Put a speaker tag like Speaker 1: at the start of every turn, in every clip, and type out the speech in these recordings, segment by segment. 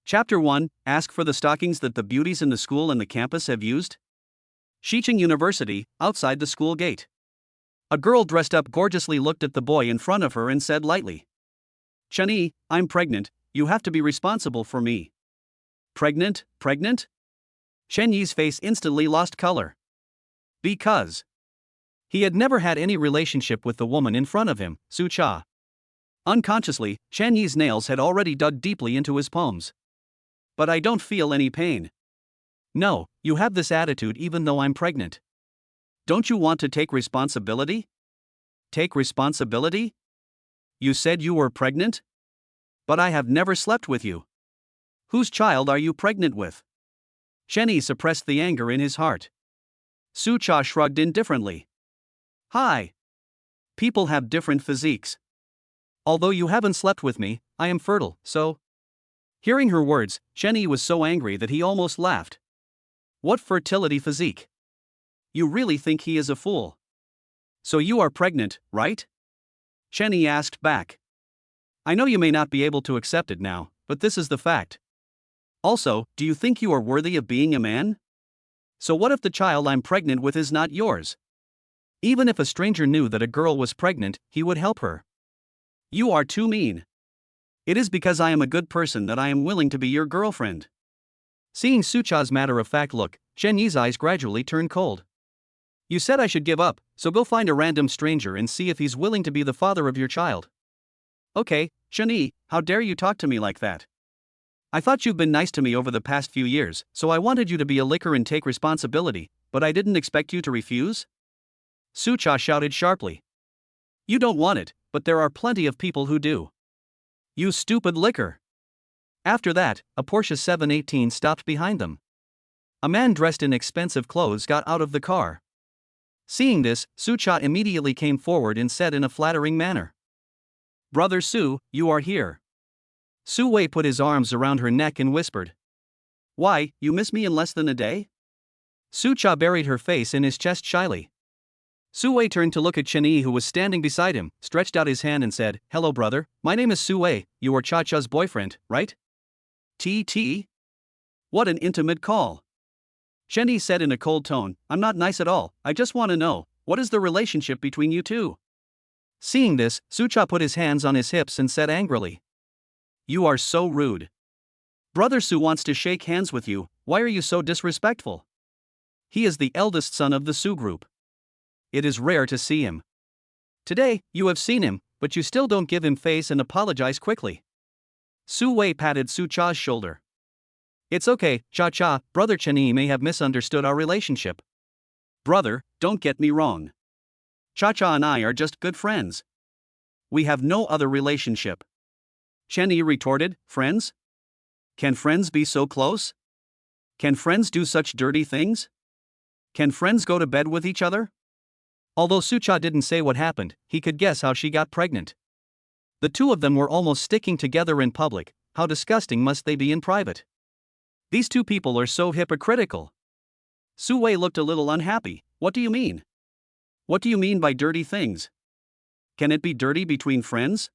Speaker 1: Chapter 1, Ask for the stockings that the beauties in the school and the campus have used. Xiqing University, outside the school gate. A girl dressed up gorgeously looked at the boy in front of her and said lightly, "Chenyi, I'm pregnant, you have to be responsible for me." Pregnant? Chenyi's face instantly lost color. Because he had never had any relationship with the woman in front of him, Su Cha. Unconsciously, Chenyi's nails had already dug deeply into his palms. "But I don't feel any pain." "No, you have this attitude even though I'm pregnant." "Don't you want to take responsibility?" "Take responsibility? You said you were pregnant?" "But I have never slept with you." "Whose child are you pregnant with?" Chenyi suppressed the anger in his heart. Su Cha shrugged indifferently. "Hi. People have different physiques. Although you haven't slept with me, I am fertile, so..." Hearing her words, Chenyi was so angry that he almost laughed. What fertility physique? You really think he is a fool? "So you are pregnant, right?" Chenyi asked back. "I know you may not be able to accept it now, but this is the fact. Also, do you think you are worthy of being a man? So what if the child I'm pregnant with is not yours? Even if a stranger knew that a girl was pregnant, he would help her." "You are too mean. It is because I am a good person that I am willing to be your girlfriend." Seeing Su Cha's matter-of-fact look, Chenyi's eyes gradually turned cold. "You said I should give up, so go find a random stranger and see if he's willing to be the father of your child." "Okay, Chenyi, how dare you talk to me like that? I thought you've been nice to me over the past few years, so I wanted you to be a licker and take responsibility, but I didn't expect you to refuse?" Su Cha shouted sharply. "You don't want it, but there are plenty of people who do. You stupid licker." After that, a Porsche 718 stopped behind them. A man dressed in expensive clothes got out of the car. Seeing this, Su Cha immediately came forward and said in a flattering manner, "Brother Su, you are here." Su Wei put his arms around her neck and whispered, "Why, you miss me in less than a day?" Su Cha buried her face in his chest shyly. Su Wei turned to look at Chenyi, who was standing beside him, stretched out his hand and said, "Hello brother, my name is Su Wei, you are Cha-Cha's boyfriend, right?" "TT? What an intimate call." Chenyi said in a cold tone, "I'm not nice at all, I just want to know, what is the relationship between you two?" Seeing this, Su Cha put his hands on his hips and said angrily, "You are so rude. Brother Su wants to shake hands with you, why are you so disrespectful? He is the eldest son of the Su group. It is rare to see him. Today, you have seen him, but you still don't give him face and apologize quickly." Su Wei patted Su Cha's shoulder. "It's okay, Cha-Cha, brother Chenyi may have misunderstood our relationship." "Brother, don't get me wrong. Cha-Cha and I are just good friends. We have no other relationship." Chenyi retorted, "Friends? Can friends be so close? Can friends do such dirty things? Can friends go to bed with each other?" Although Su Cha didn't say what happened, he could guess how she got pregnant. The two of them were almost sticking together in public, how disgusting must they be in private? These two people are so hypocritical. Su Wei looked a little unhappy. "What do you mean? What do you mean by dirty things? Can it be dirty between friends?"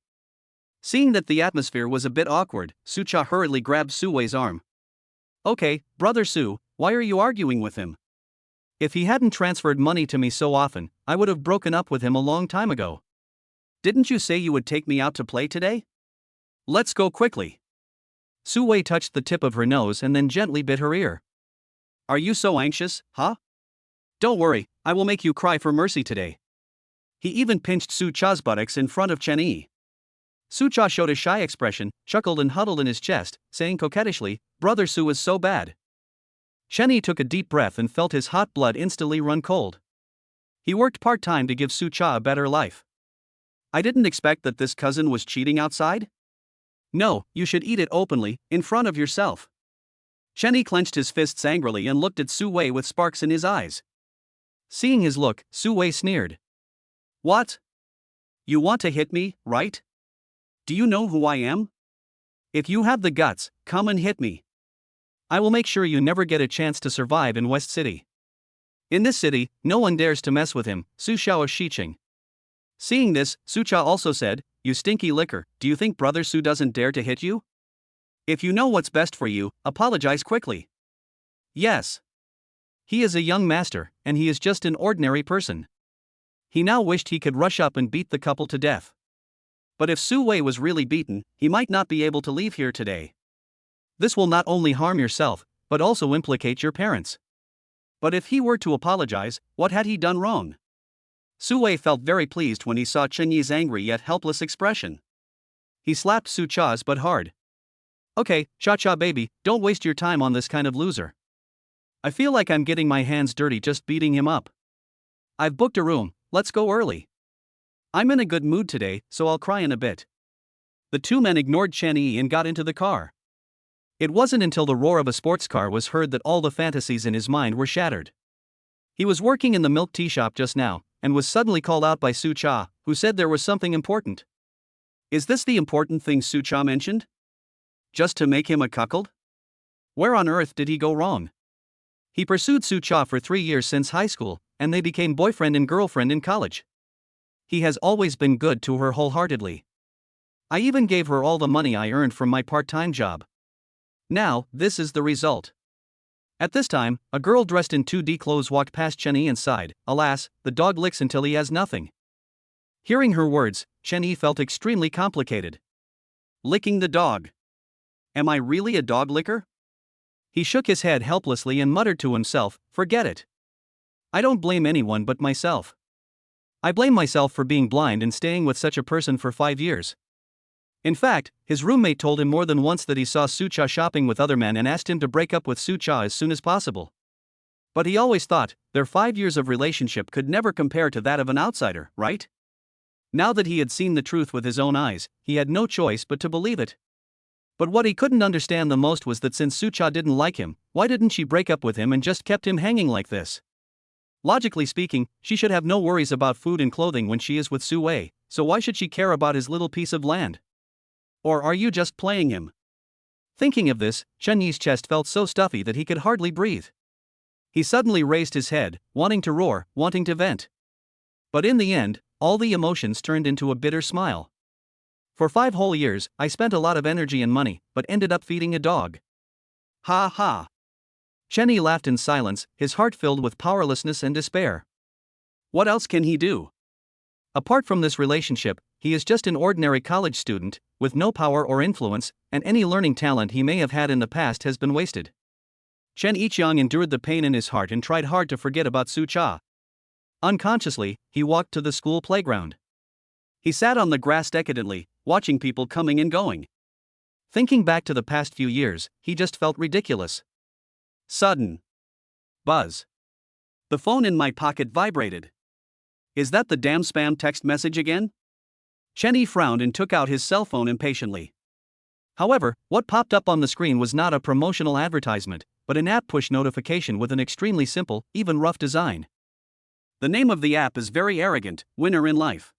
Speaker 1: Seeing that the atmosphere was a bit awkward, Su Cha hurriedly grabbed Su Wei's arm. "Okay, brother Su, why are you arguing with him? If he hadn't transferred money to me so often, I would have broken up with him a long time ago. Didn't you say you would take me out to play today? Let's go quickly." Su Wei touched the tip of her nose and then gently bit her ear. "Are you so anxious, huh? Don't worry, I will make you cry for mercy today." He even pinched Su Cha's buttocks in front of Chenyi. Su Cha showed a shy expression, chuckled and huddled in his chest, saying coquettishly, "Brother Su is so bad." Chenyi took a deep breath and felt his hot blood instantly run cold. He worked part-time to give Su Cha a better life. "I didn't expect that this cousin was cheating outside? No, you should eat it openly, in front of yourself." Chenyi clenched his fists angrily and looked at Su Wei with sparks in his eyes. Seeing his look, Su Wei sneered. "What? You want to hit me, right? Do you know who I am? If you have the guts, come and hit me. I will make sure you never get a chance to survive in West City. In this city, no one dares to mess with him, Su Xiao Xiqing." Seeing this, Su Cha also said, "You stinky licker, do you think brother Su doesn't dare to hit you?" If you know what's best for you, apologize quickly. Yes. He is a young master, and he is just an ordinary person. He now wished he could rush up and beat the couple to death. But if Su Wei was really beaten, he might not be able to leave here today. This will not only harm yourself, but also implicate your parents. But if he were to apologize, what had he done wrong? Su Wei felt very pleased when he saw Chen Yi's angry yet helpless expression. He slapped Su Cha's butt hard. Okay, Cha-Cha baby, don't waste your time on this kind of loser. I feel like I'm getting my hands dirty just beating him up. I've booked a room, let's go early. I'm in a good mood today, so I'll cry in a bit. The two men ignored Chen Yi and got into the car. It wasn't until the roar of a sports car was heard that all the fantasies in his mind were shattered. He was working in the milk tea shop just now, and was suddenly called out by Su Cha, who said there was something important. Is this the important thing Su Cha mentioned? Just to make him a cuckold? Where on earth did he go wrong? He pursued Su Cha for 3 years since high school, and they became boyfriend and girlfriend in college. He has always been good to her wholeheartedly. I even gave her all the money I earned from my part-time job. Now, this is the result. At this time, a girl dressed in 2D clothes walked past Chen Yi and sighed, alas, the dog licks until he has nothing. Hearing her words, Chen Yi felt extremely complicated. Licking the dog. Am I really a dog licker? He shook his head helplessly and muttered to himself, forget it. I don't blame anyone but myself. I blame myself for being blind and staying with such a person for 5 years. In fact, his roommate told him more than once that he saw Su Cha shopping with other men and asked him to break up with Su Cha as soon as possible. But he always thought, their 5 years of relationship could never compare to that of an outsider, right? Now that he had seen the truth with his own eyes, he had no choice but to believe it. But what he couldn't understand the most was that since Su Cha didn't like him, why didn't she break up with him and just kept him hanging like this? Logically speaking, she should have no worries about food and clothing when she is with Su Wei, so why should she care about his little piece of land? Or are you just playing him? Thinking of this, Chen Yi's chest felt so stuffy that he could hardly breathe. He suddenly raised his head, wanting to roar, wanting to vent. But in the end, all the emotions turned into a bitter smile. For 5 whole years, I spent a lot of energy and money, but ended up feeding a dog. Ha ha. Chen Yi laughed in silence, his heart filled with powerlessness and despair. What else can he do? Apart from this relationship, he is just an ordinary college student, with no power or influence, and any learning talent he may have had in the past has been wasted. Chen Yiqiang endured the pain in his heart and tried hard to forget about Su Cha. Unconsciously, he walked to the school playground. He sat on the grass decadently, watching people coming and going. Thinking back to the past few years, he just felt ridiculous. Sudden buzz. The phone in my pocket vibrated. Is that the damn spam text message again? Chen Yi frowned and took out his cell phone impatiently. However, what popped up on the screen was not a promotional advertisement, but an app push notification with an extremely simple, even rough design. The name of the app is very arrogant, Winner in Life.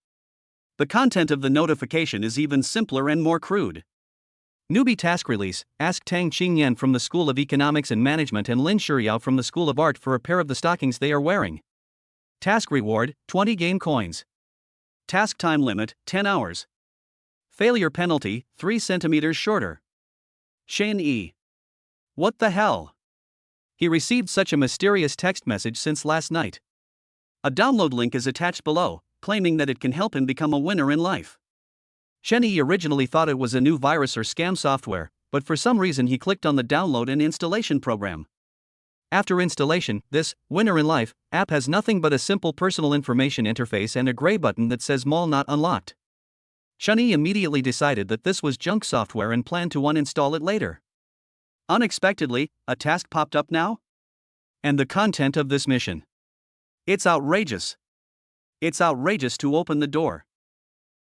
Speaker 1: The content of the notification is even simpler and more crude. Newbie task release, ask Tang Qingyan from the School of Economics and Management and Lin Shuyao from the School of Art for a pair of the stockings they are wearing. Task reward, 20 game coins. Task time limit, 10 hours. Failure penalty, 3 centimeters shorter. Shen Yi. What the hell? He received such a mysterious text message since last night. A download link is attached below, claiming that it can help him become a winner in life. Chen Yi originally thought it was a new virus or scam software, but for some reason he clicked on the download and installation program. After installation, this Winner in Life app has nothing but a simple personal information interface and a gray button that says Mall not unlocked. Chen Yi immediately decided that this was junk software and planned to uninstall it later. Unexpectedly, a task popped up now? And the content of this mission. It's outrageous. It's outrageous to open the door.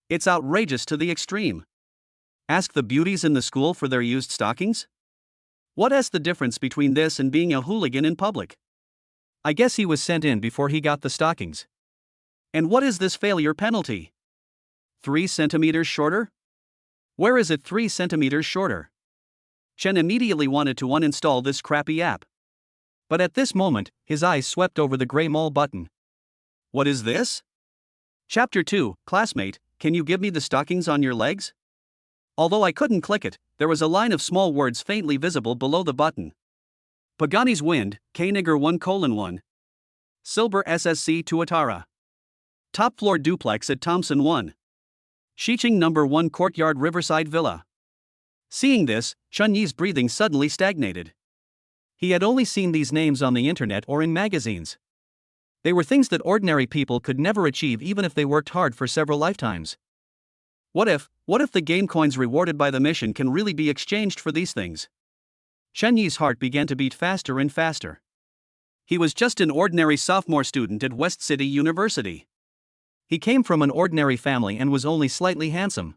Speaker 1: It's outrageous to the extreme. Ask the beauties in the school for their used stockings? What is the difference between this and being a hooligan in public? I guess he was sent in before he got the stockings. And what is this failure penalty? 3 centimeters shorter? Where is it 3 centimeters shorter? Chen immediately wanted to uninstall this crappy app. But at this moment, his eyes swept over the gray mall button. What is this? Chapter 2, Classmate, can you give me the stockings on your legs? Although I couldn't click it, there was a line of small words faintly visible below the button. Pagani's Wind, K-Nigger 1:1. Silber SSC Tuatara. Top floor duplex at Thompson 1. Xicheng number 1 Courtyard Riverside Villa. Seeing this, Chun Yi's breathing suddenly stagnated. He had only seen these names on the internet or in magazines. They were things that ordinary people could never achieve even if they worked hard for several lifetimes. What if the game coins rewarded by the mission can really be exchanged for these things? Chun Yi's heart began to beat faster and faster. He was just an ordinary sophomore student at West City University. He came from an ordinary family and was only slightly handsome.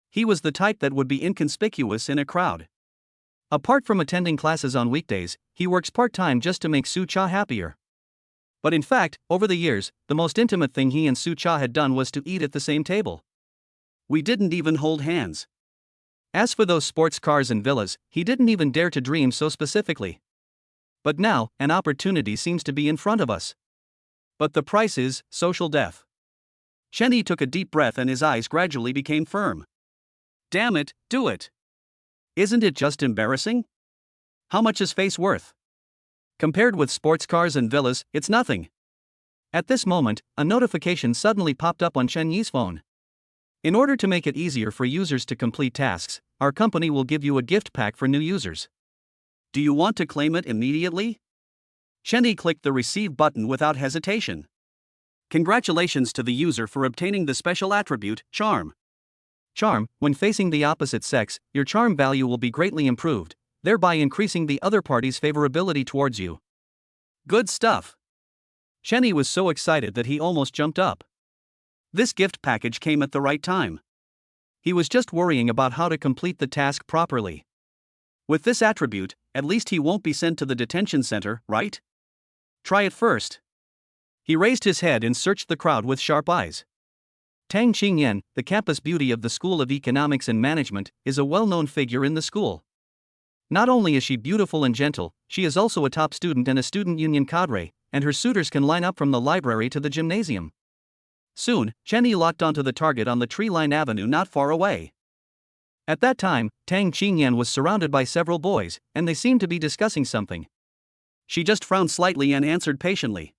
Speaker 1: He was the type that would be inconspicuous in a crowd. Apart from attending classes on weekdays, he works part-time just to make Su Cha happier. But in fact, over the years, the most intimate thing he and Su Cha had done was to eat at the same table. We didn't even hold hands. As for those sports cars and villas, he didn't even dare to dream so specifically. But now, an opportunity seems to be in front of us. But the price is social death. Chun Yi took a deep breath and his eyes gradually became firm. Damn it, do it. Isn't it just embarrassing? How much is face worth? Compared with sports cars and villas, it's nothing. At this moment, a notification suddenly popped up on Chun Yi's phone. In order to make it easier for users to complete tasks, our company will give you a gift pack for new users. Do you want to claim it immediately? Chun Yi clicked the receive button without hesitation. Congratulations to the user for obtaining the special attribute, Charm. Charm, when facing the opposite sex, your charm value will be greatly improved, thereby increasing the other party's favorability towards you. Good stuff. Chun Yi was so excited that he almost jumped up. This gift package came at the right time. He was just worrying about how to complete the task properly. With this attribute, at least he won't be sent to the detention center, right? Try it first. He raised his head and searched the crowd with sharp eyes. Tang Qingyan, the campus beauty of the School of Economics and Management, is a well-known figure in the school. Not only is she beautiful and gentle, she is also a top student and a student union cadre, and her suitors can line up from the library to the gymnasium. Soon, Chun Yi locked onto the target on the tree-line avenue not far away. At that time, Tang Qingyan was surrounded by several boys, and they seemed to be discussing something. She just frowned slightly and answered patiently.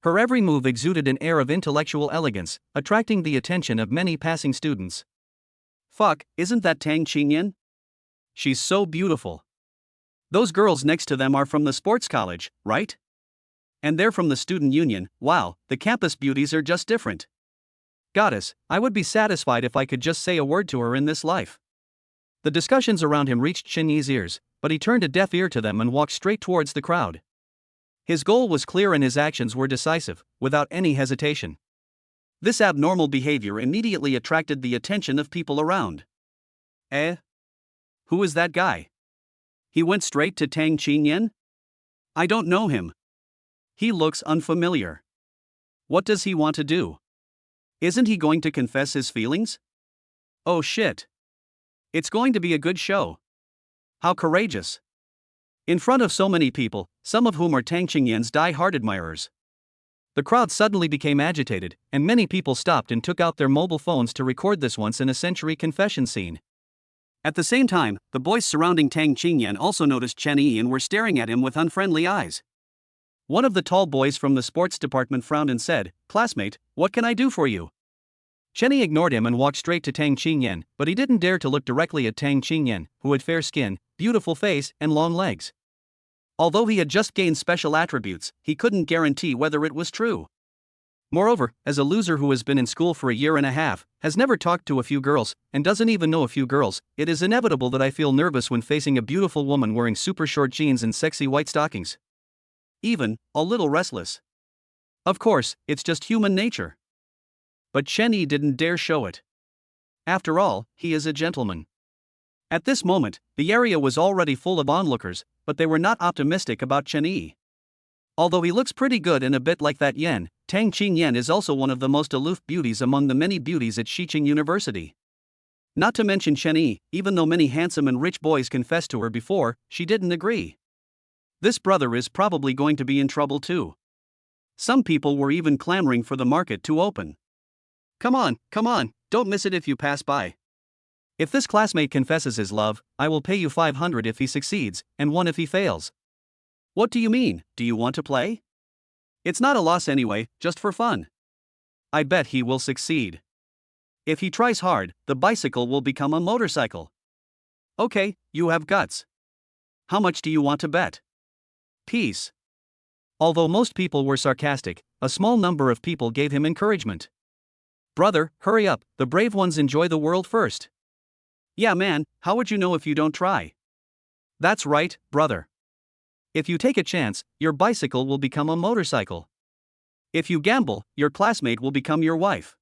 Speaker 1: Her every move exuded an air of intellectual elegance, attracting the attention of many passing students. Fuck, isn't that Tang Qingyan? She's so beautiful. Those girls next to them are from the sports college, right? And they're from the student union. Wow, the campus beauties are just different. Goddess, I would be satisfied if I could just say a word to her in this life. The discussions around him reached Chun Yi's ears, but he turned a deaf ear to them and walked straight towards the crowd. His goal was clear and his actions were decisive, without any hesitation. This abnormal behavior immediately attracted the attention of people around. Who is that guy? He went straight to Tang Qingyan? I don't know him. He looks unfamiliar. What does he want to do? Isn't he going to confess his feelings? Oh shit. It's going to be a good show. How courageous. In front of so many people, some of whom are Tang Qingyan's die-hard admirers. The crowd suddenly became agitated, and many people stopped and took out their mobile phones to record this once-in-a-century confession scene. At the same time, the boys surrounding Tang Qingyan also noticed Chun Yi and were staring at him with unfriendly eyes. One of the tall boys from the sports department frowned and said, "Classmate, what can I do for you?" Chun Yi ignored him and walked straight to Tang Qingyan, but he didn't dare to look directly at Tang Qingyan, who had fair skin, beautiful face, and long legs. Although he had just gained special attributes, he couldn't guarantee whether it was true. Moreover, as a loser who has been in school for a year and a half, has never talked to a few girls, and doesn't even know a few girls, it is inevitable that I feel nervous when facing a beautiful woman wearing super short jeans and sexy white stockings. Even a little restless. Of course, it's just human nature. But Chun Yi didn't dare show it. After all, he is a gentleman. At this moment, the area was already full of onlookers, but they were not optimistic about Chun Yi. Although he looks pretty good and a bit like that yen, Tang Qingyan is also one of the most aloof beauties among the many beauties at Xicheng University. Not to mention Chun Yi, even though many handsome and rich boys confessed to her before, she didn't agree. This brother is probably going to be in trouble too. Some people were even clamoring for the market to open. Come on, don't miss it if you pass by. If this classmate confesses his love, I will pay you 500 if he succeeds, and 1 if he fails. What do you mean, do you want to play? It's not a loss anyway, just for fun. I bet he will succeed. If he tries hard, the bicycle will become a motorcycle. Okay, you have guts. How much do you want to bet? Peace. Although most people were sarcastic, a small number of people gave him encouragement. Brother, hurry up, the brave ones enjoy the world first. Yeah man, how would you know if you don't try? That's right, brother. If you take a chance, your bicycle will become a motorcycle. If you gamble, your classmate will become your wife.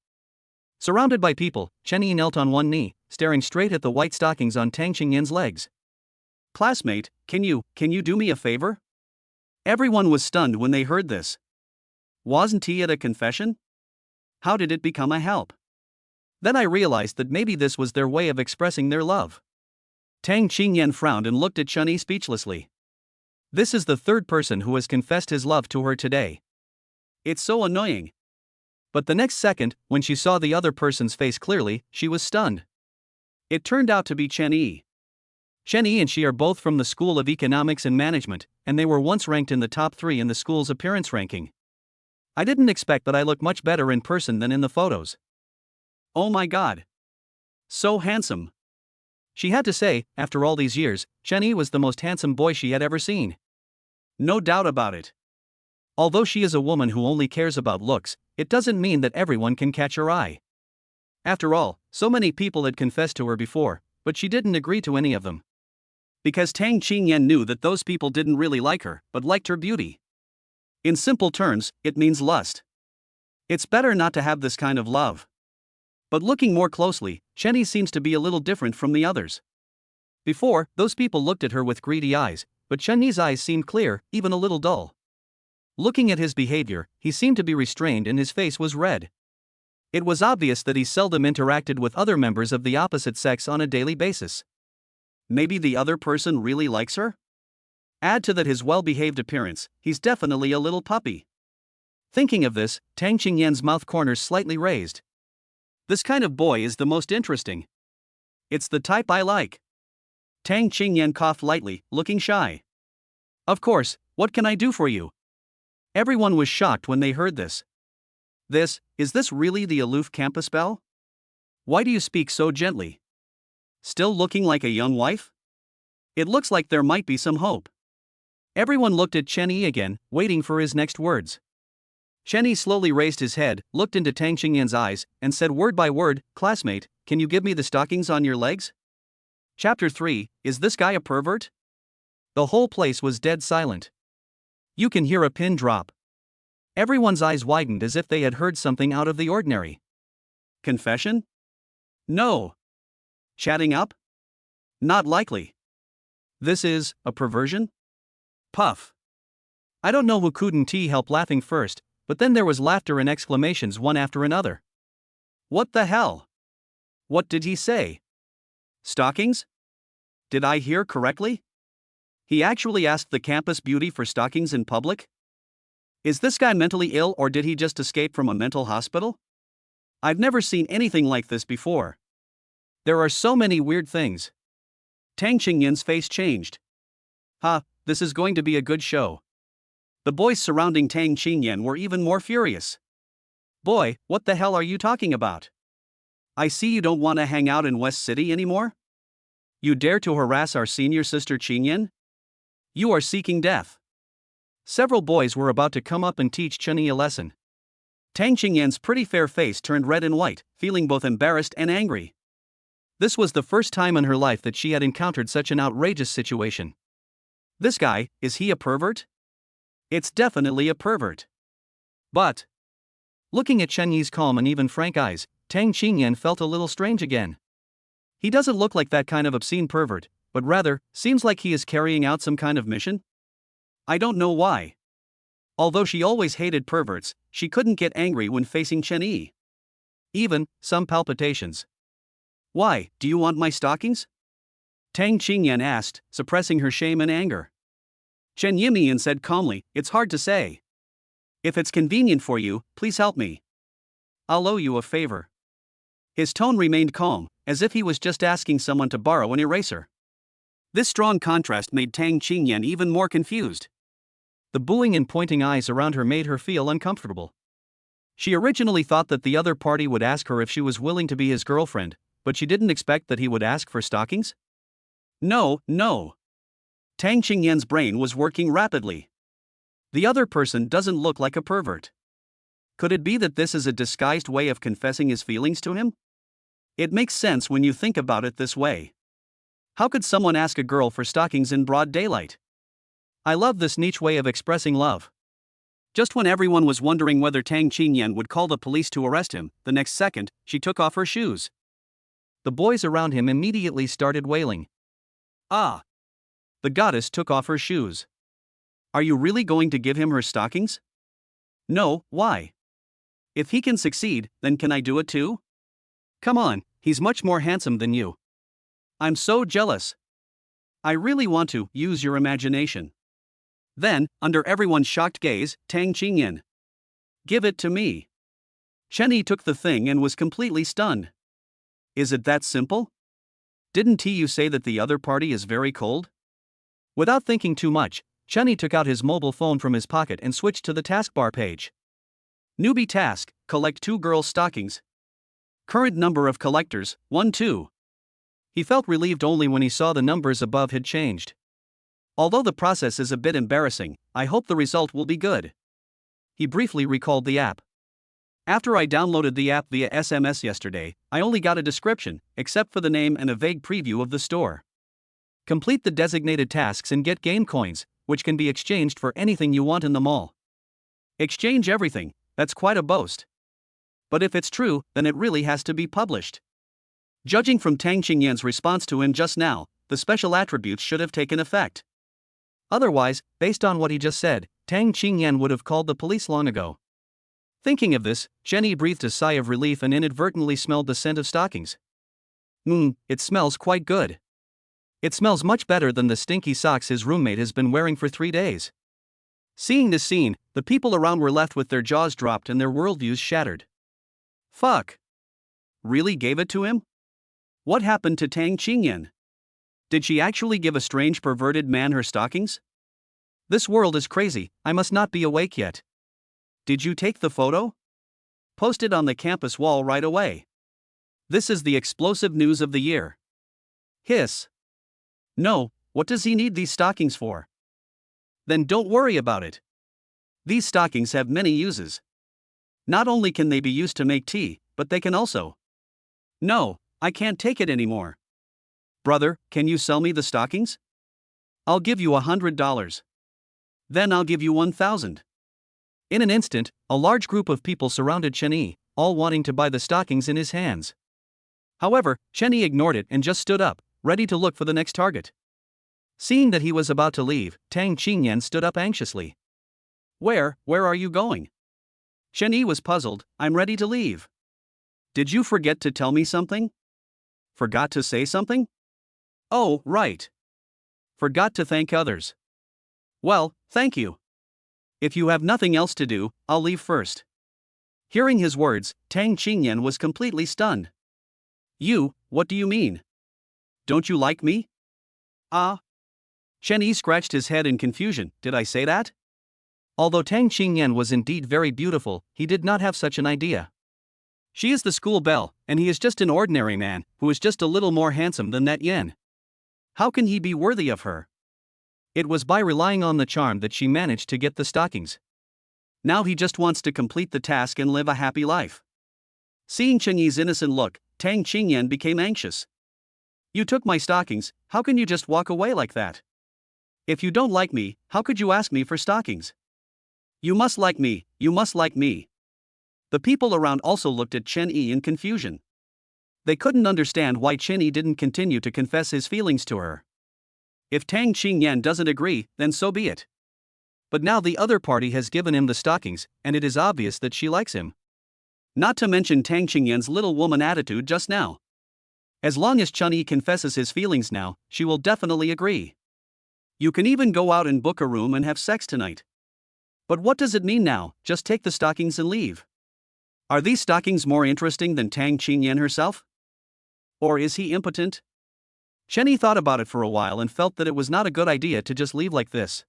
Speaker 1: Surrounded by people, Chen Yi knelt on one knee, staring straight at the white stockings on Tang Qingyan's legs. Classmate, can you do me a favor? Everyone was stunned when they heard this. Wasn't he at a confession? How did it become a help? Then I realized that maybe this was their way of expressing their love. Tang Qingyan frowned and looked at Chen Yi speechlessly. This is the third person who has confessed his love to her today. It's so annoying. But the next second, when she saw the other person's face clearly, she was stunned. It turned out to be Chen Yi. Chen Yi and she are both from the School of Economics and Management, and they were once ranked in the top 3 in the school's appearance ranking. I didn't expect that I look much better in person than in the photos. Oh my god. So handsome. She had to say, after all these years, Chen Yi was the most handsome boy she had ever seen. No doubt about it. Although she is a woman who only cares about looks, it doesn't mean that everyone can catch her eye. After all, so many people had confessed to her before, but she didn't agree to any of them. Because Tang Qingyan knew that those people didn't really like her, but liked her beauty. In simple terms, it means lust. It's better not to have this kind of love. But looking more closely, Chen Yi seems to be a little different from the others. Before, those people looked at her with greedy eyes, but Chen Yi's eyes seemed clear, even a little dull. Looking at his behavior, he seemed to be restrained and his face was red. It was obvious that he seldom interacted with other members of the opposite sex on a daily basis. Maybe the other person really likes her? Add to that his well-behaved appearance, he's definitely a little puppy. Thinking of this, Tang Qingyan's mouth corners slightly raised. This kind of boy is the most interesting. It's the type I like. Tang Qingyan coughed lightly, looking shy. Of course, what can I do for you? Everyone was shocked when they heard this. Is this really the aloof campus belle? Why do you speak so gently? Still looking like a young wife? It looks like there might be some hope. Everyone looked at Chen Yi again, waiting for his next words. Chen Yi slowly raised his head, looked into Tang Qingyan's eyes, and said word by word, "Classmate, can you give me the stockings on your legs?" Chapter 3, Is this guy a pervert? The whole place was dead silent. You can hear a pin drop. Everyone's eyes widened as if they had heard something out of the ordinary. Confession? No. Chatting up? Not likely. This is a perversion? Puff. I don't know who couldn't help laughing first, but then there was laughter and exclamations one after another. What the hell? What did he say? Stockings? Did I hear correctly? He actually asked the campus beauty for stockings in public? Is this guy mentally ill or did he just escape from a mental hospital? I've never seen anything like this before. There are so many weird things. Tang Qingyan's face changed. This is going to be a good show. The boys surrounding Tang Qingyan were even more furious. Boy, what the hell are you talking about? I see you don't want to hang out in West City anymore? You dare to harass our senior sister Qingyan? You are seeking death. Several boys were about to come up and teach Chen Yi a lesson. Tang Qingyan's pretty fair face turned red and white, feeling both embarrassed and angry. This was the first time in her life that she had encountered such an outrageous situation. This guy, is he a pervert? It's definitely a pervert. But, looking at Chen Yi's calm and even frank eyes, Tang Qingyan felt a little strange again. He doesn't look like that kind of obscene pervert, but rather, seems like he is carrying out some kind of mission? I don't know why. Although she always hated perverts, she couldn't get angry when facing Chen Yi. Even, some palpitations. Why, do you want my stockings? Tang Qingyan asked, suppressing her shame and anger. Chen Yimian said calmly, it's hard to say. If it's convenient for you, please help me. I'll owe you a favor. His tone remained calm, as if he was just asking someone to borrow an eraser. This strong contrast made Tang Qingyan even more confused. The bullying and pointing eyes around her made her feel uncomfortable. She originally thought that the other party would ask her if she was willing to be his girlfriend, but she didn't expect that he would ask for stockings. No. Tang Qingyan's brain was working rapidly. The other person doesn't look like a pervert. Could it be that this is a disguised way of confessing his feelings to him? It makes sense when you think about it this way. How could someone ask a girl for stockings in broad daylight? I love this niche way of expressing love. Just when everyone was wondering whether Tang Qingyan would call the police to arrest him, the next second, she took off her shoes. The boys around him immediately started wailing. Ah! The goddess took off her shoes. Are you really going to give him her stockings? No, why? If he can succeed, then can I do it too? Come on, he's much more handsome than you. I'm so jealous. I really want to use your imagination. Then, under everyone's shocked gaze, Tang Qingyan. Give it to me. Chenny took the thing and was completely stunned. Is it that simple? Didn't you say that the other party is very cold? Without thinking too much, Chenny took out his mobile phone from his pocket and switched to the taskbar page. Newbie task, collect 2 girls' stockings. Current number of collectors, 1-2. He felt relieved only when he saw the numbers above had changed. Although the process is a bit embarrassing, I hope the result will be good. He briefly recalled the app. After I downloaded the app via SMS yesterday, I only got a description, except for the name and a vague preview of the store. Complete the designated tasks and get game coins, which can be exchanged for anything you want in the mall. Exchange everything, that's quite a boast. But if it's true, then it really has to be published. Judging from Tang Qingyan's response to him just now, the special attributes should have taken effect. Otherwise, based on what he just said, Tang Qingyan would have called the police long ago. Thinking of this, Chenny breathed a sigh of relief and inadvertently smelled the scent of stockings. It smells quite good. It smells much better than the stinky socks his roommate has been wearing for 3 days. Seeing this scene, the people around were left with their jaws dropped and their worldviews shattered. Fuck. Really gave it to him? What happened to Tang Qingyan? Did she actually give a strange perverted man her stockings? This world is crazy, I must not be awake yet. Did you take the photo? Post it on the campus wall right away. This is the explosive news of the year. Hiss. No, what does he need these stockings for? Then don't worry about it. These stockings have many uses. Not only can they be used to make tea, but they can also. No, I can't take it anymore. Brother, can you sell me the stockings? I'll give you $100. Then I'll give you 1,000. In an instant, a large group of people surrounded Chenny, all wanting to buy the stockings in his hands. However, Chenny ignored it and just stood up, ready to look for the next target. Seeing that he was about to leave, Tang Qingyan stood up anxiously. Where are you going? Chenny was puzzled. I'm ready to leave. Did you forget to tell me something? Forgot to say something? Oh, right. Forgot to thank others. Well, thank you. If you have nothing else to do, I'll leave first. Hearing his words, Tang Qingyan was completely stunned. You, what do you mean? Don't you like me? Chenny scratched his head in confusion. Did I say that? Although Tang Qingyan was indeed very beautiful, he did not have such an idea. She is the school belle, and he is just an ordinary man, who is just a little more handsome than that yen. How can he be worthy of her? It was by relying on the charm that she managed to get the stockings. Now he just wants to complete the task and live a happy life. Seeing Chenyi's innocent look, Tang Qingyan became anxious. You took my stockings, how can you just walk away like that? If you don't like me, how could you ask me for stockings? You must like me, you must like me. The people around also looked at Chenyi in confusion. They couldn't understand why Chenyi didn't continue to confess his feelings to her. If Tang Qingyan doesn't agree, then so be it. But now the other party has given him the stockings, and it is obvious that she likes him. Not to mention Tang Qingyan's little woman attitude just now. As long as Chenyi confesses his feelings now, she will definitely agree. You can even go out and book a room and have sex tonight. But what does it mean now? Just take the stockings and leave. Are these stockings more interesting than Tang Qingyan herself? Or is he impotent? Chenny thought about it for a while and felt that it was not a good idea to just leave like this.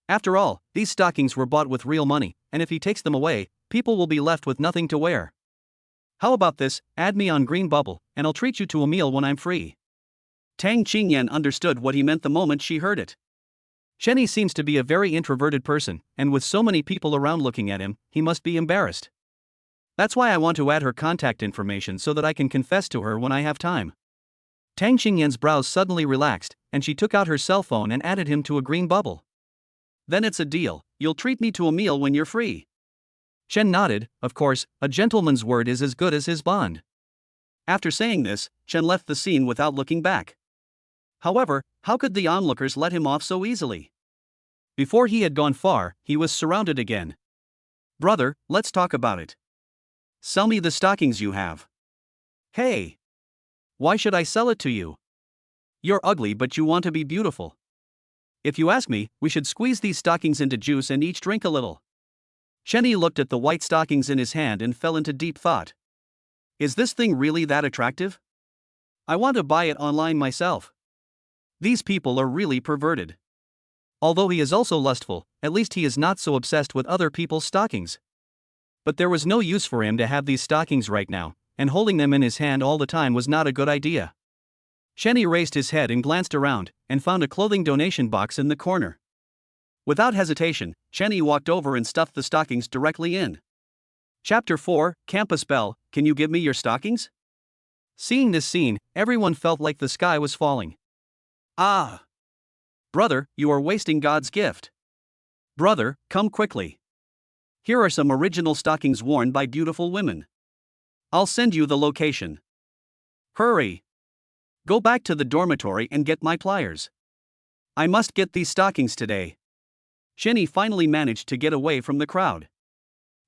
Speaker 1: After all, these stockings were bought with real money, and if he takes them away, people will be left with nothing to wear. How about this, add me on Green Bubble, and I'll treat you to a meal when I'm free. Tang Qingyan understood what he meant the moment she heard it. Chenny seems to be a very introverted person, and with so many people around looking at him, he must be embarrassed. That's why I want to add her contact information so that I can confess to her when I have time. Tang Qingyan's brows suddenly relaxed, and she took out her cell phone and added him to a Green Bubble. Then it's a deal, you'll treat me to a meal when you're free. Chen nodded. Of course, a gentleman's word is as good as his bond. After saying this, Chen left the scene without looking back. However, how could the onlookers let him off so easily? Before he had gone far, he was surrounded again. Brother, let's talk about it. Sell me the stockings you have. Hey! Why should I sell it to you? You're ugly but you want to be beautiful. If you ask me, we should squeeze these stockings into juice and each drink a little. Chenny looked at the white stockings in his hand and fell into deep thought. Is this thing really that attractive? I want to buy it online myself. These people are really perverted. Although he is also lustful, at least he is not so obsessed with other people's stockings. But there was no use for him to have these stockings right now, and holding them in his hand all the time was not a good idea. Chenny raised his head and glanced around, and found a clothing donation box in the corner. Without hesitation, Chenny walked over and stuffed the stockings directly in. Chapter 4, Campus Bell, Can You Give Me Your Stockings? Seeing this scene, everyone felt like the sky was falling. Ah! Brother, you are wasting God's gift. Brother, come quickly. Here are some original stockings worn by beautiful women. I'll send you the location. Hurry! Go back to the dormitory and get my pliers. I must get these stockings today. Chenny finally managed to get away from the crowd.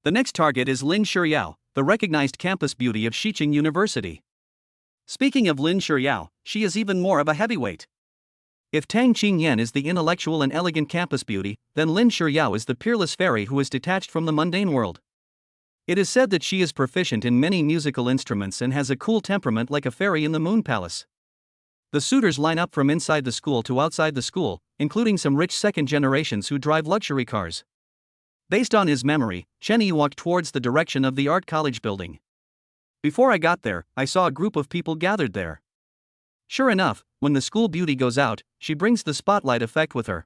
Speaker 1: The next target is Lin Shuyao, the recognized campus beauty of Xiqing University. Speaking of Lin Shuyao, she is even more of a heavyweight. If Tang Qingyan is the intellectual and elegant campus beauty, then Lin Shuyao is the peerless fairy who is detached from the mundane world. It is said that she is proficient in many musical instruments and has a cool temperament like a fairy in the Moon Palace. The suitors line up from inside the school to outside the school, including some rich second generations who drive luxury cars. Based on his memory, Chenny walked towards the direction of the art college building. Before I got there, I saw a group of people gathered there. Sure enough, when the school beauty goes out, she brings the spotlight effect with her.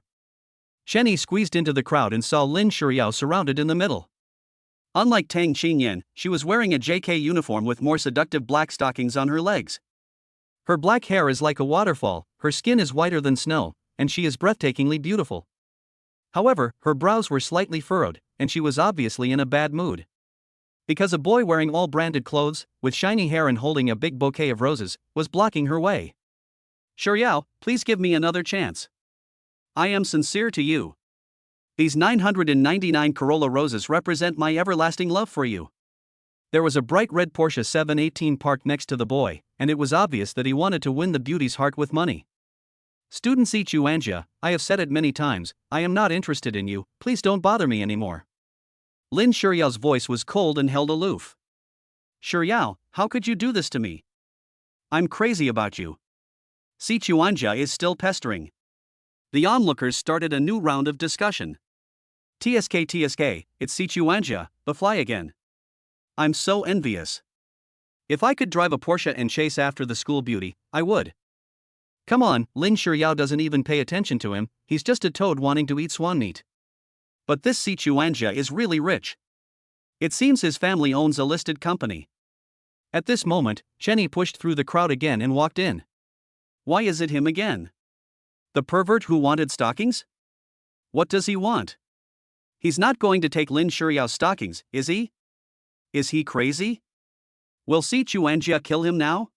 Speaker 1: Chenny squeezed into the crowd and saw Lin Shuyao surrounded in the middle. Unlike Tang Qingyan, she was wearing a JK uniform with more seductive black stockings on her legs. Her black hair is like a waterfall, her skin is whiter than snow, and she is breathtakingly beautiful. However, her brows were slightly furrowed, and she was obviously in a bad mood. Because a boy wearing all branded clothes, with shiny hair and holding a big bouquet of roses, was blocking her way. Shuyao, please give me another chance. I am sincere to you. These 999 Corolla roses represent my everlasting love for you. There was a bright red Porsche 718 parked next to the boy, and it was obvious that he wanted to win the beauty's heart with money. Student Si Chuanja, I have said it many times, I am not interested in you, please don't bother me anymore. Lin Shuyao's voice was cold and held aloof. Shuyao, how could you do this to me? I'm crazy about you. Si Chuanja is still pestering. The onlookers started a new round of discussion. TSK, it's Si Chuanja, the fly again. I'm so envious. If I could drive a Porsche and chase after the school beauty, I would. Come on, Lin Shuyao doesn't even pay attention to him, he's just a toad wanting to eat swan meat. But this Si Chuanja is really rich. It seems his family owns a listed company. At this moment, Chenny pushed through the crowd again and walked in. Why is it him again? The pervert who wanted stockings? What does he want? He's not going to take Lin Shuyao's stockings, is he? Is he crazy? Will Si Chuanja kill him now?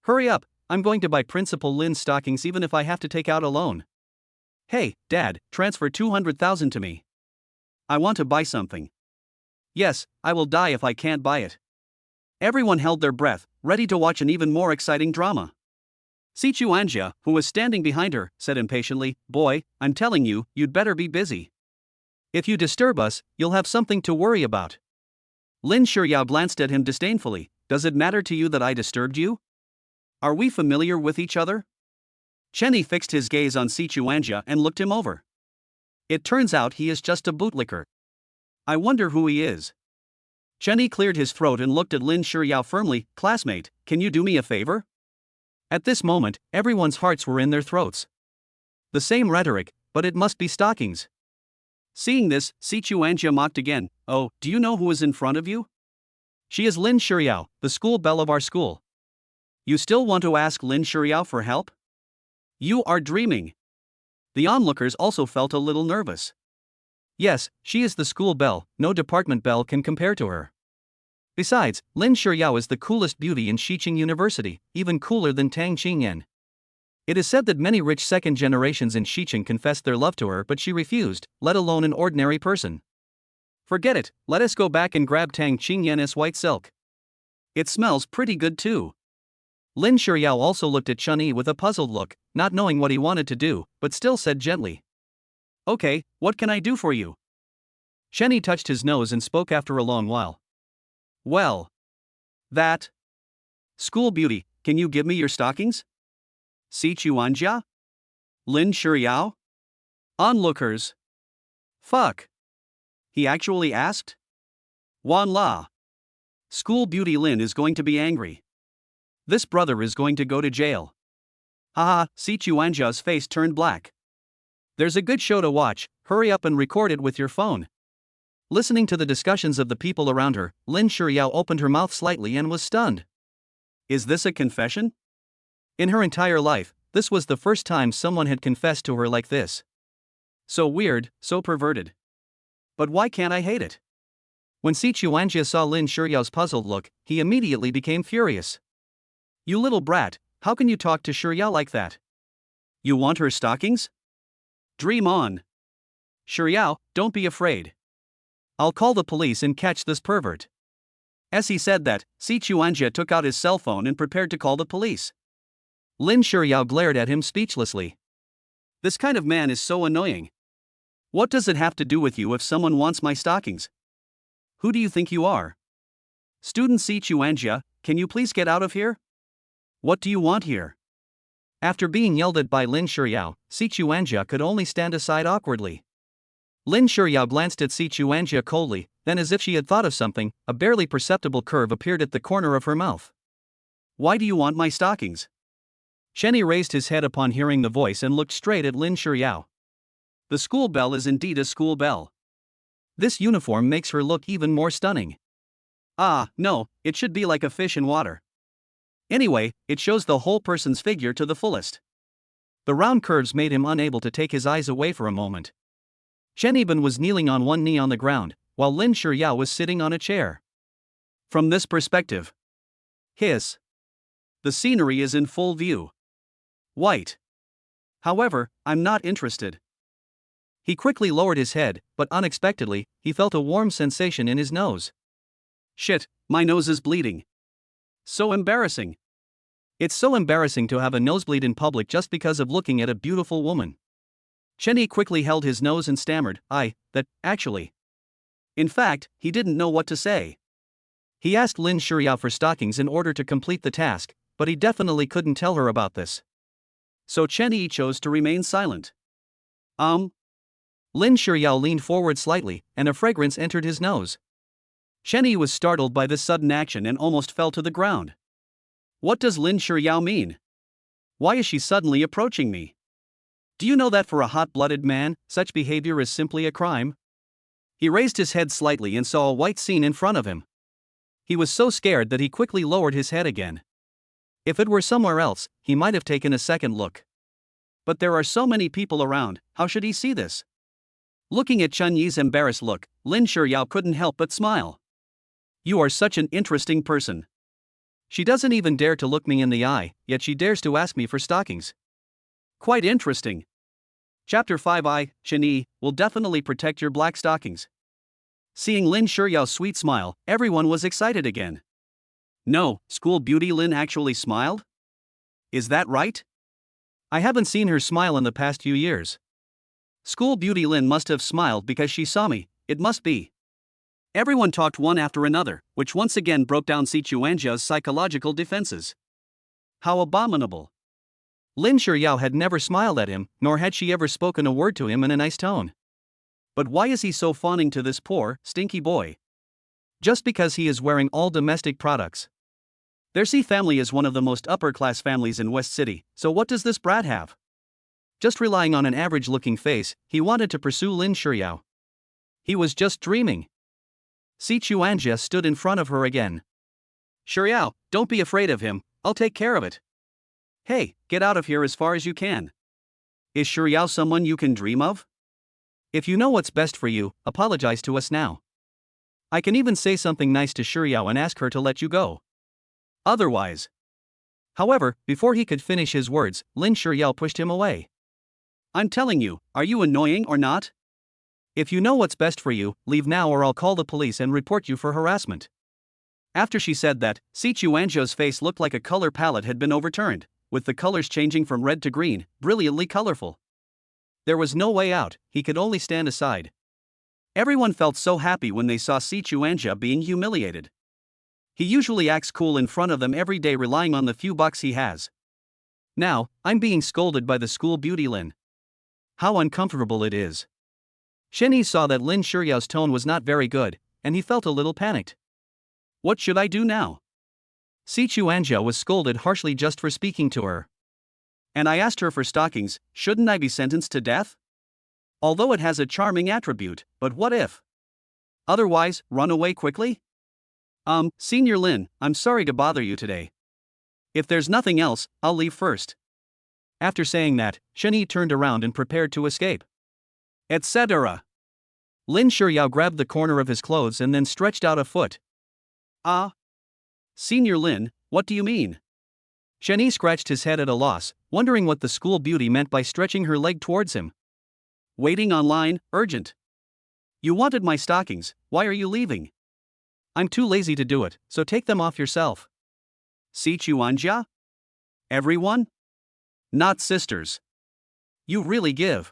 Speaker 1: Hurry up, I'm going to buy Principal Lin's stockings even if I have to take out a loan. Hey, Dad, transfer 200,000 to me. I want to buy something. Yes, I will die if I can't buy it. Everyone held their breath, ready to watch an even more exciting drama. Si Chuanja, who was standing behind her, said impatiently, Boy, I'm telling you, you'd better be busy. If you disturb us, you'll have something to worry about. Lin Shuyao glanced at him disdainfully. Does it matter to you that I disturbed you? Are we familiar with each other? Chenny fixed his gaze on Si Chuanja and looked him over. It turns out he is just a bootlicker. I wonder who he is. Chenny cleared his throat and looked at Lin Shuyao firmly. Classmate, can you do me a favor? At this moment, everyone's hearts were in their throats. The same rhetoric, but it must be stockings. Seeing this, Si Chuanja mocked again. Oh, do you know who is in front of you? She is Lin Shuyao, the school belle of our school. You still want to ask Lin Shuyao for help? You are dreaming. The onlookers also felt a little nervous. Yes, she is the school belle, no department belle can compare to her. Besides, Lin Shuyao is the coolest beauty in Xiqing University, even cooler than Tang Qingyan. It is said that many rich second generations in Xiqing confessed their love to her, but she refused, let alone an ordinary person. Forget it, let us go back and grab Tang Qingyan's white silk. It smells pretty good too. Lin Shuyao also looked at Chun-Yi with a puzzled look, not knowing what he wanted to do, but still said gently. Okay, what can I do for you? Chenny touched his nose and spoke after a long while. Well. That. School beauty, can you give me your stockings? Si Chuanja? Lin Shuyao? Onlookers. Fuck. He actually asked? Wan La. School beauty Lin is going to be angry. This brother is going to go to jail. Haha, Si Chuanja's face turned black. There's a good show to watch, hurry up and record it with your phone. Listening to the discussions of the people around her, Lin Shuyao opened her mouth slightly and was stunned. Is this a confession? In her entire life, this was the first time someone had confessed to her like this. So weird, so perverted. But why can't I hate it? When Si Chuanja saw Lin Shuyao's puzzled look, he immediately became furious. You little brat, how can you talk to Shuyao like that? You want her stockings? Dream on. Shuyao, don't be afraid. I'll call the police and catch this pervert. As he said that, Si Chuanja took out his cell phone and prepared to call the police. Lin Shuyao glared at him speechlessly. This kind of man is so annoying. What does it have to do with you if someone wants my stockings? Who do you think you are? Student Si Chuanja, can you please get out of here? What do you want here? After being yelled at by Lin Shuyao, Si Chuanja could only stand aside awkwardly. Lin Shuyao glanced at Si Chuanja coldly, then as if she had thought of something, a barely perceptible curve appeared at the corner of her mouth. Why do you want my stockings? Chenny raised his head upon hearing the voice and looked straight at Lin Shuyao. The school belle is indeed a school belle. This uniform makes her look even more stunning. Ah, no, it should be like a fish in water. Anyway, it shows the whole person's figure to the fullest. The round curves made him unable to take his eyes away for a moment. Chen Yiban was kneeling on one knee on the ground, while Lin Shuyao was sitting on a chair. From this perspective. Hiss. The scenery is in full view. White. However, I'm not interested. He quickly lowered his head, but unexpectedly, he felt a warm sensation in his nose. Shit, my nose is bleeding. So embarrassing. It's so embarrassing to have a nosebleed in public just because of looking at a beautiful woman. Chenny quickly held his nose and stammered, actually. In fact, he didn't know what to say. He asked Lin Shuyao for stockings in order to complete the task, but he definitely couldn't tell her about this. So Chenny chose to remain silent. Lin Shuyao leaned forward slightly, and a fragrance entered his nose. Chenny was startled by this sudden action and almost fell to the ground. What does Lin Shuyao mean? Why is she suddenly approaching me? Do you know that for a hot-blooded man, such behavior is simply a crime? He raised his head slightly and saw a white scene in front of him. He was so scared that he quickly lowered his head again. If it were somewhere else, he might have taken a second look. But there are so many people around, how should he see this? Looking at Chun Yi's embarrassed look, Lin Shuyao couldn't help but smile. You are such an interesting person. She doesn't even dare to look me in the eye, yet she dares to ask me for stockings. Quite interesting. Chapter 5 Chun Yi will definitely protect your black stockings. Seeing Lin Shuyao's sweet smile, everyone was excited again. No, school beauty Lin actually smiled? Is that right? I haven't seen her smile in the past few years. School beauty Lin must have smiled because she saw me, it must be. Everyone talked one after another, which once again broke down Si Chuanjia's psychological defenses. How abominable. Lin Shiryao had never smiled at him, nor had she ever spoken a word to him in a nice tone. But why is he so fawning to this poor, stinky boy? Just because he is wearing all domestic products. Their C family is one of the most upper-class families in West City, so what does this brat have? Just relying on an average-looking face, he wanted to pursue Lin Shiryao. He was just dreaming. Si Chuanjia stood in front of her again. Shiryao, don't be afraid of him, I'll take care of it. Hey, get out of here as far as you can. Is Shiryao someone you can dream of? If you know what's best for you, apologize to us now. I can even say something nice to Shiryao and ask her to let you go. Otherwise. However, before he could finish his words, Lin Shiryao pushed him away. I'm telling you, are you annoying or not? If you know what's best for you, leave now or I'll call the police and report you for harassment. After she said that, Si Chuanzhou's face looked like a color palette had been overturned, with the colors changing from red to green, brilliantly colorful. There was no way out, he could only stand aside. Everyone felt so happy when they saw Si Chuanzhou being humiliated. He usually acts cool in front of them every day, relying on the few bucks he has. Now, I'm being scolded by the school beauty Lin. How uncomfortable it is. Shenyi saw that Lin Shiryao's tone was not very good, and he felt a little panicked. What should I do now? Si Chuanzhou was scolded harshly just for speaking to her. And I asked her for stockings, shouldn't I be sentenced to death? Although it has a charming attribute, but what if? Otherwise, run away quickly? Senior Lin, I'm sorry to bother you today. If there's nothing else, I'll leave first. After saying that, Shenyi turned around and prepared to escape. Etc. Lin Shiryao grabbed the corner of his clothes and then stretched out a foot. Senior Lin, what do you mean? Shenyi scratched his head at a loss, wondering what the school beauty meant by stretching her leg towards him. Waiting online, urgent. You wanted my stockings, why are you leaving? I'm too lazy to do it, so take them off yourself. Si Chuanjia? Everyone? Not sisters. You really give.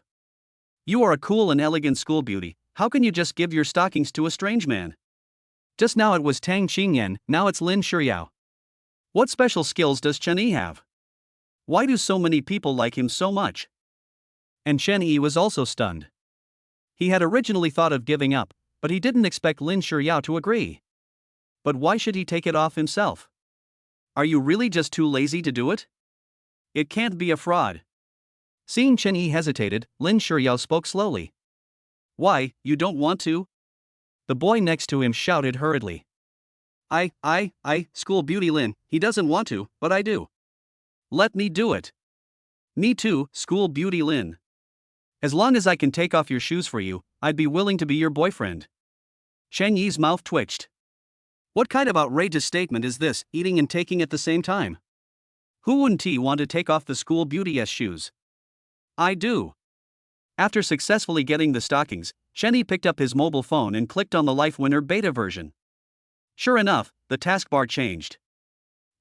Speaker 1: You are a cool and elegant school beauty, how can you just give your stockings to a strange man? Just now it was Tang Qingyan, now it's Lin Shiryao. What special skills does Chen Yi have? Why do so many people like him so much? And Chen Yi was also stunned. He had originally thought of giving up, but he didn't expect Lin Shiryao to agree. But why should he take it off himself? Are you really just too lazy to do it? It can't be a fraud. Seeing Chen Yi hesitated, Lin Shiryao spoke slowly. Why, you don't want to? The boy next to him shouted hurriedly. School beauty Lin, he doesn't want to, but I do. Let me do it. Me too, school beauty Lin. As long as I can take off your shoes for you, I'd be willing to be your boyfriend. Chen Yi's mouth twitched. What kind of outrageous statement is this, eating and taking at the same time? Who wouldn't want to take off the school beauty's shoes? I do. After successfully getting the stockings, Shenyi picked up his mobile phone and clicked on the Life Winner beta version. Sure enough, the taskbar changed.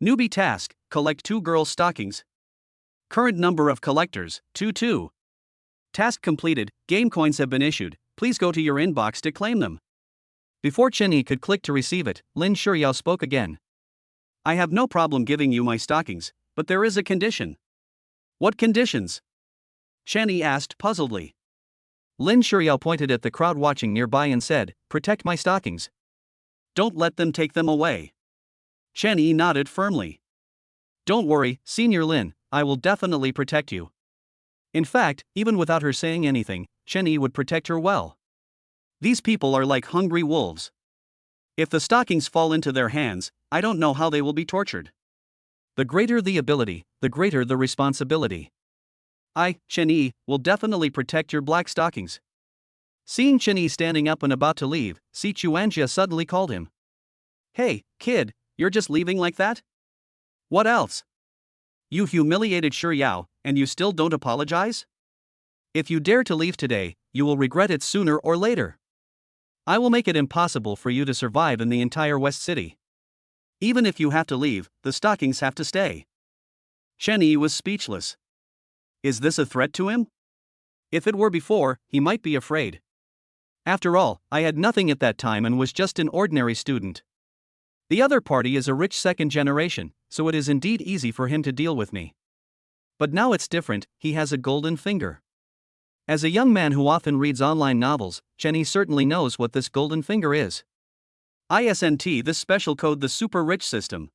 Speaker 1: Newbie task, collect 2 girls' stockings. Current number of collectors, 22. Task completed, game coins have been issued, please go to your inbox to claim them. Before Shenyi could click to receive it, Lin Shiryao spoke again. I have no problem giving you my stockings, but there is a condition. What conditions? Shenyi asked puzzledly. Lin Shiryao pointed at the crowd watching nearby and said, protect my stockings. Don't let them take them away. Shenyi nodded firmly. Don't worry, Senior Lin, I will definitely protect you. In fact, even without her saying anything, Shenyi would protect her well. These people are like hungry wolves. If the stockings fall into their hands, I don't know how they will be tortured. The greater the ability, the greater the responsibility. I, Shenyi, will definitely protect your black stockings. Seeing Shenyi standing up and about to leave, Si Chuanjia suddenly called him. Hey, kid, you're just leaving like that? What else? You humiliated Shiryao, and you still don't apologize? If you dare to leave today, you will regret it sooner or later. I will make it impossible for you to survive in the entire West City. Even if you have to leave, the stockings have to stay. Shenyi was speechless. Is this a threat to him? If it were before, he might be afraid. After all, I had nothing at that time and was just an ordinary student. The other party is a rich second generation, so it is indeed easy for him to deal with me. But now it's different, he has a golden finger. As a young man who often reads online novels, Chenny certainly knows what this golden finger is. ISNT, this special code, the super rich system.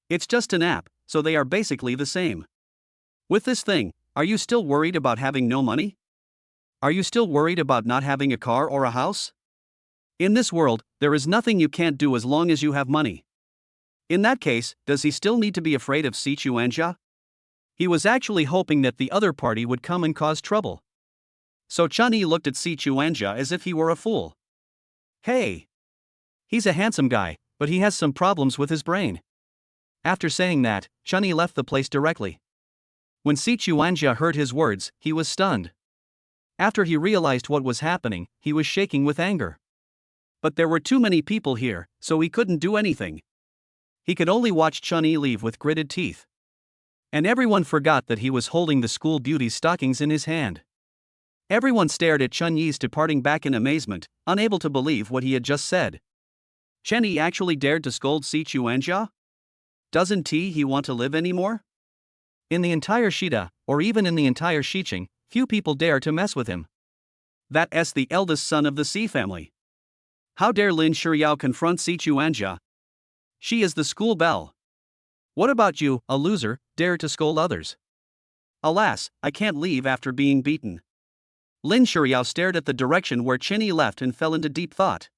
Speaker 1: It's just an app, so they are basically the same. With this thing, are you still worried about having no money? Are you still worried about not having a car or a house? In this world, there is nothing you can't do as long as you have money. In that case, does he still need to be afraid of Si Chuanja? He was actually hoping that the other party would come and cause trouble. So Chani looked at Si Chuanja as if he were a fool. Hey! He's a handsome guy, but he has some problems with his brain. After saying that, Chani left the place directly. When Si Chuanja heard his words, he was stunned. After he realized what was happening, he was shaking with anger. But there were too many people here, so he couldn't do anything. He could only watch Chun-Yi leave with gritted teeth. And everyone forgot that he was holding the school beauty's stockings in his hand. Everyone stared at Chun-Yi's departing back in amazement, unable to believe what he had just said. Chen-Yi actually dared to scold Si Chuanja? Doesn't he want to live anymore? In the entire Shida, or even in the entire Shiqing, few people dare to mess with him. That's the eldest son of the Si family. How dare Lin Shiryao confront Si Chuanja? She is the school belle. What about you, a loser, dare to scold others? Alas, I can't leave after being beaten. Lin Shiryao stared at the direction where Chen-Yi left and fell into deep thought.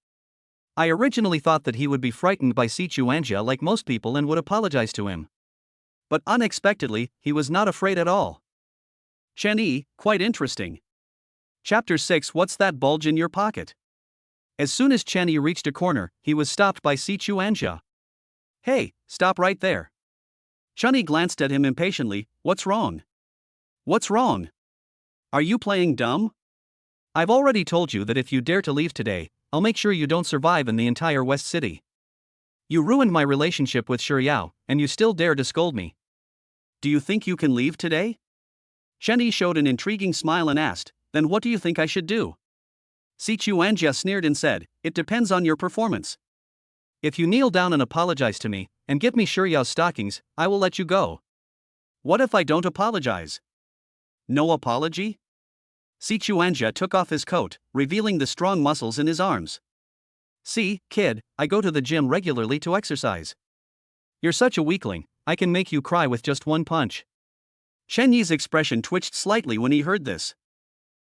Speaker 1: I originally thought that he would be frightened by Si Chuanja like most people and would apologize to him. But unexpectedly, he was not afraid at all. Chen-Yi, quite interesting. Chapter 6. What's that bulge in your pocket? As soon as Chen-Yi reached a corner, he was stopped by Si Chuanja. Hey, stop right there. Chen-Yi glanced at him impatiently. What's wrong? What's wrong? Are you playing dumb? I've already told you that if you dare to leave today, I'll make sure you don't survive in the entire West City. You ruined my relationship with Shiryao, and you still dare to scold me. Do you think you can leave today? Chen-Yi showed an intriguing smile and asked, then what do you think I should do? Si Chuanja sneered and said, it depends on your performance. If you kneel down and apologize to me, and give me Shiryao's stockings, I will let you go. What if I don't apologize? No apology? Si Chuanja took off his coat, revealing the strong muscles in his arms. See, kid, I go to the gym regularly to exercise. You're such a weakling, I can make you cry with just one punch. Chen-Yi's expression twitched slightly when he heard this.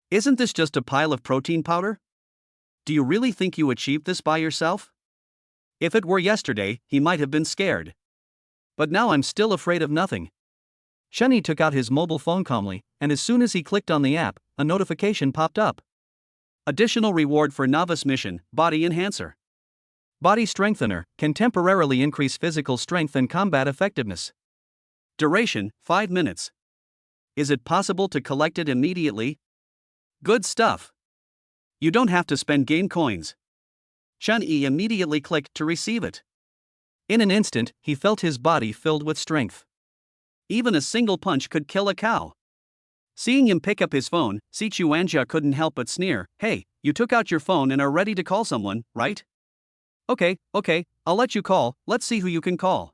Speaker 1: Isn't this just a pile of protein powder? Do you really think you achieved this by yourself? If it were yesterday, he might have been scared. But now I'm still afraid of nothing. Chen-Yi took out his mobile phone calmly, and as soon as he clicked on the app, a notification popped up. Additional reward for novice mission, Body Enhancer. Body Strengthener, can temporarily increase physical strength and combat effectiveness. Duration, 5 minutes. Is it possible to collect it immediately? Good stuff. You don't have to spend game coins. Chen-Yi immediately clicked to receive it. In an instant, he felt his body filled with strength. Even a single punch could kill a cow. Seeing him pick up his phone, Si Chuanja couldn't help but sneer. Hey, you took out your phone and are ready to call someone, right? Okay, I'll let you call, let's see who you can call.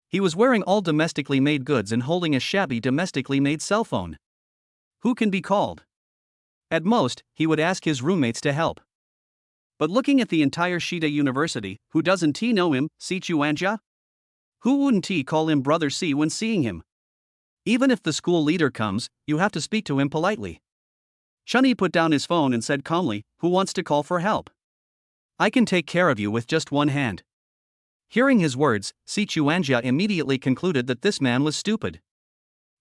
Speaker 1: He was wearing all domestically made goods and holding a shabby domestically made cell phone. Who can be called? At most, he would ask his roommates to help. But looking at the entire Shida University, who doesn't he know him, Si Chuanja? Who wouldn't he call him Brother Si when seeing him? Even if the school leader comes, you have to speak to him politely. Chen-Yi put down his phone and said calmly, who wants to call for help? I can take care of you with just one hand. Hearing his words, Si Chuanja immediately concluded that this man was stupid.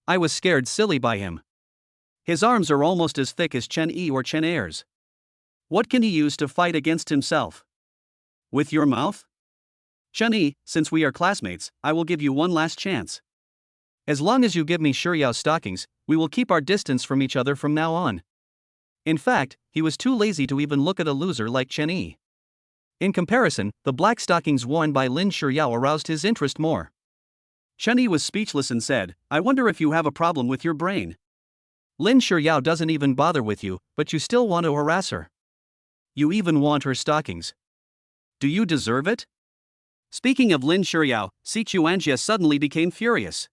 Speaker 1: I was scared silly by him. His arms are almost as thick as Chen-Yi or Chen-Er's. What can he use to fight against himself? With your mouth? Chen-Yi, since we are classmates, I will give you one last chance. As long as you give me Shiryao's stockings, we will keep our distance from each other from now on. In fact, he was too lazy to even look at a loser like Chen-Yi. In comparison, the black stockings worn by Lin Shiryao aroused his interest more. Chen-Yi was speechless and said, I wonder if you have a problem with your brain. Lin Shiryao doesn't even bother with you, but you still want to harass her. You even want her stockings. Do you deserve it? Speaking of Lin Shiryao, Si Chuanjia suddenly became furious.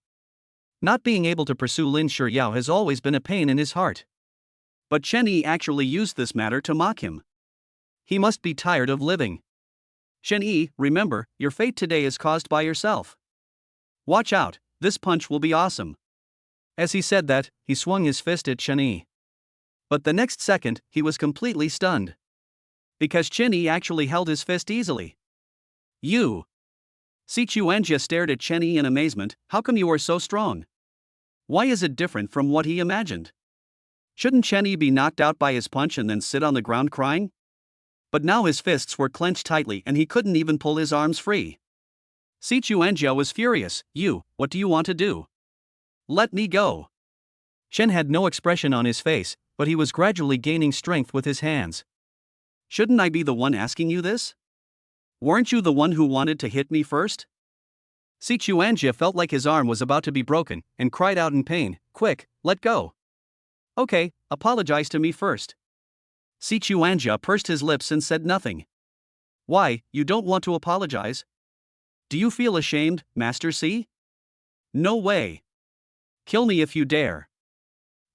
Speaker 1: Not being able to pursue Lin Shiryao has always been a pain in his heart. But Chen Yi actually used this matter to mock him. He must be tired of living. Chen Yi, remember, your fate today is caused by yourself. Watch out, this punch will be awesome. As he said that, he swung his fist at Chen Yi. But the next second, he was completely stunned. Because Chen Yi actually held his fist easily. You! Si Chuanjia stared at Chen Yi in amazement. How come you are so strong? Why is it different from what he imagined? Shouldn't Chen Yi be knocked out by his punch and then sit on the ground crying? But now his fists were clenched tightly and he couldn't even pull his arms free. Si Chuanjia was furious. You, what do you want to do? Let me go. Chen had no expression on his face, but he was gradually gaining strength with his hands. Shouldn't I be the one asking you this? Weren't you the one who wanted to hit me first? Si Chuanjia felt like his arm was about to be broken and cried out in pain. Quick, let go. Okay, apologize to me first. Si Chuanjia pursed his lips and said nothing. Why, you don't want to apologize? Do you feel ashamed, Master Si? No way. Kill me if you dare.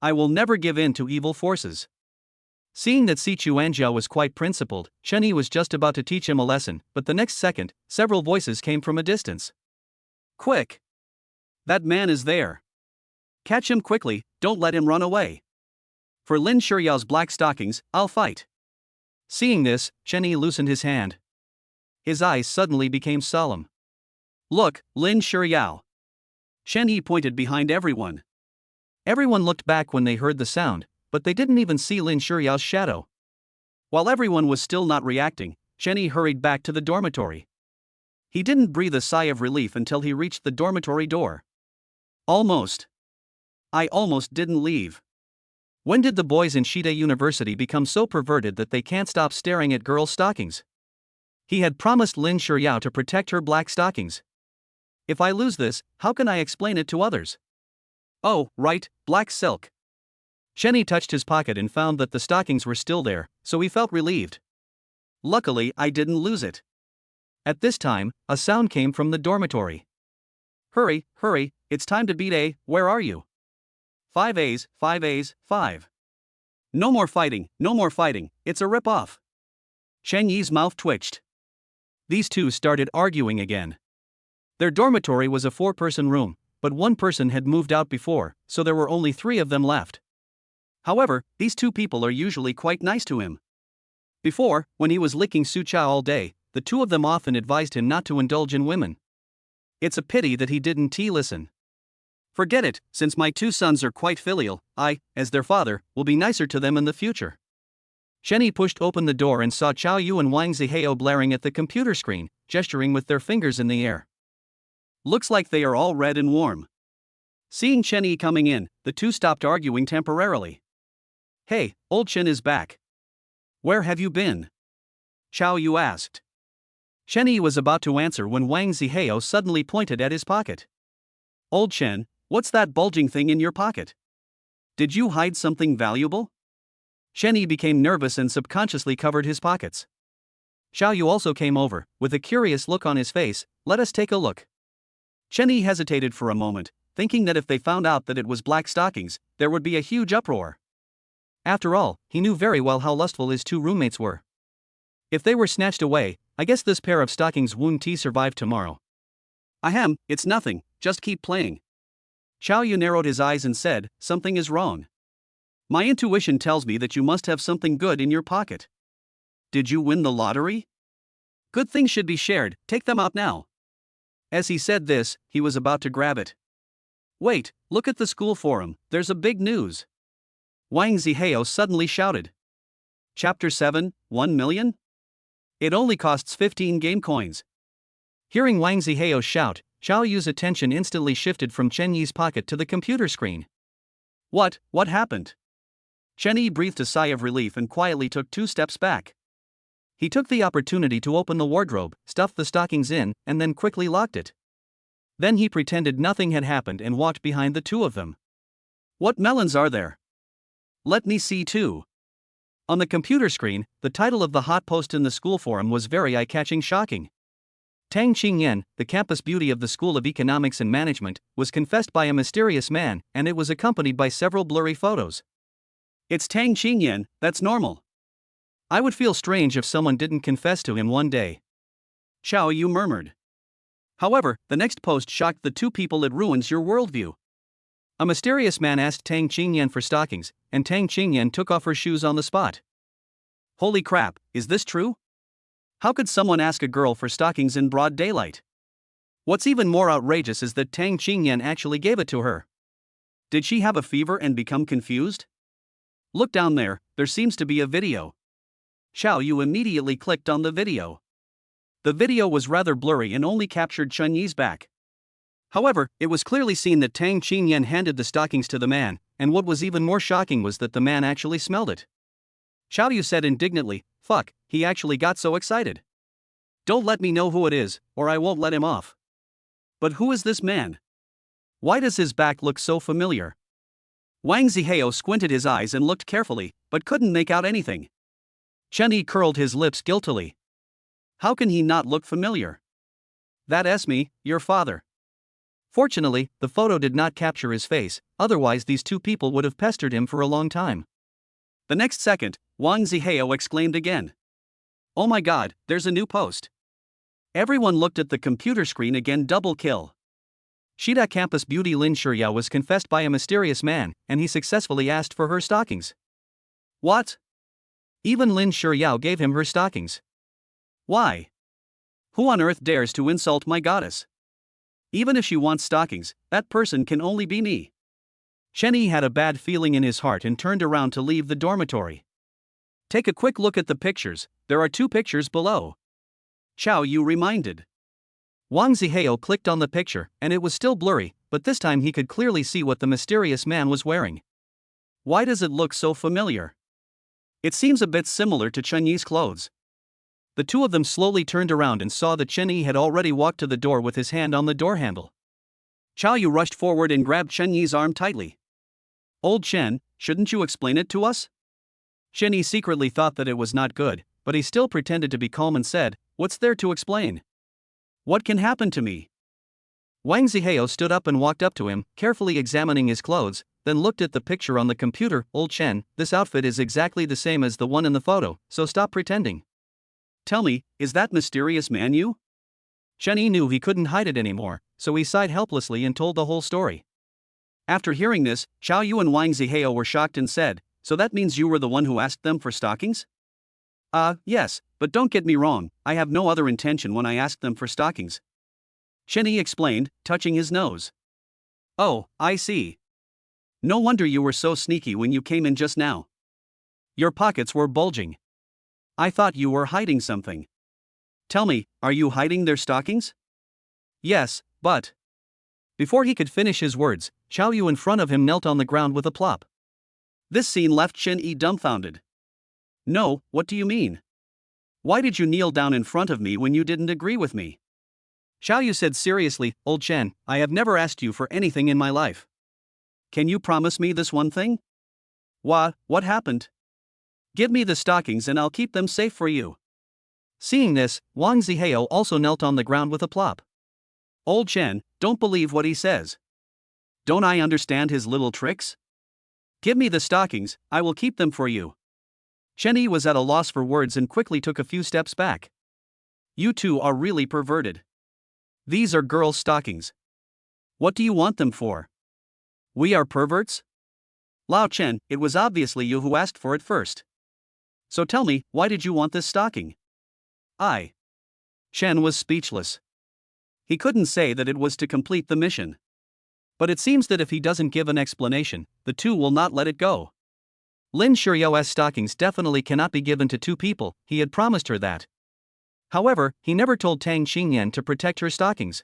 Speaker 1: I will never give in to evil forces. Seeing that Si Chuanjia was quite principled, Chen Yi was just about to teach him a lesson, but the next second, several voices came from a distance. Quick! That man is there. Catch him quickly, don't let him run away. For Lin Shiryao's black stockings, I'll fight. Seeing this, Chen Yi loosened his hand. His eyes suddenly became solemn. Look, Lin Shiryao. Chen Yi pointed behind everyone. Everyone looked back when they heard the sound, but they didn't even see Lin Shiryao's shadow. While everyone was still not reacting, Chen Yi hurried back to the dormitory. He didn't breathe a sigh of relief until he reached the dormitory door. Almost. I almost didn't leave. When did the boys in Shida University become so perverted that they can't stop staring at girls' stockings? He had promised Lin Shiryao to protect her black stockings. If I lose this, how can I explain it to others? Oh, right, black silk. Chen Yi touched his pocket and found that the stockings were still there, so he felt relieved. Luckily, I didn't lose it. At this time, a sound came from the dormitory. Hurry, hurry, it's time to beat A, where are you? 5 A's, 5 A's, 5. No more fighting, it's a rip-off. Chen Yi's mouth twitched. These two started arguing again. Their dormitory was a 4-person room, but one person had moved out before, so there were only 3 of them left. However, these 2 people are usually quite nice to him. Before, when he was licking Su Cha all day, the 2 of them often advised him not to indulge in women. It's a pity that he didn't listen. Forget it, since my 2 sons are quite filial, I, as their father, will be nicer to them in the future. Chen Yi pushed open the door and saw Chao Yu and Wang Zihao blaring at the computer screen, gesturing with their fingers in the air. Looks like they are all red and warm. Seeing Chen Yi coming in, the 2 stopped arguing temporarily. Hey, old Chen is back. Where have you been? Chao Yu asked. Chen Yi was about to answer when Wang Zihao suddenly pointed at his pocket. Old Chen, what's that bulging thing in your pocket? Did you hide something valuable? Chen Yi became nervous and subconsciously covered his pockets. Xiao Yu also came over, with a curious look on his face. Let us take a look. Chen Yi hesitated for a moment, thinking that if they found out that it was black stockings, there would be a huge uproar. After all, he knew very well how lustful his 2 roommates were. If they were snatched away, I guess this pair of stockings won't survive tomorrow. Ahem, it's nothing, just keep playing. Xiao Yu narrowed his eyes and said, something is wrong. My intuition tells me that you must have something good in your pocket. Did you win the lottery? Good things should be shared, take them out now. As he said this, he was about to grab it. Wait, look at the school forum, there's a big news. Wang Zihao suddenly shouted. Chapter 7, 1 million? It only costs 15 game coins. Hearing Wang Zihao shout, Xiao Yu's attention instantly shifted from Chen Yi's pocket to the computer screen. What happened? Chen Yi breathed a sigh of relief and quietly took 2 steps back. He took the opportunity to open the wardrobe, stuffed the stockings in, and then quickly locked it. Then he pretended nothing had happened and walked behind the 2 of them. What melons are there? Let me see too. On the computer screen, the title of the hot post in the school forum was very eye-catching shocking. Tang Qingyan, the campus beauty of the School of Economics and Management, was confessed by a mysterious man, and it was accompanied by several blurry photos. It's Tang Qingyan, that's normal. I would feel strange if someone didn't confess to him one day. Xiao Yu murmured. However, the next post shocked the two people. It ruins your worldview. A mysterious man asked Tang Qingyan for stockings, and Tang Qingyan took off her shoes on the spot. Holy crap, is this true? How could someone ask a girl for stockings in broad daylight? What's even more outrageous is that Tang Qingyan actually gave it to her. Did she have a fever and become confused? Look down there, there seems to be a video. Xiao Yu immediately clicked on the video. The video was rather blurry and only captured Chun Yi's back. However, it was clearly seen that Tang Qingyan handed the stockings to the man, and what was even more shocking was that the man actually smelled it. Xiao Yu said indignantly, "Fuck, he actually got so excited. Don't let me know who it is, or I won't let him off." But who is this man? Why does his back look so familiar? Wang Zihao squinted his eyes and looked carefully, but couldn't make out anything. Chen Yi curled his lips guiltily. How can he not look familiar? That's me, your father. Fortunately, the photo did not capture his face, otherwise these two people would have pestered him for a long time. The next second, Wang Zihao exclaimed again. Oh my god, there's a new post. Everyone looked at the computer screen again. Double kill. Shida campus beauty Lin Shuyao was confessed by a mysterious man, and he successfully asked for her stockings. What? Even Lin Shuyao gave him her stockings. Why? Who on earth dares to insult my goddess? Even if she wants stockings, that person can only be me. Chen Yi had a bad feeling in his heart and turned around to leave the dormitory. Take a quick look at the pictures, there are two pictures below. Xiao Yu reminded. Wang Zihao clicked on the picture, and it was still blurry, but this time he could clearly see what the mysterious man was wearing. Why does it look so familiar? It seems a bit similar to Chen Yi's clothes. The two of them slowly turned around and saw that Chen Yi had already walked to the door with his hand on the door handle. Xiao Yu rushed forward and grabbed Chen Yi's arm tightly. Old Chen, shouldn't you explain it to us? Chen Yi secretly thought that it was not good, but he still pretended to be calm and said, What's there to explain? What can happen to me? Wang Zihao stood up and walked up to him, carefully examining his clothes, then looked at the picture on the computer. Old Chen, this outfit is exactly the same as the one in the photo, so stop pretending. Tell me, is that mysterious man you? Chen Yi knew he couldn't hide it anymore, so he sighed helplessly and told the whole story. After hearing this, Xiao Yu and Wang Zihao were shocked and said, So that means you were the one who asked them for stockings? Yes, but don't get me wrong, I have no other intention when I asked them for stockings. Chen Yi explained, touching his nose. Oh, I see. No wonder you were so sneaky when you came in just now. Your pockets were bulging. I thought you were hiding something. Tell me, are you hiding their stockings? Yes, but... Before he could finish his words, Xiao Yu in front of him knelt on the ground with a plop. This scene left Chen Yi dumbfounded. No, what do you mean? Why did you kneel down in front of me when you didn't agree with me? Xiao Yu said seriously, Old Chen, I have never asked you for anything in my life. Can you promise me this one thing? What happened? Give me the stockings and I'll keep them safe for you. Seeing this, Wang Zihao also knelt on the ground with a plop. Old Chen, don't believe what he says. Don't I understand his little tricks? Give me the stockings, I will keep them for you. Chen Yi was at a loss for words and quickly took a few steps back. You two are really perverted. These are girls' stockings. What do you want them for? We are perverts? Lao Chen, it was obviously you who asked for it first. So tell me, why did you want this stocking? Chen was speechless. He couldn't say that it was to complete the mission. But it seems that if he doesn't give an explanation, the two will not let it go. Lin Shuyou's stockings definitely cannot be given to two people, he had promised her that. However, he never told Tang Qingyan to protect her stockings.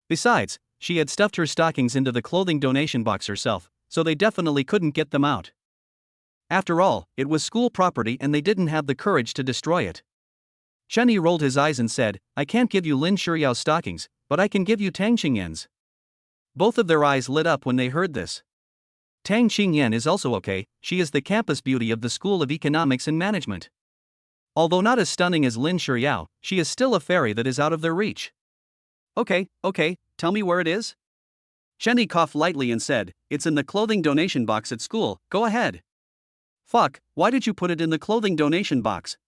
Speaker 1: Besides, she had stuffed her stockings into the clothing donation box herself, so they definitely couldn't get them out. After all, it was school property and they didn't have the courage to destroy it. Chen Yi rolled his eyes and said, I can't give you Lin Shuyou's stockings, but I can give you Tang Qingyan's. Both of their eyes lit up when they heard this. Tang Qingyan is also okay, she is the campus beauty of the School of Economics and Management. Although not as stunning as Lin Shiryao, she is still a fairy that is out of their reach. Okay, tell me where it is? Shenny coughed lightly and said, "It's in the clothing donation box at school, go ahead." Fuck, why did you put it in the clothing donation box?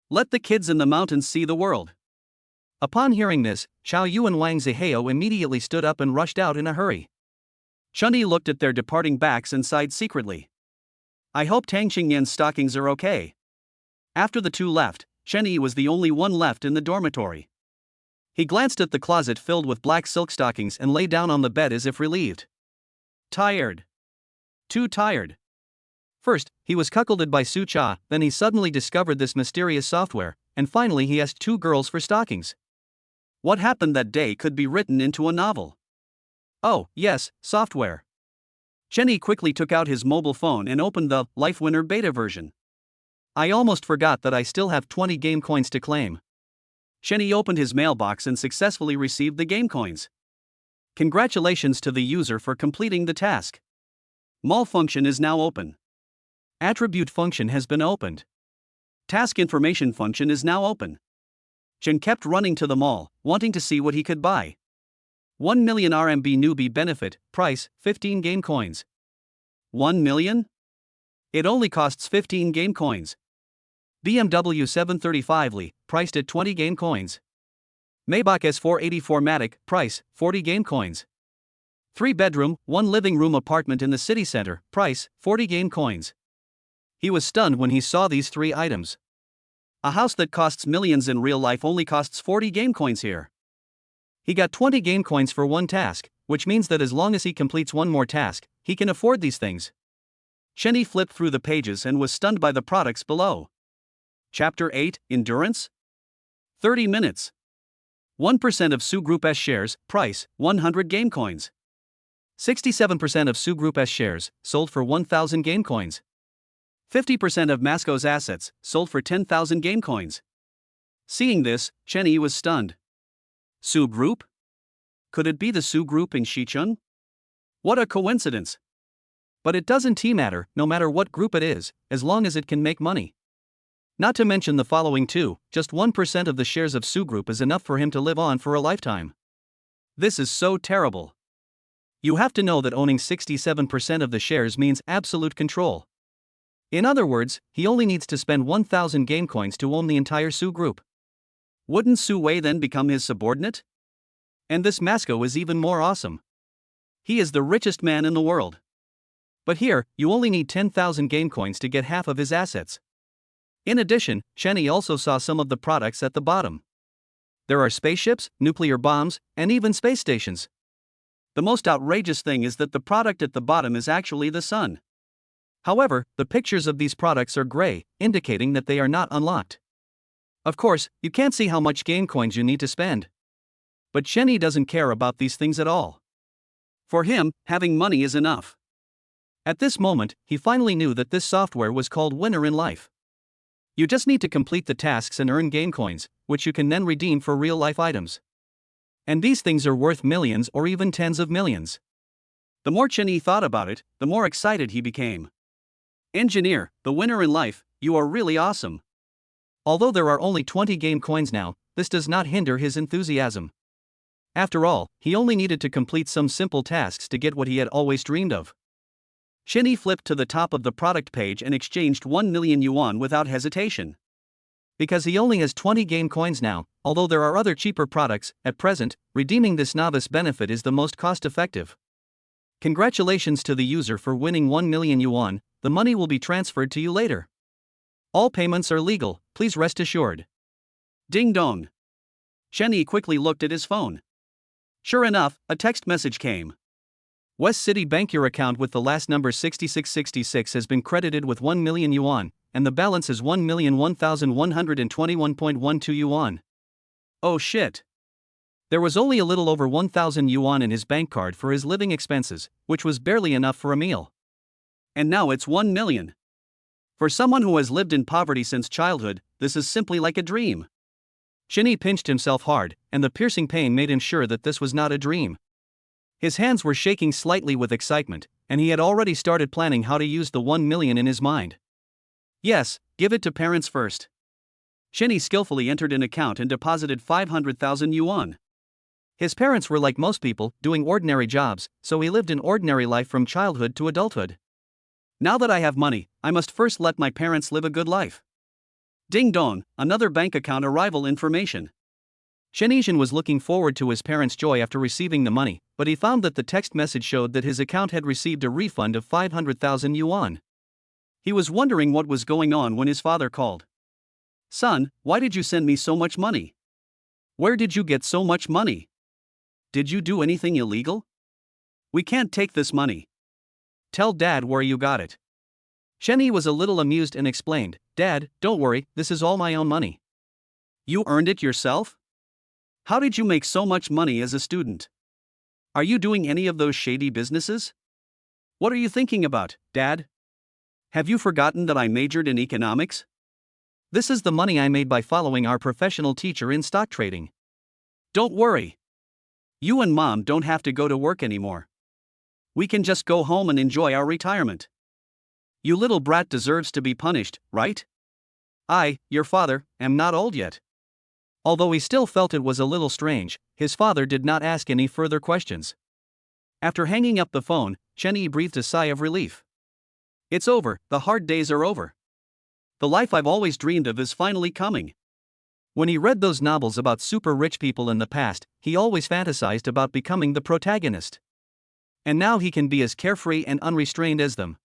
Speaker 1: Let the kids in the mountains see the world. Upon hearing this, Xiao Yu and Wang Zihao immediately stood up and rushed out in a hurry. Chunyi looked at their departing backs and sighed secretly. I hope Tang Qingyan's stockings are okay. After the two left, Chenyi was the only one left in the dormitory. He glanced at the closet filled with black silk stockings and lay down on the bed as if relieved. Tired. Too tired. First, he was cuckolded by Su Cha, then he suddenly discovered this mysterious software, and finally he asked two girls for stockings. What happened that day could be written into a novel. Oh, yes, software. Chenyi quickly took out his mobile phone and opened the Life Winner beta version. I almost forgot that I still have 20 game coins to claim. Chenyi opened his mailbox and successfully received the game coins. Congratulations to the user for completing the task. Mall function is now open. Attribute function has been opened. Task information function is now open. Chen kept running to the mall, wanting to see what he could buy. 1 million RMB newbie benefit, price, 15 game coins. 1 million? It only costs 15 game coins. BMW 735 Li, priced at 20 game coins. Maybach S484 Matic, price, 40 game coins. 3-bedroom, 1-living-room apartment in the city center, price, 40 game coins. He was stunned when he saw these three items. A house that costs millions in real life only costs 40 game coins here. He got 20 game coins for one task, which means that as long as he completes one more task, he can afford these things. Chenyi flipped through the pages and was stunned by the products below. Chapter 8, Endurance? 30 minutes. 1% of Su Group S shares, price, 100 game coins. 67% of Su Group S shares, sold for 1,000 game coins. 50% of Masco's assets, sold for 10,000 game coins. Seeing this, Chenyi was stunned. Su Group? Could it be the Su Group in Shichun? What a coincidence! But it doesn't matter, no matter what group it is, as long as it can make money. Not to mention the following too, just 1% of the shares of Su Group is enough for him to live on for a lifetime. This is so terrible. You have to know that owning 67% of the shares means absolute control. In other words, he only needs to spend 1,000 game coins to own the entire Su Group. Wouldn't Su Wei then become his subordinate? And this Masco is even more awesome. He is the richest man in the world. But here, you only need 10,000 game coins to get half of his assets. In addition, Chenyi also saw some of the products at the bottom. There are spaceships, nuclear bombs, and even space stations. The most outrageous thing is that the product at the bottom is actually the sun. However, the pictures of these products are gray, indicating that they are not unlocked. Of course, you can't see how much game coins you need to spend. But Chenyi doesn't care about these things at all. For him, having money is enough. At this moment, he finally knew that this software was called Winner in Life. You just need to complete the tasks and earn game coins, which you can then redeem for real-life items. And these things are worth millions or even tens of millions. The more Chenyi thought about it, the more excited he became. Engineer, the Winner in Life, you are really awesome. Although there are only 20 game coins now, this does not hinder his enthusiasm. After all, he only needed to complete some simple tasks to get what he had always dreamed of. Chenyi flipped to the top of the product page and exchanged 1 million yuan without hesitation. Because he only has 20 game coins now, although there are other cheaper products, at present, redeeming this novice benefit is the most cost-effective. Congratulations to the user for winning 1 million yuan, the money will be transferred to you later. All payments are legal, please rest assured. Ding dong. Chenyi quickly looked at his phone. Sure enough, a text message came. West City Bank, your account with the last number 6666 has been credited with 1 million yuan, and the balance is 1,001,121.12 yuan. Oh shit. There was only a little over 1,000 yuan in his bank card for his living expenses, which was barely enough for a meal. And now it's 1 million. For someone who has lived in poverty since childhood, this is simply like a dream. Chenyi pinched himself hard, and the piercing pain made him sure that this was not a dream. His hands were shaking slightly with excitement, and he had already started planning how to use the 1 million in his mind. Yes, give it to parents first. Shenny skillfully entered an account and deposited 500,000 yuan.
Speaker 2: His parents were like most people, doing ordinary jobs, so he lived an ordinary life from childhood to adulthood.
Speaker 1: Now that I have money, I must first let my parents live a good life. Ding dong, another bank account arrival information.
Speaker 2: Shenizhen was looking forward to his parents' joy after receiving the money, but he found that the text message showed that his account had received a refund of 500,000 yuan.
Speaker 1: He was wondering what was going on when his father called. Son, why did you send me so much money? Where did you get so much money? Did you do anything illegal? We can't take this money. Tell Dad where you got it.
Speaker 2: Shenny was a little amused and explained, Dad, don't worry, this is all my own money.
Speaker 1: You earned it yourself? How did you make so much money as a student? Are you doing any of those shady businesses? What are you thinking about, Dad? Have you forgotten that I majored in economics?
Speaker 2: This is the money I made by following our professional teacher in stock trading.
Speaker 1: Don't worry. You and Mom don't have to go to work anymore. We can just go home and enjoy our retirement. You little brat deserves to be punished, right? I, your father, am not old yet.
Speaker 2: Although he still felt it was a little strange, his father did not ask any further questions.
Speaker 1: After hanging up the phone, Shenny breathed a sigh of relief. It's over, the hard days are over. The life I've always dreamed of is finally coming.
Speaker 2: When he read those novels about super rich people in the past, he always fantasized about becoming the protagonist. And now he can be as carefree and unrestrained as them.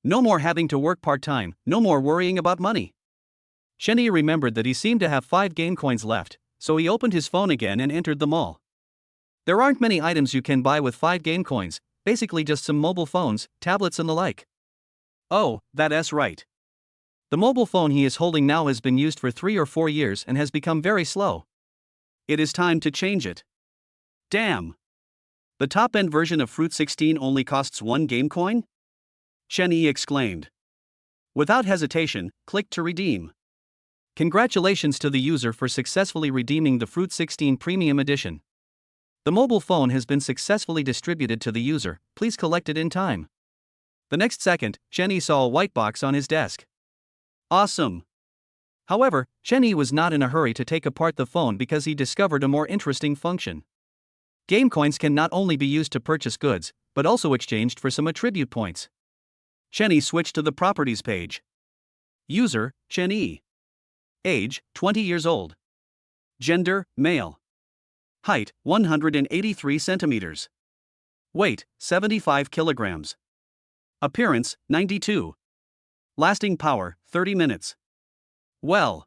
Speaker 1: No more having to work part-time, no more worrying about money.
Speaker 2: Shenny remembered that he seemed to have 5 game coins left, so he opened his phone again and entered the mall. There aren't many items you can buy with 5 game coins, basically just some mobile phones, tablets and the like.
Speaker 1: Oh, that's right.
Speaker 2: The mobile phone he is holding now has been used for 3 or 4 years and has become very slow.
Speaker 1: It is time to change it. Damn. The top-end version of Fruit 16 only costs 1 game coin? Shenny exclaimed. Without hesitation, click to redeem.
Speaker 2: Congratulations to the user for successfully redeeming the Fruit 16 Premium Edition. The mobile phone has been successfully distributed to the user, please collect it in time. The next second, Shenny saw a white box on his desk.
Speaker 1: Awesome.
Speaker 2: However, Shenny was not in a hurry to take apart the phone because he discovered a more interesting function. Game coins can not only be used to purchase goods, but also exchanged for some attribute points.
Speaker 1: Shenny switched to the properties page. User, Shenny. Age, 20 years old. Gender, male. Height, 183 centimeters. Weight, 75 kilograms. Appearance, 92. Lasting power, 30 minutes. Well,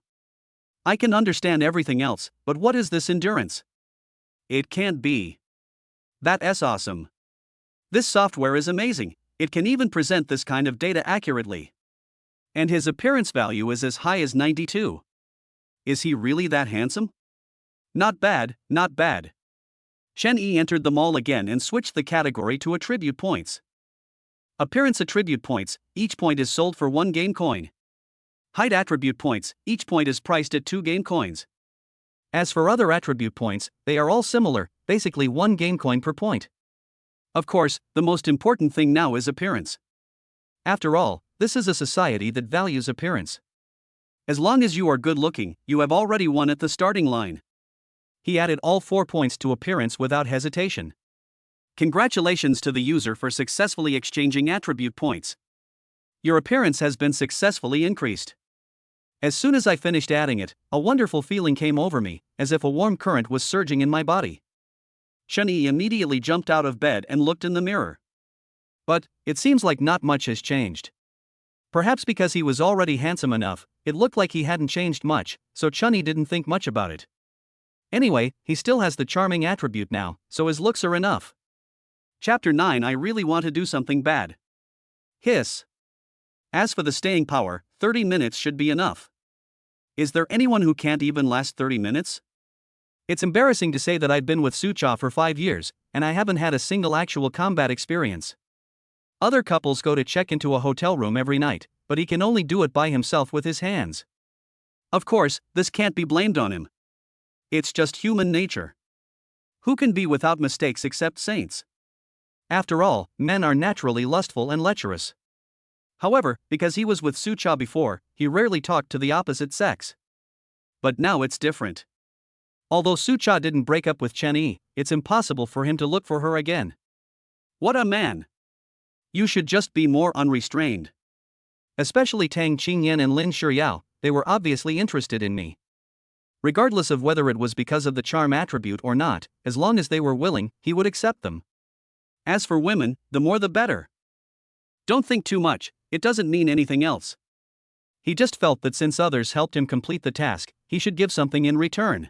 Speaker 1: I can understand everything else, but what is this endurance? It can't be. That's awesome. This software is amazing, it can even present this kind of data accurately. And his appearance value is as high as 92. Is he really that handsome? Not bad, not bad. Shenyi entered the mall again and switched the category to attribute points. Appearance attribute points, each point is sold for 1 game coin. Height attribute points, each point is priced at 2 game coins.
Speaker 2: As for other attribute points, they are all similar, basically 1 game coin per point.
Speaker 1: Of course, the most important thing now is appearance.
Speaker 2: After all, this is a society that values appearance.
Speaker 1: As long as you are good looking, you have already won at the starting line.
Speaker 2: He added all 4 points to appearance without hesitation.
Speaker 1: Congratulations to the user for successfully exchanging attribute points. Your appearance has been successfully increased. As soon as I finished adding it, a wonderful feeling came over me, as if a warm current was surging in my body. Shani immediately jumped out of bed and looked in the mirror.
Speaker 2: But, it seems like not much has changed. Perhaps because he was already handsome enough, it looked like he hadn't changed much, so Chunny didn't think much about it. Anyway, he still has the charming attribute now, so his looks are enough.
Speaker 1: Chapter 9 I really want to do something bad. Hiss. As for the staying power, 30 minutes should be enough. Is there anyone who can't even last 30 minutes?
Speaker 2: It's embarrassing to say that I've been with Sucha for 5 years, and I haven't had a single actual combat experience. Other couples go to check into a hotel room every night, but he can only do it by himself with his hands.
Speaker 1: Of course, this can't be blamed on him. It's just human nature. Who can be without mistakes except saints?
Speaker 2: After all, men are naturally lustful and lecherous. However, because he was with Sucha before, he rarely talked to the opposite sex.
Speaker 1: But now it's different.
Speaker 2: Although Sucha didn't break up with Chen Yi, it's impossible for him to look for her again.
Speaker 1: What a man! You should just be more unrestrained.
Speaker 2: Especially Tang Qingyan and Lin Shiyao, they were obviously interested in me. Regardless of whether it was because of the charm attribute or not, as long as they were willing, he would accept them.
Speaker 1: As for women, the more the better. Don't think too much, it doesn't mean anything else.
Speaker 2: He just felt that since others helped him complete the task, he should give something in return.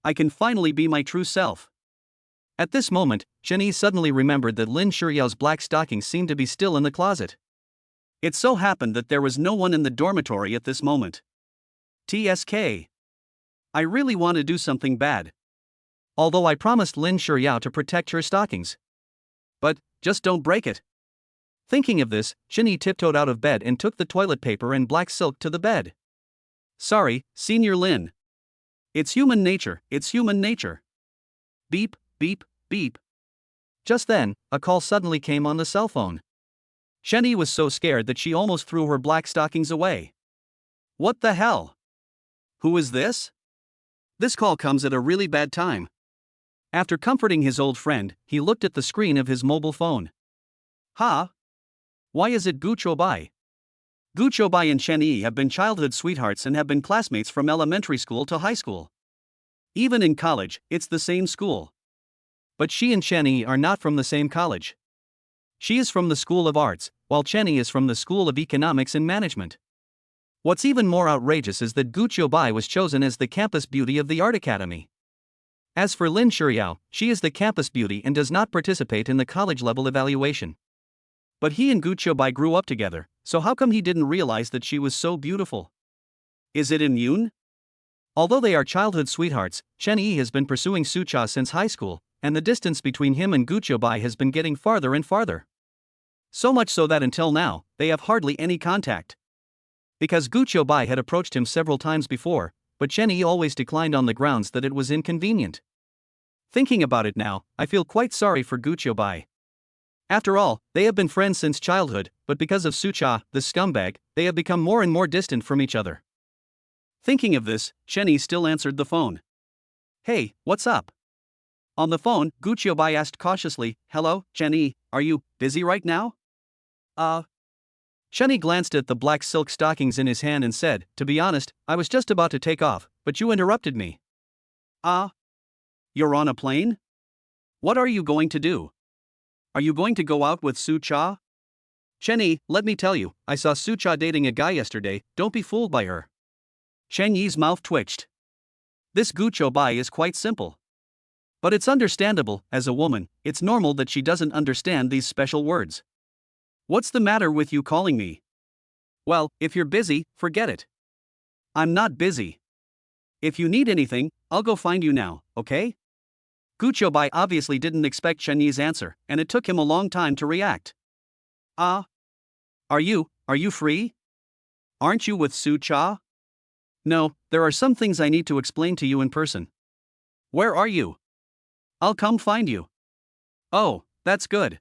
Speaker 1: I can finally be my true self.
Speaker 2: At this moment, Chen Yi suddenly remembered that Lin Shiyao's black stockings seemed to be still in the closet.
Speaker 1: It so happened that there was no one in the dormitory at this moment. TSK. I really want to do something bad.
Speaker 2: Although I promised Lin Shiyao to protect her stockings.
Speaker 1: But, just don't break it.
Speaker 2: Thinking of this, Chen Yi tiptoed out of bed and took the toilet paper and black silk to the bed.
Speaker 1: Sorry, Senior Lin. It's human nature, it's human nature. Beep, beep, beep.
Speaker 2: Just then, a call suddenly came on the cell phone.
Speaker 1: Chen Yi was so scared that she almost threw her black stockings away. What the hell? Who is this? This call comes at a really bad time. After comforting his old friend, he looked at the screen of his mobile phone. Huh? Why is it Gu Choubai? Gu Choubai and Chen Yi have been childhood sweethearts and have been classmates from elementary school to high school. Even in college, it's the same school.
Speaker 2: But she and Chen Yi are not from the same college. She is from the School of Arts, while Chen Yi is from the School of Economics and Management. What's even more outrageous is that Gu Choubai was chosen as the campus beauty of the Art Academy. As for Lin Shiyao, she is the campus beauty and does not participate in the college-level evaluation.
Speaker 1: But he and Gu Choubai grew up together, so how come he didn't realize that she was so beautiful? Is it immune?
Speaker 2: Although they are childhood sweethearts, Chen Yi has been pursuing Sucha since high school, and the distance between him and Gu Choubai has been getting farther and farther.
Speaker 1: So much so that until now, they have hardly any contact.
Speaker 2: Because Gu Choubai had approached him several times before, but Chen Yi always declined on the grounds that it was inconvenient. Thinking about it now, I feel quite sorry for Gu Choubai. After all, they have been friends since childhood, but because of Sucha, the scumbag, they have become more and more distant from each other.
Speaker 1: Thinking of this, Chen Yi still answered the phone. Hey, what's up? On the phone, Gu Choubai asked cautiously, Hello, Chen Yi, are you busy right now?
Speaker 2: Chen Yi glanced at the black silk stockings in his hand and said, To be honest, I was just about to take off, but you interrupted me.
Speaker 1: You're on a plane? What are you going to do? Are you going to go out with Sucha?
Speaker 2: Chen Yi, let me tell you, I saw Sucha dating a guy yesterday, don't be fooled by her.
Speaker 1: Chen Yi's mouth twitched. This Gu Choubai is quite simple. But it's understandable, as a woman, it's normal that she doesn't understand these special words. What's the matter with you calling me? Well, if you're busy, forget it. I'm not busy. If you need anything, I'll go find you now, okay? Gu Choubai obviously didn't expect Chen Yi's answer, and it took him a long time to react. Are you free? Aren't you with Sucha? No, there are some things I need to explain to you in person. Where are you? I'll come find you. Oh, that's good.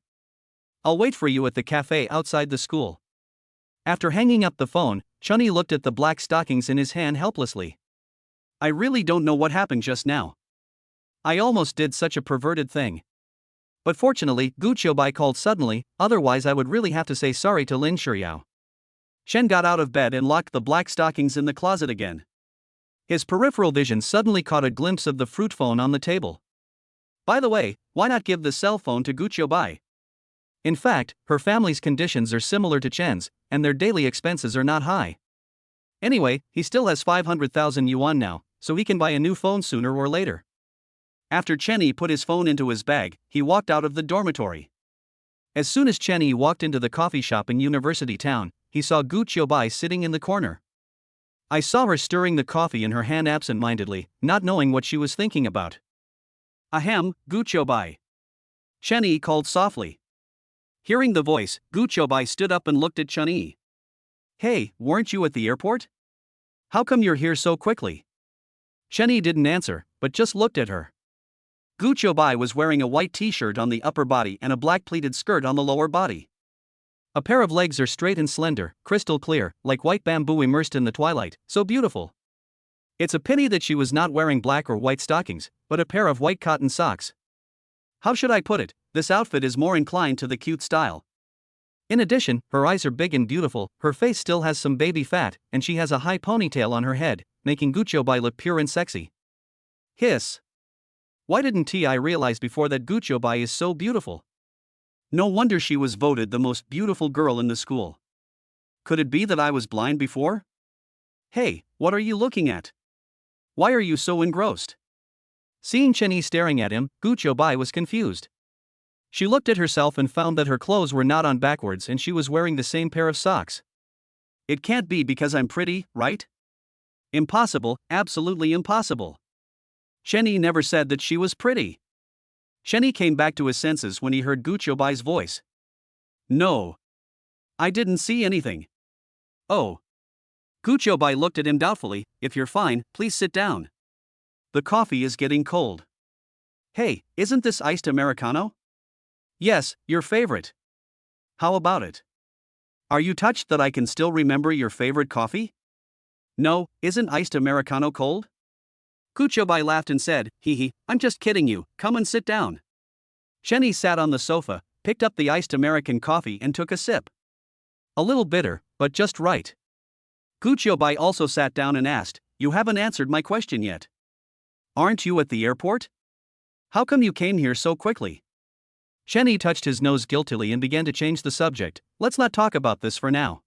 Speaker 2: I'll wait for you at the cafe outside the school. After hanging up the phone, Chen Yi looked at the black stockings in his hand helplessly.
Speaker 1: I really don't know what happened just now.
Speaker 2: I almost did such a perverted thing. But fortunately, Gu Choubai called suddenly, otherwise I would really have to say sorry to Lin Shiyao.
Speaker 1: Shen got out of bed and locked the black stockings in the closet again.
Speaker 2: His peripheral vision suddenly caught a glimpse of the fruit phone on the table.
Speaker 1: By the way, why not give the cell phone to Gu Choubai?
Speaker 2: In fact, her family's conditions are similar to Chen's, and their daily expenses are not high. Anyway, he still has 500,000 yuan now, so he can buy a new phone sooner or later.
Speaker 1: After Chen Yi put his phone into his bag, he walked out of the dormitory.
Speaker 2: As soon as Chen Yi walked into the coffee shop in University Town, he saw Gu Choubai sitting in the corner. I saw her stirring the coffee in her hand absent-mindedly, not knowing what she was thinking about.
Speaker 1: Ahem, Gu Choubai. Chen Yi called softly. Hearing the voice, Gu Choubai stood up and looked at Chen Yi. Hey, weren't you at the airport? How come you're here so quickly?
Speaker 2: Chen Yi didn't answer, but just looked at her.
Speaker 1: Gu Choubai was wearing a white t-shirt on the upper body and a black pleated skirt on the lower body.
Speaker 2: A pair of legs are straight and slender, crystal clear, like white bamboo immersed in the twilight, so beautiful. It's a pity that she was not wearing black or white stockings, but a pair of white cotton socks.
Speaker 1: How should I put it? This outfit is more inclined to the cute style.
Speaker 2: In addition, her eyes are big and beautiful, her face still has some baby fat, and she has a high ponytail on her head, making Guoai look pure and sexy.
Speaker 1: Hiss.
Speaker 2: Why didn't I realize before that Guoai is so beautiful?
Speaker 1: No wonder she was voted the most beautiful girl in the school. Could it be that I was blind before? Hey, what are you looking at? Why are you so engrossed?
Speaker 2: Seeing Chenyi staring at him, Guoai was confused. She looked at herself and found that her clothes were not on backwards and she was wearing the same pair of socks.
Speaker 1: It can't be because I'm pretty, right? Impossible, absolutely impossible. Chenyi never said that she was pretty. Chenyi came back to his senses when he heard Guoai's voice. No. I didn't see anything. Oh. Guoai looked at him doubtfully. If you're fine, please sit down. The coffee is getting cold. Hey, isn't this iced Americano? Yes, your favorite. How about it? Are you touched that I can still remember your favorite coffee? No, isn't iced Americano cold? Guoai laughed and said, hee, I'm just kidding you, come and sit down. Chenyi sat on the sofa, picked up the iced American coffee and took a sip. A little bitter, but just right. Guoai also sat down and asked, you haven't answered my question yet. Aren't you at the airport? How come you came here so quickly?
Speaker 2: Chenyi touched his nose guiltily and began to change the subject. Let's not talk about this for now.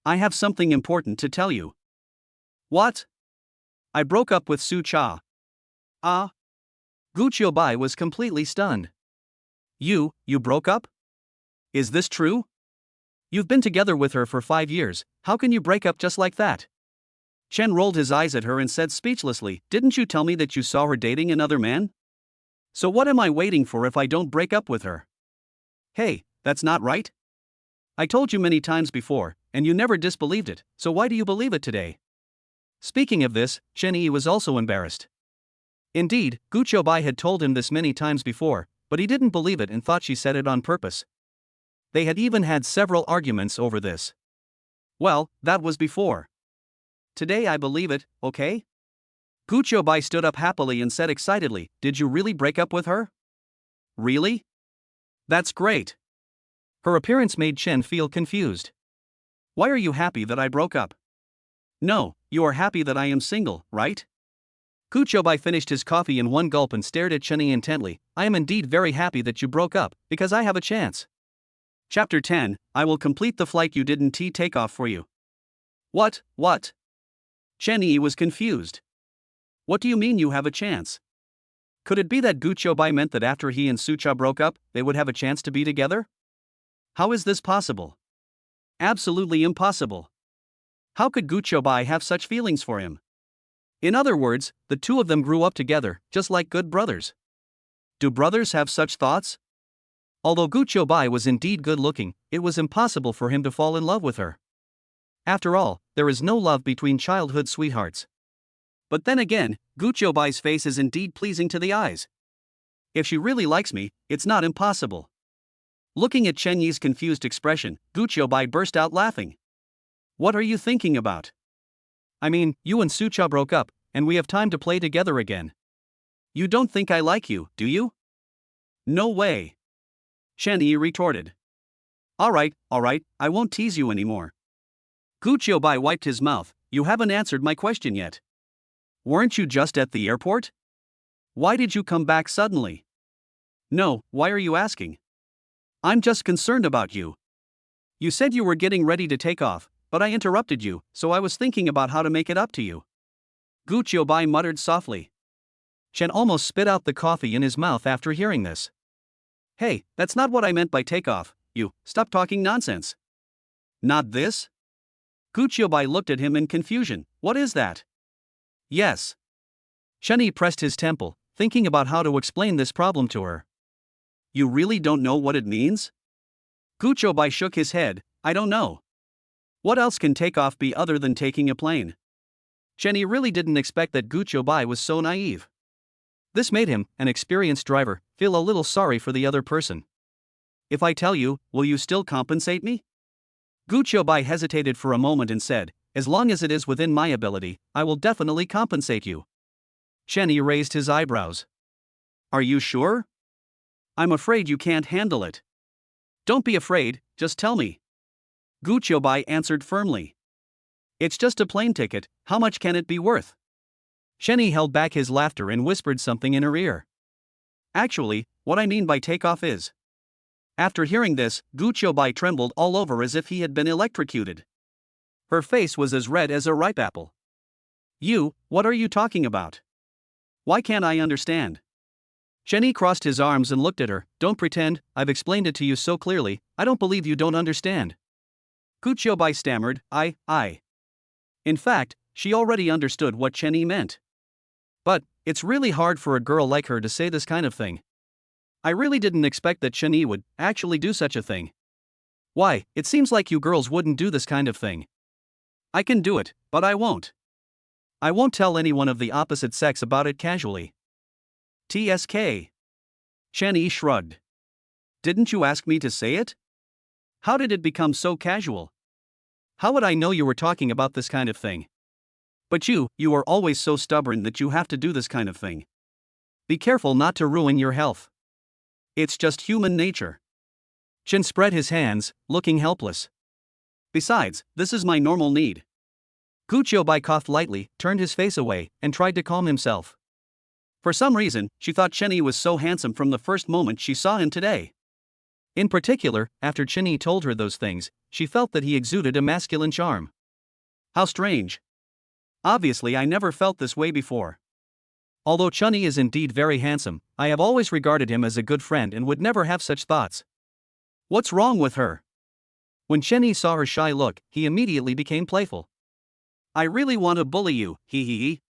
Speaker 1: I have something important to tell you. What? I broke up with Su Cha. Ah?
Speaker 2: Guoai was completely stunned.
Speaker 1: You broke up? Is this true? You've been together with her for 5 years, how can you break up just like that? Chen rolled his eyes at her and said speechlessly, didn't you tell me that you saw her dating another man? So what am I waiting for if I don't break up with her? Hey, that's not right. I told you many times before, and you never disbelieved it, so why do you believe it today?
Speaker 2: Speaking of this, Chenyi was also embarrassed. Indeed, Guoai had told him this many times before, but he didn't believe it and thought she said it on purpose. They had even had several arguments over this.
Speaker 1: Well, that was before. Today I believe it, okay? Guoai stood up happily and said excitedly, did you really break up with her? Really? That's great.
Speaker 2: Her appearance made Chen feel confused.
Speaker 1: Why are you happy that I broke up? No, you are happy that I am single, right?
Speaker 2: Guoai finished his coffee in one gulp and stared at Chenyi intently. I am indeed very happy that you broke up, because I have a chance.
Speaker 1: Chapter 10, I will complete the flight you didn't take off for you. What? Chenyi was confused. What do you mean you have a chance? Could it be that Guoai meant that after he and Su Cha broke up, they would have a chance to be together? How is this possible? Absolutely impossible. How could Guoai have such feelings for him? In other words, the two of them grew up together, just like good brothers. Do brothers have such thoughts? Although Guoai was indeed good looking, it was impossible for him to fall in love with her. After all, there is no love between childhood sweethearts. But then again, Guoai's face is indeed pleasing to the eyes. If she really likes me, it's not impossible. Looking at Chenyi's confused expression, Guoai burst out laughing. What are you thinking about?
Speaker 2: I mean, you and Su Cha broke up, and we have time to play together again.
Speaker 1: You don't think I like you, do you? No way. Chenyi retorted. Alright, I won't tease you anymore. Guoai wiped his mouth. You haven't answered my question yet. Weren't you just at the airport? Why did you come back suddenly? No, why are you asking? I'm just concerned about you. You said you were getting ready to take off, but I interrupted you, so I was thinking about how to make it up to you. Guoai muttered softly.
Speaker 2: Chen almost spit out the coffee in his mouth after hearing this.
Speaker 1: Hey, that's not what I meant by takeoff, stop talking nonsense. Not this? Guoai looked at him in confusion. What is that? Yes.
Speaker 2: Chenyi pressed his temple, thinking about how to explain this problem to her.
Speaker 1: You really don't know what it means? Guoai shook his head. I don't know. What else can takeoff be other than taking a plane?
Speaker 2: Chenyi really didn't expect that Guoai was so naive. This made him, an experienced driver, feel a little sorry for the other person.
Speaker 1: If I tell you, will you still compensate me? Guoai hesitated for a moment and said,
Speaker 2: as long as it is within my ability, I will definitely compensate you. Chenny raised his eyebrows.
Speaker 1: Are you sure? I'm afraid you can't handle it. Don't be afraid, just tell me. Guoai answered firmly. It's just a plane ticket, how much can it be worth?
Speaker 2: Chenny held back his laughter and whispered something in her ear.
Speaker 1: Actually, what I mean by takeoff is. After hearing this, Guoai trembled all over as if he had been electrocuted. Her face was as red as a ripe apple. What are you talking about? Why can't I understand?
Speaker 2: Chenny crossed his arms and looked at her. Don't pretend, I've explained it to you so clearly, I don't believe you don't understand.
Speaker 1: Guoai stammered, I. In fact, she already understood what Chenny meant.
Speaker 2: But, it's really hard for a girl like her to say this kind of thing. I really didn't expect that Chenny would actually do such a thing. Why, it seems like you girls wouldn't do this kind of thing.
Speaker 1: I can do it, but I won't.
Speaker 2: I won't tell anyone of the opposite sex about it casually.
Speaker 1: TSK. Chenny shrugged. Didn't you ask me to say it? How did it become so casual?
Speaker 2: How would I know you were talking about this kind of thing?
Speaker 1: But you are always so stubborn that you have to do this kind of thing.
Speaker 2: Be careful not to ruin your health.
Speaker 1: It's just human nature.
Speaker 2: Chen spread his hands, looking helpless.
Speaker 1: Besides, this is my normal need.
Speaker 2: Guoai coughed lightly, turned his face away, and tried to calm himself.
Speaker 1: For some reason, she thought Chenny was so handsome from the first moment she saw him today.
Speaker 2: In particular, after Chenny told her those things, she felt that he exuded a masculine charm.
Speaker 1: How strange. Obviously, I never felt this way before.
Speaker 2: Although Chenny is indeed very handsome, I have always regarded him as a good friend and would never have such thoughts.
Speaker 1: What's wrong with her?
Speaker 2: When Chenny saw her shy look, he immediately became playful.
Speaker 1: I really want to bully you, hee.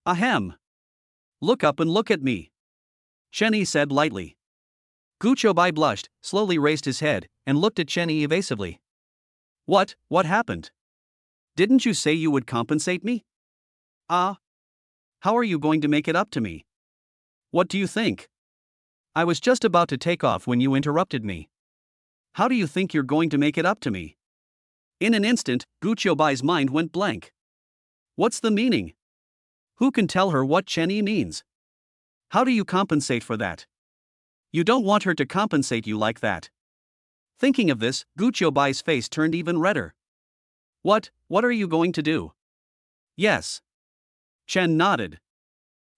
Speaker 1: Ahem. Look up and look at me. Chenny said lightly.
Speaker 2: Guoai blushed, slowly raised his head, and looked at Chenny evasively.
Speaker 1: What happened? Didn't you say you would compensate me? How are you going to make it up to me? What do you think?
Speaker 2: I was just about to take off when you interrupted me.
Speaker 1: How do you think you're going to make it up to me? In an instant, Guoai's mind went blank. What's the meaning? Who can tell her what Chenny means? How do you compensate for that? You don't want her to compensate you like that. Thinking of this, Guoai's face turned even redder. What are you going to do? Yes. Chen nodded.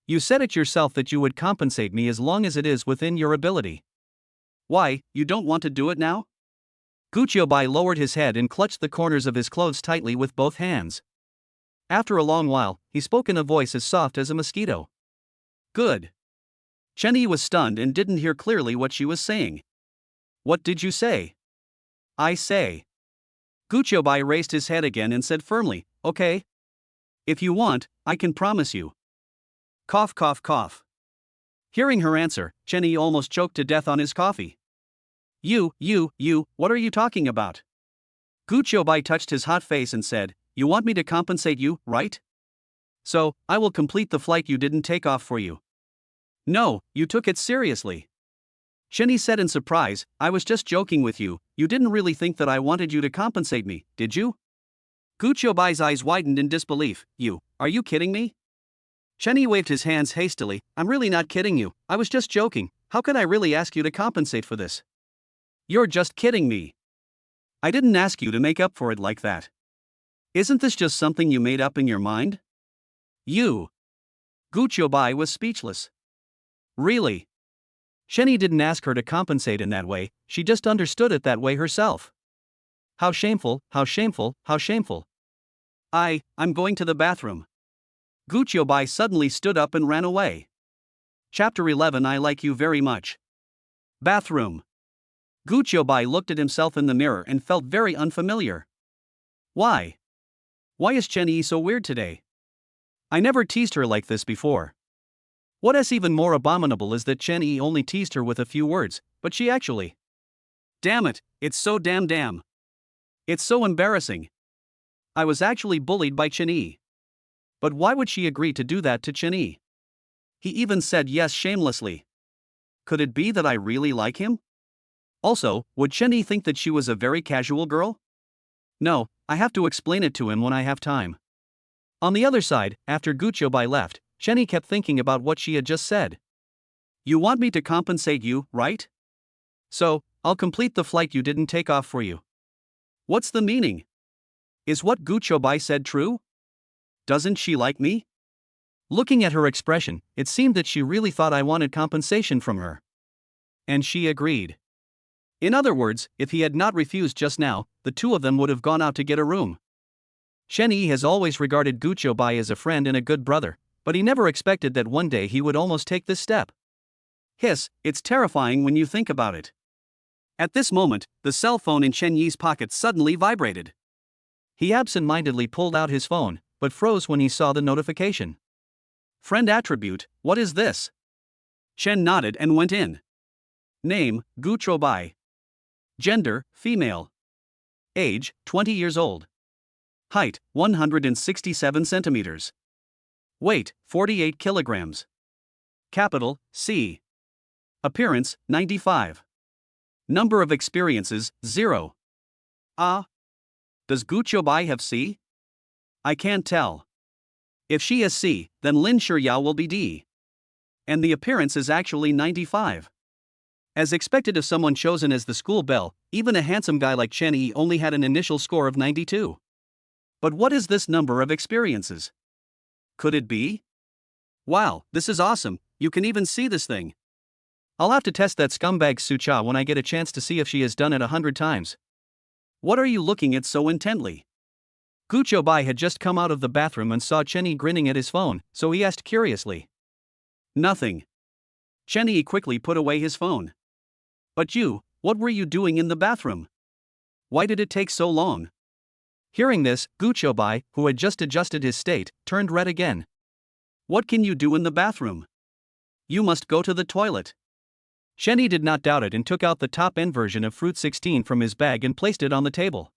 Speaker 2: You said it yourself that you would compensate me as long as it is within your ability.
Speaker 1: Why, you don't want to do it now?
Speaker 2: Guoai lowered his head and clutched the corners of his clothes tightly with both hands. After a long while, he spoke in a voice as soft as a mosquito.
Speaker 1: Good. Chenny was stunned and didn't hear clearly what she was saying. What did you say? I say. Guoai raised his head again and said firmly, okay. If you want, I can promise you. Cough, cough, cough. Hearing her answer, Chenny almost choked to death on his coffee. You, what are you talking about? Guoai touched his hot face and said, you want me to compensate you, right? So, I will complete the flight you didn't take off for you. No, you took it seriously. Chenny said in surprise, I was just joking with you, you didn't really think that I wanted you to compensate me, did you? Guoai's eyes widened in disbelief. Are you kidding me? Chenny waved his hands hastily, I'm really not kidding you, I was just joking, how could I really ask you to compensate for this? You're just kidding me. I didn't ask you to make up for it like that. Isn't this just something you made up in your mind? Guoai was speechless. Really?
Speaker 2: Chenny didn't ask her to compensate in that way, she just understood it that way herself. How shameful, how shameful, how shameful.
Speaker 1: I'm going to the bathroom. Guoai suddenly stood up and ran away. Chapter 11 I like you very much. Bathroom. Guoai looked at himself in the mirror and felt very unfamiliar. Why? Why is Chenny so weird today? I never teased her like this before. What is even more abominable is that Chenny only teased her with a few words, but she actually. Damn it, it's so damn. It's so embarrassing. I was actually bullied by Chenny. But why would she agree to do that to Chenny? He even said yes shamelessly. Could it be that I really like him? Also, would Chenny think that she was a very casual girl? No,
Speaker 2: I have to explain it to him when I have time. On the other side, after Guoai left, Chenny kept thinking about what she had just said.
Speaker 1: You want me to compensate you, right?
Speaker 2: So, I'll complete the flight you didn't take off for you.
Speaker 1: What's the meaning? Is what Guoai said true? Doesn't she like me?
Speaker 2: Looking at her expression, it seemed that she really thought I wanted compensation from her. And she agreed. In other words, if he had not refused just now, the two of them would have gone out to get a room. Chenny has always regarded Guoai as a friend and a good brother, but he never expected that one day he would almost take this step.
Speaker 1: Hiss, it's terrifying when you think about it. At this moment, the cell phone in Chen Yi's pocket suddenly vibrated.
Speaker 2: He absent-mindedly pulled out his phone, but froze when he saw the notification.
Speaker 1: Friend attribute, what is this? Chen nodded and went in. Name, Guoai. Gender, female. Age, 20 years old. Height, 167 centimeters. Weight, 48 kilograms. Capital, C. Appearance, 95. Number of experiences, 0. Does Guoai have C? I can't tell. If she has C, then Lin Shiyao will be D. And the appearance is actually 95. As expected of someone chosen as the school belle, even a handsome guy like Chen Yi only had an initial score of 92. But what is this number of experiences? Could it be? Wow, this is awesome, you can even see this thing.
Speaker 2: I'll have to test that scumbag Sucha when I get a chance to see if she has done it 100 times.
Speaker 1: What are you looking at so intently?
Speaker 2: Guoai had just come out of the bathroom and saw Chenny grinning at his phone, so he asked curiously.
Speaker 1: Nothing. Chenny quickly put away his phone. But you, what were you doing in the bathroom? Why did it take so long?
Speaker 2: Hearing this, Guoai, who had just adjusted his state, turned red again.
Speaker 1: What can you do in the bathroom? You must go to the toilet.
Speaker 2: Chenny did not doubt it and took out the top-end version of Fruit 16 from his bag and placed it on the table.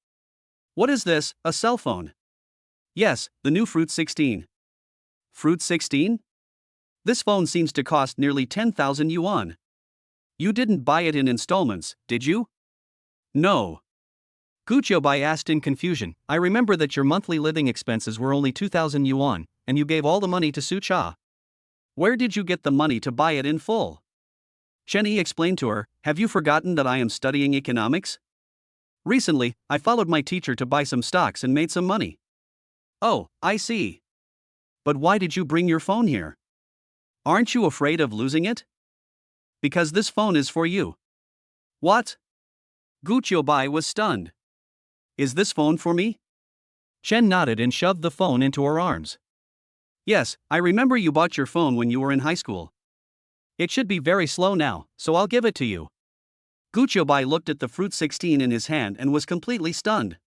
Speaker 1: What is this, a cell phone? Yes, the new Fruit 16. Fruit 16? This phone seems to cost nearly 10,000 yuan. You didn't buy it in installments, did you? No.
Speaker 2: Guoai asked in confusion. I remember that your monthly living expenses were only 2,000 yuan, and you gave all the money to Sucha.
Speaker 1: Where did you get the money to buy it in full? Chenny explained to her, have you forgotten that I am studying economics? Recently, I followed my teacher to buy some stocks and made some money. Oh, I see. But why did you bring your phone here? Aren't you afraid of losing it? Because this phone is for you. What? Guoai was stunned. Is this phone for me?
Speaker 2: Chen nodded and shoved the phone into her arms.
Speaker 1: Yes, I remember you bought your phone when you were in high school. It should be very slow now, so I'll give it to you. Guoai looked at the Fruit 16 in his hand and was completely stunned.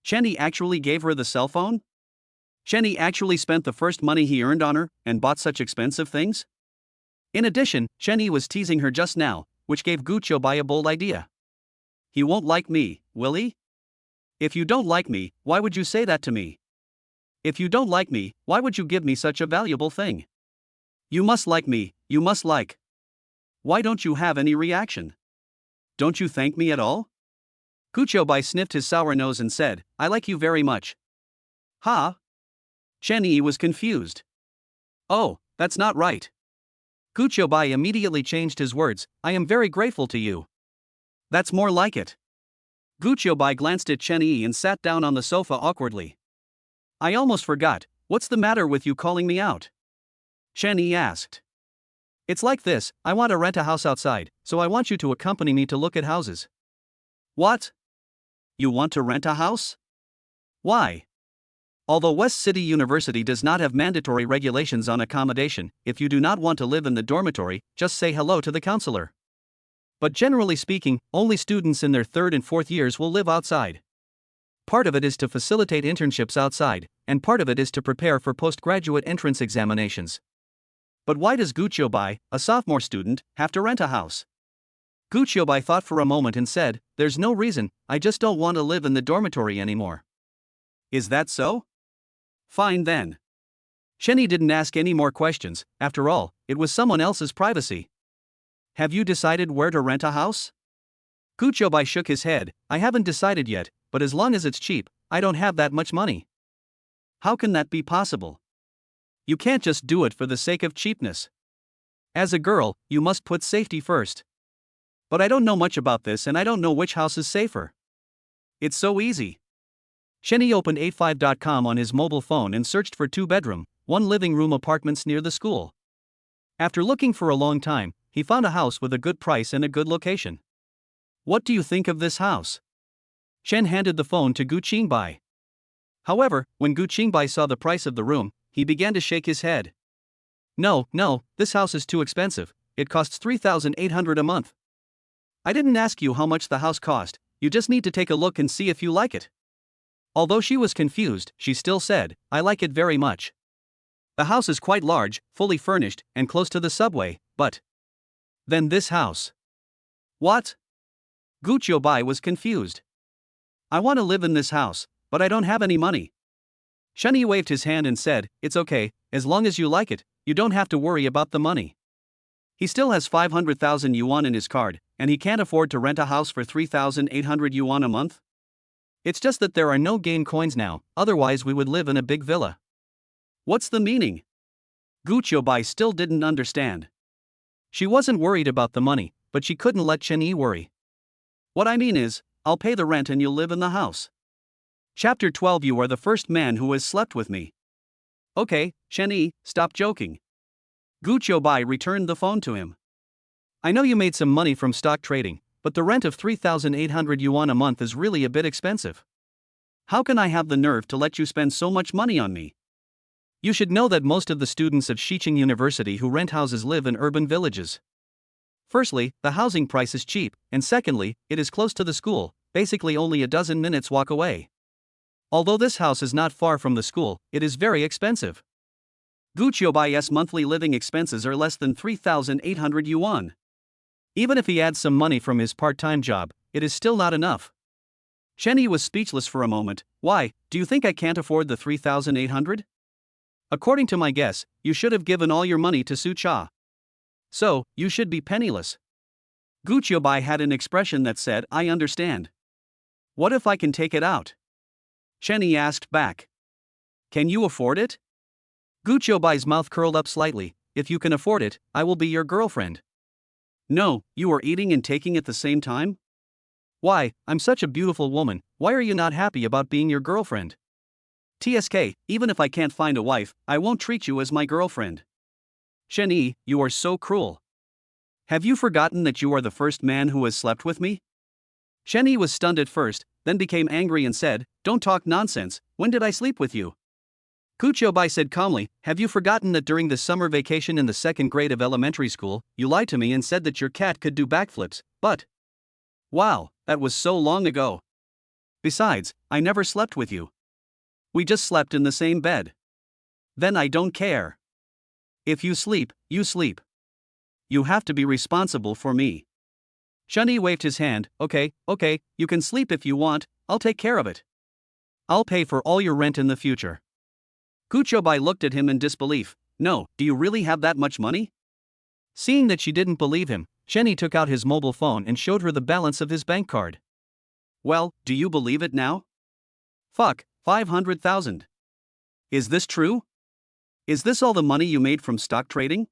Speaker 1: Chenny actually gave her the cell phone? Chenny actually spent the first money he earned on her and bought such expensive things? In addition, Chenny was teasing her just now, which gave Guoai a bold idea. He won't like me, will he? If you don't like me, why would you say that to me? If you don't like me, why would you give me such a valuable thing? You must like me, you must like. Why don't you have any reaction? Don't you thank me at all? Guoai sniffed his sour nose and said, I like you very much. Huh? Chenny was confused. Oh, that's not right.
Speaker 2: Guoai immediately changed his words, I am very grateful to you.
Speaker 1: That's more like it. Guoai glanced at Chenny and sat down on the sofa awkwardly. I almost forgot, what's the matter with you calling me out? Chenny asked.
Speaker 2: It's like this, I want to rent a house outside, so I want you to accompany me to look at houses.
Speaker 1: What? You want to rent a house? Why? Although West City University does not have mandatory regulations on accommodation, if you do not want to live in the dormitory, just say hello to the counselor. But generally speaking, only students in their third and fourth years will live outside. Part of it is to facilitate internships outside, and part of it is to prepare for postgraduate entrance examinations. But why does Guoai, a sophomore student, have to rent a house? Guoai thought for a moment and said, there's no reason, I just don't want to live in the dormitory anymore. Is that so? Fine then. Chenny didn't ask any more questions, after all, it was someone else's privacy. Have you decided where to rent a house? Guoai shook his head, I haven't decided yet, but as long as it's cheap,
Speaker 2: I don't have that much money.
Speaker 1: How can that be possible? You can't just do it for the sake of cheapness. As a girl, you must put safety first. But I don't know much about this and I don't know which house is safer. It's so easy.
Speaker 2: Shenny opened 85.com on his mobile phone and searched for 2-bedroom, 1-living-room apartments near the school. After looking for a long time, he found a house with a good price and a good location.
Speaker 1: What do you think of this house?
Speaker 2: Shen handed the phone to Gu Qingbai. However, when Gu Qingbai saw the price of the room, he began to shake his head. No, this house is too expensive. It costs 3,800 a month.
Speaker 1: I didn't ask you how much the house cost, you just need to take a look and see if you like it.
Speaker 2: Although she was confused, she still said, I like it very much.
Speaker 1: The house is quite large, fully furnished, and close to the subway, but...
Speaker 2: Then this house.
Speaker 1: What? Gu Qiubai was confused. I want to live in this house, but I don't have any money.
Speaker 2: Shenny waved his hand and said, it's okay, as long as you like it, you don't have to worry about the money.
Speaker 1: He still has 500,000 yuan in his card, and he can't afford to rent a house for 3,800 yuan a month?
Speaker 2: It's just that there are no game coins now, otherwise we would live in a big villa.
Speaker 1: What's the meaning? Gu Qiubai still didn't understand.
Speaker 2: She wasn't worried about the money, but she couldn't let Chen Yi worry.
Speaker 1: What I mean is, I'll pay the rent and you'll live in the house. Chapter 12. You are the first man who has slept with me. Okay, Chen Yi, stop joking. Gu Qiubai returned the phone to him.
Speaker 2: I know you made some money from stock trading, but the rent of 3,800 yuan a month is really a bit expensive.
Speaker 1: How can I have the nerve to let you spend so much money on me?
Speaker 2: You should know that most of the students of Xiqing University who rent houses live in urban villages. Firstly, the housing price is cheap, and secondly, it is close to the school, basically only a dozen minutes walk away. Although this house is not far from the school, it is very expensive.
Speaker 1: Gu Qiubai's monthly living expenses are less than 3,800 yuan.
Speaker 2: Even if he adds some money from his part-time job, it is still not enough.
Speaker 1: Chen Yi was speechless for a moment. Why, do you think I can't afford the 3,800? According to my guess, you should have given all your money to Su Cha. So, you should be penniless. Gu Qiubai had an expression that said, I understand. What if I can take it out? Chen Yi asked back. Can you afford it?
Speaker 2: Gu Qiubai's mouth curled up slightly. If you can afford it, I will be your girlfriend.
Speaker 1: No, you are eating and taking at the same time?
Speaker 2: Why, I'm such a beautiful woman, why are you not happy about being your girlfriend?
Speaker 1: TSK, even if I can't find a wife, I won't treat you as my girlfriend. Chen Yi, you are so cruel. Have you forgotten that you are the first man who has slept with me? Chen Yi was stunned at first, then became angry and said, Don't talk nonsense, when did I sleep with you?
Speaker 2: Gu Qiubai said calmly, Have you forgotten that during the summer vacation in the 2nd grade of elementary school, you lied to me and said that your cat could do backflips, but...
Speaker 1: Wow, that was so long ago. Besides, I never slept with you. We just slept in the same bed. Then I don't care. If you sleep, you sleep. You have to be responsible for me.
Speaker 2: Chen Yi waved his hand, okay, you can sleep if you want, I'll take care of it. I'll pay for all your rent in the future.
Speaker 1: Gu Qiubai looked at him in disbelief. No, do you really have that much money?
Speaker 2: Seeing that she didn't believe him, Chen Yi took out his mobile phone and showed her the balance of his bank card.
Speaker 1: Well, do you believe it now? Fuck, 500,000. Is this true? Is this all the money you made from stock trading?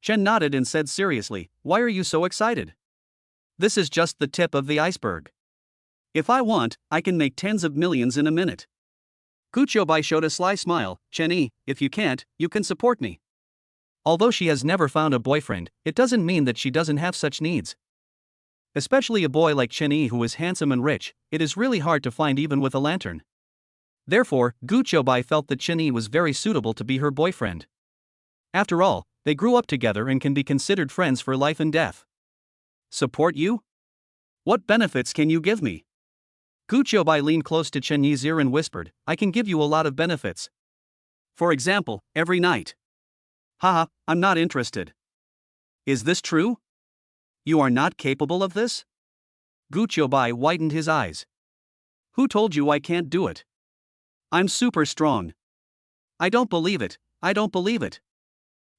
Speaker 1: Chen nodded and said seriously, Why are you so excited? This is just the tip of the iceberg. If I want, I can make tens of millions in a minute. Gu Qiubai showed a sly smile. Chen Yi, if you can't, you can support me.
Speaker 2: Although she has never found a boyfriend, it doesn't mean that she doesn't have such needs. Especially a boy like Chen Yi who is handsome and rich, it is really hard to find even with a lantern. Therefore, Gu Qiubai felt that Chen Yi was very suitable to be her boyfriend. After all, they grew up together and can be considered friends for life and death.
Speaker 1: Support you? What benefits can you give me?
Speaker 2: Gu Qiubai leaned close to Chen Yi's ear and whispered, I can give you a lot of benefits.
Speaker 1: For example, every night. Haha, I'm not interested. Is this true? You are not capable of this?
Speaker 2: Gu Qiubai widened his eyes.
Speaker 1: Who told you I can't do it? I'm super strong. I don't believe it, I don't believe it.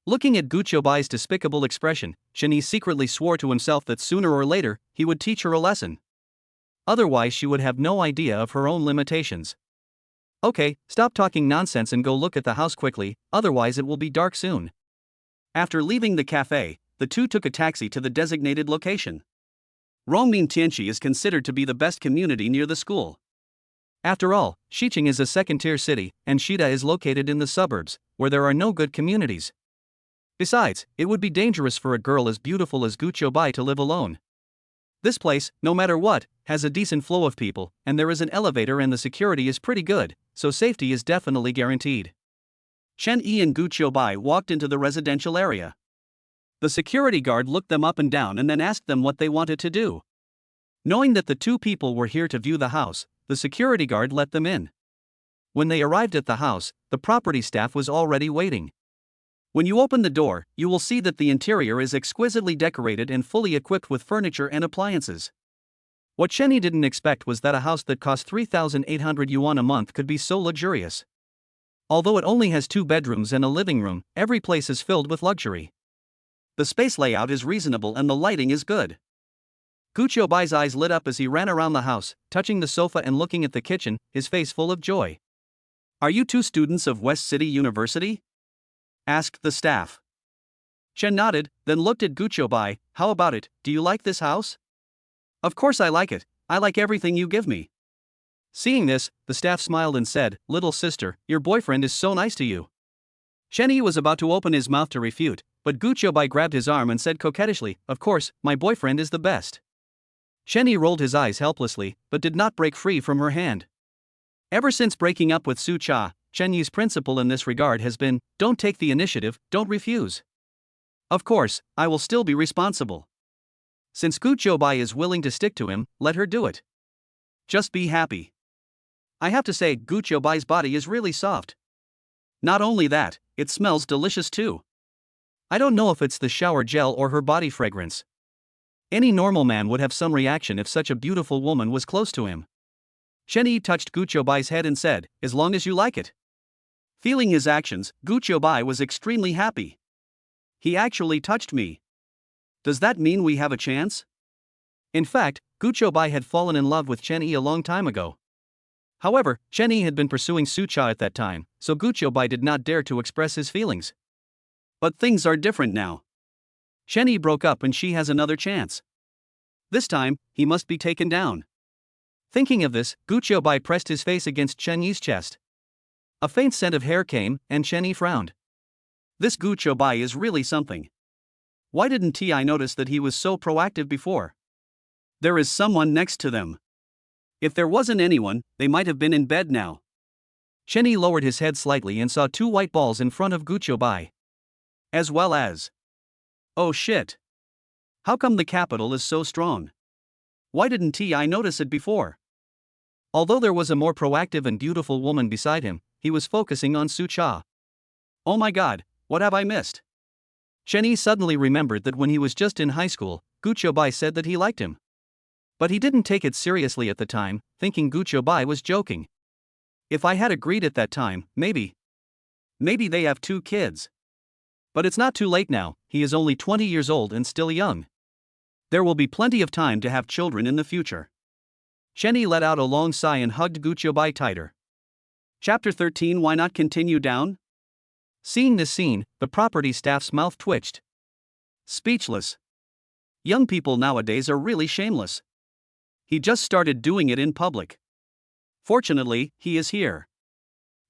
Speaker 2: Looking at Gu Qiubai's despicable expression, Chen Yi secretly swore to himself that sooner or later, he would teach her a lesson. otherwise she would have no idea of her own limitations. Okay, stop talking nonsense and go look at the house quickly, otherwise it will be dark soon.
Speaker 1: After leaving the cafe, the two took a taxi to the designated location. Rongming is considered to be the best community near the school.
Speaker 2: After all, Xiqing is a second-tier city, and Shida is located in the suburbs, where there are no good communities. Besides, it would be dangerous for a girl as beautiful as Guoai to live alone. This place, no matter what, has a decent flow of people, and there is an elevator and the security is pretty good, so safety is definitely guaranteed.
Speaker 1: Chen Yi and Guoai walked into the residential area. The security guard looked them up and down and then asked them what they wanted to do. Knowing that the two people were here to view the house, the security guard let them in. When they arrived at the house, the property staff was already waiting. When you open the door, you will see that the interior is exquisitely decorated and fully equipped with furniture and appliances. What Shenny didn't expect was that a house that cost 3,800 yuan a month could be so luxurious. Although it only has 2 bedrooms and a living room, every place is filled with luxury. The space layout is reasonable and the lighting is good. Guoai's eyes lit up as he ran around the house, touching the sofa and looking at the kitchen, his face full of joy. Are you two students of West City University? Asked the staff. Chen nodded, then looked at Guoai. How about it, do you like this house? Of course I like it, I like everything you give me.
Speaker 2: Seeing this, the staff smiled and said, Little sister, your boyfriend is so nice to you. Shenny was about to open his mouth to refute, but Guoai grabbed his arm and said coquettishly, Of course, my boyfriend is the best. Shenny rolled his eyes helplessly, but did not break free from her hand. Ever since breaking up with Su Cha, Chen Yi's principle in this regard has been, don't take the initiative, don't refuse. Of course, I will still be responsible. Since Guoai is willing to stick to him, let her do it. Just be happy. I have to say, Guoai's body is really soft. Not only that, it smells delicious too. I don't know if it's the shower gel or her body fragrance. Any normal man would have some reaction if such a beautiful woman was close to him. Shenyi touched Guoai's head and said, As long as you like it. Feeling his actions, Guoai was extremely happy. He actually touched me. Does that mean we have a chance? In fact, Guoai had fallen in love with Chen Yi a long time ago. However, Chen Yi had been pursuing Su Cha at that time, so Guoai did not dare to express his feelings. But things are different now. Chen Yi broke up and she has another chance. This time, he must be taken down. Thinking of this, Guoai pressed his face against Chen Yi's chest. A faint scent of hair came, and Chen Yi frowned. This Guoai is really something. Why didn't I notice that he was so proactive before? There is someone next to them. If there wasn't anyone, they might have been in bed now. Chen Yi lowered his head slightly and saw 2 white balls in front of Guoai. As well as. Oh shit. How come the capital is so strong? Why didn't I notice it before? Although there was a more proactive and beautiful woman beside him, he was focusing on Su Cha. Oh my god, what have I missed? Chen Yi suddenly remembered that when he was just in high school, Guoai said that he liked him. But he didn't take it seriously at the time, thinking Guoai was joking. If I had agreed at that time, maybe they have 2 kids. But it's not too late now, he is only 20 years old and still young. There will be plenty of time to have children in the future. Chen Yi let out a long sigh and hugged Guoai tighter. Chapter 13. Why not continue down? Seeing this scene, the property staff's mouth twitched. Speechless. Young people nowadays are really shameless. He just started doing it in public. Fortunately, he is here.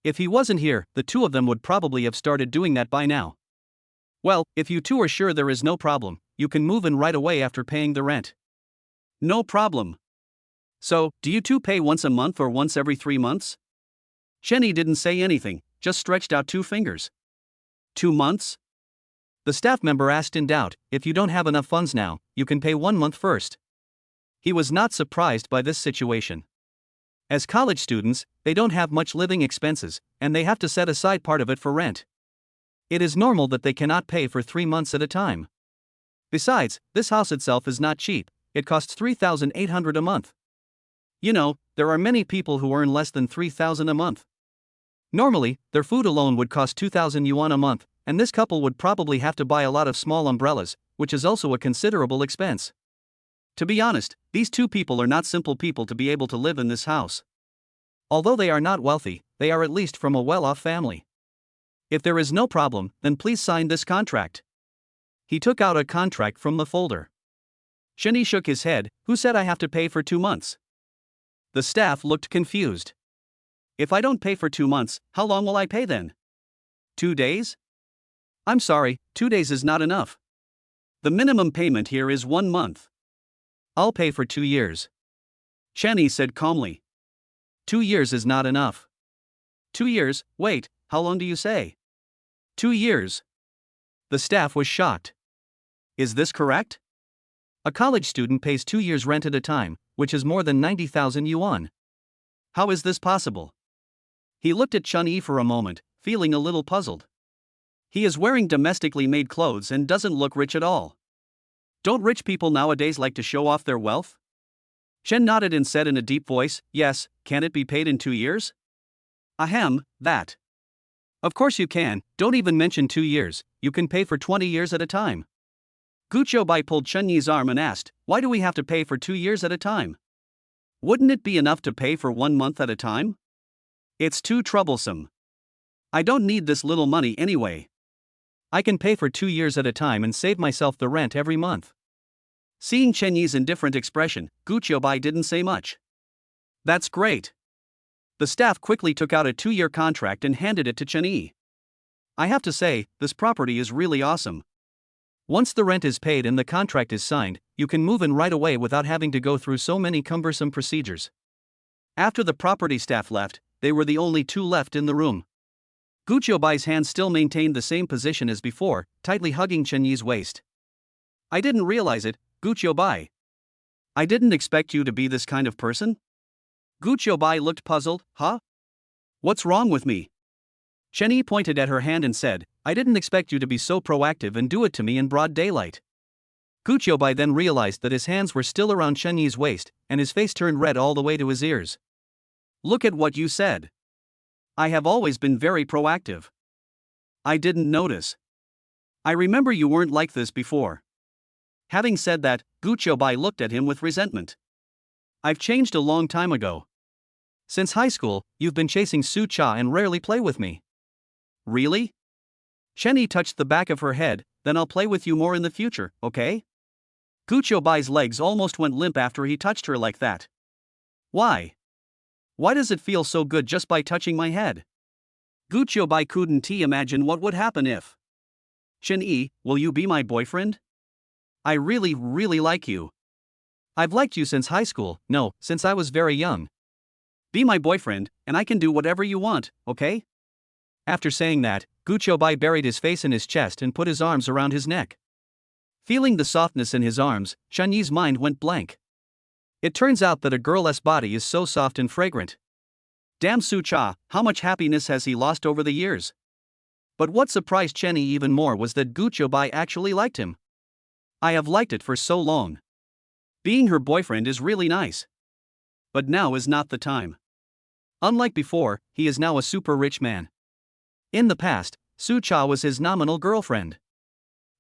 Speaker 2: If he wasn't here, the 2 of them would probably have started doing that by now. Well, if you 2 are sure there is no problem, you can move in right away after paying the rent. No problem. So, do you 2 pay once a month or once every 3 months? Chen Yi didn't say anything, just stretched out 2 fingers. 2 months? The staff member asked in doubt, if you don't have enough funds now, you can pay 1 month first. He was not surprised by this situation. As college students, they don't have much living expenses, and they have to set aside part of it for rent. It is normal that they cannot pay for 3 months at a time. Besides, this house itself is not cheap, it costs 3,800 a month. You know, there are many people who earn less than 3,000 a month. Normally, their food alone would cost 2,000 yuan a month, and this couple would probably have to buy a lot of small umbrellas, which is also a considerable expense.
Speaker 1: To be honest, these two people are not simple people to be able to live in this house.
Speaker 2: Although they are not wealthy, they are at least from a well-off family.
Speaker 1: If there is no problem, then please sign this contract. He took out a contract from the folder. Shenyi shook his head. Who said I have to pay for 2 months? The staff looked confused. If I don't pay for 2 months, how long will I pay then? 2 days? I'm sorry, 2 days is not enough. The minimum payment here is 1 month.
Speaker 2: I'll pay for 2 years.
Speaker 1: Shenyi said calmly.
Speaker 2: 2 years is not enough.
Speaker 1: 2 years? Wait, how long do you say? 2 years.
Speaker 2: The staff was shocked.
Speaker 1: Is this correct?
Speaker 2: A college student pays 2 years' rent at a time, which is more than 90,000 yuan.
Speaker 1: How is this possible? He looked at Chun-Yi for a moment, feeling a little puzzled. He is wearing domestically made clothes and doesn't look rich at all. Don't rich people nowadays like to show off their wealth? Shen nodded and said in a deep voice, yes, can it be paid in 2 years? Ahem, that. Of course you can, don't even mention 2 years, you can pay for 20 years at a time. Gu Qiubai pulled Chun-Yi's arm and asked, why do we have to pay for 2 years at a time? Wouldn't it be enough to pay for 1 month at a time? It's too troublesome. I don't need this little money anyway.
Speaker 2: I can pay for 2 years at a time and save myself the rent every month.
Speaker 1: Seeing Chun-Yi's indifferent expression, Gu Qiubai didn't say much. That's great. The staff quickly took out a 2-year contract and handed it to Chun-Yi. I have to say, this property is really awesome.
Speaker 2: Once the rent is paid and the contract is signed, you can move in right away without having to go through so many cumbersome procedures.
Speaker 1: After the property staff left, they were the only two left in the room. Gu Qiubai's hands still maintained the same position as before, tightly hugging Chun-Yi's waist. I didn't realize it, Gu Qiubai. I didn't expect you to be this kind of person? Gu Qiubai looked puzzled. Huh? What's wrong with me? Chun-Yi pointed at her hand and said, I didn't expect you to be so proactive and do it to me in broad daylight. Gu Qiubai then realized that his hands were still around Chun-Yi's waist, and his face turned red all the way to his ears. Look at what you said. I have always been very proactive. I didn't notice. I remember you weren't like this before. Having said that, Gu Qiubai looked at him with resentment. I've changed a long time ago.
Speaker 2: Since high school, you've been chasing Su Cha and rarely play with me.
Speaker 1: Really? Chun-Yi touched the back of her head. Then I'll play with you more in the future, okay? Gu Qiubai's legs almost went limp after he touched her like that. Why? Why does it feel so good just by touching my head? Gu Qiubai couldn't imagine what would happen if. Chun-Yi, will you be my boyfriend? I really, really like you.
Speaker 2: I've liked you since high school, no, since I was very young.
Speaker 1: Be my boyfriend, and I can do whatever you want, okay?
Speaker 2: After saying that, Gu Qiubai buried his face in his chest and put his arms around his neck.
Speaker 1: Feeling the softness in his arms, Chun-Yi's mind went blank. It turns out that a girl's body is so soft and fragrant. Damn Su Cha, how much happiness has he lost over the years? But what surprised Chun-Yi even more was that Gu Qiubai actually liked him. I have liked it for so long. Being her boyfriend is really nice. But now is not the time. Unlike before, he is now a super rich man. In the past, Su Cha was his nominal girlfriend.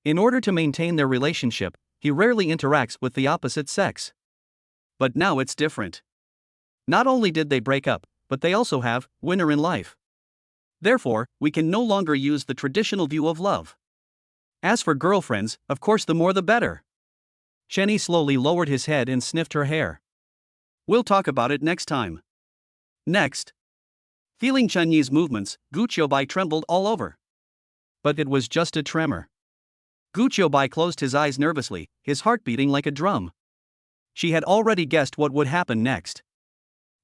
Speaker 1: In order to maintain their relationship, he rarely interacts with the opposite sex. But now it's different. Not only did they break up, but they also have winner in life. Therefore, we can no longer use the traditional view of love. As for girlfriends, of course the more the better. Chun-Yi slowly lowered his head and sniffed her hair. We'll talk about it next time. Next. Feeling Chun-Yi's movements, Gu Qiubai trembled all over. But it was just a tremor. Gu Qiubai closed his eyes nervously, his heart beating like a drum. She had already guessed what would happen next.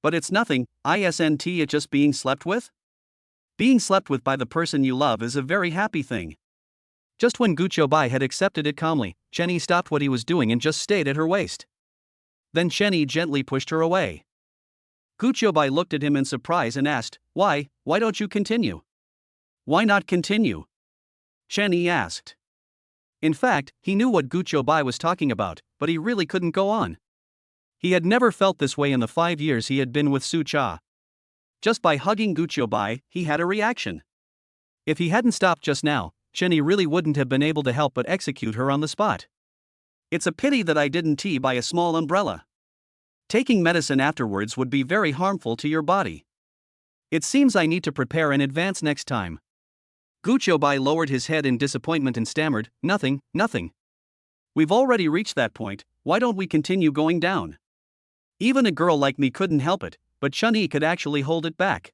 Speaker 1: But it's nothing, isn't it just being slept with? Being slept with by the person you love is a very happy thing. Just when Gu Qiubai had accepted it calmly, Chun-Yi stopped what he was doing and just stayed at her waist. Then Chun-Yi gently pushed her away. Gu Qiubai looked at him in surprise and asked, why don't you continue? Why not continue? Chun-Yi asked. In fact, he knew what Gu Qiubai was talking about, but he really couldn't go on. He had never felt this way in the 5 years he had been with Su Cha. Just by hugging Gu Qiubai, he had a reaction. If he hadn't stopped just now, Chun-Yi really wouldn't have been able to help but execute her on the spot. It's a pity that I didn't buy a small umbrella. Taking medicine afterwards would be very harmful to your body.
Speaker 2: It seems I need to prepare in advance next time.
Speaker 1: Guobai lowered his head in disappointment and stammered, nothing. We've already reached that point, why don't we continue going down? Even a girl like me couldn't help it, but Chun-Yi could actually hold it back.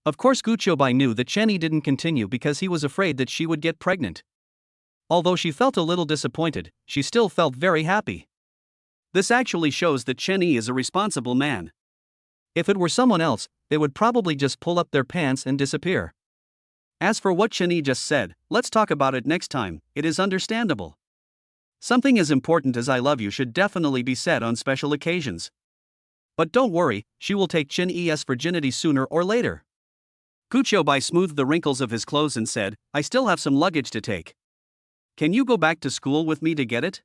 Speaker 2: Of course Guobai knew that Chen-Yi didn't continue because he was afraid that she would get pregnant. Although she felt a little disappointed, she still felt very happy.
Speaker 1: This actually shows that Chen-Yi is a responsible man.
Speaker 2: If it were someone else, they would probably just pull up their pants and disappear.
Speaker 1: As for what Chen-Yi just said, let's talk about it next time, it is understandable. Something as important as I love you should definitely be said on special occasions. But don't worry, she will take Chen-Yi's virginity sooner or later. Guobai smoothed the wrinkles of his clothes and said, I still have some luggage to take. Can you go back to school with me to get it?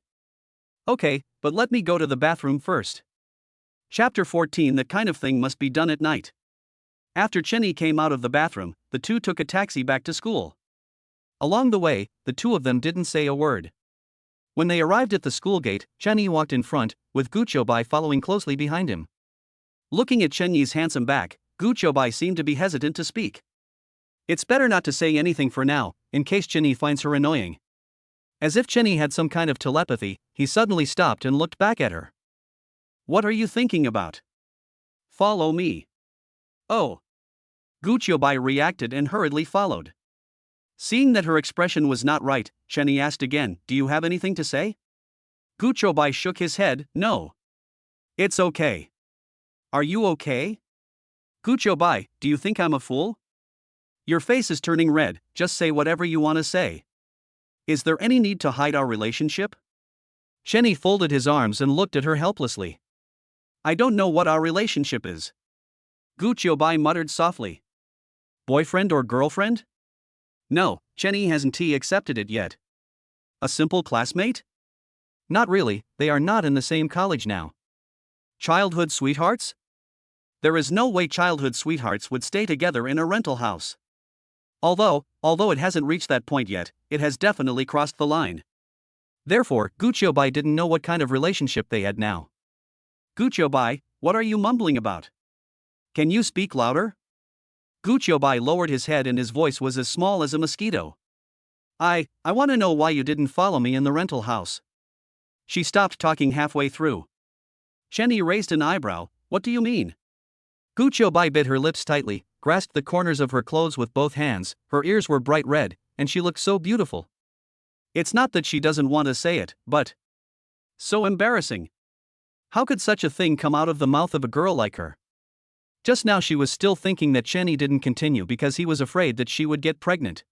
Speaker 2: Okay, but let me go to the bathroom first.
Speaker 1: Chapter 14. That kind of thing must be done at night. After Chen-Yi came out of the bathroom, the two took a taxi back to school.
Speaker 2: Along the way, the two of them didn't say a word. When they arrived at the school gate, Chen-Yi walked in front, with Guobai following closely behind him.
Speaker 1: Looking at Chen-Yi's handsome back, Guobai seemed to be hesitant to speak.
Speaker 2: It's better not to say anything for now, in case Chen-Yi finds her annoying. As if Chen-Yi had some kind of telepathy, he suddenly stopped and looked back at her.
Speaker 1: What are you thinking about? Follow me. Oh. Guobai reacted and hurriedly followed. Seeing that her expression was not right, Chen-Yi asked again, do you have anything to say? Guobai shook his head, no. It's okay. Are you okay? Guobai, do you think I'm a fool? Your face is turning red, just say whatever you want to say. Is there any need to hide our relationship?
Speaker 2: Chen-Yi folded his arms and looked at her helplessly.
Speaker 1: I don't know what our relationship is. Guobai muttered softly. Boyfriend or girlfriend? No, Chen-Yi hasn't accepted it yet. A simple classmate?
Speaker 2: Not really, they are not in the same college now.
Speaker 1: Childhood sweethearts? There is no way childhood sweethearts would stay together in a rental house. Although it hasn't reached that point yet, it has definitely crossed the line.
Speaker 2: Therefore, Guobai didn't know what kind of relationship they had now.
Speaker 1: Guobai, what are you mumbling about? Can you speak louder? Guobai lowered his head and his voice was as small as a mosquito. I want to know why you didn't follow me in the rental house. She stopped talking halfway through. Chen-Yi raised an eyebrow, what do you mean?
Speaker 2: Guobai bit her lips tightly, grasped the corners of her clothes with both hands, her ears were bright red, and she looked so beautiful.
Speaker 1: It's not that she doesn't want to say it, but... so embarrassing. How could such a thing come out of the mouth of a girl like her? Just now she was still thinking that Chen-Yi didn't continue because he was afraid that she would get pregnant.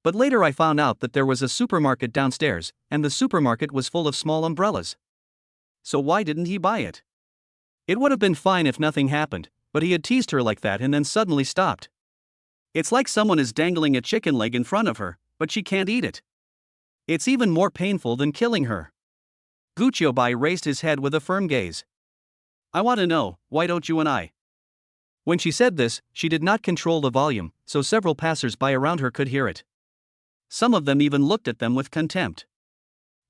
Speaker 1: But later I found out that there was a supermarket downstairs, and the supermarket was full of small umbrellas. So why didn't he buy it? It would have been fine if nothing happened, but he had teased her like that and then suddenly stopped. It's like someone is dangling a chicken leg in front of her, but she can't eat it. It's even more painful than killing her. Guobai raised his head with a firm gaze. I want to know, why don't you and I?
Speaker 2: When she said this, she did not control the volume, so several passers-by around her could hear it.
Speaker 1: Some of them even looked at them with contempt.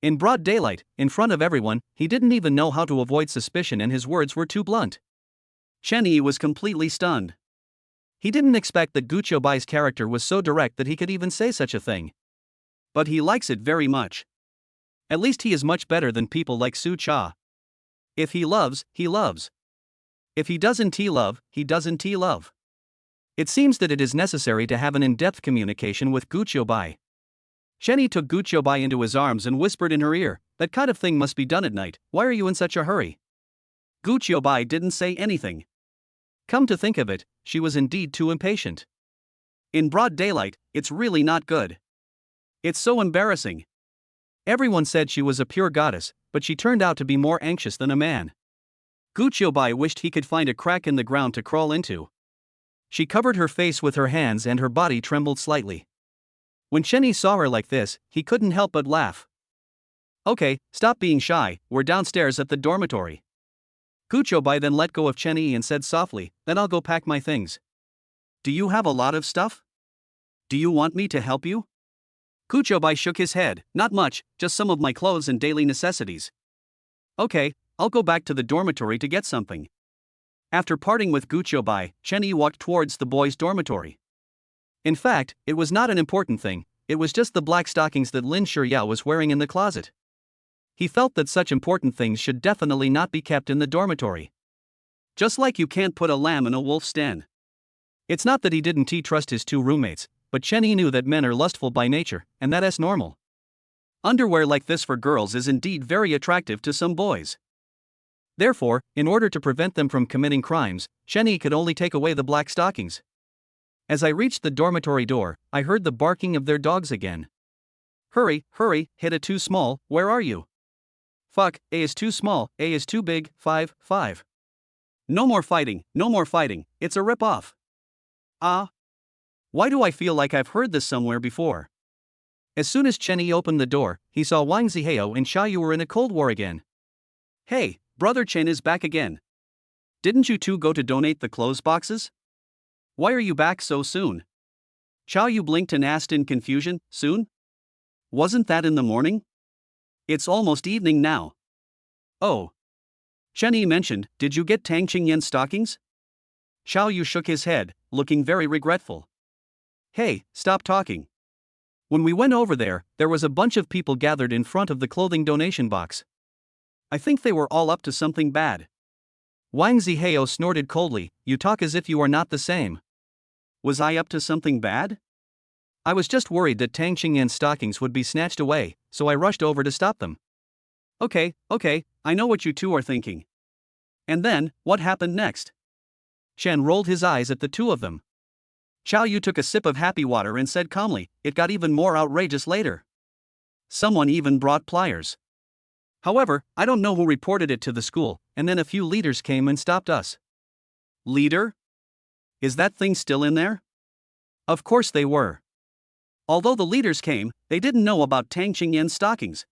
Speaker 1: In broad daylight, in front of everyone, he didn't even know how to avoid suspicion and his words were too blunt. Chen-Yi was completely stunned. He didn't expect that Guobai's character was so direct that he could even say such a thing. But he likes it very much. At least he is much better than people like Su Cha. If he loves, he loves. If he doesn't love, he doesn't love. It seems that it is necessary to have an in-depth communication with Guobai. Chen-Yi took Guobai into his arms and whispered in her ear, that kind of thing must be done at night, why are you in such a hurry? Guobai didn't say anything. Come to think of it, she was indeed too impatient. In broad daylight, it's really not good. It's so embarrassing. Everyone said she was a pure goddess, but she turned out to be more anxious than a man. Guobai wished he could find a crack in the ground to crawl into. She covered her face with her hands and her body trembled slightly. When Chen-Yi saw her like this, he couldn't help but laugh. Okay, stop being shy, we're downstairs at the dormitory. Guobai then let go of Chen-Yi and said softly, then I'll go pack my things. Do you have a lot of stuff? Do you want me to help you? Guoai shook his head. Not much, just some of my clothes and daily necessities. Okay, I'll go back to the dormitory to get something. After parting with Guoai, Chenny walked towards the boys' dormitory. In fact, it was not an important thing, it was just the black stockings that Lin Shiyao was wearing in the closet. He felt that such important things should definitely not be kept in the dormitory. Just like you can't put a lamb in a wolf's den. It's not that he didn't trust his two roommates, but Chenny knew that men are lustful by nature, and that's normal. Underwear like this for girls is indeed very attractive to some boys. Therefore, in order to prevent them from committing crimes, Chenny could only take away the black stockings. As I reached the dormitory door, I heard the barking of their dogs again. Hurry, hurry, hit a too small, where are you? Fuck, A is too small, A is too big, 5, 5. No more fighting, it's a rip-off. Ah. Why do I feel like I've heard this somewhere before? As soon as Chenny opened the door, he saw Wang Zihao and Xiaoyu were in a cold war again. Hey, brother Chen is back again. Didn't you two go to donate the clothes boxes? Why are you back so soon? Xiaoyu blinked and asked in confusion, soon? Wasn't that in the morning? It's almost evening now. Oh. Chenny mentioned, did you get Tang Qingyan's stockings? Xiaoyu shook his head, looking very regretful. Hey, stop talking. When we went over there was a bunch of people gathered in front of the clothing donation box. I think they were all up to something bad. Wang Zihao snorted coldly, you talk as if you are not the same. Was I up to something bad? I was just worried that Tang Qingyan's stockings would be snatched away, so I rushed over to stop them. Okay, I know what you two are thinking. And then, what happened next? Chen rolled his eyes at the two of them. Xiaoyu took a sip of happy water and said calmly, it got even more outrageous later. Someone even brought pliers. However, I don't know who reported it to the school, and then a few leaders came and stopped us. Leader? Is that thing still in there? Of course they were. Although the leaders came, they didn't know about Tang Qingyan's stockings.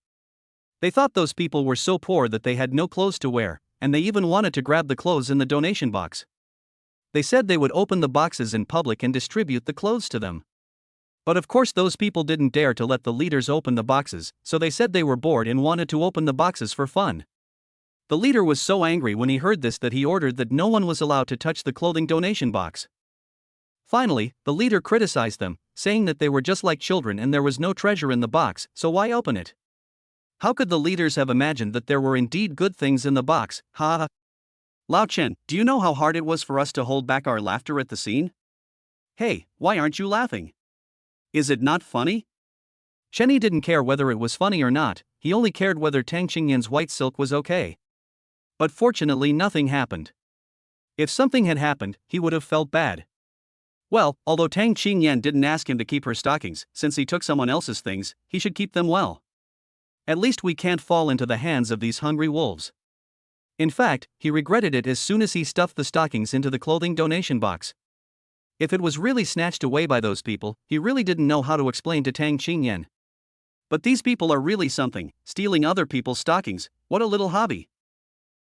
Speaker 1: They thought those people were so poor that they had no clothes to wear, and they even wanted to grab the clothes in the donation box. They said they would open the boxes in public and distribute the clothes to them. But of course those people didn't dare to let the leaders open the boxes, so they said they were bored and wanted to open the boxes for fun. The leader was so angry when he heard this that he ordered that no one was allowed to touch the clothing donation box. Finally, the leader criticized them, saying that they were just like children and there was no treasure in the box, so why open it? How could the leaders have imagined that there were indeed good things in the box, ha? Lao Chen, do you know how hard it was for us to hold back our laughter at the scene? Hey, why aren't you laughing? Is it not funny? Chenny didn't care whether it was funny or not, he only cared whether Tang Qingyan's white silk was okay. But fortunately nothing happened. If something had happened, he would have felt bad. Well, although Tang Qingyan didn't ask him to keep her stockings, since he took someone else's things, he should keep them well. At least we can't fall into the hands of these hungry wolves. In fact, he regretted it as soon as he stuffed the stockings into the clothing donation box. If it was really snatched away by those people, he really didn't know how to explain to Tang Qingyan. But these people are really something, stealing other people's stockings, what a little hobby.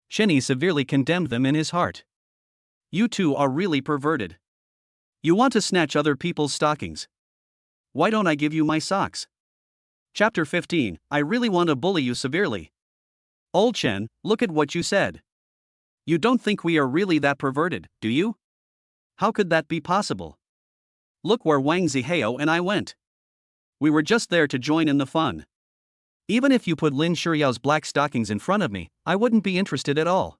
Speaker 1: Chenny severely condemned them in his heart. You two are really perverted. You want to snatch other people's stockings. Why don't I give you my socks? Chapter 15, I really want to bully you severely. Old Chen, look at what you said. You don't think we are really that perverted, do you? How could that be possible? Look where Wang Zihao and I went. We were just there to join in the fun. Even if you put Lin Shiyao's black stockings in front of me, I wouldn't be interested at all.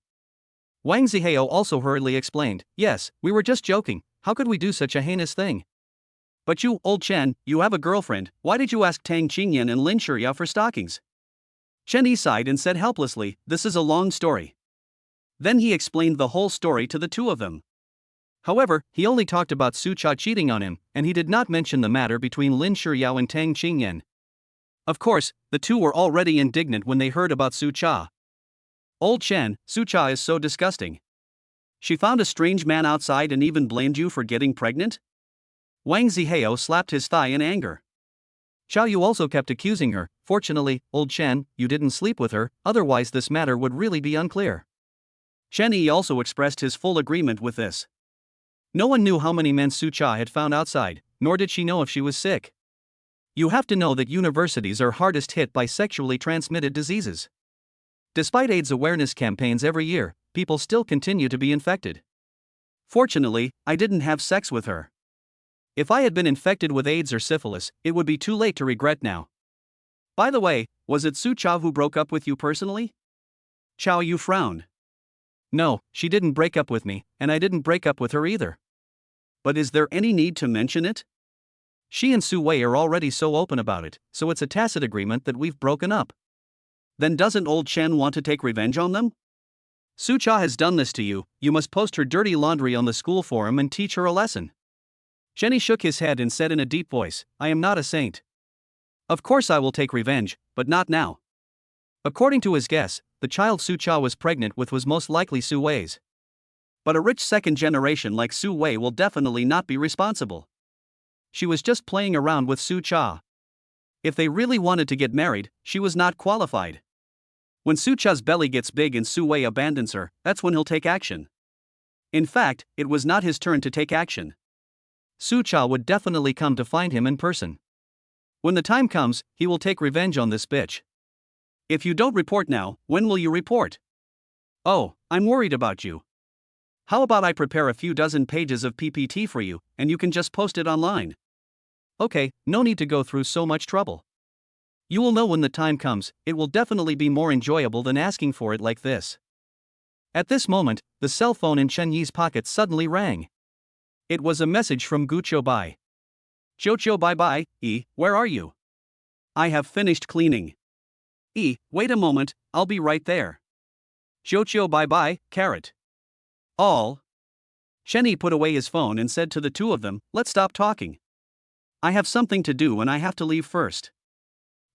Speaker 1: Wang Zihao also hurriedly explained, yes, we were just joking, how could we do such a heinous thing? But you, Old Chen, you have a girlfriend, why did you ask Tang Qingyan and Lin Shiyao for stockings? Chenny sighed and said helplessly, this is a long story. Then he explained the whole story to the two of them. However, he only talked about Su Cha cheating on him, and he did not mention the matter between Lin Shiyao and Tang Qingyan. Of course, the two were already indignant when they heard about Su Cha. Old Chen, Su Cha is so disgusting. She found a strange man outside and even blamed you for getting pregnant? Wang Zihao slapped his thigh in anger. Xiaoyu also kept accusing her, fortunately, Old Chen, you didn't sleep with her, otherwise this matter would really be unclear. Chenny also expressed his full agreement with this. No one knew how many men Su Cha had found outside, nor did she know if she was sick.
Speaker 2: You have to know that universities are hardest hit by sexually transmitted diseases. Despite AIDS awareness campaigns every year, people still continue to be infected.
Speaker 1: Fortunately, I didn't have sex with her.
Speaker 2: If I had been infected with AIDS or syphilis, it would be too late to regret now.
Speaker 1: By the way, was it Su Cha who broke up with you personally? Chow Yu frowned.
Speaker 2: No, she didn't break up with me, and I didn't break up with her either.
Speaker 1: But is there any need to mention it?
Speaker 2: She and Su Wei are already so open about it, so it's a tacit agreement that we've broken up.
Speaker 1: Then doesn't old Chen want to take revenge on them? Su Cha has done this to you, you must post her dirty laundry on the school forum and teach her a lesson.
Speaker 2: Jenny shook his head and said in a deep voice, I am not a saint.
Speaker 1: Of course I will take revenge, but not now.
Speaker 2: According to his guess, the child Su Cha was pregnant with was most likely Su Wei's.
Speaker 1: But a rich second generation like Su Wei will definitely not be responsible. She was just playing around with Su Cha. If they really wanted to get married, she was not qualified. When Su Cha's belly gets big and Su Wei abandons her, that's when he'll take action. In fact, it was not his turn to take action.
Speaker 2: Su Cha would definitely come to find him in person. When the time comes, he will take revenge on this bitch.
Speaker 1: If you don't report now, when will you report? Oh, I'm worried about you. How about I prepare a few dozen pages of PPT for you, and you can just post it online?
Speaker 2: Okay, no need to go through so much trouble. You will know when the time comes, it will definitely be more enjoyable than asking for it like this. At this moment, the cell phone in Chen Yi's pocket suddenly rang. It was a message from Guo Bai.
Speaker 1: Jojo bye-bye, where are you? I have finished cleaning. Wait a moment, I'll be right there. Jojo bye-bye, carrot. All. Chen Yi put away his phone and said to the two of them, let's stop talking. I have something to do and I have to leave first.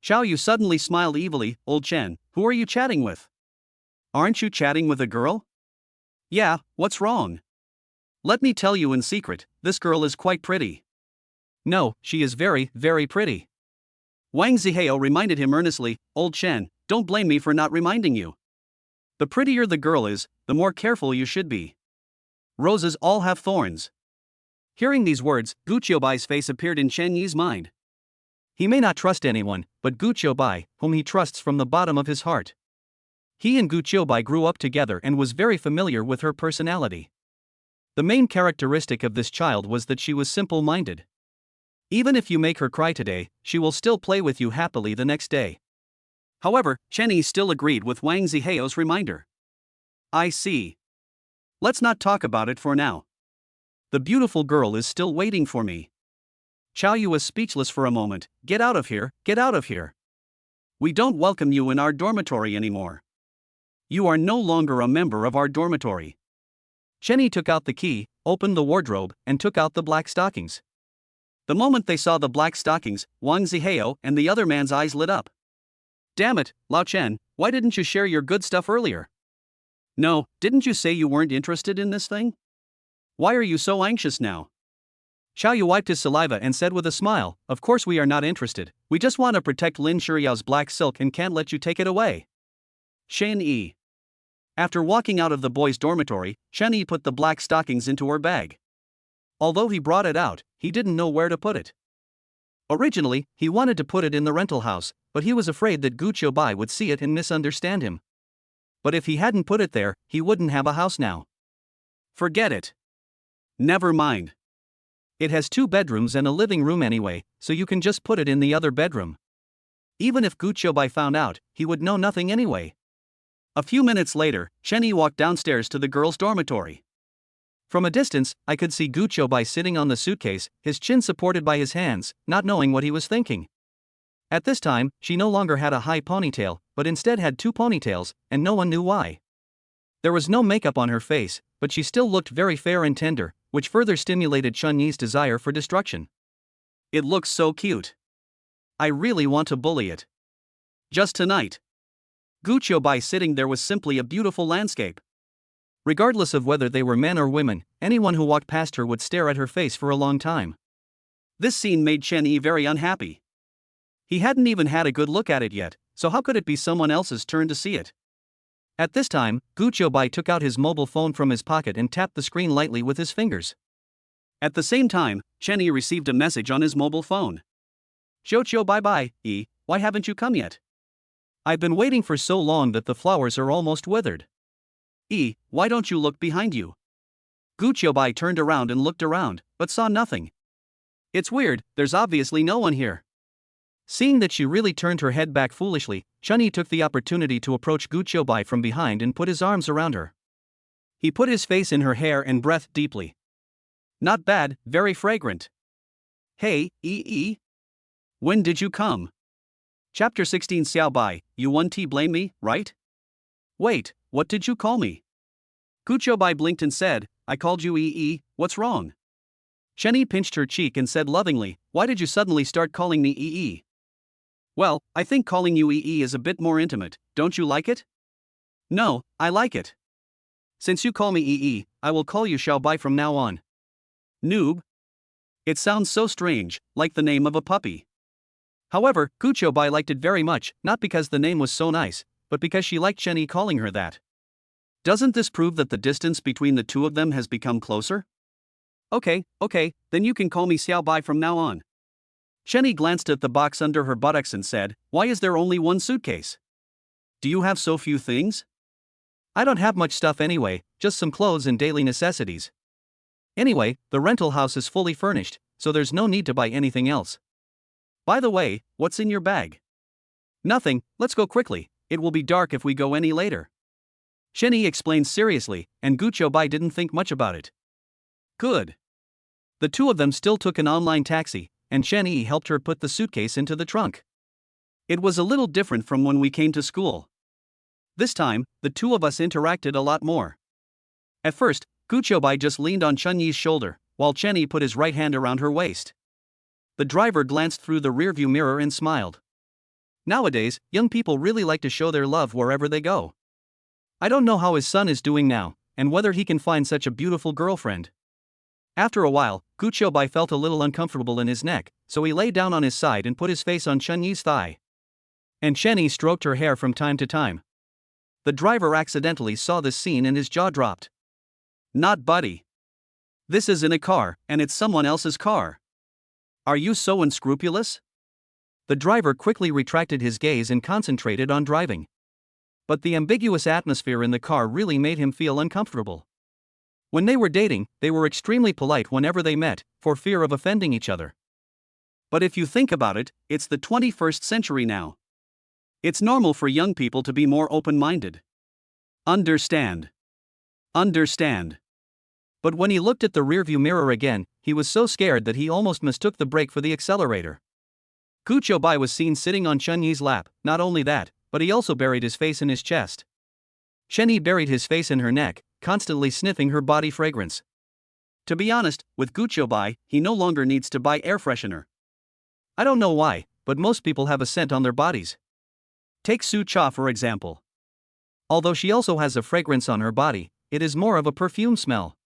Speaker 1: Xiao Yu suddenly smiled evilly, old Chen, who are you chatting with? Aren't you chatting with a girl? Yeah, what's wrong? Let me tell you in secret, this girl is quite pretty.
Speaker 2: No, she is very, very pretty.
Speaker 1: Wang Zihao reminded him earnestly, old Chen, don't blame me for not reminding you. The prettier the girl is, the more careful you should be. Roses all have thorns. Hearing these words, Guo Bai's face appeared in Chen Yi's mind.
Speaker 2: He may not trust anyone, but Guo Bai, whom he trusts from the bottom of his heart. He and Guo Bai grew up together and was very familiar with her personality. The main characteristic of this child was that she was simple-minded. Even if you make her cry today, she will still play with you happily the next day. However, Chen Yi still agreed with Wang Zihao's reminder. I see. Let's not talk about it for now. The beautiful girl is still waiting for me. Xiao Yu was speechless for a moment. Get out of here, get out of here. We don't welcome you in our dormitory anymore. You are no longer a member of our dormitory. Chen Yi took out the key, opened the wardrobe, and took out the black stockings.
Speaker 1: The moment they saw the black stockings, Wang Zihao and the other man's eyes lit up. Damn it, Lao Chen, why didn't you share your good stuff earlier? No, didn't you say you weren't interested in this thing? Why are you so anxious now?
Speaker 2: Xiao Yu wiped his saliva and said with a smile, of course we are not interested, we just want to protect Lin Shuriao's black silk and can't let you take it away.
Speaker 1: Shen Yi. After walking out of the boys' dormitory, Chen Yi put the black stockings into her bag. Although he brought it out, he didn't know where to put it.
Speaker 2: Originally, he wanted to put it in the rental house, but he was afraid that Guo Bai would see it and misunderstand him. But if he hadn't put it there, he wouldn't have a house now.
Speaker 1: Forget it. Never mind.
Speaker 2: It has 2 bedrooms and a living room anyway, so you can just put it in the other bedroom. Even if Guo Bai found out, he would know nothing anyway.
Speaker 1: A few minutes later, Chen Yi walked downstairs to the girls' dormitory.
Speaker 2: From a distance, I could see Guo Bai sitting on the suitcase, his chin supported by his hands, not knowing what he was thinking. At this time, she no longer had a high ponytail, but instead had 2 ponytails, and no one knew why. There was no makeup on her face, but she still looked very fair and tender, which further stimulated Chen Yi's desire for destruction.
Speaker 1: It looks so cute. I really want to bully it. Just tonight. Guo Bai sitting there was simply a beautiful landscape.
Speaker 2: Regardless of whether they were men or women, anyone who walked past her would stare at her face for a long time.
Speaker 1: This scene made Chen Yi very unhappy. He hadn't even had a good look at it yet, so how could it be someone else's turn to see it?
Speaker 2: At this time, Guo Bai took out his mobile phone from his pocket and tapped the screen lightly with his fingers.
Speaker 1: At the same time, Chen Yi received a message on his mobile phone. Jojo bye-bye, why haven't you come yet?
Speaker 2: I've been waiting for so long that the flowers are almost withered.
Speaker 1: Why don't you look behind you? Guoai turned around and looked around, but saw nothing. It's weird, there's obviously no one here.
Speaker 2: Seeing that she really turned her head back foolishly, Chunyi took the opportunity to approach Guoai from behind and put his arms around her. He put his face in her hair and breathed deeply.
Speaker 1: Not bad, very fragrant. Hey, when did you come? Chapter 16 Xiaobai, you 1T blame me, right? Wait, what did you call me? Guoai blinked and said, I called you what's wrong?
Speaker 2: Chunyi pinched her cheek and said lovingly, why did you suddenly start calling me
Speaker 1: Well, I think calling you is a bit more intimate, don't you like it?
Speaker 2: No, I like it.
Speaker 1: Since you call me I will call you Xiaobai from now on. Noob. It sounds so strange, like the name of a puppy.
Speaker 2: However, Guoai liked it very much, not because the name was so nice, but because she liked Chunyi calling her that.
Speaker 1: Doesn't this prove that the distance between the two of them has become closer? Okay, then you can call me Xiaobai from now on. Chunyi glanced at the box under her buttocks and said, why is there only one suitcase? Do you have so few things?
Speaker 2: I don't have much stuff anyway, just some clothes and daily necessities. Anyway, the rental house is fully furnished, so there's no need to buy anything else.
Speaker 1: By the way, what's in your bag?
Speaker 2: Nothing, let's go quickly, it will be dark if we go any later.
Speaker 1: Chunyi explained seriously, and Guoai didn't think much about it. Good.
Speaker 2: The two of them still took an online taxi, and Chunyi helped her put the suitcase into the trunk.
Speaker 1: It was a little different from when we came to school. This time, the two of us interacted a lot more. At first, Guoai just leaned on Chunyi's shoulder, while Chunyi put his right hand around her waist. The driver glanced through the rearview mirror and smiled.
Speaker 2: Nowadays, young people really like to show their love wherever they go. I don't know how his son is doing now, and whether he can find such a beautiful girlfriend. After a while, Guoai felt a little uncomfortable in his neck, so he lay down on his side and put his face on Chunyi's thigh. And Chunyi stroked her hair from time to time. The driver accidentally saw this scene and his jaw dropped.
Speaker 1: Not buddy. This is in a car, and it's someone else's car. Are you so unscrupulous?
Speaker 2: The driver quickly retracted his gaze and concentrated on driving. But the ambiguous atmosphere in the car really made him feel uncomfortable. When they were dating, they were extremely polite whenever they met, for fear of offending each other.
Speaker 1: But if you think about it, it's the 21st century now. It's normal for young people to be more open-minded. Understand.
Speaker 2: But when he looked at the rearview mirror again, he was so scared that he almost mistook the brake for the accelerator. Guoai was seen sitting on Chunyi's lap, not only that, but he also buried his face in his chest. Chunyi buried his face in her neck, constantly sniffing her body fragrance.
Speaker 1: To be honest, with Guoai, he no longer needs to buy air freshener.
Speaker 2: I don't know why, but most people have a scent on their bodies.
Speaker 1: Take Su Cha for example.
Speaker 2: Although she also has a fragrance on her body, it is more of a perfume smell.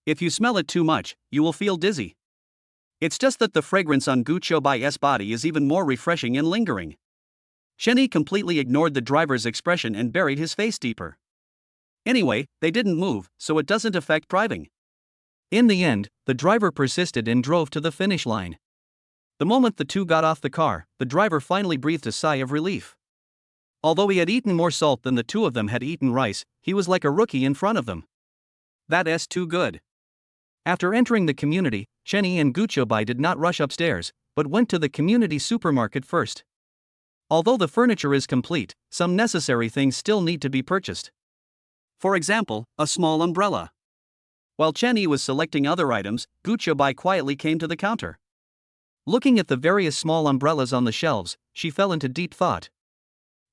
Speaker 1: If you smell it too much, you will feel dizzy. It's just that the fragrance on Guoai's body is even more refreshing and lingering. Chunyi completely ignored the driver's expression and buried his face deeper. Anyway, they didn't move, so it doesn't affect driving.
Speaker 2: In the end, the driver persisted and drove to the finish line. The moment the two got off the car, the driver finally breathed a sigh of relief. Although he had eaten more salt than the two of them had eaten rice, he was like a rookie in front of them.
Speaker 1: That's too good.
Speaker 2: After entering the community, Chunyi and Guoai did not rush upstairs, but went to the community supermarket first. Although the furniture is complete, some necessary things still need to be purchased.
Speaker 1: For example, a small umbrella. While Chunyi was selecting other items, Guoai quietly came to the counter.
Speaker 2: Looking at the various small umbrellas on the shelves, she fell into deep thought.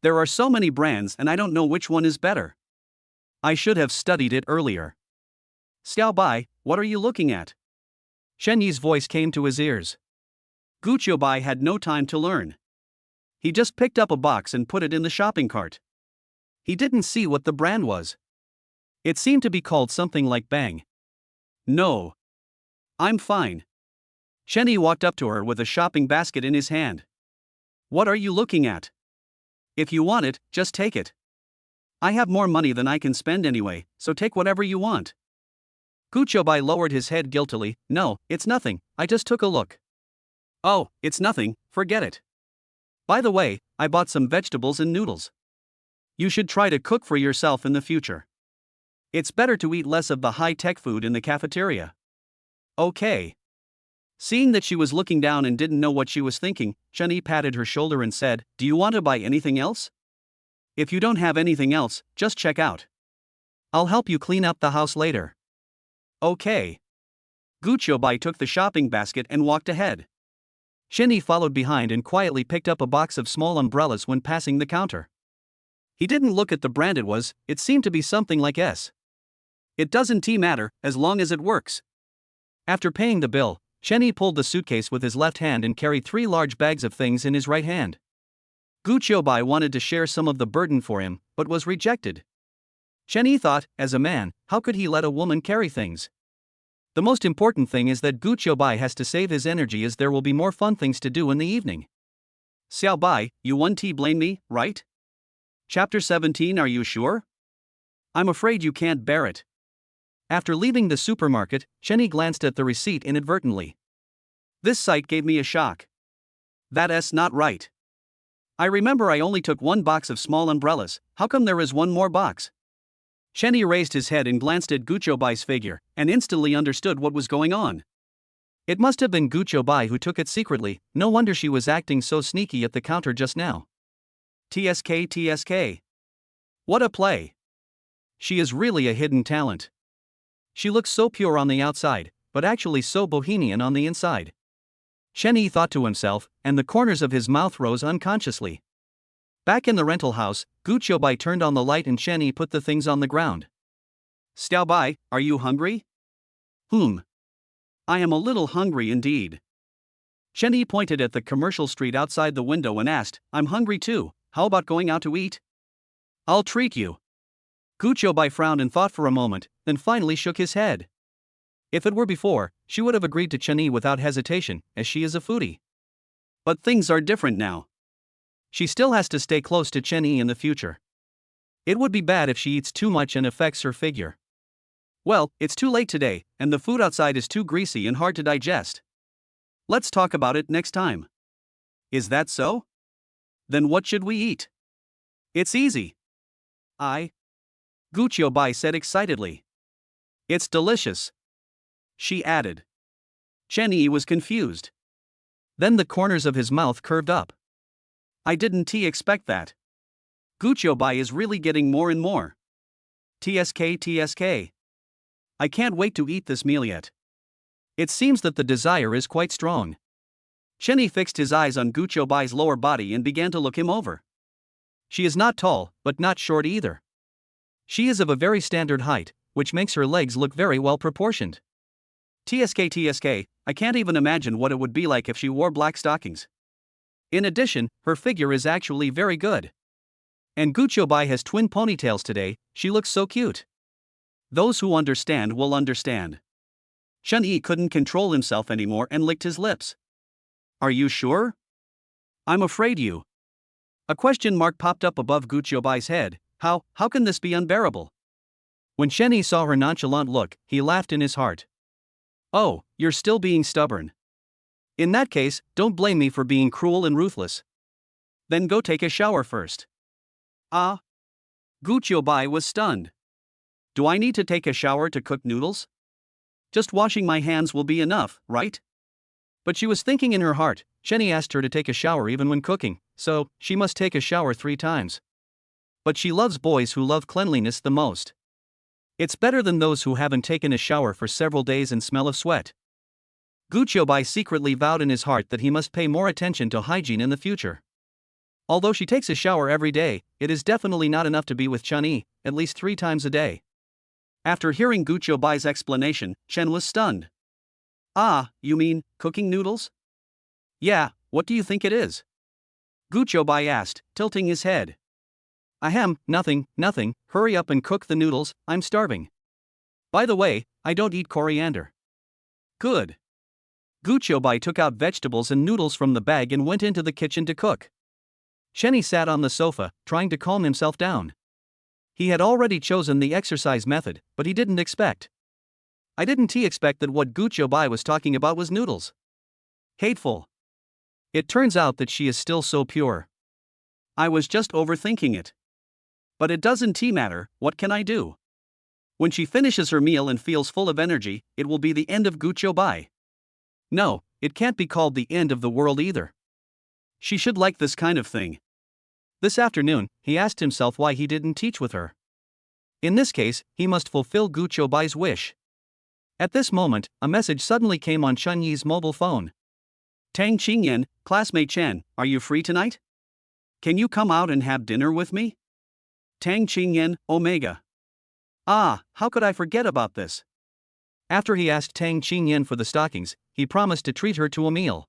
Speaker 1: There are so many brands and I don't know which one is better. I should have studied it earlier. Xiaobai, what are you looking at?
Speaker 2: Chunyi's voice came to his ears.
Speaker 1: Guoai had no time to learn. He just picked up a box and put it in the shopping cart. He didn't see what the brand was.
Speaker 2: It seemed to be called something like Bang.
Speaker 1: No. I'm fine. Chunyi walked up to her with a shopping basket in his hand. What are you looking at? If you want it, just take it. I have more money than I can spend anyway, so take whatever you want.
Speaker 2: Guoai lowered his head guiltily. No, it's nothing, I just took a look.
Speaker 1: Oh, it's nothing, forget it. By the way, I bought some vegetables and noodles. You should try to cook for yourself in the future. It's better to eat less of the high-tech food in the cafeteria. Okay. Seeing that she was looking down and didn't know what she was thinking, Chun-Yi patted her shoulder and said, "Do you want to buy anything else? If you don't have anything else, just check out. I'll help you clean up the house later." Okay. Guoai took the shopping basket and walked ahead. Chun-Yi followed behind and quietly picked up a box of small umbrellas when passing the counter. He didn't look at the brand it seemed to be something like S. It doesn't matter, as long as it works. After paying the bill, Chun-Yi pulled the suitcase with his left hand and carried 3 large bags of things in his right hand. Guoai wanted to share some of the burden for him, but was rejected. Chun-Yi thought, as a man, how could he let a woman carry things? The most important thing is that Guoai has to save his energy as there will be more fun things to do in the evening. Xiao Bai, you won't blame me, right? Chapter 17. Are you sure? I'm afraid you can't bear it. After leaving the supermarket, Chun-Yi glanced at the receipt inadvertently. This site gave me a shock. That's not right. I remember I only took 1 box of small umbrellas, how come there is 1 more box? Chun-Yi raised his head and glanced at Guoai's figure, and instantly understood what was going on. It must have been Guoai who took it secretly, no wonder she was acting so sneaky at the counter just now. TSK. What a play. She is really a hidden talent. She looks so pure on the outside, but actually so bohemian on the inside. Chun-Yi thought to himself, and the corners of his mouth rose unconsciously. Back in the rental house, Guoai turned on the light and Chun-Yi put the things on the ground. Xiao Bai, are you hungry? I am a little hungry indeed. Chun-Yi pointed at the commercial street outside the window and asked, I'm hungry too, how about going out to eat? I'll treat you. Guoai frowned and thought for a moment, then finally shook his head. If it were before, she would have agreed to Chun-Yi without hesitation, as she is a foodie. But things are different now. She still has to stay close to Chun-Yi in the future. It would be bad if she eats too much and affects her figure. Well, it's too late today, and the food outside is too greasy and hard to digest. Let's talk about it next time. Is that so? Then what should we eat? It's easy. Guoai said excitedly. It's delicious. She added. Chun-Yi was confused. Then the corners of his mouth curved up. I didn't expect that. Guoai is really getting more and more. TSK. I can't wait to eat this meal yet. It seems that the desire is quite strong. Chun-Yi fixed his eyes on Guoai's lower body and began to look him over. She is not tall, but not short either. She is of a very standard height, which makes her legs look very well proportioned. TSK, I can't even imagine what it would be like if she wore black stockings. In addition, her figure is actually very good. And Guoai has twin ponytails today, she looks so cute. Those who understand will understand. Chun-Yi couldn't control himself anymore and licked his lips. Are you sure? I'm afraid you. A question mark popped up above Guoai's head. How can this be unbearable? When Chun-Yi saw her nonchalant look, he laughed in his heart. Oh, you're still being stubborn. In that case, don't blame me for being cruel and ruthless. Then go take a shower first. Guoai was stunned. Do I need to take a shower to cook noodles? Just washing my hands will be enough, right? But she was thinking in her heart, Chun-Yi asked her to take a shower even when cooking, so she must take a shower 3 times. But she loves boys who love cleanliness the most. It's better than those who haven't taken a shower for several days and smell of sweat. Guoai secretly vowed in his heart that he must pay more attention to hygiene in the future. Although she takes a shower every day, it is definitely not enough to be with Chun-Yi, at least 3 times a day. After hearing Guoai's explanation, Chen was stunned. You mean, cooking noodles? Yeah, what do you think it is? Guoai asked, tilting his head. Ahem, nothing, hurry up and cook the noodles, I'm starving. By the way, I don't eat coriander. Good. Guoai took out vegetables and noodles from the bag and went into the kitchen to cook. Chun-Yi sat on the sofa, trying to calm himself down. He had already chosen the exercise method, but he didn't expect. I didn't expect that what Guoai was talking about was noodles. Hateful.
Speaker 2: It turns out that she is still so pure.
Speaker 1: I was just overthinking it. But it doesn't matter, what can I do? When she finishes her meal and feels full of energy, it will be the end of Guoai.
Speaker 2: No, it can't be called the end of the world either.
Speaker 1: She should like this kind of thing.
Speaker 2: This afternoon, he asked himself why he didn't teach with her. In this case, he must fulfill Guoai's wish. At this moment, a message suddenly came on Chun Yi's mobile phone.
Speaker 1: Tang Qingyan, classmate Chen, are you free tonight? Can you come out and have dinner with me? Tang Qingyan, Omega. Ah, how could I forget about this?
Speaker 2: After he asked Tang Qingyan for the stockings, he promised to treat her to a meal.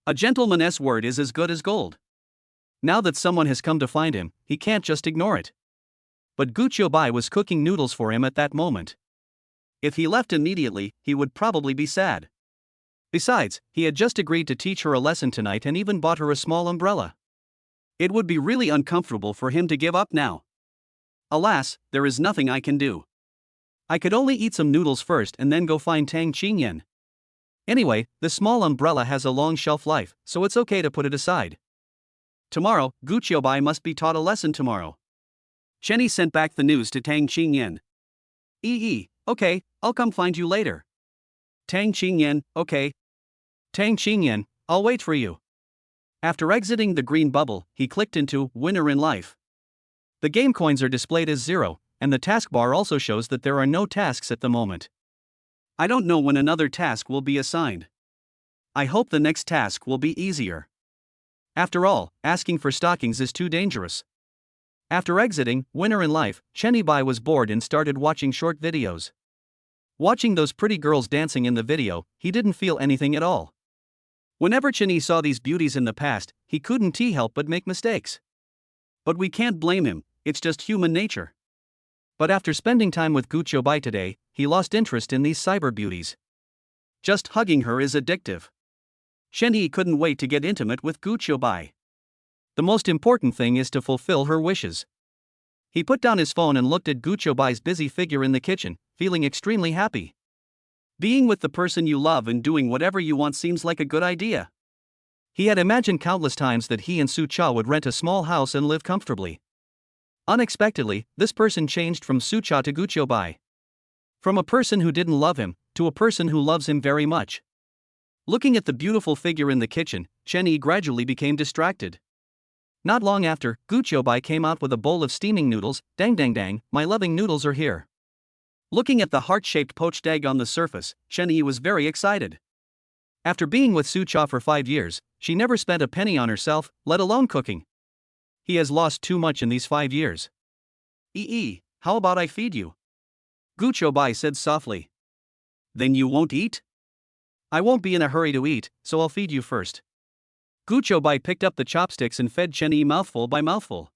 Speaker 1: A gentleman's word is as good as gold.
Speaker 2: Now that someone has come to find him, he can't just ignore it. But Guoai was cooking noodles for him at that moment.
Speaker 1: If he left immediately, he would probably be sad.
Speaker 2: Besides, he had just agreed to teach her a lesson tonight and even bought her a small umbrella.
Speaker 1: It would be really uncomfortable for him to give up now. Alas, there is nothing I can do.
Speaker 2: I could only eat some noodles first and then go find Tang Qingyan. Anyway, the small umbrella has a long shelf life, so it's okay to put it aside.
Speaker 1: Tomorrow, Guoai must be taught a lesson tomorrow. Chenny sent back the news to Tang Qingyan. Okay, I'll come find you later. Tang Qingyan, okay.
Speaker 2: Tang Qingyan, I'll wait for you.
Speaker 1: After exiting the green bubble, he clicked into Winner in Life.
Speaker 2: The game coins are displayed as 0, and the taskbar also shows that there are no tasks at the moment.
Speaker 1: I don't know when another task will be assigned. I hope the next task will be easier.
Speaker 2: After all, asking for stockings is too dangerous. After exiting Winner in Life, Chenny Bai was bored and started watching short videos. Watching those pretty girls dancing in the video, he didn't feel anything at all. Whenever Chenny saw these beauties in the past, he couldn't help but make mistakes.
Speaker 1: But we can't blame him, it's just human nature.
Speaker 2: But after spending time with Guoai today, he lost interest in these cyber beauties.
Speaker 1: Just hugging her is addictive. Chenny couldn't wait to get intimate with Guoai.
Speaker 2: The most important thing is to fulfill her wishes. He put down his phone and looked at Guoai's busy figure in the kitchen, feeling extremely happy.
Speaker 1: Being with the person you love and doing whatever you want seems like a good idea.
Speaker 2: He had imagined countless times that he and Su Cha would rent a small house and live comfortably. Unexpectedly, this person changed from Su Cha to Guoai. From a person who didn't love him, to a person who loves him very much. Looking at the beautiful figure in the kitchen, Chenny gradually became distracted. Not long after, Guoai came out with a bowl of steaming noodles. Dang, my loving noodles are here.
Speaker 1: Looking at the heart-shaped poached egg on the surface, Chenny was very excited.
Speaker 2: After being with Su Cha for 5 years, she never spent a penny on herself, let alone cooking. He has lost too much in these 5 years.
Speaker 1: How about I feed you? Guoai said softly. Then you won't eat?
Speaker 2: I won't be in a hurry to eat, so I'll feed you first.
Speaker 1: Guoai picked up the chopsticks and fed Chenny mouthful by mouthful.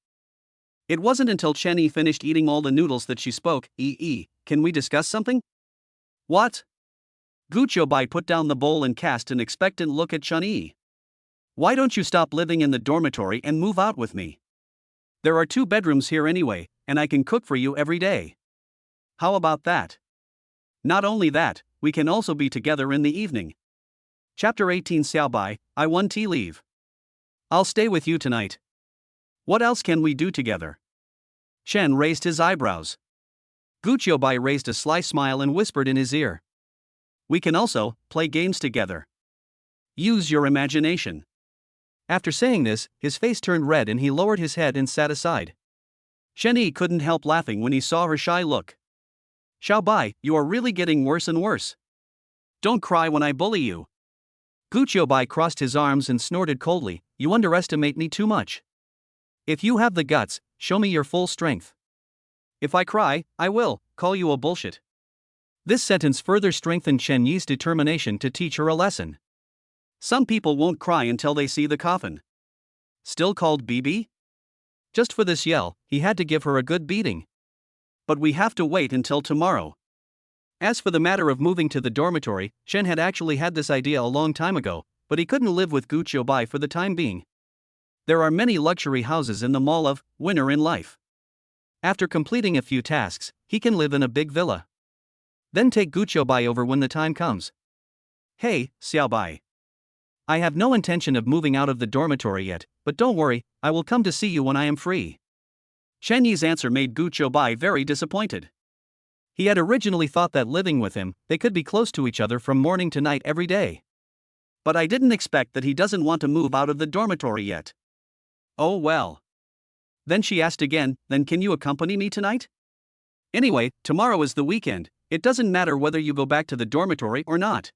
Speaker 1: It wasn't until Chenny finished eating all the noodles that she spoke. Can we discuss something? What? Guoai put down the bowl and cast an expectant look at Chenny. Why don't you stop living in the dormitory and move out with me? There are 2 bedrooms here anyway, and I can cook for you every day. How about that? Not only that, we can also be together in the evening. Chapter 18 Xiaobai, I want tea leave. I'll stay with you tonight. What else can we do together? Chen raised his eyebrows. Guobai raised a sly smile and whispered in his ear. We can also play games together. Use your imagination.
Speaker 2: After saying this, his face turned red and he lowered his head and sat aside.
Speaker 1: Chenny couldn't help laughing when he saw her shy look. Xiaobai, you are really getting worse and worse. Don't cry when I bully you.
Speaker 2: Guobai crossed his arms and snorted coldly, you underestimate me too much. If you have the guts, show me your full strength.
Speaker 1: If I cry, I will call you a bullshit.
Speaker 2: This sentence further strengthened Chen Yi's determination to teach her a lesson.
Speaker 1: Some people won't cry until they see the coffin. Still called BB?
Speaker 2: Just for this yell, he had to give her a good beating.
Speaker 1: But we have to wait until tomorrow.
Speaker 2: As for the matter of moving to the dormitory, Chen had actually had this idea a long time ago, but he couldn't live with Guobai for the time being. There are many luxury houses in the mall of Winner in Life. After completing a few tasks, he can live in a big villa. Then take Guobai over when the time comes.
Speaker 1: Hey, Xiaobai.
Speaker 2: I have no intention of moving out of the dormitory yet, but don't worry, I will come to see you when I am free.
Speaker 1: Chen Yi's answer made Gu Qiubai very disappointed.
Speaker 2: He had originally thought that living with him, they could be close to each other from morning to night every day.
Speaker 1: But I didn't expect that he doesn't want to move out of the dormitory yet. Oh well. Then she asked again, then can you accompany me tonight? Anyway, tomorrow is the weekend, it doesn't matter whether you go back to the dormitory or not.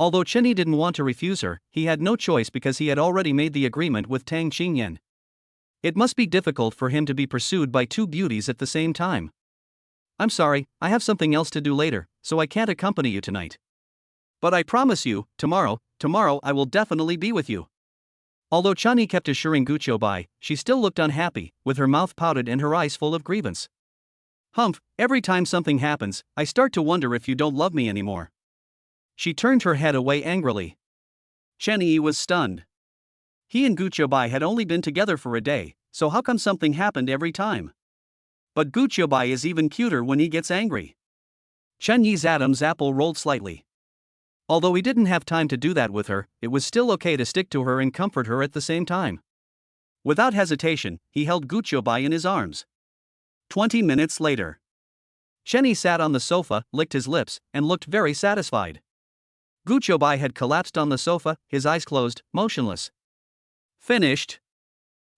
Speaker 2: Although Chen Yi didn't want to refuse her, he had no choice because he had already made the agreement with Tang Qingyan. It must be difficult for him to be pursued by two beauties at the same time. I'm sorry, I have something else to do later, so I can't accompany you tonight.
Speaker 1: But I promise you, tomorrow I will definitely be with you.
Speaker 2: Although Chen Yi kept assuring Gu Qiubai, she still looked unhappy, with her mouth pouted and her eyes full of grievance.
Speaker 1: Humph, every time something happens, I start to wonder if you don't love me anymore.
Speaker 2: She turned her head away angrily.
Speaker 1: Chen Yi was stunned. He and Gu Qiubai had only been together for a day, so how come something happened every time? But Gu Qiubai is even cuter when he gets angry.
Speaker 2: Chen Yi's Adam's apple rolled slightly. Although he didn't have time to do that with her, it was still okay to stick to her and comfort her at the same time.
Speaker 1: Without hesitation, he held Gu Qiubai in his arms. 20 minutes later.
Speaker 2: Chen Yi sat on the sofa, licked his lips, and looked very satisfied.
Speaker 1: Gu Qiubai had collapsed on the sofa, his eyes closed, motionless.
Speaker 2: Finished.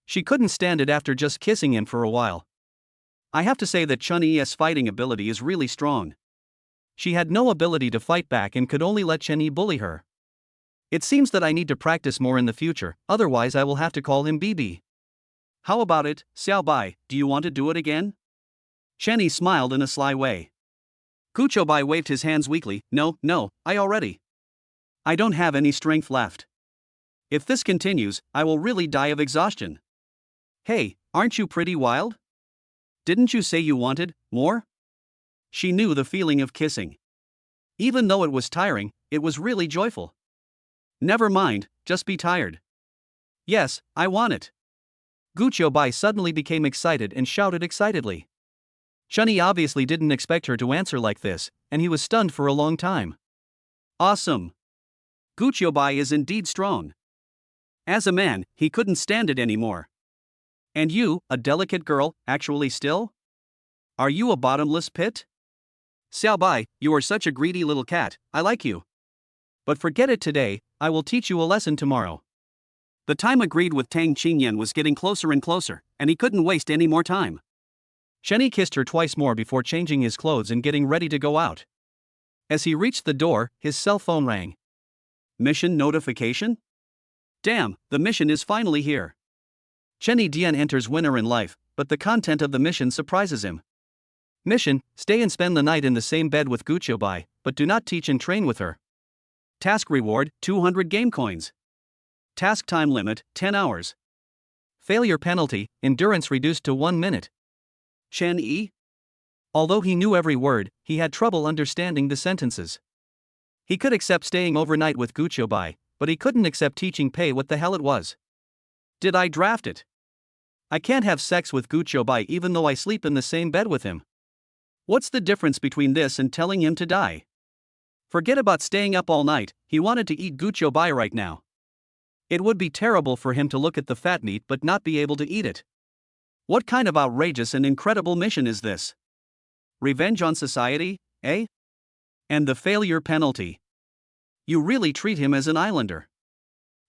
Speaker 2: She couldn't stand it after just kissing him for a while.
Speaker 1: I have to say that Chen Yi's fighting ability is really strong.
Speaker 2: She had no ability to fight back and could only let Chen Yi bully her. It seems that I need to practice more in the future, otherwise I will have to call him BB.
Speaker 1: How about it, Xiao Bai, do you want to do it again? Chen Yi smiled in a sly way. Gu Qiubai waved his hands weakly, no, I don't have any strength left. If this continues, I will really die of exhaustion. Hey, aren't you pretty wild? Didn't you say you wanted more? She knew the feeling of kissing. Even though it was tiring, it was really joyful. Never mind, just be tired. Yes, I want it.
Speaker 2: Gu Qiubai suddenly became excited and shouted excitedly. Chen Yi obviously didn't expect her to answer like this, and he was stunned for a long time.
Speaker 1: Awesome. Gu Qiubai is indeed strong. As a man, he couldn't stand it anymore. And you, a delicate girl, actually still? Are you a bottomless pit? Xiao Bai, you are such a greedy little cat, I like you. But forget it today, I will teach you a lesson tomorrow. The time agreed with Tang Qingyan was getting closer and closer, and he couldn't waste any more time.
Speaker 2: Chen Yi kissed her twice more before changing his clothes and getting ready to go out. As he reached the door, his cell phone rang.
Speaker 1: Mission notification? Damn, the mission is finally here.
Speaker 2: Chen Yi Dian enters winner in life, but the content of the mission surprises him. Mission: stay and spend the night in the same bed with Gu Qiubai, but do not teach and train with her.
Speaker 1: Task reward, 200 game coins. Task time limit, 10 hours.
Speaker 2: Failure penalty, endurance reduced to 1 minute.
Speaker 1: Chen Yi?
Speaker 2: Although he knew every word, he had trouble understanding the sentences. He could accept staying overnight with Gu Qiubai, but he couldn't accept teaching Pei what the hell it was.
Speaker 1: Did I draft it?
Speaker 2: I can't have sex with Gu Qiubai even though I sleep in the same bed with him.
Speaker 1: What's the difference between this and telling him to die? Forget about staying up all night, he wanted to eat Gu Qiubai right now. It would be terrible for him to look at the fat meat but not be able to eat it. What kind of outrageous and incredible mission is this? Revenge on society, eh? And the failure penalty. You really treat him as an islander.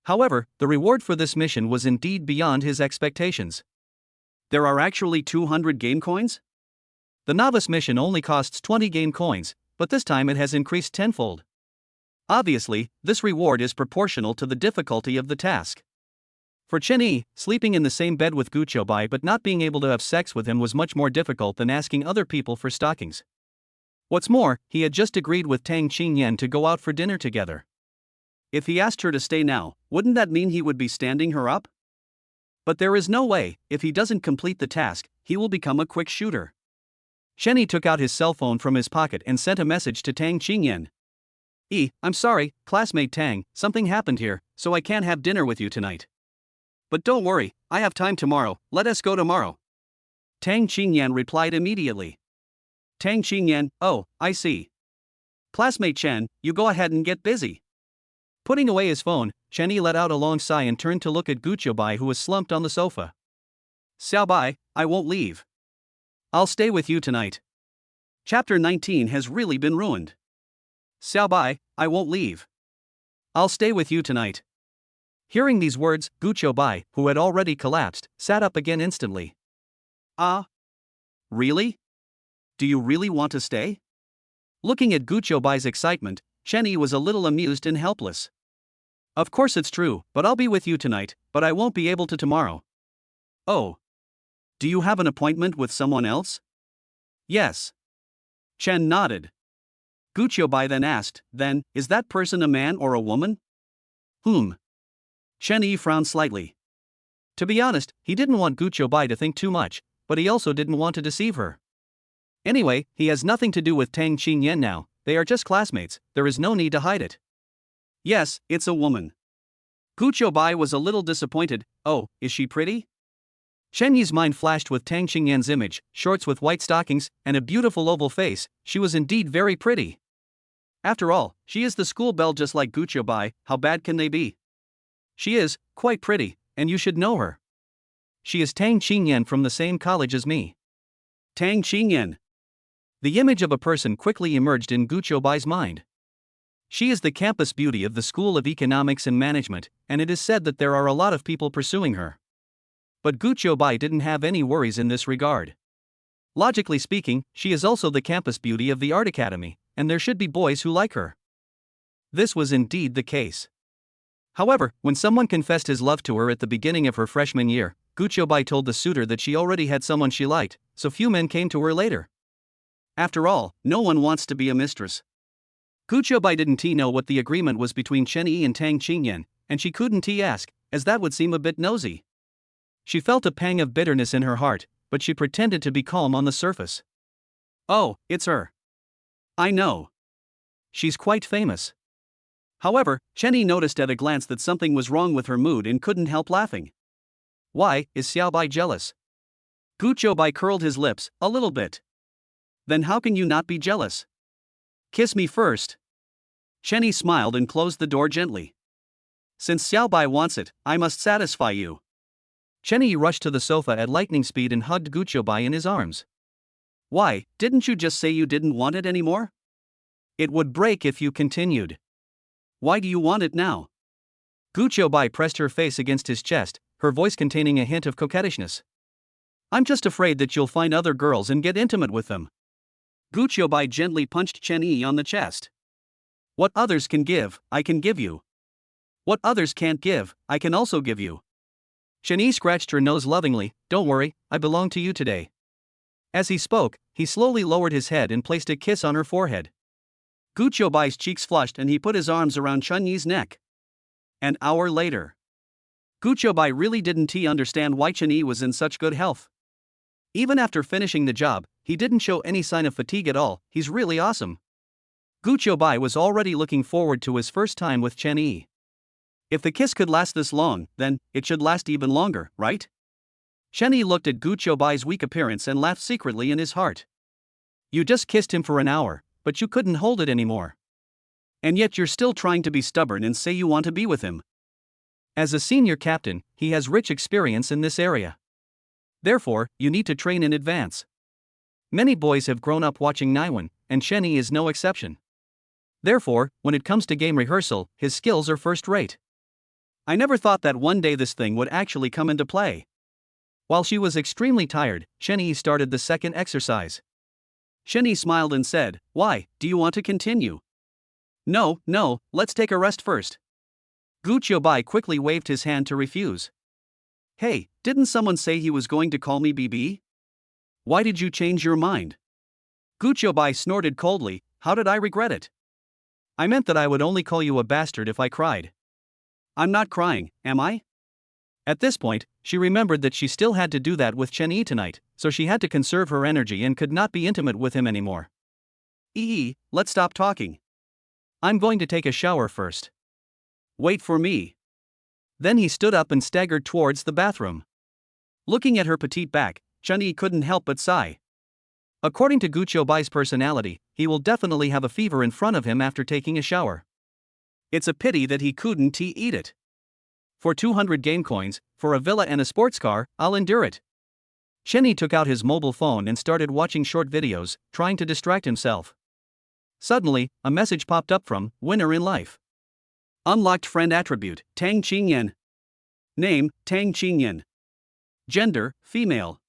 Speaker 2: However, the reward for this mission was indeed beyond his expectations.
Speaker 1: There are actually 200 game coins?
Speaker 2: The novice mission only costs 20 game coins, but this time it has increased tenfold.
Speaker 1: Obviously, this reward is proportional to the difficulty of the task.
Speaker 2: For Chen Yi, sleeping in the same bed with Gu Qiubai but not being able to have sex with him was much more difficult than asking other people for stockings. What's more, he had just agreed with Tang Qingyan to go out for dinner together.
Speaker 1: If he asked her to stay now, wouldn't that mean he would be standing her up? But there is no way, if he doesn't complete the task, he will become a quick shooter.
Speaker 2: Chen Yi took out his cell phone from his pocket and sent a message to Tang Qingyan.
Speaker 1: I'm sorry, classmate Tang, something happened here, so I can't have dinner with you tonight. But don't worry, I have time tomorrow, let us go tomorrow. Tang Qingyan replied immediately. Tang Qingyan, oh, I see. Classmate Chen, you go ahead and get busy.
Speaker 2: Putting away his phone, Chenny let out a long sigh and turned to look at Guoai, who was slumped on the sofa.
Speaker 1: Xiaobai, I won't leave. I'll stay with you tonight. Chapter 19 has really been ruined. Xiaobai, I won't leave. I'll stay with you tonight.
Speaker 2: Hearing these words, Guoai, who had already collapsed, sat up again instantly.
Speaker 1: Ah? Really? Do you really want to stay?
Speaker 2: Looking at Guoai's excitement, Chenny was a little amused and helpless.
Speaker 1: Of course it's true, but I'll be with you tonight, but I won't be able to tomorrow. Oh. Do you have an appointment with someone else?
Speaker 2: Yes.
Speaker 1: Chen nodded. Guoai then asked, then, is that person a man or a woman? Chenny frowned slightly.
Speaker 2: To be honest, he didn't want Guoai to think too much, but he also didn't want to deceive her. Anyway, he has nothing to do with Tang Qingyan now, they are just classmates, there is no need to hide it.
Speaker 1: Yes, it's a woman. Guoai was a little disappointed. Oh, is she pretty?
Speaker 2: Chen Yi's mind flashed with Tang Qingyan's image, shorts with white stockings, and a beautiful oval face. She was indeed very pretty.
Speaker 1: After all, she is the school belle just like Guoai, how bad can they be?
Speaker 2: She is, quite pretty, and you should know her. She is Tang Qingyan from the same college as me.
Speaker 1: Tang Qingyan.
Speaker 2: The image of a person quickly emerged in Guoai's mind. She is the campus beauty of the School of Economics and Management, and it is said that there are a lot of people pursuing her. But Guoai didn't have any worries in this regard. Logically speaking, she is also the campus beauty of the Art Academy, and there should be boys who like her. This was indeed the case. However, when someone confessed his love to her at the beginning of her freshman year, Guoai told the suitor that she already had someone she liked, so few men came to her later.
Speaker 1: After all, no one wants to be a mistress.
Speaker 2: Guoai didn't know what the agreement was between Chen Yi and Tang Qingyan, and she couldn't ask, as that would seem a bit nosy. She felt a pang of bitterness in her heart, but she pretended to be calm on the surface.
Speaker 1: Oh, it's her. I know.
Speaker 2: She's quite famous.
Speaker 1: However, Chenny noticed at a glance that something was wrong with her mood and couldn't help laughing.
Speaker 2: Why, is Xiaobai jealous?
Speaker 1: Guoai curled his lips, a little bit. Then how can you not be jealous? Kiss me first. Chenny smiled and closed the door gently. Since Xiaobai wants it, I must satisfy you.
Speaker 2: Chenny rushed to the sofa at lightning speed and hugged Guoai in his arms.
Speaker 1: Why, didn't you just say you didn't want it anymore?
Speaker 2: It would break if you continued.
Speaker 1: Why do you want it now?
Speaker 2: Guoai pressed her face against his chest, her voice containing a hint of coquettishness. I'm just afraid that you'll find other girls and get intimate with them.
Speaker 1: Guoai gently punched Chen Yi on the chest. What others can give, I can give you. What others can't give, I can also give you.
Speaker 2: Chen Yi scratched her nose lovingly. Don't worry, I belong to you today. As he spoke, he slowly lowered his head and placed a kiss on her forehead.
Speaker 1: Guoai's cheeks flushed and he put his arms around Chen Yi's neck. An hour later. Guoai really didn't understand why Chen Yi was in such good health. Even after finishing the job, he didn't show any sign of fatigue at all. He's really awesome. Guoai was already looking forward to his first time with Chen Yi. If the kiss could last this long, then it should last even longer, right? Chen Yi looked at Guoai's weak appearance and laughed secretly in his heart. You just kissed him for an hour, but you couldn't hold it anymore. And yet you're still trying to be stubborn and say you want to be with him.
Speaker 2: As a senior captain, he has rich experience in this area. Therefore, you need to train in advance. Many boys have grown up watching Naiwan, and Chen Yi is no exception. Therefore, when it comes to game rehearsal, his skills are first rate. I never thought that one day this thing would actually come into play. While she was extremely tired, Chen Yi started the second exercise. Chen Yi smiled and said, Why, do you want to continue?
Speaker 1: No, let's take a rest first.
Speaker 2: Guoai quickly waved his hand to refuse.
Speaker 1: Hey, didn't someone say he was going to call me BB? Why did you change your mind?
Speaker 2: Guoai snorted coldly. How did I regret it? I meant that I would only call you a bastard if I cried.
Speaker 1: I'm not crying, am I?
Speaker 2: At this point, she remembered that she still had to do that with Chen Yi tonight, so she had to conserve her energy and could not be intimate with him anymore.
Speaker 1: Let's stop talking.
Speaker 2: I'm going to take a shower first.
Speaker 1: Wait for me.
Speaker 2: Then he stood up and staggered towards the bathroom.
Speaker 1: Looking at her petite back, Chen Yi couldn't help but sigh.
Speaker 2: According to Guoai's personality, he will definitely have a fever in front of him after taking a shower.
Speaker 1: It's a pity that he couldn't eat it.
Speaker 2: For 200 game coins, for a villa and a sports car, I'll endure it. Chenny took out his mobile phone and started watching short videos, trying to distract himself. Suddenly, a message popped up from Winner in Life.
Speaker 1: Unlocked friend attribute, Tang Qingyan. Name, Tang Qingyan. Gender, female.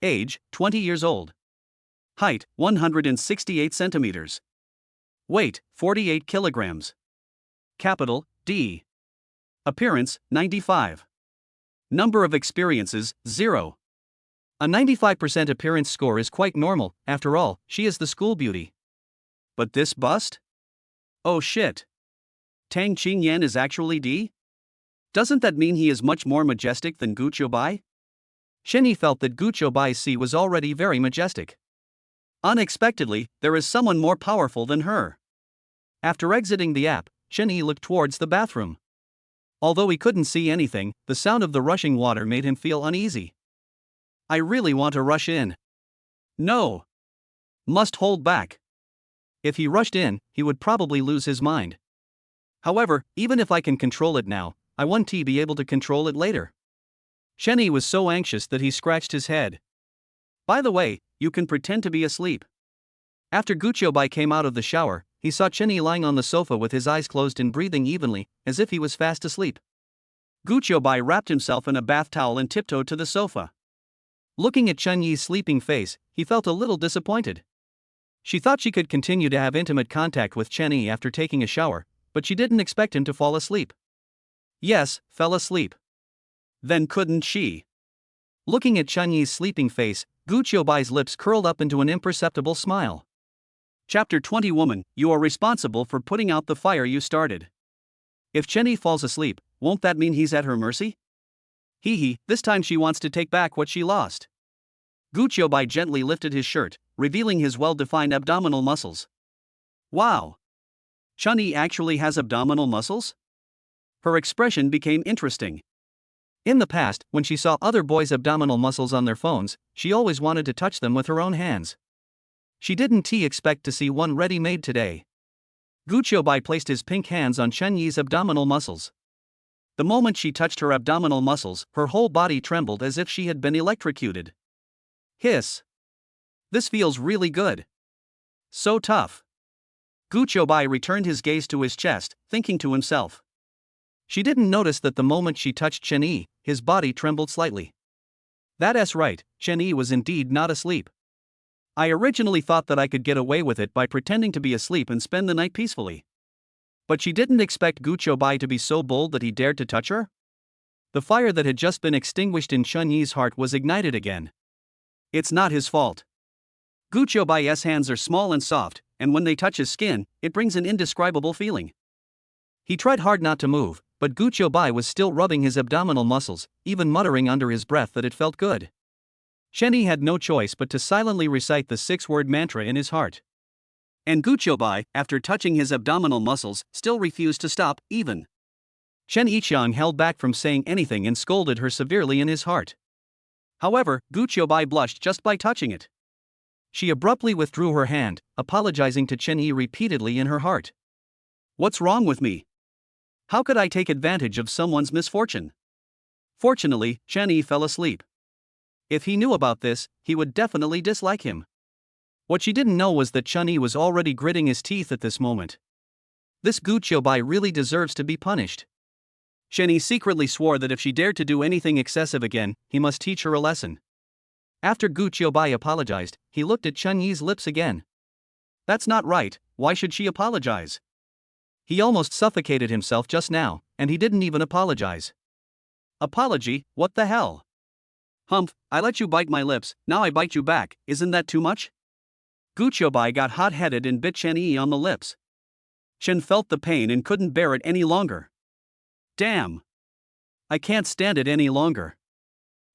Speaker 1: Age, 20 years old. Height, 168 centimeters. Weight, 48 kilograms. Capital, D. Appearance, 95. Number of experiences, 0.
Speaker 2: A 95% appearance score is quite normal, after all, she is the school beauty.
Speaker 1: But this bust? Oh shit. Tang Qingyan is actually D? Doesn't that mean he is much more majestic than Guoai?
Speaker 2: Chenny felt that Guoai's C was already very majestic.
Speaker 1: Unexpectedly, there is someone more powerful than her.
Speaker 2: After exiting the app, Chenny looked towards the bathroom. Although he couldn't see anything, the sound of the rushing water made him feel uneasy.
Speaker 1: I really want to rush in. No. Must hold back.
Speaker 2: If he rushed in, he would probably lose his mind. However, even if I can control it now, I won't be able to control it later. Chenny was so anxious that he scratched his head.
Speaker 1: By the way, you can pretend to be asleep.
Speaker 2: After Guoai came out of the shower, he saw Chenny lying on the sofa with his eyes closed and breathing evenly, as if he was fast asleep.
Speaker 1: Guoai wrapped himself in a bath towel and tiptoed to the sofa.
Speaker 2: Looking at Chenyi's sleeping face, he felt a little disappointed. She thought she could continue to have intimate contact with Chenny after taking a shower, but she didn't expect him to fall asleep.
Speaker 1: Yes, fell asleep. Then couldn't she?
Speaker 2: Looking at Chenyi's sleeping face, Guoai's lips curled up into an imperceptible smile.
Speaker 1: Chapter 20 Woman, you are responsible for putting out the fire you started. If Chenny falls asleep, won't that mean he's at her mercy? This time she wants to take back what she lost. Guoai gently lifted his shirt, revealing his well-defined abdominal muscles. Wow! Chenny actually has abdominal muscles? Her expression became interesting.
Speaker 2: In the past, when she saw other boys' abdominal muscles on their phones, she always wanted to touch them with her own hands. She didn't expect to see one ready-made today. Guoai placed his pink hands on Chenyi's abdominal muscles. The moment she touched her abdominal muscles, her whole body trembled as if she had been electrocuted.
Speaker 1: Hiss. This feels really good. So tough. Guoai returned his gaze to his chest, thinking to himself.
Speaker 2: She didn't notice that the moment she touched Chenny, his body trembled slightly. That's right, Chenny was indeed not asleep.
Speaker 1: I originally thought that I could get away with it by pretending to be asleep and spend the night peacefully. But she didn't expect Guoai to be so bold that he dared to touch her?
Speaker 2: The fire that had just been extinguished in Chenyi's heart was ignited again.
Speaker 1: It's not his fault. Guoai's hands are small and soft, and when they touch his skin, it brings an indescribable feeling.
Speaker 2: He tried hard not to move, but Guoai was still rubbing his abdominal muscles, even muttering under his breath that it felt good. Chenny had no choice but to silently recite the 6-word mantra in his heart.
Speaker 1: And Guoai, after touching his abdominal muscles, still refused to stop, even.
Speaker 2: Chen Yixiang held back from saying anything and scolded her severely in his heart.
Speaker 1: However, Guoai blushed just by touching it.
Speaker 2: She abruptly withdrew her hand, apologizing to Chen Yi repeatedly in her heart.
Speaker 1: What's wrong with me? How could I take advantage of someone's misfortune? Fortunately, Chen Yi fell asleep. If he knew about this, he would definitely dislike him.
Speaker 2: What she didn't know was that Chen Yi was already gritting his teeth at this moment. This Guoai really deserves to be punished.
Speaker 1: Chen Yi secretly swore that if she dared to do anything excessive again, he must teach her a lesson.
Speaker 2: After Guoai apologized, he looked at Chen Yi's lips again.
Speaker 1: That's not right, why should she apologize?
Speaker 2: He almost suffocated himself just now, and he didn't even apologize.
Speaker 1: Apology, what the hell? Humph, I let you bite my lips, now I bite you back, isn't that too much? Guoai got hot-headed and bit Chen Yi on the lips. Chen felt the pain and couldn't bear it any longer. Damn! I can't stand it any longer.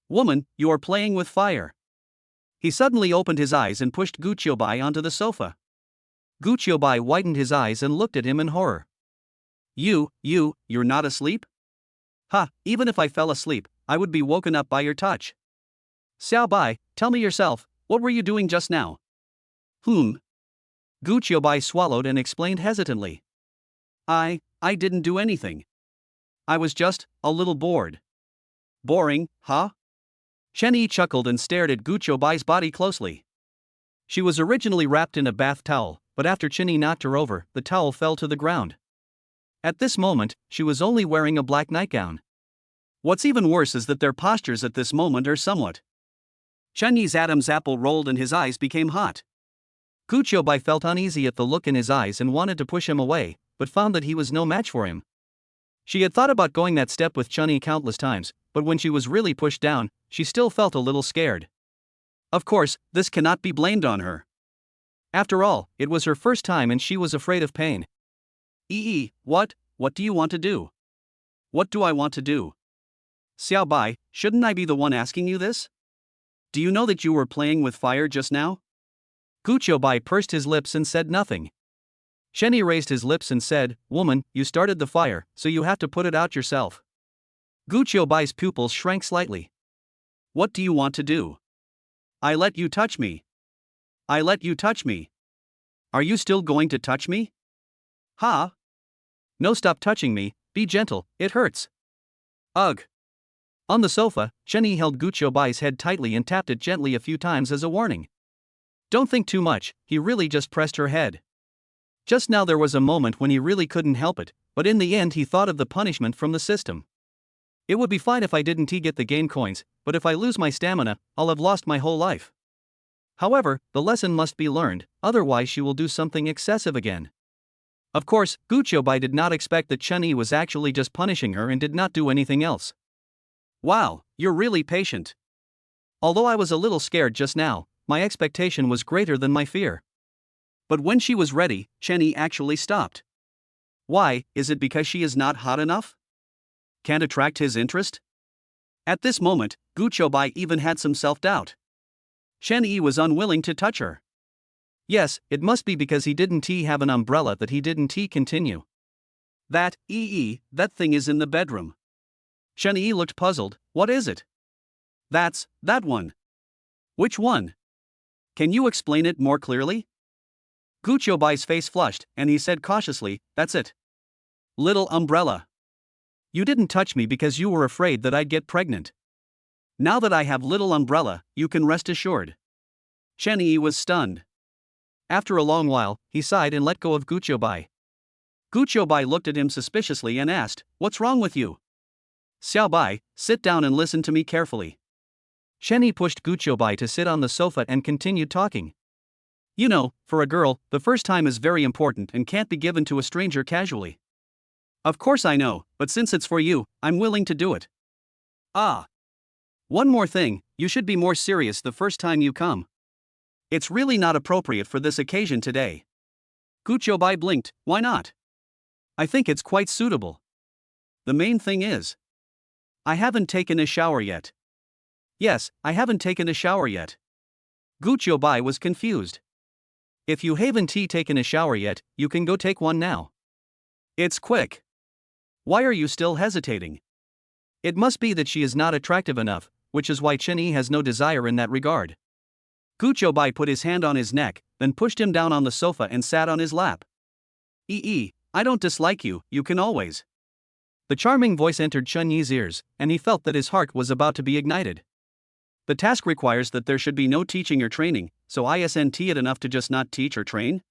Speaker 1: Woman, you are playing with fire. He suddenly opened his eyes and pushed Guoai onto the sofa.
Speaker 2: Guoai widened his eyes and looked at him in horror.
Speaker 1: You're not asleep? Ha, even if I fell asleep, I would be woken up by your touch. Xiao Bai, tell me yourself, what were you doing just now?
Speaker 2: Guoai swallowed and explained hesitantly.
Speaker 1: I didn't do anything. I was just a little bored. Boring, huh? Chen Yi chuckled and stared at Gu Qiubai's body closely. She was originally wrapped in a bath towel, but after Chen Yi knocked her over, the towel fell to the ground. At this moment, she was only wearing a black nightgown. What's even worse is that their postures at this moment are somewhat. Chen Yi's Adam's apple rolled and his eyes became hot. Gu Qiubai felt uneasy at the look in his eyes and wanted to push him away, but found that he was no match for him. She had thought about going that step with Chen Yi countless times, but when she was really pushed down, she still felt a little scared. Of course, this cannot be blamed on her. After all, it was her first time and she was afraid of pain. What do you want to do? What do I want to do? Xiao Bai, shouldn't I be the one asking you this? Do you know that you were playing with fire just now? Gu Qiubai pursed his lips and said nothing. Chen Yi raised his lips and said, "Woman, you started the fire, so you have to put it out yourself." Gu Qiubai's pupils shrank slightly. What do you want to do? I let you touch me. I let you touch me. Are you still going to touch me? Huh? No, stop touching me, be gentle, it hurts. Ugh. On the sofa, Chen Yi held Gu Qiubai's head tightly and tapped it gently a few times as a warning. Don't think too much, he really just pressed her head. Just now there was a moment when he really couldn't help it, but in the end he thought of the punishment from the system. It would be fine if I didn't get the game coins, but if I lose my stamina, I'll have lost my whole life. However, the lesson must be learned, otherwise she will do something excessive again. Of course, Gu Qiubai did not expect that Chen Yi was actually just punishing her and did not do anything else. Wow, you're really patient. Although I was a little scared just now, my expectation was greater than my fear. But when she was ready, Chen Yi actually stopped. Why, is it because she is not hot enough? Can't attract his interest? At this moment, Gu Qiubai even had some self-doubt. Chen Yi was unwilling to touch her. Yes, it must be because he didn't have an umbrella that he didn't continue. That thing is in the bedroom. Chen Yi looked puzzled. What is it? That one. Which one? Can you explain it more clearly? Gu Qiubai's face flushed, and he said cautiously, that's it. Little umbrella. You didn't touch me because you were afraid that I'd get pregnant. Now that I have little umbrella, you can rest assured. Chen Yi was stunned. After a long while, he sighed and let go of Gu Qiubai. Gu Qiubai looked at him suspiciously and asked, what's wrong with you? Xiao Bai, sit down and listen to me carefully. Chen Yi pushed Gu Qiubai to sit on the sofa and continued talking. You know, for a girl, the first time is very important and can't be given to a stranger casually. Of course I know, but since it's for you, I'm willing to do it. Ah. One more thing, you should be more serious the first time you come. It's really not appropriate for this occasion today. Gu Qiubai blinked, why not? I think it's quite suitable. The main thing is, I haven't taken a shower yet. Yes, I haven't taken a shower yet. Gu Qiubai was confused. If you haven't taken a shower yet, you can go take one now. It's quick. Why are you still hesitating? It must be that she is not attractive enough, which is why Chen Yi has no desire in that regard. Gu Qiubai put his hand on his neck, then pushed him down on the sofa and sat on his lap. I don't dislike you, you can always. The charming voice entered Chen Yi's ears, and he felt that his heart was about to be ignited. The task requires that there should be no teaching or training, so isn't it enough to just not teach or train?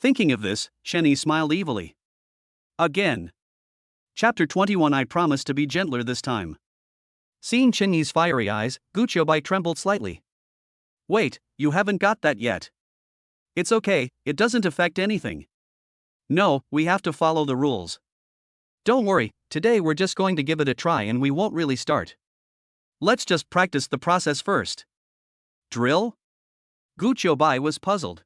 Speaker 1: Thinking of this, Chen Yi smiled evilly. Again. Chapter 21. I promise to be gentler this time. Seeing Chen Yi's fiery eyes, Gu Qiubai trembled slightly. Wait, you haven't got that yet. It's okay, it doesn't affect anything. No, we have to follow the rules. Don't worry, today we're just going to give it a try and we won't really start. Let's just practice the process first. Drill? Gu Qiubai was puzzled.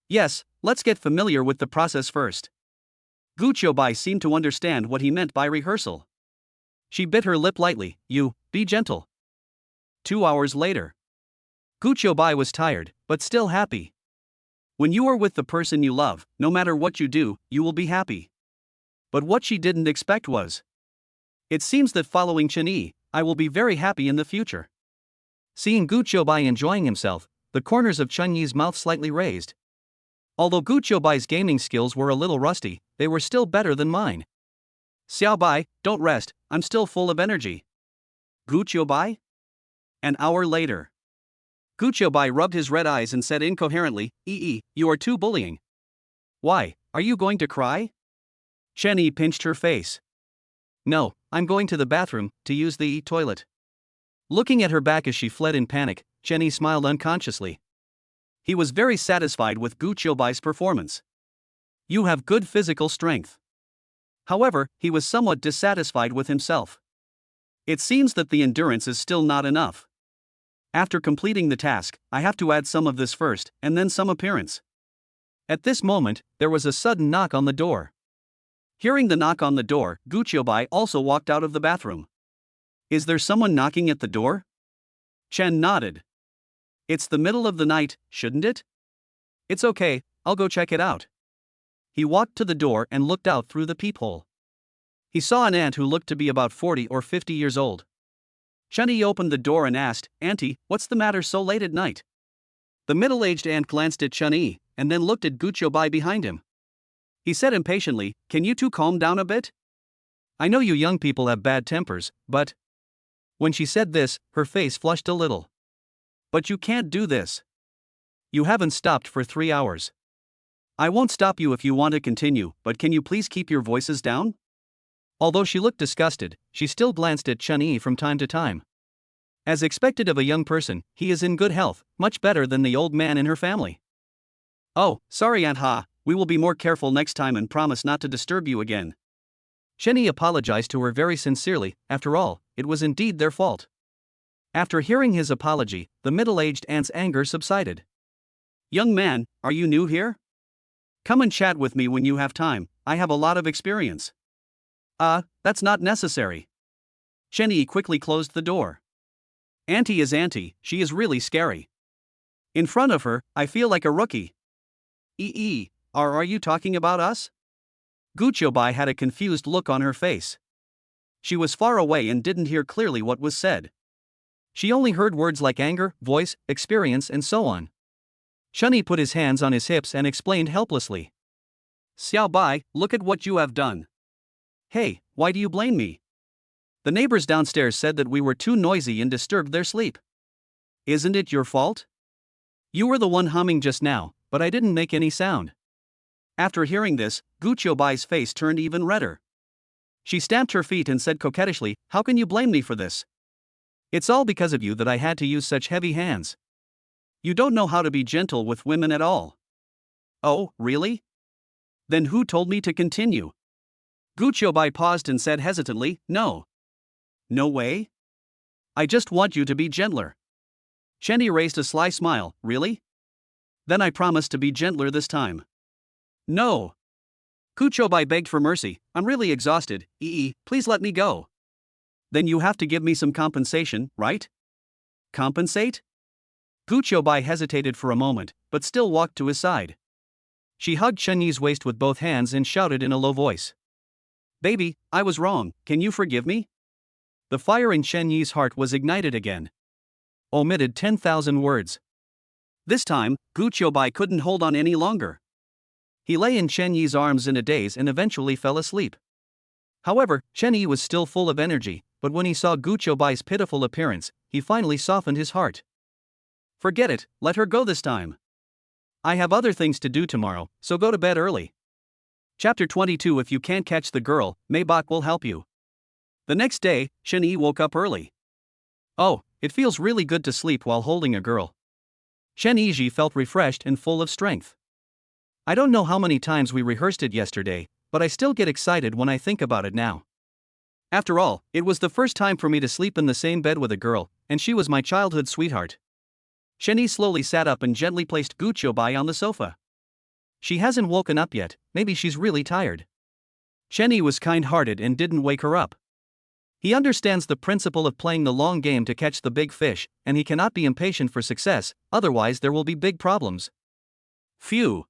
Speaker 1: Yes, let's get familiar with the process first. Gu Qiubai seemed to understand what he meant by rehearsal. She bit her lip lightly. Be gentle. 2 hours later. Gu Qiubai was tired, but still happy. When you are with the person you love, no matter what you do, you will be happy. But what she didn't expect was, it seems that following Chen Yi, I will be very happy in the future. Seeing Gu Qiubai enjoying himself, the corners of Chen Yi's mouth slightly raised. Although Gu Qiubai's gaming skills were a little rusty, they were still better than mine. Xiaobai, don't rest, I'm still full of energy. Guoai? An hour later. Guobai rubbed his red eyes and said incoherently, you are too bullying. Why, are you going to cry? Chen Yi pinched her face. No, I'm going to the bathroom, to use the toilet. Looking at her back as she fled in panic, Chen Yi smiled unconsciously. He was very satisfied with Guoai's performance. You have good physical strength. However, he was somewhat dissatisfied with himself. It seems that the endurance is still not enough. After completing the task, I have to add some of this first, and then some appearance. At this moment, there was a sudden knock on the door. Hearing the knock on the door, Guoai also walked out of the bathroom. Is there someone knocking at the door? Chen nodded. It's the middle of the night, shouldn't it? It's okay, I'll go check it out. He walked to the door and looked out through the peephole. He saw an aunt who looked to be about 40 or 50 years old. Chen Yi opened the door and asked, Auntie, what's the matter so late at night? The middle-aged aunt glanced at Chen Yi, and then looked at Guoai behind him. He said impatiently, Can you two calm down a bit? I know you young people have bad tempers, but... When she said this, her face flushed a little. But you can't do this. You haven't stopped for 3 hours. I won't stop you if you want to continue, but can you please keep your voices down? Although she looked disgusted, she still glanced at Chen Yi from time to time. As expected of a young person, he is in good health, much better than the old man in her family. Oh, sorry Aunt Ha, we will be more careful next time and promise not to disturb you again. Chen Yi apologized to her very sincerely, after all, it was indeed their fault. After hearing his apology, the middle-aged aunt's anger subsided. Young man, are you new here? Come and chat with me when you have time, I have a lot of experience. That's not necessary. Chen Yi quickly closed the door. Auntie is Auntie, she is really scary. In front of her, I feel like a rookie. Are you talking about us? Guobai had a confused look on her face. She was far away and didn't hear clearly what was said. She only heard words like anger, voice, experience and so on. Chen Yi put his hands on his hips and explained helplessly. Xiaobai, look at what you have done. Hey, why do you blame me? The neighbors downstairs said that we were too noisy and disturbed their sleep. Isn't it your fault? You were the one humming just now, but I didn't make any sound. After hearing this, Guoai's face turned even redder. She stamped her feet and said coquettishly, How can you blame me for this? It's all because of you that I had to use such heavy hands. You don't know how to be gentle with women at all. Oh, really? Then who told me to continue? Guobai paused and said hesitantly, No. No way? I just want you to be gentler. Chen Yi raised a sly smile, Really? Then I promise to be gentler this time. No. Guobai begged for mercy, I'm really exhausted, please let me go. Then you have to give me some compensation, right? Compensate? Guobai hesitated for a moment, but still walked to his side. She hugged Chen Yi's waist with both hands and shouted in a low voice. Baby, I was wrong, can you forgive me? The fire in Chen Yi's heart was ignited again. Omitted 10,000 words. This time, Guobai couldn't hold on any longer. He lay in Chen Yi's arms in a daze and eventually fell asleep. However, Chen Yi was still full of energy, but when he saw Guoai's pitiful appearance, he finally softened his heart. Forget it, let her go this time. I have other things to do tomorrow, so go to bed early. Chapter 22 If you can't catch the girl, Maybach will help you. The next day, Chen Yi woke up early. Oh, it feels really good to sleep while holding a girl. Chen Yi felt refreshed and full of strength. I don't know how many times we rehearsed it yesterday, but I still get excited when I think about it now. After all, it was the first time for me to sleep in the same bed with a girl, and she was my childhood sweetheart. Chen Yi slowly sat up and gently placed Guobai on the sofa. She hasn't woken up yet, maybe she's really tired. Chen Yi was kind-hearted and didn't wake her up. He understands the principle of playing the long game to catch the big fish, and he cannot be impatient for success, otherwise there will be big problems. Phew.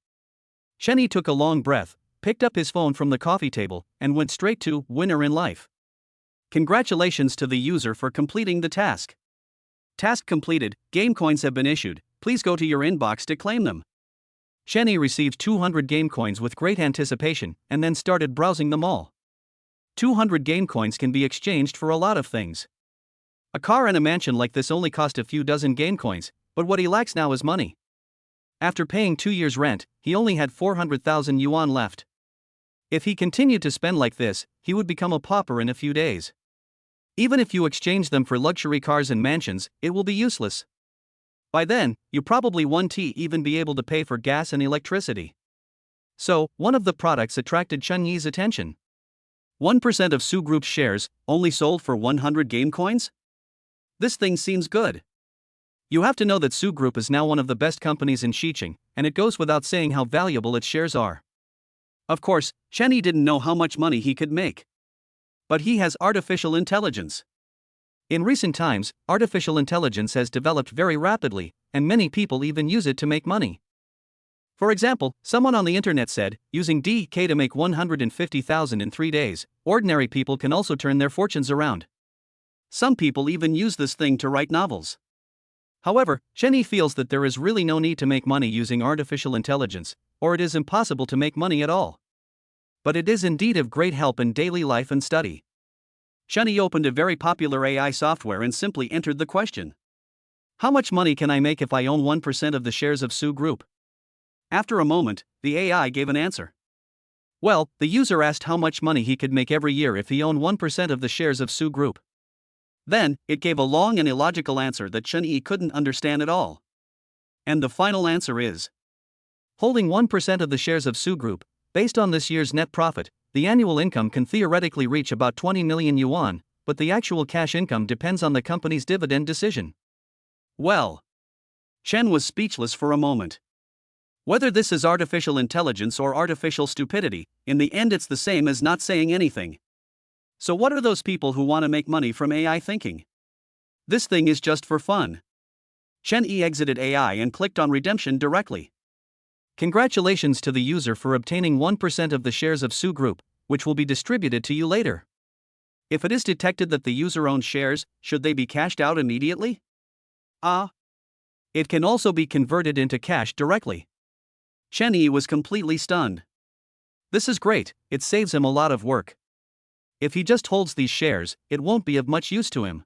Speaker 1: Chen Yi took a long breath, picked up his phone from the coffee table, and went straight to Winner in Life. Congratulations to the user for completing the task. Task completed, game coins have been issued, please go to your inbox to claim them. Chen Yi received 200 game coins with great anticipation and then started browsing them all.
Speaker 2: 200 game coins can be exchanged for a lot of things. A car and a mansion like this only cost a few dozen game coins, but what he lacks now is money. After paying 2 years' rent, he only had 400,000 yuan left. If he continued to spend like this, he would become a pauper in a few days. Even if you exchange them for luxury cars and mansions, it will be useless. By then, you probably won't even be able to pay for gas and electricity. So, one of the products attracted Chun Yi's attention. 1% of Su Group's shares, only sold for 100 game coins? This thing seems good. You have to know that Su Group is now one of the best companies in Xiqing, and it goes without saying how valuable its shares are. Of course, Chen Yi didn't know how much money he could make. But he has artificial intelligence. In recent times, artificial intelligence has developed very rapidly, and many people even use it to make money. For example, someone on the internet said, using DK to make 150,000 in 3 days, ordinary people can also turn their fortunes around. Some people even use this thing to write novels. However, Chen Yi feels that there is really no need to make money using artificial intelligence, or it is impossible to make money at all. But it is indeed of great help in daily life and study. Chen Yi opened a very popular AI software and simply entered the question. How much money can I make if I own 1% of the shares of Su Group? After a moment, the AI gave an answer. Well, the user asked how much money he could make every year if he owned 1% of the shares of Su Group. Then, it gave a long and illogical answer that Chen Yi couldn't understand at all. And the final answer is: holding 1% of the shares of Su Group, based on this year's net profit, the annual income can theoretically reach about 20 million yuan, but the actual cash income depends on the company's dividend decision. Well, Chen was speechless for a moment. Whether this is artificial intelligence or artificial stupidity, in the end it's the same as not saying anything. So what are those people who want to make money from AI thinking? This thing is just for fun. Chen Yi exited AI and clicked on redemption directly. Congratulations to the user for obtaining 1% of the shares of Su Group, which will be distributed to you later. If it is detected that the user owns shares, should they be cashed out immediately? It can also be converted into cash directly. Chen Yi was completely stunned. This is great, it saves him a lot of work. If he just holds these shares, it won't be of much use to him.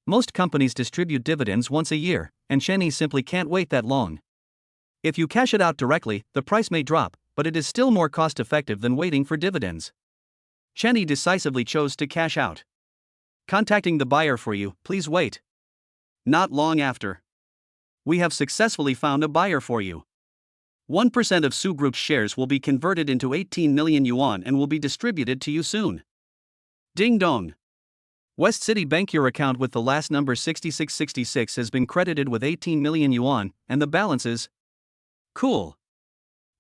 Speaker 2: Most companies distribute dividends once a year, and Chen Yi simply can't wait that long. If you cash it out directly, the price may drop, but it is still more cost-effective than waiting for dividends. Chen Yi decisively chose to cash out. Contacting the buyer for you, please wait. Not long after. We have successfully found a buyer for you. 1% of Su Group's shares will be converted into 18 million yuan and will be distributed to you soon. Ding dong. West City Bank, your account with the last number 6666 has been credited with 18 million yuan, and the balance is... Cool.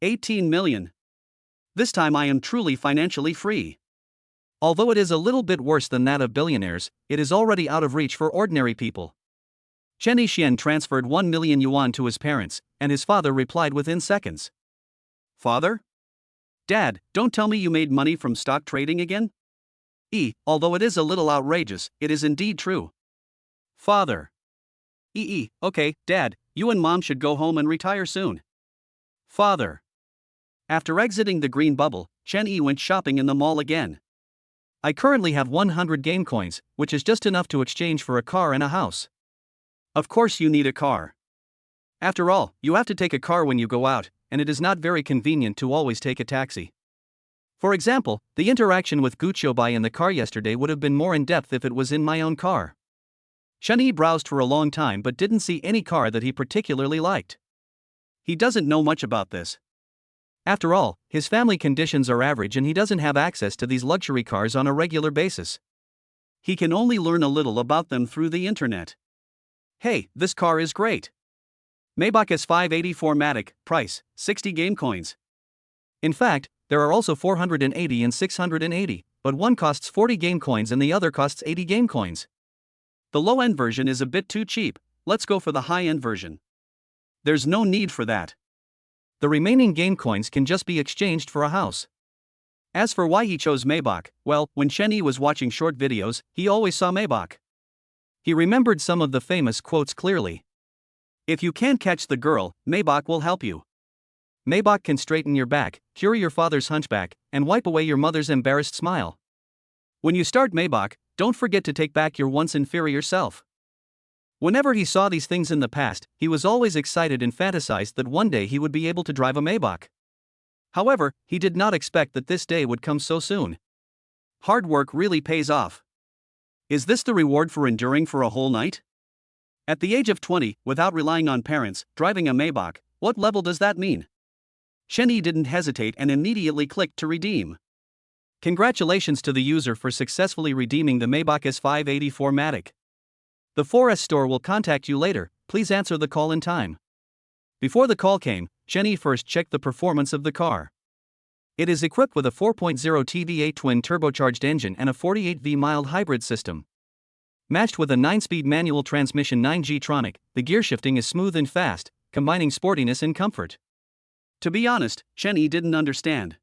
Speaker 2: 18 million. This time I am truly financially free. Although it is a little bit worse than that of billionaires, it is already out of reach for ordinary people. Chen Yixian transferred 1 million yuan to his parents, and his father replied within seconds. Father? Dad, don't tell me you made money from stock trading again? Although it is a little outrageous, it is indeed true. Father. Okay, Dad, you and Mom should go home and retire soon. Father. After exiting the green bubble, Chen Yi went shopping in the mall again. I currently have 100 game coins, which is just enough to exchange for a car and a house. Of course you need a car. After all, you have to take a car when you go out, and it is not very convenient to always take a taxi. For example, the interaction with Guoai in the car yesterday would have been more in-depth if it was in my own car. Chen Yi browsed for a long time but didn't see any car that he particularly liked. He doesn't know much about this. After all, his family conditions are average and he doesn't have access to these luxury cars on a regular basis. He can only learn a little about them through the internet. Hey, this car is great. Maybach S584 Matic, price, 60 game coins. In fact, there are also 480 and 680, but one costs 40 game coins and the other costs 80 game coins. The low-end version is a bit too cheap, let's go for the high-end version. There's no need for that. The remaining game coins can just be exchanged for a house. As for why he chose Maybach, well, when Chen Yi was watching short videos, he always saw Maybach. He remembered some of the famous quotes clearly. If you can't catch the girl, Maybach will help you. Maybach can straighten your back, cure your father's hunchback, and wipe away your mother's embarrassed smile.
Speaker 1: When you start Maybach, don't forget to take back your once inferior self. Whenever he saw these things in the past, he was always excited and fantasized that one day he would be able to drive a Maybach. However, he did not expect that this day would come so soon. Hard work really pays off. Is this the reward for enduring for a whole night? At the age of 20, without relying on parents, driving a Maybach, what level does that mean? Shenny didn't hesitate and immediately clicked to redeem. Congratulations to the user for successfully redeeming the Maybach S580 4MATIC. The 4S store will contact you later, please answer the call in time. Before the call came, Shenny first checked the performance of the car. It is equipped with a 4.0 TVA twin turbocharged engine and a 48V mild hybrid system. Matched with a 9-speed manual transmission 9G-tronic, the gearshifting is smooth and fast, combining sportiness and comfort. To be honest, Shenny didn't understand.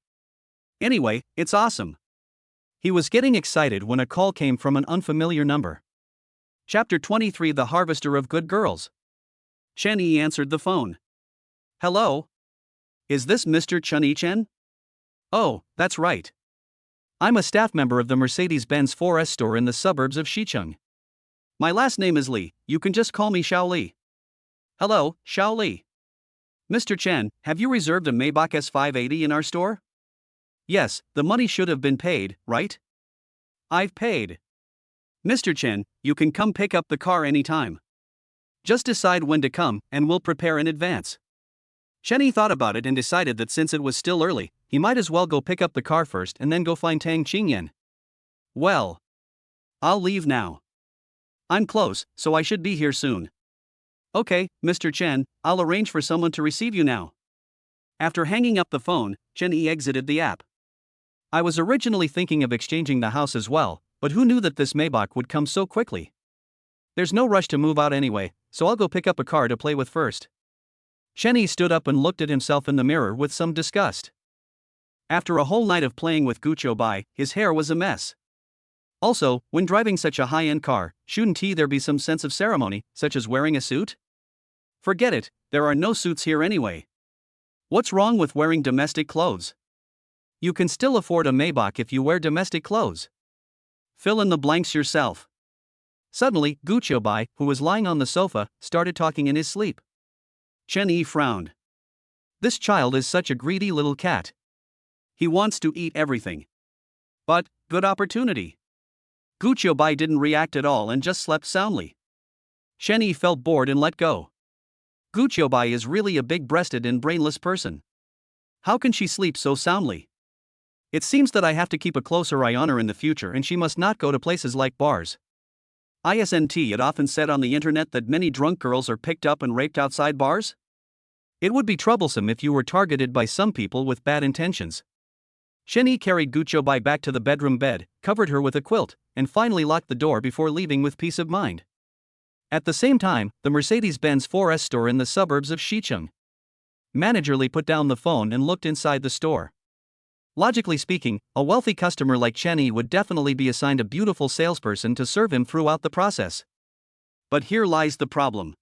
Speaker 1: Anyway, it's awesome. He was getting excited when a call came from an unfamiliar number. Chapter 23: The Harvester of Good Girls. Shenny answered the phone. Hello? Is this Mr. Chun Chen? Oh, that's right. I'm a staff member of the Mercedes-Benz 4S store in the suburbs of Xicheng. My last name is Li, you can just call me Xiao Li. Hello, Xiao Li. Mr. Chen, have you reserved a Maybach S580 in our store? Yes, the money should have been paid, right? I've paid. Mr. Chen, you can come pick up the car anytime. Just decide when to come, and we'll prepare in advance. Shenny thought about it and decided that since it was still early, he might as well go pick up the car first and then go find Tang Qingyan. Well, I'll leave now. I'm close, so I should be here soon. Okay, Mr. Chen, I'll arrange for someone to receive you now. After hanging up the phone, Shenny exited the app. I was originally thinking of exchanging the house as well, but who knew that this Maybach would come so quickly? There's no rush to move out anyway, so I'll go pick up a car to play with first. Shenny stood up and looked at himself in the mirror with some disgust. After a whole night of playing with Guoai, his hair was a mess. Also, when driving such a high-end car, shouldn't there be some sense of ceremony, such as wearing a suit? Forget it, there are no suits here anyway. What's wrong with wearing domestic clothes? You can still afford a Maybach if you wear domestic clothes. Fill in the blanks yourself. Suddenly, Guoai, who was lying on the sofa, started talking in his sleep. Shenny frowned. This child is such a greedy little cat. He wants to eat everything. But, good opportunity. Guoai didn't react at all and just slept soundly. Shenny felt bored and let go. Guoai is really a big-breasted and brainless person. How can she sleep so soundly? It seems that I have to keep a closer eye on her in the future, and she must not go to places like bars. Isn't it often said on the internet that many drunk girls are picked up and raped outside bars? It would be troublesome if you were targeted by some people with bad intentions. Shenny carried Guoai back to the bedroom bed, covered her with a quilt, and finally locked the door before leaving with peace of mind. At the same time, the Mercedes-Benz 4S store in the suburbs of Xicheng. Manager Li put down the phone and looked inside the store. Logically speaking, a wealthy customer like Shenny would definitely be assigned a beautiful salesperson to serve him throughout the process. But here lies the problem.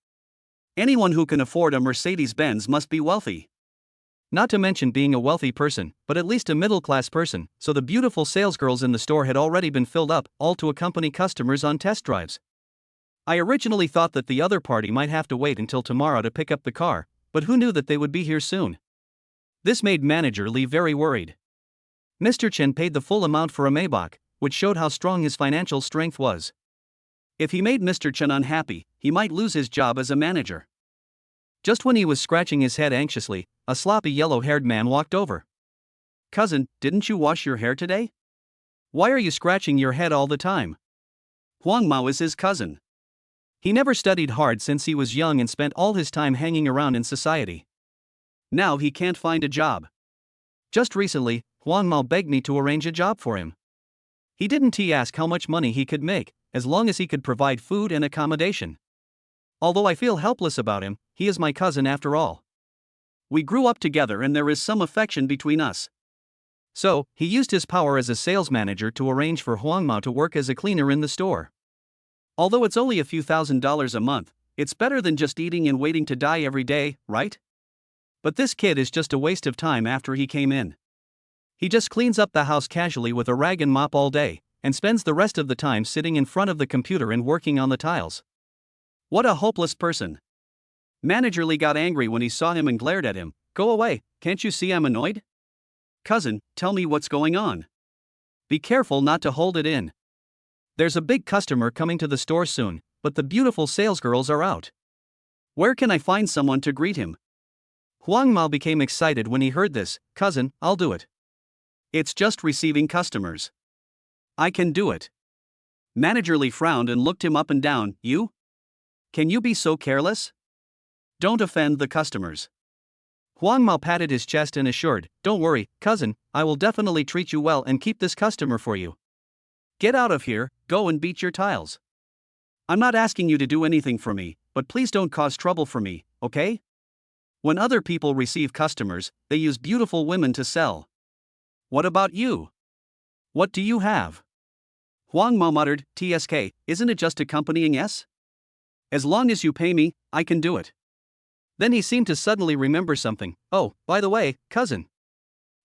Speaker 1: Anyone who can afford a Mercedes-Benz must be wealthy. Not to mention being a wealthy person, but at least a middle-class person, so the beautiful salesgirls in the store had already been filled up, all to accompany customers on test drives. I originally thought that the other party might have to wait until tomorrow to pick up the car, but who knew that they would be here soon? This made Manager Li very worried. Mr. Chen paid the full amount for a Maybach, which showed how strong his financial strength was. If he made Mr. Chen unhappy, he might lose his job as a manager. Just when he was scratching his head anxiously, a sloppy yellow-haired man walked over. Cousin, didn't you wash your hair today? Why are you scratching your head all the time? Huang Mao is his cousin. He never studied hard since he was young and spent all his time hanging around in society. Now he can't find a job. Just recently, Huang Mao begged me to arrange a job for him. He didn't ask how much money he could make, as long as he could provide food and accommodation. Although I feel helpless about him, he is my cousin after all. We grew up together and there is some affection between us. So, he used his power as a sales manager to arrange for Huang Mao to work as a cleaner in the store. Although it's only a few $1,000s a month, it's better than just eating and waiting to die every day, right? But this kid is just a waste of time after he came in. He just cleans up the house casually with a rag and mop all day,
Speaker 2: and spends the rest of the time sitting in front of the computer and working on the tiles.
Speaker 1: What a hopeless person. Manager Lee got angry when he saw him and glared at him. Go away, can't you see I'm annoyed? Cousin, tell me what's going on.
Speaker 2: Be careful not to hold it in. There's a big customer coming to the store soon, but the beautiful salesgirls are out.
Speaker 1: Where can I find someone to greet him?
Speaker 2: Huang Mao became excited when he heard this. Cousin, I'll do it.
Speaker 1: It's just receiving customers. I can do it. Manager Lee frowned and looked him up and down. You? Can you be so careless? Don't offend the customers.
Speaker 2: Huang Mao patted his chest and assured, don't worry, cousin, I will definitely treat you well and keep this customer for you.
Speaker 1: Get out of here, go and beat your tiles. I'm not asking you to do anything for me, but please don't cause trouble for me, okay? When other people receive customers, they use beautiful women to sell. What about you? What do you have? Huang Mao muttered, TSK, isn't it just accompanying S? As long as you pay me, I can do it.
Speaker 2: Then he seemed to suddenly remember something. Oh, by the way, cousin.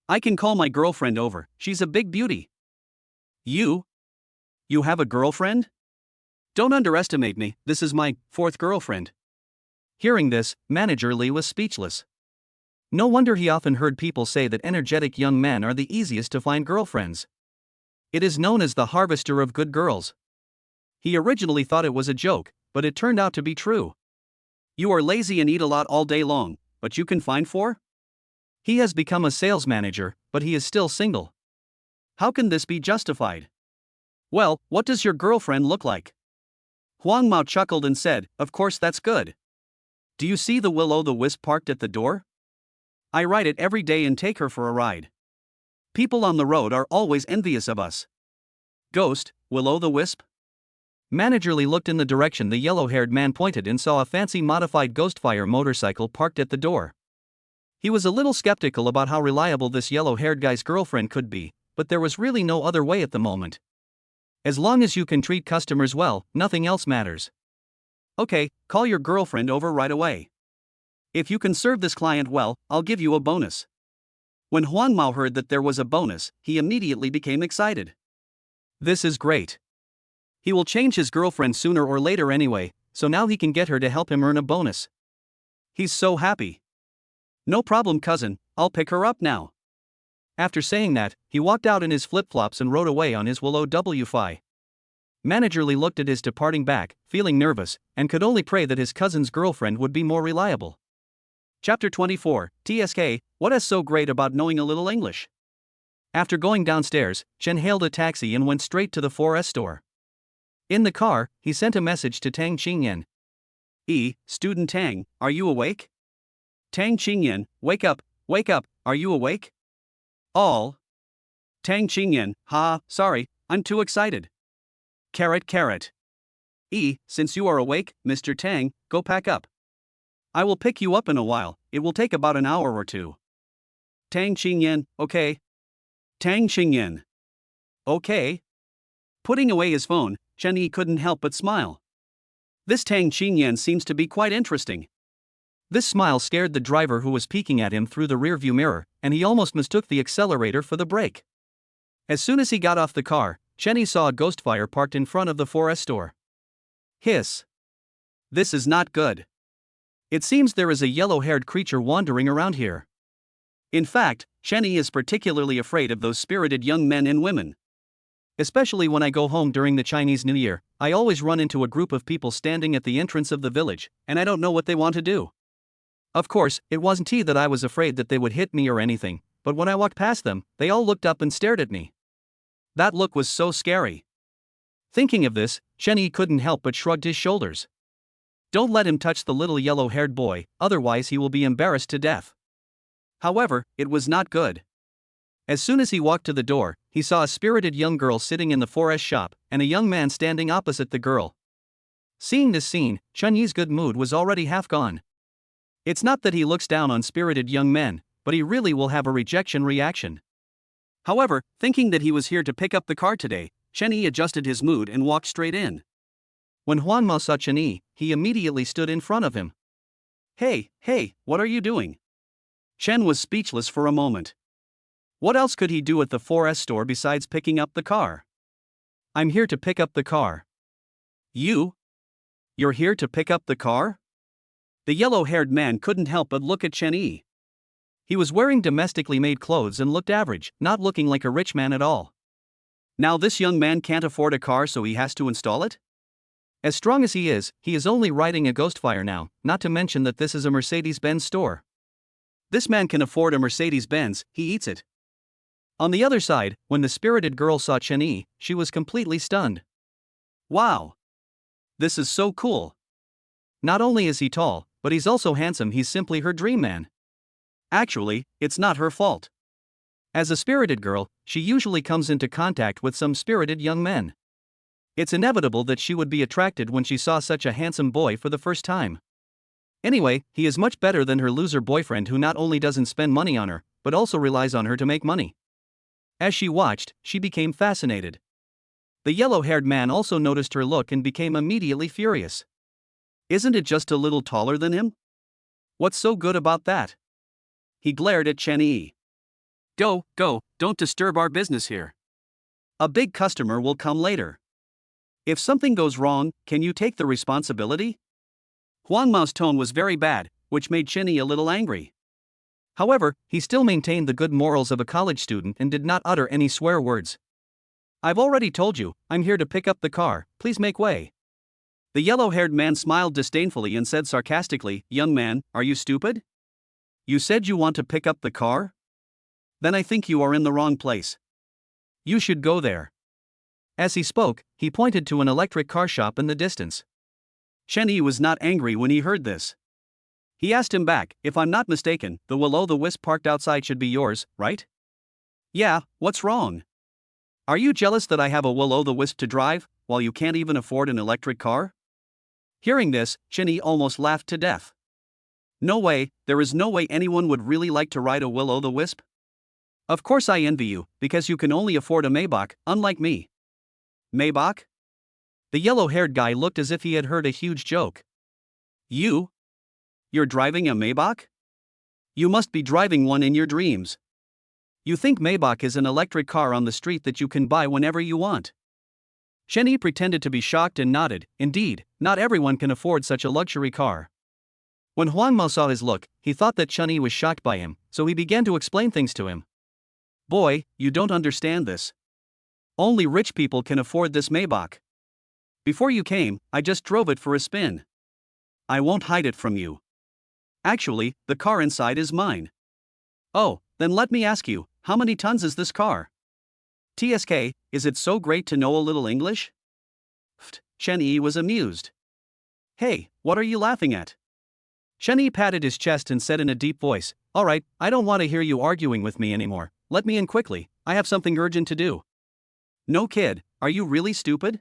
Speaker 1: I can call my girlfriend over, she's a big beauty. You? You have a girlfriend? Don't underestimate me, this is my 4th girlfriend.
Speaker 2: Hearing this, Manager Lee was speechless. No wonder he often heard people say that energetic young men are the easiest to find girlfriends. It is known as the harvester of good girls. He originally thought it was a joke, but it turned out to be true.
Speaker 1: You are lazy and eat a lot all day long, but you can find 4?
Speaker 2: He has become a sales manager, but he is still single.
Speaker 1: How can this be justified? Well, what does your girlfriend look like? Huang Mao chuckled and said, of course that's good. Do you see the Will-O-the-Wisp parked at the door? I ride it every day and take her for a ride. People on the road are always envious of us. Ghost, Will-O-the-Wisp?
Speaker 2: Manager Lee looked in the direction the yellow-haired man pointed and saw a fancy modified Ghostfire motorcycle parked at the door. He was a little skeptical about how reliable this yellow-haired guy's girlfriend could be, but there was really no other way at the moment. As long as you can treat customers well, nothing else matters.
Speaker 1: Okay, call your girlfriend over right away. If you can serve this client well, I'll give you a bonus. When Huang Mao heard that there was a bonus, he immediately became excited.
Speaker 2: This is great. He will change his girlfriend sooner or later anyway, so now he can get her to help him earn a bonus.
Speaker 1: He's so happy. No problem, cousin, I'll pick her up now.
Speaker 2: After saying that, he walked out in his flip-flops and rode away on his Will-O-the-Wisp. Manager Lee looked at his departing back, feeling nervous, and could only pray that his cousin's girlfriend would be more reliable.
Speaker 1: Chapter 24, TSK, what is so great about knowing a little English?
Speaker 2: After going downstairs, Chen hailed a taxi and went straight to the 4S store. In the car, he sent a message to Tang Qingyan.
Speaker 1: Student Tang, are you awake? Tang Qingyan, wake up, are you awake? All. Tang Qingyan, sorry, I'm too excited. Carrot. Since you are awake, Mr. Tang, go pack up. I will pick you up in a while, it will take about an hour or two. Tang Qingyan, okay. Tang Qingyan. Okay. Putting away his phone, Chen Yi couldn't help but smile. This Tang Qingyan seems to be quite interesting.
Speaker 2: This smile scared the driver who was peeking at him through the rearview mirror, and he almost mistook the accelerator for the brake. As soon as he got off the car, Chen Yi saw a Ghostfire parked in front of the 4S store.
Speaker 1: Hiss. This is not good.
Speaker 2: It seems there is a yellow-haired creature wandering around here.
Speaker 1: In fact, Chen Yi is particularly afraid of those spirited young men and women.
Speaker 2: Especially when I go home during the Chinese New Year, I always run into a group of people standing at the entrance of the village, and I don't know what they want to do. Of course, it wasn't that I was afraid that they would hit me or anything, but when I walked past them, they all looked up and stared at me.
Speaker 1: That look was so scary.
Speaker 2: Thinking of this, Chen Yi couldn't help but shrugged his shoulders. Don't let him touch the little yellow-haired boy, otherwise he will be embarrassed to death.
Speaker 1: However, it was not good.
Speaker 2: As soon as he walked to the door, he saw a spirited young girl sitting in the 4S shop, and a young man standing opposite the girl. Seeing this scene, Chen Yi's good mood was already half gone. It's not that he looks down on spirited young men, but he really will have a rejection reaction.
Speaker 1: However, thinking that he was here to pick up the car today, Chen Yi adjusted his mood and walked straight in.
Speaker 2: When Huang Mao saw Chen Yi, he immediately stood in front of him.
Speaker 1: Hey, what are you doing? Chen was speechless for a moment. What else could he do at the 4S store besides picking up the car?
Speaker 2: I'm here to pick up the car.
Speaker 1: You? You're here to pick up the car? The yellow-haired man couldn't help but look at Chen Yi.
Speaker 2: He was wearing domestically made clothes and looked average, not looking like a rich man at all.
Speaker 1: Now this young man can't afford a car, so he has to install it?
Speaker 2: As strong as he is only riding a Ghostfire now, not to mention that this is a Mercedes-Benz store.
Speaker 1: This man can afford a Mercedes-Benz, he eats it.
Speaker 2: On the other side, when the spirited girl saw Chen Yi, she was completely stunned.
Speaker 1: Wow! This is so cool.
Speaker 2: Not only is he tall, but he's also handsome. He's simply her dream man.
Speaker 1: Actually, it's not her fault.
Speaker 2: As a spirited girl, she usually comes into contact with some spirited young men. It's inevitable that she would be attracted when she saw such a handsome boy for the first time. Anyway, he is much better than her loser boyfriend, who not only doesn't spend money on her, but also relies on her to make money. As she watched, she became fascinated. The yellow-haired man also noticed her look and became immediately furious.
Speaker 1: Isn't it just a little taller than him? What's so good about that? He glared at Chen Yi. Go, don't disturb our business here. A big customer will come later. If something goes wrong, can you take the responsibility? Huang Mao's tone was very bad, which made Chen Yi a little angry.
Speaker 2: However, he still maintained the good morals of a college student and did not utter any swear words. I've already told you, I'm here to pick up the car, please make way.
Speaker 1: The yellow-haired man smiled disdainfully and said sarcastically, Young man, are you stupid? You said you want to pick up the car? Then I think you are in the wrong place.
Speaker 2: You should go there. As he spoke, he pointed to an electric car shop in the distance.
Speaker 1: Chen Yi was not angry when he heard this. He asked him back, if I'm not mistaken, the will-o'-the-wisp parked outside should be yours, right? Yeah, what's wrong? Are you jealous that I have a will-o'-the-wisp to drive, while you can't even afford an electric car? Hearing this, Chen Yi almost laughed to death. No way, there is no way anyone would really like to ride a will-o'-the-wisp. Of course I envy you, because you can only afford a Maybach, unlike me. Maybach?
Speaker 2: The yellow-haired guy looked as if he had heard a huge joke.
Speaker 1: You're driving a Maybach? You must be driving one in your dreams. You think Maybach is an electric car on the street that you can buy whenever you want.
Speaker 2: Chen Yi pretended to be shocked and nodded. Indeed, not everyone can afford such a luxury car. When Huang Mao saw his look, he thought that Chen Yi was shocked by him, so he began to explain things to him.
Speaker 1: Boy, you don't understand this. Only rich people can afford this Maybach. Before you came, I just drove it for a spin. I won't hide it from you. Actually, the car inside is mine. Oh, then let me ask you, how many tons is this car? TSK, is it so great to know a little English? Chen Yi was amused. Hey, what are you laughing at?
Speaker 2: Chen Yi patted his chest and said in a deep voice, All right, I don't want to hear you arguing with me anymore. Let me in quickly, I have something urgent to do.
Speaker 1: No kid, are you really stupid?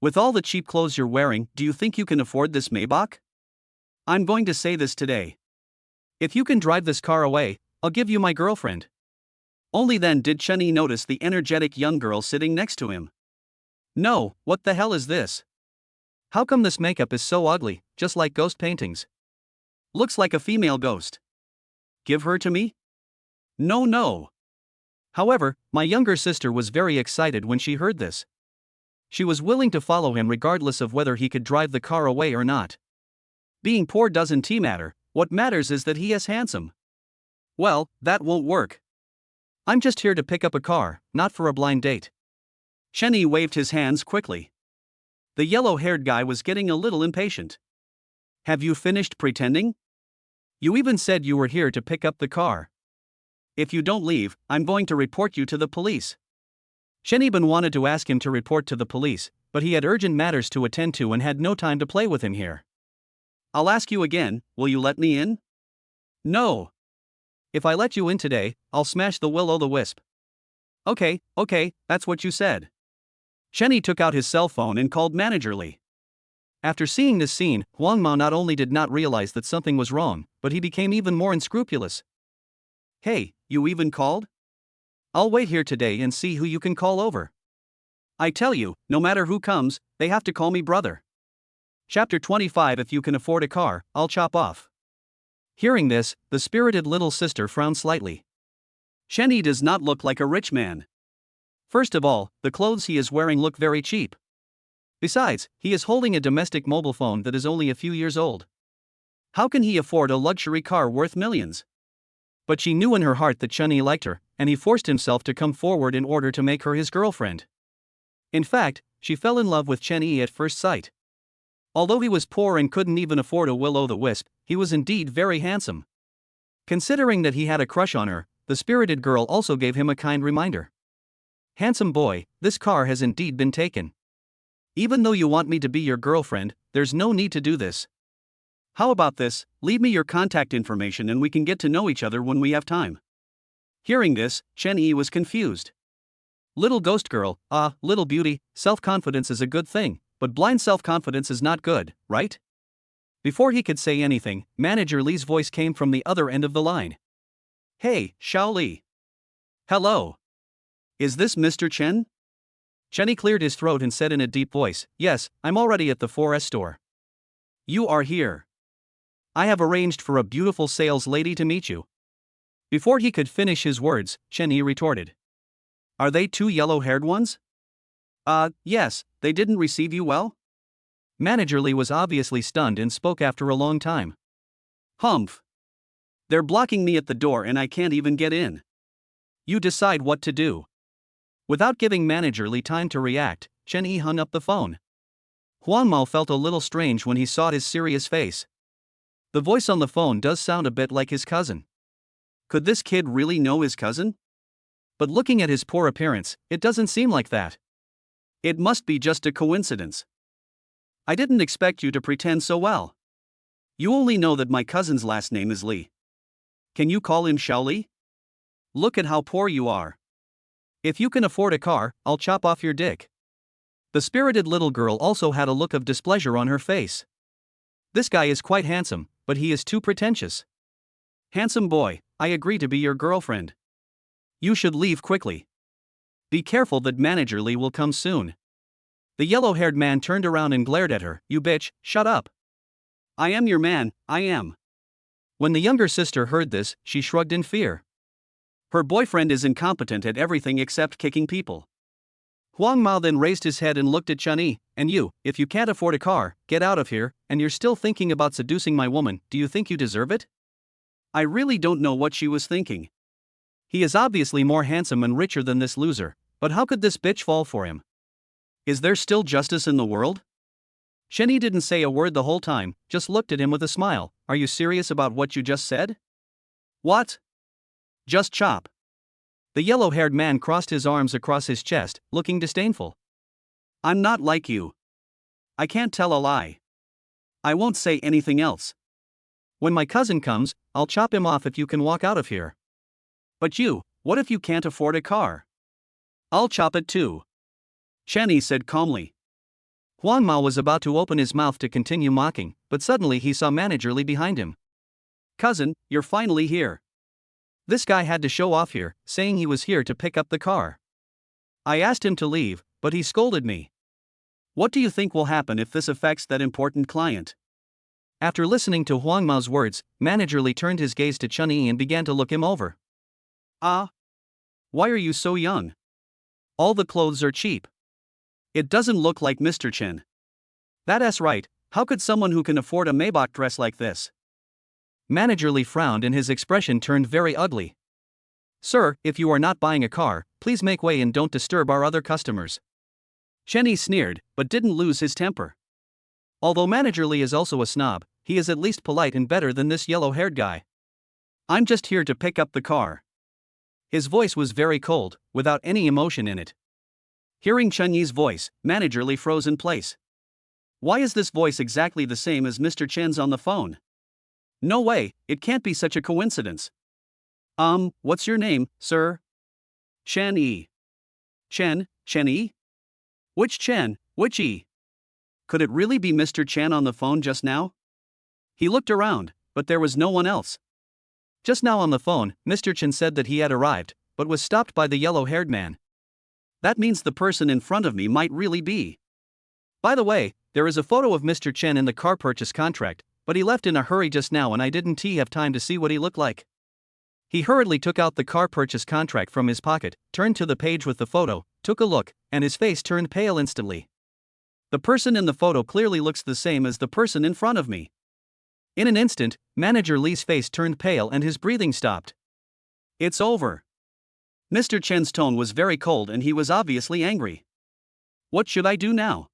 Speaker 1: With all the cheap clothes you're wearing, do you think you can afford this Maybach? I'm going to say this today.
Speaker 2: If you can drive this car away, I'll give you my girlfriend.
Speaker 1: Only then did Chen Yi notice the energetic young girl sitting next to him. No, what the hell is this?
Speaker 2: How come this makeup is so ugly, just like ghost paintings?
Speaker 1: Looks like a female ghost. Give her to me? No.
Speaker 2: However, my younger sister was very excited when she heard this. She was willing to follow him regardless of whether he could drive the car away or not.
Speaker 1: Being poor doesn't matter, what matters is that he is handsome. Well, that won't work.
Speaker 2: I'm just here to pick up a car, not for a blind date.
Speaker 1: Chen Yi waved his hands quickly. The yellow-haired guy was getting a little impatient. Have you finished pretending?
Speaker 2: You even said you were here to pick up the car.
Speaker 1: If you don't leave, I'm going to report you to the police.
Speaker 2: Chen Yi wanted to ask him to report to the police, but he had urgent matters to attend to and had no time to play with him here.
Speaker 1: I'll ask you again, will you let me in? No.
Speaker 2: If I let you in today, I'll smash the will-o'-the-wisp.
Speaker 1: Okay, that's what you said. Chen Yi took out his cell phone and called Manager Li.
Speaker 2: After seeing this scene, Huang Mao not only did not realize that something was wrong, but he became even more unscrupulous.
Speaker 1: Hey, you even called?
Speaker 2: I'll wait here today and see who you can call over.
Speaker 1: I tell you, no matter who comes, they have to call me brother. Chapter 25. If you can afford a car, I'll chop off.
Speaker 2: Hearing this, the spirited little sister frowned slightly.
Speaker 1: Chen Yi does not look like a rich man.
Speaker 2: First of all, the clothes he is wearing look very cheap. Besides, he is holding a domestic mobile phone that is only a few years old. How can he afford a luxury car worth millions? But she knew in her heart that Chun-Yi liked her, and he forced himself to come forward in order to make her his girlfriend. In fact, she fell in love with Chun-Yi at first sight. Although he was poor and couldn't even afford a will-o'-the-wisp, he was indeed very handsome. Considering that he had a crush on her, the spirited girl also gave him a kind reminder. Handsome boy, this car has indeed been taken. Even though you want me to be your girlfriend, there's no need to do this. How about this, leave me your contact information and we can get to know each other when we have time. Hearing this, Chun-Yi was confused. Little ghost girl, little beauty, self-confidence is a good thing, but blind self-confidence is not good, right? Before he could say anything, Manager Li's voice came from the other end of the line. Hey, Xiao Li. Hello. Is this Mr. Chen? Chun-Yi cleared his throat and said in a deep voice, yes, I'm already at the 4S store. You are here. I have arranged for a beautiful sales lady to meet you. Before he could finish his words, Chun-Yi retorted. Are they two yellow-haired ones? Yes, they didn't receive you well? Manager Li was obviously stunned and spoke after a long time. Humph. They're blocking me at the door and I can't even get in. You decide what to do. Without giving Manager Li time to react, Chun-Yi hung up the phone. Huang Mao felt a little strange when he saw his serious face. The voice on the phone does sound a bit like his cousin. Could this kid really know his cousin? But looking at his poor appearance, it doesn't seem like that. It must be just a coincidence. I didn't expect you to pretend so well. You only know that my cousin's last name is Li. Can you call him Xiao Li? Look at how poor you are. If you can afford a car, I'll chop off your dick. The spirited little girl also had a look of displeasure on her face. This guy is quite handsome, but he is too pretentious. Handsome boy, I agree to be your girlfriend. You should leave quickly. Be careful that Manager Li will come soon. The yellow-haired man turned around and glared at her. You bitch, shut up. I am your man, I am. When the younger sister heard this, she shrugged in fear. Her boyfriend is incompetent at everything except kicking people. Huang Mao then raised his head and looked at Chun-Yi, and you, if you can't afford a car, get out of here, and you're still thinking about seducing my woman, do you think you deserve it? I really don't know what she was thinking. He is obviously more handsome and richer than this loser, but how could this bitch fall for him? Is there still justice in the world? Chun-Yi didn't say a word the whole time, just looked at him with a smile. Are you serious about what you just said? What? Just chop. The yellow-haired man crossed his arms across his chest, looking disdainful. I'm not like you. I can't tell a lie. I won't say anything else. When my cousin comes, I'll chop him off if you can walk out of here. But you, what if you can't afford a car? I'll chop it too. Chun-Yi said calmly. Huang Mao was about to open his mouth to continue mocking, but suddenly he saw Manager Li behind him. Cousin, you're finally here. This guy had to show off here, saying he was here to pick up the car. I asked him to leave, but he scolded me. What do you think will happen if this affects that important client? After listening to Huang Mao's words, Manager Li turned his gaze to Chun-Yi and began to look him over. Why are you so young? All the clothes are cheap. It doesn't look like Mr. Chen. That's right, how could someone who can afford a Maybach dress like this? Manager Li frowned and his expression turned very ugly. Sir, if you are not buying a car, please make way and don't disturb our other customers. Chun-Yi sneered, but didn't lose his temper. Although Manager Li is also a snob, he is at least polite and better than this yellow-haired guy. I'm just here to pick up the car. His voice was very cold, without any emotion in it. Hearing Chun-Yi's voice, Manager Li froze in place. Why is this voice exactly the same as Mr. Chen's on the phone? No way, it can't be such a coincidence. What's your name, sir? Chen-Yi. Chen-Yi? Which Chen, which E? Could it really be Mr. Chen on the phone just now? He looked around, but there was no one else. Just now on the phone, Mr. Chen said that he had arrived, but was stopped by the yellow-haired man. That means the person in front of me might really be. By the way, there is a photo of Mr. Chen in the car purchase contract, but he left in a hurry just now and I didn't have time to see what he looked like. He hurriedly took out the car purchase contract from his pocket, turned to the page with the photo, took a look, and his face turned pale instantly. The person in the photo clearly looks the same as the person in front of me. In an instant, Manager Lee's face turned pale and his breathing stopped.
Speaker 1: It's over. Mr. Chen's tone was very cold and he was obviously angry. What should I do now?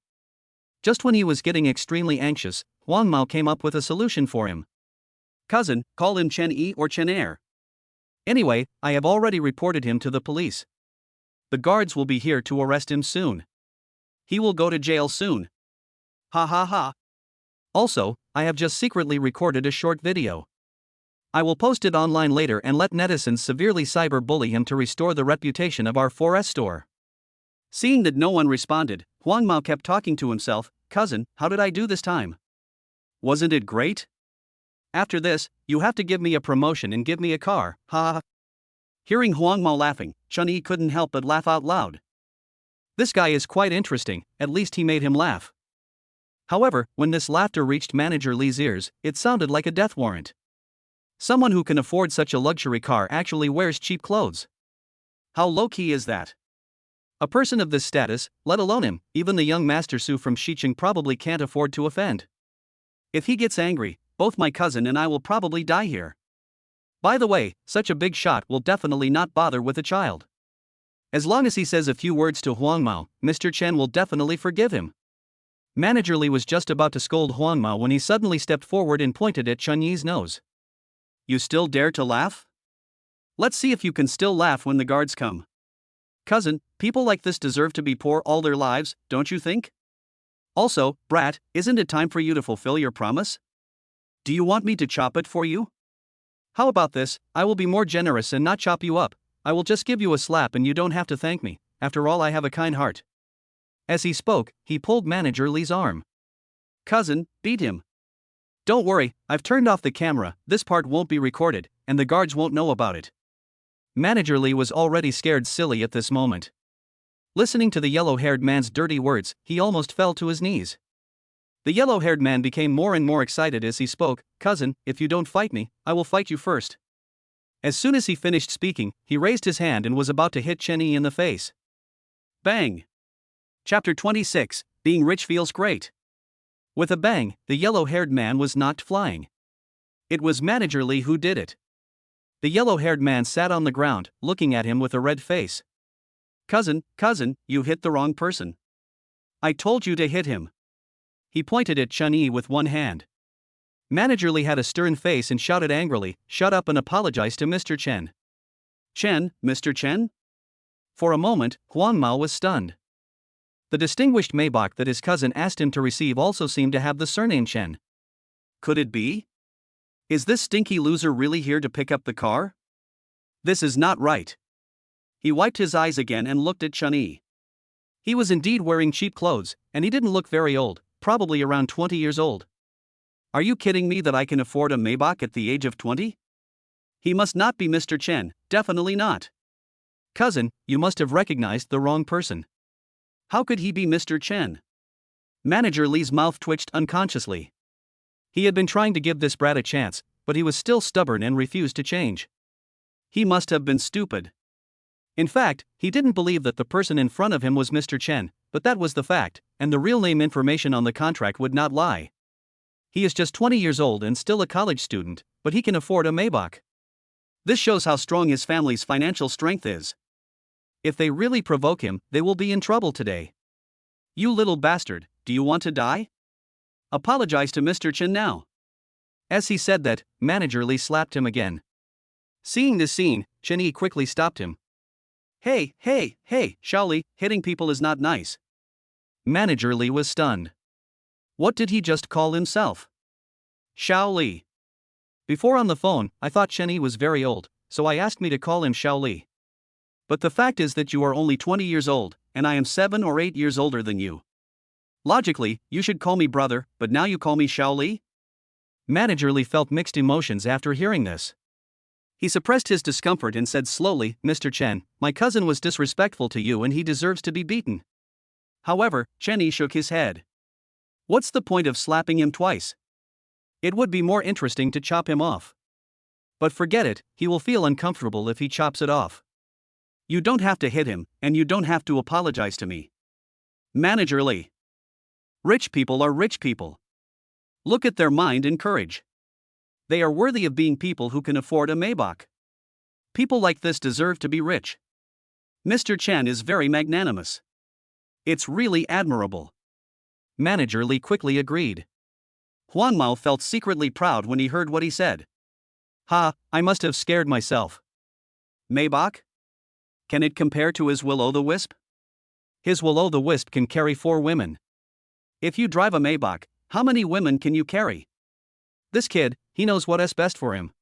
Speaker 2: Just when he was getting extremely anxious, Huang Mao came up with a solution for him.
Speaker 1: Cousin, call him Chen E or Chen Air.
Speaker 2: Anyway, I have already reported him to the police. The guards will be here to arrest him soon.
Speaker 1: He will go to jail soon. Ha ha ha.
Speaker 2: Also, I have just secretly recorded a short video. I will post it online later and let netizens severely cyberbully him to restore the reputation of our 4S store.
Speaker 1: Seeing that no one responded, Huang Mao kept talking to himself. Cousin, how did I do this time? Wasn't it great? After this, you have to give me a promotion and give me a car, ha ha. Hearing Huang Mao laughing, Chun Yi couldn't help but laugh out loud.
Speaker 2: This guy is quite interesting, at least he made him laugh. However, when this laughter reached Manager Lee's ears, it sounded like a death warrant. Someone who can afford such a luxury car actually wears cheap clothes.
Speaker 1: How low-key is that?
Speaker 2: A person of this status, let alone him, even the young Master Su from Xiqing probably can't afford to offend.
Speaker 1: If he gets angry, both my cousin and I will probably die here.
Speaker 2: By the way, such a big shot will definitely not bother with a child. As long as he says a few words to Huang Mao, Mr. Chen will definitely forgive him. Manager Lee was just about to scold Huang Mao when he suddenly stepped forward and pointed at Chun Yi's nose.
Speaker 1: You still dare to laugh? Let's see if you can still laugh when the guards come. Cousin, people like this deserve to be poor all their lives, don't you think? Also, brat, isn't it time for you to fulfill your promise? Do you want me to chop it for you?
Speaker 2: How about this? I will be more generous and not chop you up. I will just give you a slap and you don't have to thank me. After all, I have a kind heart. As he spoke, he pulled Manager Lee's arm.
Speaker 1: Cousin, beat him.
Speaker 2: Don't worry, I've turned off the camera, this part won't be recorded, and the guards won't know about it. Manager Lee was already scared silly at this moment. Listening to the yellow-haired man's dirty words, he almost fell to his knees. The yellow-haired man became more and more excited as he spoke. Cousin, if you don't fight me, I will fight you first. As soon as he finished speaking, he raised his hand and was about to hit Chen Yi in the face.
Speaker 1: Bang! Chapter 26, Being Rich Feels Great.
Speaker 2: With a bang, the yellow-haired man was knocked flying. It was Manager Lee who did it. The yellow-haired man sat on the ground, looking at him with a red face.
Speaker 1: Cousin, you hit the wrong person. I told you to hit him.
Speaker 2: He pointed at Chun Yi with one hand. Manager Lee had a stern face and shouted angrily, "Shut up and apologize to Mr. Chen."
Speaker 1: Chen, Mr. Chen?
Speaker 2: For a moment, Huang Mao was stunned. The distinguished Maybach that his cousin asked him to receive also seemed to have the surname Chen.
Speaker 1: Could it be? Is this stinky loser really here to pick up the car? This is not right. He wiped his eyes again and looked at Chun Yi.
Speaker 2: He was indeed wearing cheap clothes, and he didn't look very old, probably around 20 years old.
Speaker 1: Are you kidding me that I can afford a Maybach at the age of 20? He must not be Mr. Chen, definitely not.
Speaker 2: Cousin, you must have recognized the wrong person.
Speaker 1: How could he be Mr. Chen?
Speaker 2: Manager Lee's mouth twitched unconsciously. He had been trying to give this brat a chance, but he was still stubborn and refused to change.
Speaker 1: He must have been stupid.
Speaker 2: In fact, he didn't believe that the person in front of him was Mr. Chen, but that was the fact, and the real name information on the contract would not lie. He is just 20 years old and still a college student, but he can afford a Maybach.
Speaker 1: This shows how strong his family's financial strength is.
Speaker 2: If they really provoke him, they will be in trouble today.
Speaker 1: You little bastard, do you want to die? Apologize to Mr. Chen now.
Speaker 2: As he said that, Manager Lee slapped him again. Seeing this scene, Chen Yi quickly stopped him.
Speaker 1: Hey, Xiao Li, hitting people is not nice.
Speaker 2: Manager Lee was stunned. What did he just call himself?
Speaker 1: Xiao Li.
Speaker 2: Before on the phone, I thought Chen Yi was very old, so I asked me to call him Xiao Li.
Speaker 1: But the fact is that you are only 20 years old, and I am 7 or 8 years older than you. Logically, you should call me brother, but now you call me Xiao Li?
Speaker 2: Manager Lee felt mixed emotions after hearing this. He suppressed his discomfort and said slowly, Mr. Chen, my cousin was disrespectful to you and he deserves to be beaten.
Speaker 1: However, Chen Yi shook his head. What's the point of slapping him twice? It would be more interesting to chop him off.
Speaker 2: But forget it, he will feel uncomfortable if he chops it off.
Speaker 1: You don't have to hit him, and you don't have to apologize to me. Manager Lee. Rich people are rich people. Look at their mind and courage. They are worthy of being people who can afford a Maybach. People like this deserve to be rich. Mr. Chen is very magnanimous. It's really admirable.
Speaker 2: Manager Lee quickly agreed.
Speaker 1: Huang Mao felt secretly proud when he heard what he said.
Speaker 2: Ha, I must have scared myself.
Speaker 1: Maybach? Can it compare to his will-o'-the-wisp?
Speaker 2: His will-o'-the-wisp can carry 4 women.
Speaker 1: If you drive a Maybach, how many women can you carry?
Speaker 2: This kid, he knows what's best for him.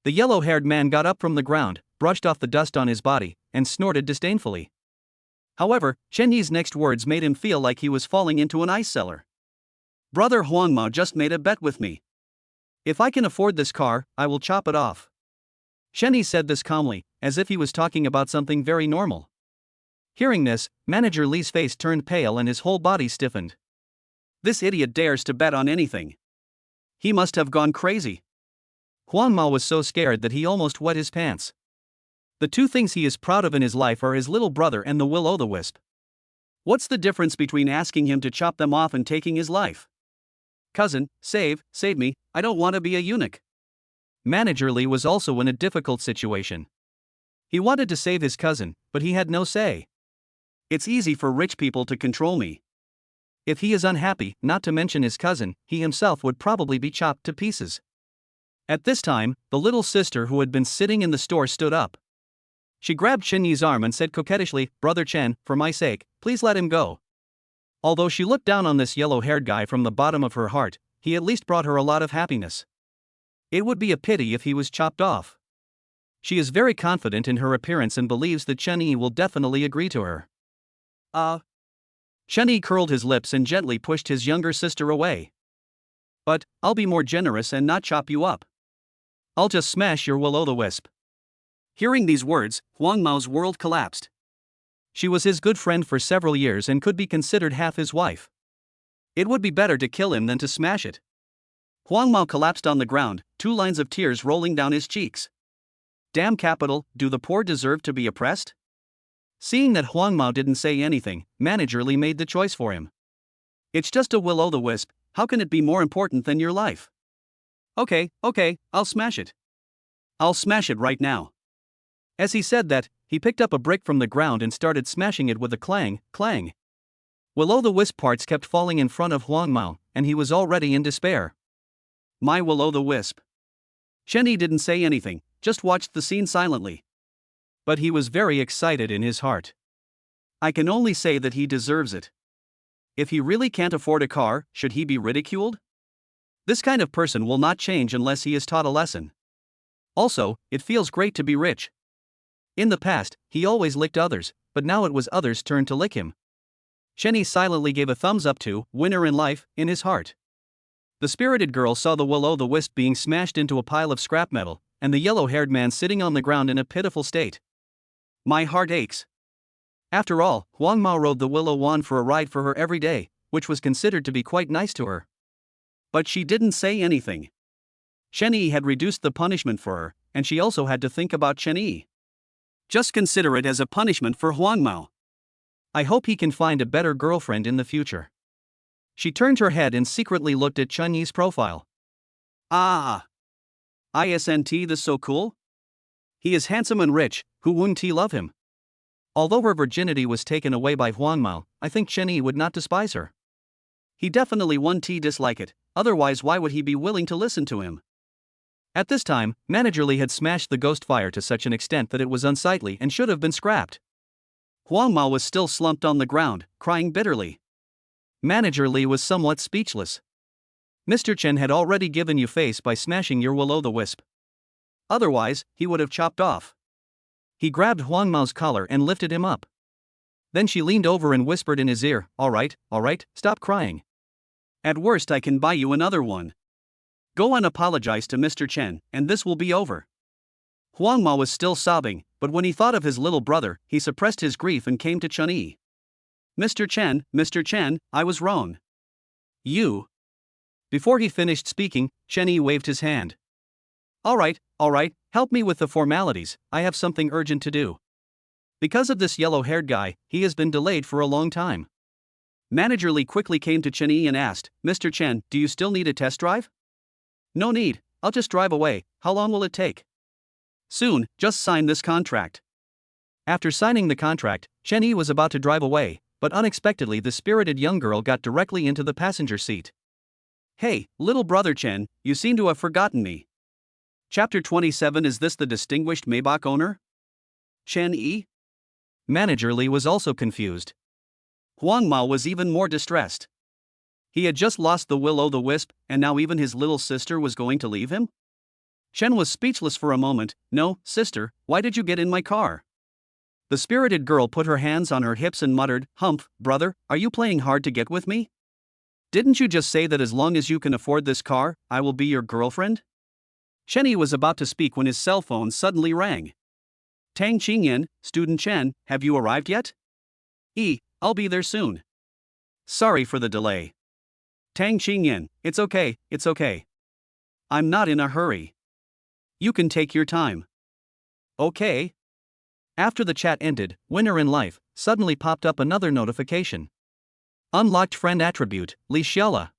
Speaker 2: The yellow-haired man got up from the ground, brushed off the dust on his body, and snorted disdainfully. However, Chen Yi's next words made him feel like he was falling into an ice cellar. Brother Huang Mao just made a bet with me. If I can afford this car, I will chop it off. Chen Yi said this calmly, as if he was talking about something very normal. Hearing this, Manager Lee's face turned pale and his whole body stiffened.
Speaker 1: This idiot dares to bet on anything. He must have gone crazy.
Speaker 2: Huang Mao was so scared that he almost wet his pants. The 2 things he is proud of in his life are his little brother and the will-o'-the-wisp.
Speaker 1: What's the difference between asking him to chop them off and taking his life? Cousin, save me, I don't want to be a eunuch.
Speaker 2: Manager Lee was also in a difficult situation. He wanted to save his cousin, but he had no say.
Speaker 1: It's easy for rich people to control me.
Speaker 2: If he is unhappy, not to mention his cousin, he himself would probably be chopped to pieces. At this time, the little sister who had been sitting in the store stood up. She grabbed Chen Yi's arm and said coquettishly, "Brother Chen, for my sake, please let him go." Although she looked down on this yellow-haired guy from the bottom of her heart, he at least brought her a lot of happiness. It would be a pity if he was chopped off. She is very confident in her appearance and believes that Chen Yi will definitely agree to her. Chen Yi curled his lips and gently pushed his younger sister away.
Speaker 1: But, I'll be more generous and not chop you up.
Speaker 2: I'll just smash your will-o'-the-wisp.
Speaker 1: Hearing these words, Huang Mao's world collapsed.
Speaker 2: She was his good friend for several years and could be considered half his wife.
Speaker 1: It would be better to kill him than to smash it. Huang Mao collapsed on the ground, 2 lines of tears rolling down his cheeks. Damn capital, do the poor deserve to be oppressed?
Speaker 2: Seeing that Huang Mao didn't say anything, Manager Lee made the choice for him.
Speaker 1: It's just a will-o'-the-wisp, how can it be more important than your life? Okay, I'll smash it. I'll smash it right now.
Speaker 2: As he said that, he picked up a brick from the ground and started smashing it with a clang, clang. Will-o'-the-wisp parts kept falling in front of Huang Mao, and he was already in despair.
Speaker 1: My will-o'-the-wisp. Chen Yi didn't say anything, just watched the scene silently.
Speaker 2: But he was very excited in his heart.
Speaker 1: I can only say that he deserves it. If he really can't afford a car, should he be ridiculed? This kind of person will not change unless he is taught a lesson. Also, it feels great to be rich. In the past, he always licked others, but now it was others' turn to lick him. Chen Yi silently gave a thumbs up to winner in life in his heart. The spirited girl saw the will-o'-the-wisp being smashed into a pile of scrap metal, and the yellow-haired man sitting on the ground in a pitiful state. My heart aches.
Speaker 2: After all, Huang Mao rode the willow wand for a ride for her every day, which was considered to be quite nice to her.
Speaker 1: But she didn't say anything. Chen Yi had reduced the punishment for her, and she also had to think about Chen Yi. Just consider it as a punishment for Huang Mao.
Speaker 2: I hope he can find a better girlfriend in the future. She turned her head and secretly looked at Chen Yi's profile.
Speaker 1: Isn't this so cool? He is handsome and rich, who wouldn't he love him?
Speaker 2: Although her virginity was taken away by Huang Mao, I think Chen Yi would not despise her.
Speaker 1: He definitely wouldn't dislike it, otherwise why would he be willing to listen to him?
Speaker 2: At this time, Manager Lee had smashed the ghost fire to such an extent that it was unsightly and should have been scrapped.
Speaker 1: Huang Mao was still slumped on the ground, crying bitterly.
Speaker 2: Manager Lee was somewhat speechless. Mr. Chen had already given you face by smashing your will-o'-the-wisp.
Speaker 1: Otherwise, he would have chopped off.
Speaker 2: He grabbed Huang Mao's collar and lifted him up. Then she leaned over and whispered in his ear, all right, stop crying.
Speaker 1: At worst I can buy you another one. Go and apologize to Mr. Chen, and this will be over. Huang Mao was still sobbing, but when he thought of his little brother, he suppressed his grief and came to Chen Yi. Mr. Chen, I was wrong. You.
Speaker 2: Before he finished speaking, Chen Yi waved his hand.
Speaker 1: All right,
Speaker 2: help me with the formalities, I have something urgent to do. Because of this yellow-haired guy, he has been delayed for a long time.
Speaker 1: Manager Lee quickly came to Chen Yi and asked, Mr. Chen, do you still need a test drive?
Speaker 2: No need, I'll just drive away. How long will it take?
Speaker 1: Soon, just sign this contract.
Speaker 2: After signing the contract, Chen Yi was about to drive away, but unexpectedly the spirited young girl got directly into the passenger seat.
Speaker 1: Hey, little brother Chen, you seem to have forgotten me. Chapter 27. Is this the distinguished Maybach owner? Chen Yi?
Speaker 2: Manager Lee was also confused.
Speaker 1: Huang Mao was even more distressed. He had just lost the will-o'-the-wisp, and now even his little sister was going to leave him? Chen was speechless for a moment. No, sister, why did you get in my car? The spirited girl put her hands on her hips and muttered, Humph, brother, are you playing hard to get with me? Didn't you just say that as long as you can afford this car, I will be your girlfriend? Chen Yi was about to speak when his cell phone suddenly rang. Tang Qingyan, student Chen, have you arrived yet? I'll be there soon. Sorry for the delay. Tang Qingyan, it's okay. I'm not in a hurry. You can take your time. Okay.
Speaker 2: After the chat ended, Winner in Life suddenly popped up another notification. Unlocked friend attribute, Li Xiela.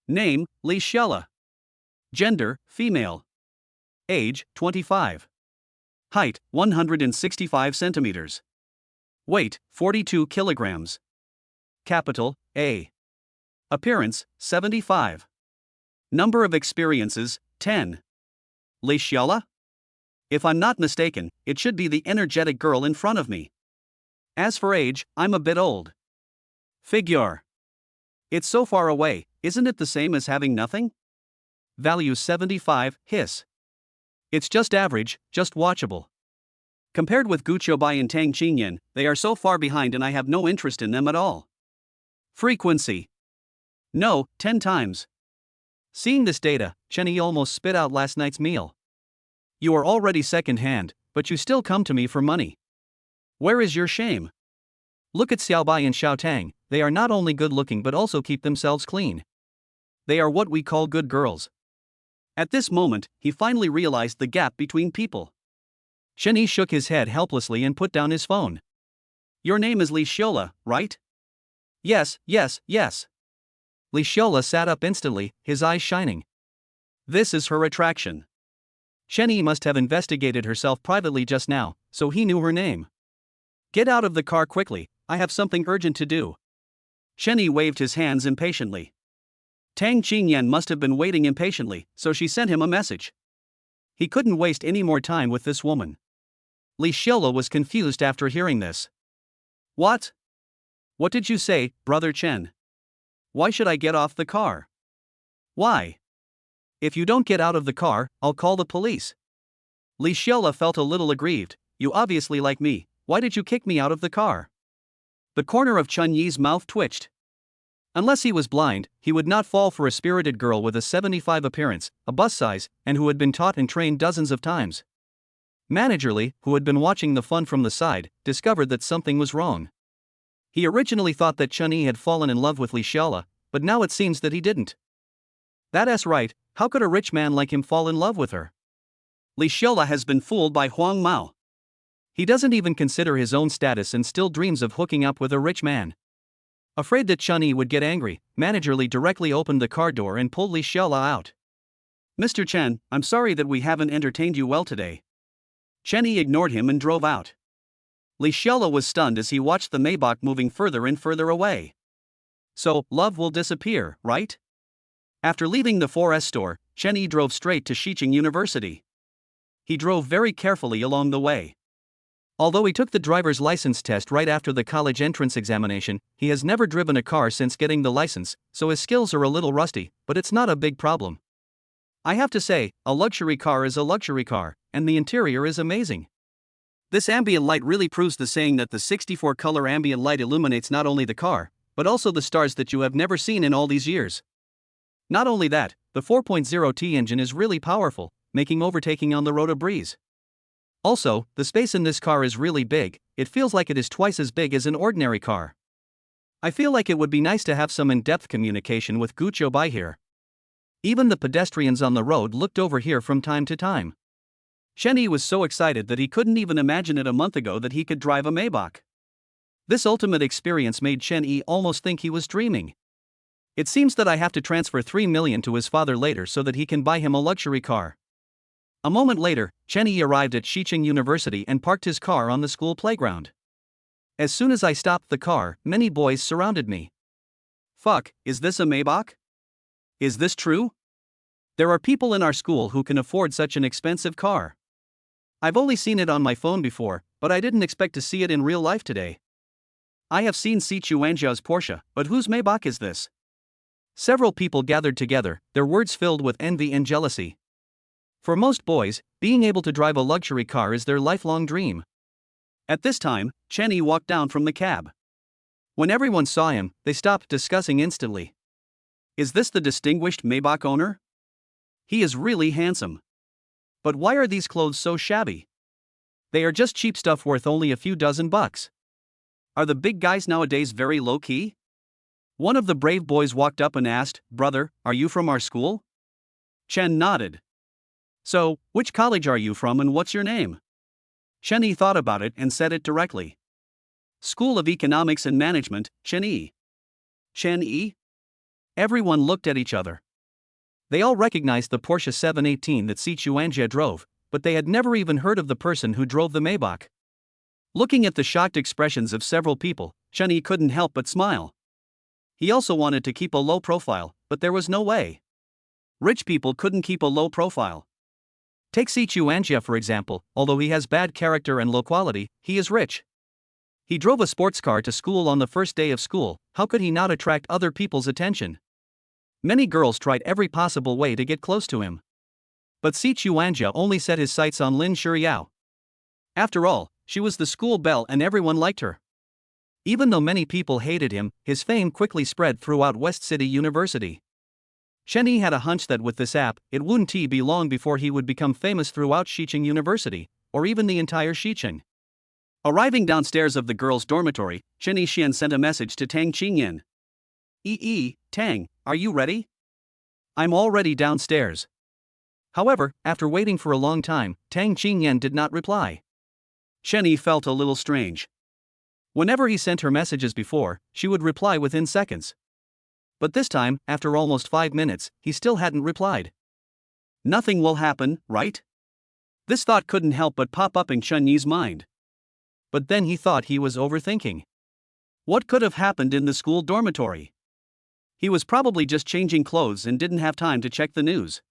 Speaker 1: Name, Li Xiela. Gender, female. Age, 25. Height, 165 centimeters. Weight, 42 kilograms. Capital, A. Appearance, 75. Number of experiences, 10. Li Xiela? If I'm not mistaken, it should be the energetic girl in front of me. As for age, I'm a bit old. Figure. It's so far away, isn't it the same as having nothing? Value 75, hiss. It's just average, just watchable. Compared with Guoai and Tang Qingyan, they are so far behind and I have no interest in them at all. Frequency. No, 10 times.
Speaker 2: Seeing this data, Chen Yi almost spit out last night's meal. You are already second-hand, but you still come to me for money.
Speaker 1: Where is your shame?
Speaker 2: Look at Xiaobai and Xiaotang, they are not only good-looking but also keep themselves clean.
Speaker 1: They are what we call good girls. At this moment, he finally realized the gap between people.
Speaker 2: Chen Yi shook his head helplessly and put down his phone.
Speaker 1: Your name is Li Xiela, right?
Speaker 2: Yes. Li Xiela sat up instantly, his eyes shining.
Speaker 1: This is her attraction.
Speaker 2: Chen Yi must have investigated herself privately just now, so he knew her name.
Speaker 1: Get out of the car quickly, I have something urgent to do. Chen Yi waved his hands impatiently. Tang Qingyan must have been waiting impatiently, so she sent him a message. He couldn't waste any more time with this woman.
Speaker 2: Li Xiela was confused after hearing this.
Speaker 1: What? What did you say, brother Chen? Why should I get off the car? Why?
Speaker 2: If you don't get out of the car, I'll call the police.
Speaker 1: Li Xiela felt a little aggrieved. You obviously like me, why did you kick me out of the car? The corner of Chen Yi's mouth twitched.
Speaker 2: Unless he was blind, he would not fall for a spirited girl with a 75 appearance, a bust size, and who had been taught and trained dozens of times. Manager Lee, who had been watching the fun from the side, discovered that something was wrong. He originally thought that Chen Yi had fallen in love with Li Xiela, but now it seems that he didn't. That's right, how could a rich man like him fall in love with her?
Speaker 1: Li Xiela has been fooled by Huang Mao.
Speaker 2: He doesn't even consider his own status and still dreams of hooking up with a rich man. Afraid that Chen Yi would get angry, Manager Lee directly opened the car door and pulled Li Xiela out.
Speaker 1: Mr. Chen, I'm sorry that we haven't entertained you well today. Chen Yi ignored him and drove out. Li Xiela was stunned as he watched the Maybach moving further and further away. So, love will disappear, right? After leaving the 4S store, Chen Yi drove straight to Xiqing University. He drove very carefully along the way.
Speaker 2: Although he took the driver's license test right after the college entrance examination, he has never driven a car since getting the license, so his skills are a little rusty, but it's not a big problem. I have to say, a luxury car is a luxury car, and the interior is amazing.
Speaker 1: This ambient light really proves the saying that the 64-color ambient light illuminates not only the car, but also the stars that you have never seen in all these years.
Speaker 2: Not only that, the 4.0T engine is really powerful, making overtaking on the road a breeze. Also, the space in this car is really big, it feels like it is twice as big as an ordinary car. I feel like it would be nice to have some in-depth communication with Guoai here. Even the pedestrians on the road looked over here from time to time.
Speaker 1: Chen Yi was so excited that he couldn't even imagine it a month ago that he could drive a Maybach. This ultimate experience made Chen Yi almost think he was dreaming. It seems that I have to transfer 3 million to his father later so that he can buy him a luxury car. A moment later, Chen Yi arrived at Xiqing University and parked his car on the school playground. As soon as I stopped the car, many boys surrounded me. Fuck, is this a Maybach? Is this true? There are people in our school who can afford such an expensive car. I've only seen it on my phone before, but I didn't expect to see it in real life today. I have seen Si Chuanjia's Porsche, but whose Maybach is this? Several people gathered together, their words filled with envy and jealousy. For most boys, being able to drive a luxury car is their lifelong dream. At this time, Chen Yi walked down from the cab. When everyone saw him, they stopped discussing instantly. Is this the distinguished Maybach owner? He is really handsome. But why are these clothes so shabby? They are just cheap stuff worth only a few dozen bucks. Are the big guys nowadays very low-key? One of the brave boys walked up and asked, "Brother, are you from our school?" Chen nodded. So, which college are you from and what's your name? Chen Yi thought about it and said it directly. School of Economics and Management, Chen Yi. Chen Yi? Everyone looked at each other. They all recognized the Porsche 718 that Si Chuanjia drove, but they had never even heard of the person who drove the Maybach. Looking at the shocked expressions of several people, Chen Yi couldn't help but smile. He also wanted to keep a low profile, but there was no way. Rich people couldn't keep a low profile. Take Si Chuanjia for example, although he has bad character and low quality, he is rich. He drove a sports car to school on the first day of school, how could he not attract other people's attention? Many girls tried every possible way to get close to him. But Si Chuanjia only set his sights on Lin Shuyao. After all, she was the school belle and everyone liked her. Even though many people hated him, his fame quickly spread throughout West City University. Chen Yi had a hunch that with this app, it wouldn't be long before he would become famous throughout Xiqing University, or even the entire Xiqing. Arriving downstairs of the girls' dormitory, Chen Yixian sent a message to Tang Qingyan. Tang, are you ready? I'm already downstairs. However, after waiting for a long time, Tang Qingyan did not reply. Chen Yi felt a little strange. Whenever he sent her messages before, she would reply within seconds. But this time, after almost 5 minutes, he still hadn't replied. Nothing will happen, right? This thought couldn't help but pop up in Chen Yi's mind. But then he thought he was overthinking. What could have happened in the school dormitory? He was probably just changing clothes and didn't have time to check the news.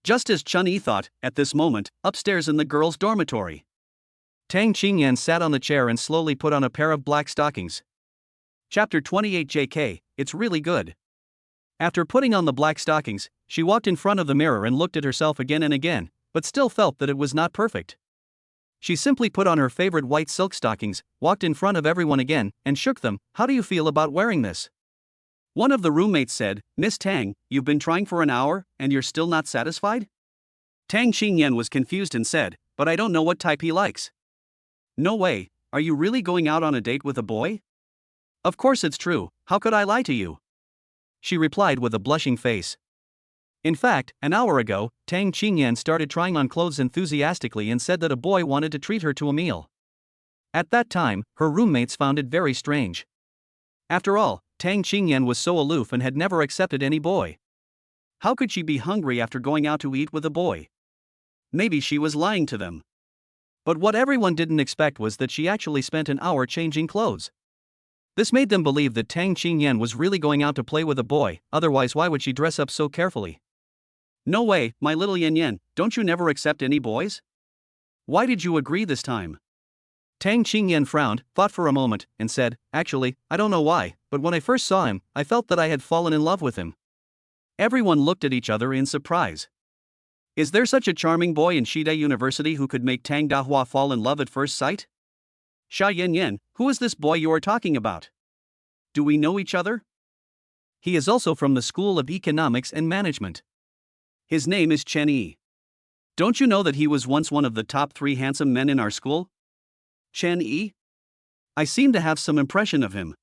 Speaker 1: Just as Chen Yi thought, at this moment, upstairs in the girls' dormitory, Tang Qingyan sat on the chair and slowly put on a pair of black stockings. Chapter 28 JK, it's really good. After putting on the black stockings, she walked in front of the mirror and looked at herself again and again, but still felt that it was not perfect. She simply put on her favorite white silk stockings, walked in front of everyone again, and shook them. How do you feel about wearing this? One of the roommates said, Miss Tang, you've been trying for an hour, and you're still not satisfied? Tang Qingyan was confused and said, but I don't know what type he likes. No way, are you really going out on a date with a boy? Of course it's true, how could I lie to you? She replied with a blushing face. In fact, an hour ago, Tang Qingyan started trying on clothes enthusiastically and said that a boy wanted to treat her to a meal. At that time, her roommates found it very strange. After all, Tang Qingyan was so aloof and had never accepted any boy. How could she be hungry after going out to eat with a boy? Maybe she was lying to them. But what everyone didn't expect was that she actually spent an hour changing clothes. This made them believe that Tang Qingyan was really going out to play with a boy, otherwise why would she dress up so carefully? No way, my little Yan Yan, don't you never accept any boys? Why did you agree this time? Tang Qingyan frowned, thought for a moment, and said, actually, I don't know why, but when I first saw him, I felt that I had fallen in love with him. Everyone looked at each other in surprise. Is there such a charming boy in Shida University who could make Tang Dahua fall in love at first sight? Sha Yan Yan, who is this boy you are talking about? Do we know each other? He is also from the School of Economics and Management. His name is Chen Yi. Don't you know that he was once one of the top 3 handsome men in our school? Chen Yi? I seem to have some impression of him.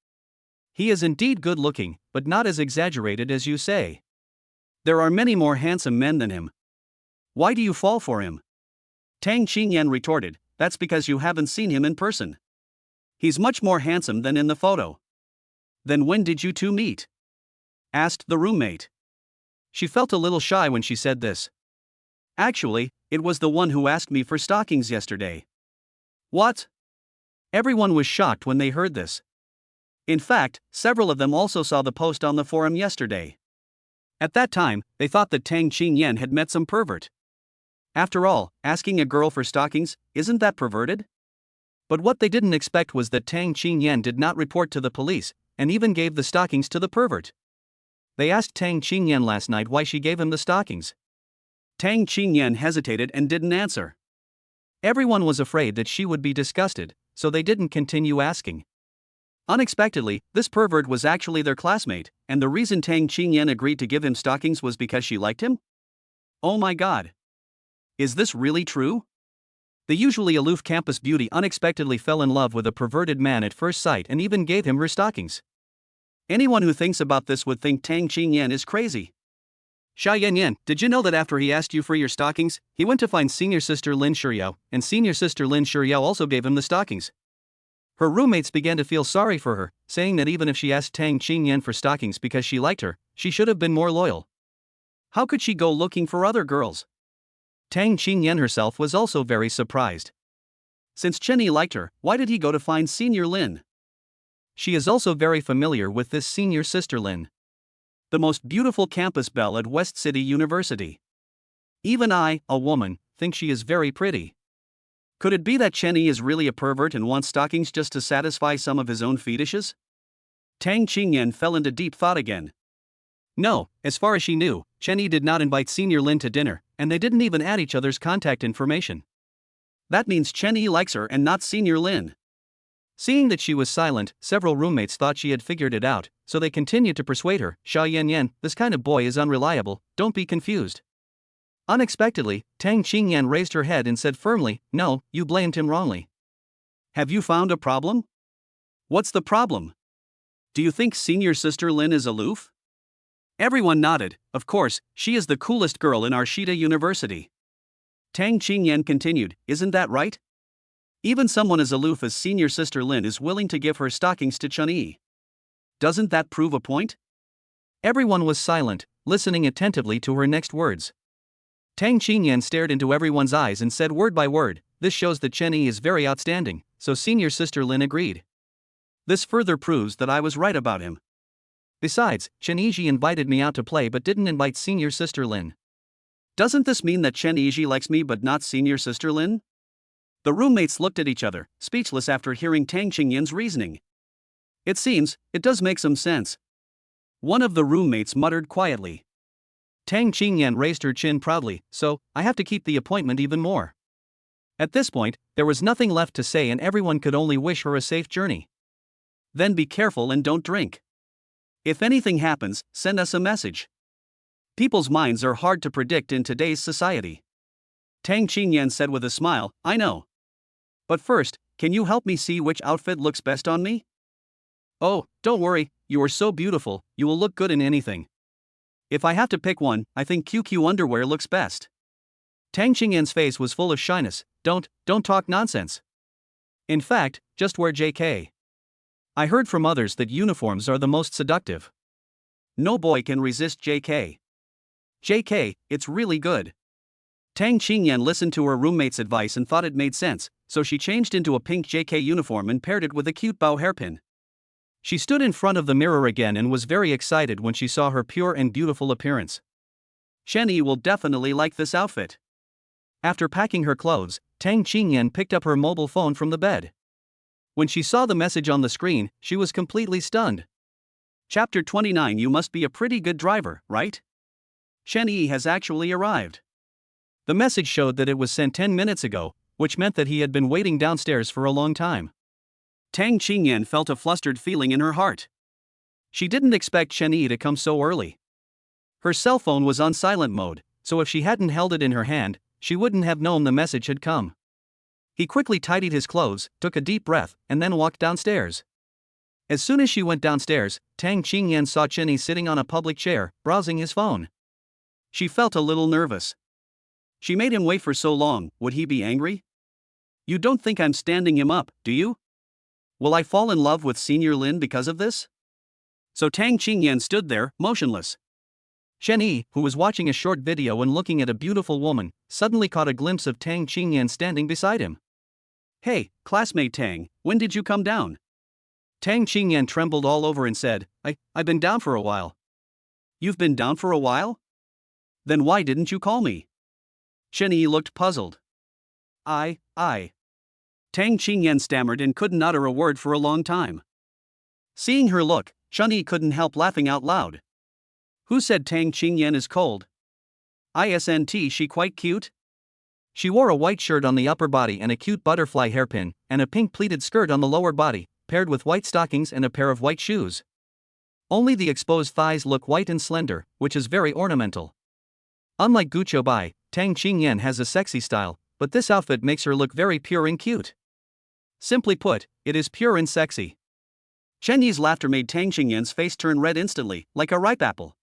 Speaker 1: He is indeed good looking, but not as exaggerated as you say. There are many more handsome men than him. Why do you fall for him? Tang Qingyan retorted, "That's because you haven't seen him in person. He's much more handsome than in the photo." "Then when did you two meet?" asked the roommate. She felt a little shy when she said this. "Actually, it was the one who asked me for stockings yesterday." "What?" Everyone was shocked when they heard this. In fact, several of them also saw the post on the forum yesterday. At that time, they thought that Tang Qingyan had met some pervert. After all, asking a girl for stockings, isn't that perverted? But what they didn't expect was that Tang Qingyan did not report to the police, and even gave the stockings to the pervert. They asked Tang Qingyan last night why she gave him the stockings. Tang Qingyan hesitated and didn't answer. Everyone was afraid that she would be disgusted, so they didn't continue asking. Unexpectedly, this pervert was actually their classmate, and the reason Tang Qingyan agreed to give him stockings was because she liked him? Oh my god. Is this really true? The usually aloof campus beauty unexpectedly fell in love with a perverted man at first sight and even gave him her stockings. Anyone who thinks about this would think Tang Qingyan is crazy. Xia Yanyan, did you know that after he asked you for your stockings, he went to find senior sister Lin Shiyao, and senior sister Lin Shiyao also gave him the stockings? Her roommates began to feel sorry for her, saying that even if she asked Tang Qingyan for stockings because she liked her, she should have been more loyal. How could she go looking for other girls? Tang Qingyan herself was also very surprised. Since Chenny liked her, why did he go to find senior Lin? She is also very familiar with this senior sister Lin, the most beautiful campus belle at West City University. Even I, a woman, think she is very pretty. Could it be that Chenny is really a pervert and wants stockings just to satisfy some of his own fetishes? Tang Qingyan fell into deep thought again. No, as far as she knew, Chenny did not invite senior Lin to dinner, and they didn't even add each other's contact information. That means Chenny likes her and not senior Lin. Seeing that she was silent, several roommates thought she had figured it out, so they continued to persuade her, Xia Yanyan, this kind of boy is unreliable, don't be confused. Unexpectedly, Tang Qingyan raised her head and said firmly, no, you blamed him wrongly. Have you found a problem? What's the problem? Do you think senior sister Lin is aloof? Everyone nodded. Of course, she is the coolest girl in Arshita University. Tang Qingyan continued, isn't that right? Even someone as aloof as senior sister Lin is willing to give her stockings to Chun-Yi. Doesn't that prove a point? Everyone was silent, listening attentively to her next words. Tang Qingyan stared into everyone's eyes and said word by word, this shows that Chun-Yi is very outstanding, so senior sister Lin agreed. This further proves that I was right about him. Besides, Chen-Yi invited me out to play but didn't invite senior sister Lin. Doesn't this mean that Chen-Yi likes me but not senior sister Lin? The roommates looked at each other, speechless after hearing Tang Qingyan's reasoning. It seems, it does make some sense. One of the roommates muttered quietly. Tang Qingyan raised her chin proudly, so, I have to keep the appointment even more. At this point, there was nothing left to say and everyone could only wish her a safe journey. Then be careful and don't drink. If anything happens, send us a message. People's minds are hard to predict in today's society. Tang Qingyan said with a smile, I know. But first, can you help me see which outfit looks best on me? Oh, don't worry, you are so beautiful, you will look good in anything. If I have to pick one, I think QQ underwear looks best. Tang Qingyan's face was full of shyness. Don't talk nonsense. In fact, just wear JK. I heard from others that uniforms are the most seductive. No boy can resist JK. JK, it's really good. Tang Qingyan listened to her roommate's advice and thought it made sense, so she changed into a pink JK uniform and paired it with a cute bow hairpin. She stood in front of the mirror again and was very excited when she saw her pure and beautiful appearance. Chen-Yi will definitely like this outfit. After packing her clothes, Tang Qingyan picked up her mobile phone from the bed. When she saw the message on the screen, she was completely stunned. Chapter 29. You must be a pretty good driver, right? Chen-Yi has actually arrived. The message showed that it was sent 10 minutes ago, which meant that he had been waiting downstairs for a long time. Tang Qingyan felt a flustered feeling in her heart. She didn't expect Chen-Yi to come so early. Her cell phone was on silent mode, so if she hadn't held it in her hand, she wouldn't have known the message had come. He quickly tidied his clothes, took a deep breath, and then walked downstairs. As soon as she went downstairs, Tang Qingyan saw Chen-Yi sitting on a public chair, browsing his phone. She felt a little nervous. She made him wait for so long, would he be angry? You don't think I'm standing him up, do you? Will I fall in love with Senior Lin because of this? So Tang Qingyan stood there, motionless.
Speaker 2: Shen Yi, who was watching a short video and looking at a beautiful woman, suddenly caught a glimpse of Tang Qingyan standing beside him.
Speaker 1: Hey, classmate Tang, when did you come down?
Speaker 2: Tang Qingyan trembled all over and said, I've been down for a while.
Speaker 1: You've been down for a while? Then why didn't you call me? Shen Yi looked puzzled. I. Tang Qingyan stammered and couldn't utter a word for a long time. Seeing her look, Shen Yi couldn't help laughing out loud. Who said Tang Qingyan is cold? Isn't she quite cute?
Speaker 2: She wore a white shirt on the upper body and a cute butterfly hairpin, and a pink pleated skirt on the lower body, paired with white stockings and a pair of white shoes. Only the exposed thighs look white and slender, which is very ornamental. Unlike Guoai, Tang Qingyan has a sexy style, but this outfit makes her look very pure and cute.
Speaker 1: Simply put, it is pure and sexy. Shen Yi's laughter made Tang Qingyan's face turn red instantly, like a ripe apple.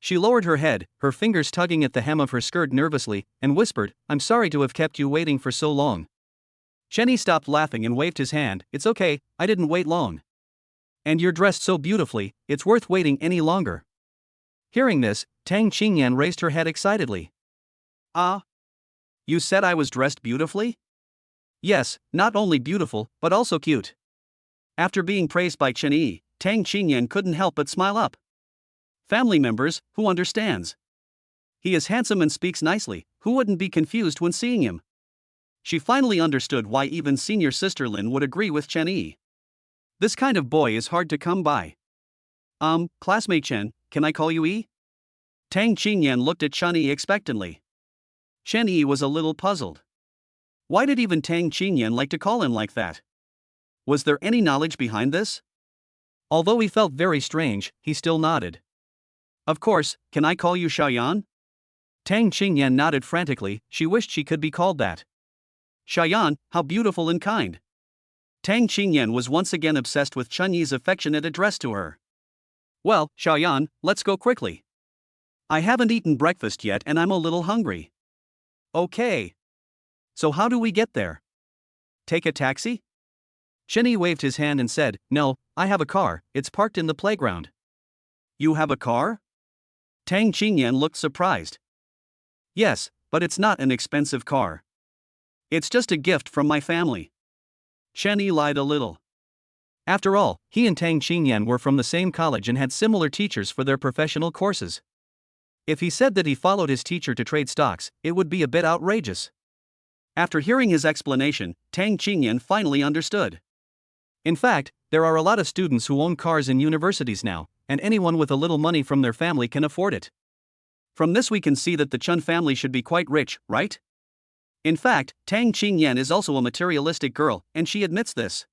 Speaker 2: She lowered her head, her fingers tugging at the hem of her skirt nervously, and whispered, I'm sorry to have kept you waiting for so long.
Speaker 1: Shen Yi stopped laughing and waved his hand. It's okay, I didn't wait long.
Speaker 2: And you're dressed so beautifully, it's worth waiting any longer. Hearing this, Tang Qingyan raised her head excitedly.
Speaker 1: You said I was dressed beautifully?
Speaker 2: Yes, not only beautiful, but also cute.
Speaker 1: After being praised by Shen Yi, Tang Qingyan couldn't help but smile up. Family members, who understands? He is handsome and speaks nicely, who wouldn't be confused when seeing him? She finally understood why even senior sister Lin would agree with Shen Yi. This kind of boy is hard to come by. Classmate Chen, can I call you Yi? Tang Qingyan looked at Shen Yi expectantly. Shen Yi was a little puzzled. Why did even Tang Qingyan like to call him like that? Was there any knowledge behind this?
Speaker 2: Although he felt very strange, he still nodded.
Speaker 1: Of course, can I call you Xiaoyan?
Speaker 2: Tang Qingyan nodded frantically, she wished she could be called that.
Speaker 1: Xiaoyan, how beautiful and kind. Tang Qingyan was once again obsessed with Shen Yi's affectionate address to her. Well, Xiaoyan, let's go quickly. I haven't eaten breakfast yet and I'm a little hungry. Okay. So how do we get there? Take a taxi?
Speaker 2: Shen Yi waved his hand and said, No, I have a car, it's parked in the playground.
Speaker 1: You have a car? Tang Qingyan looked surprised. Yes, but it's not an expensive car. It's just a gift from my family. Shen Yi lied a little.
Speaker 2: After all, he and Tang Qingyan were from the same college and had similar teachers for their professional courses. If he said that he followed his teacher to trade stocks, it would be a bit outrageous.
Speaker 1: After hearing his explanation, Tang Qingyan finally understood.
Speaker 2: In fact, there are a lot of students who own cars in universities now, and anyone with a little money from their family can afford it.
Speaker 1: From this we can see that the Chen family should be quite rich, right? In fact, Tang Qingyan is also a materialistic girl, and she admits this.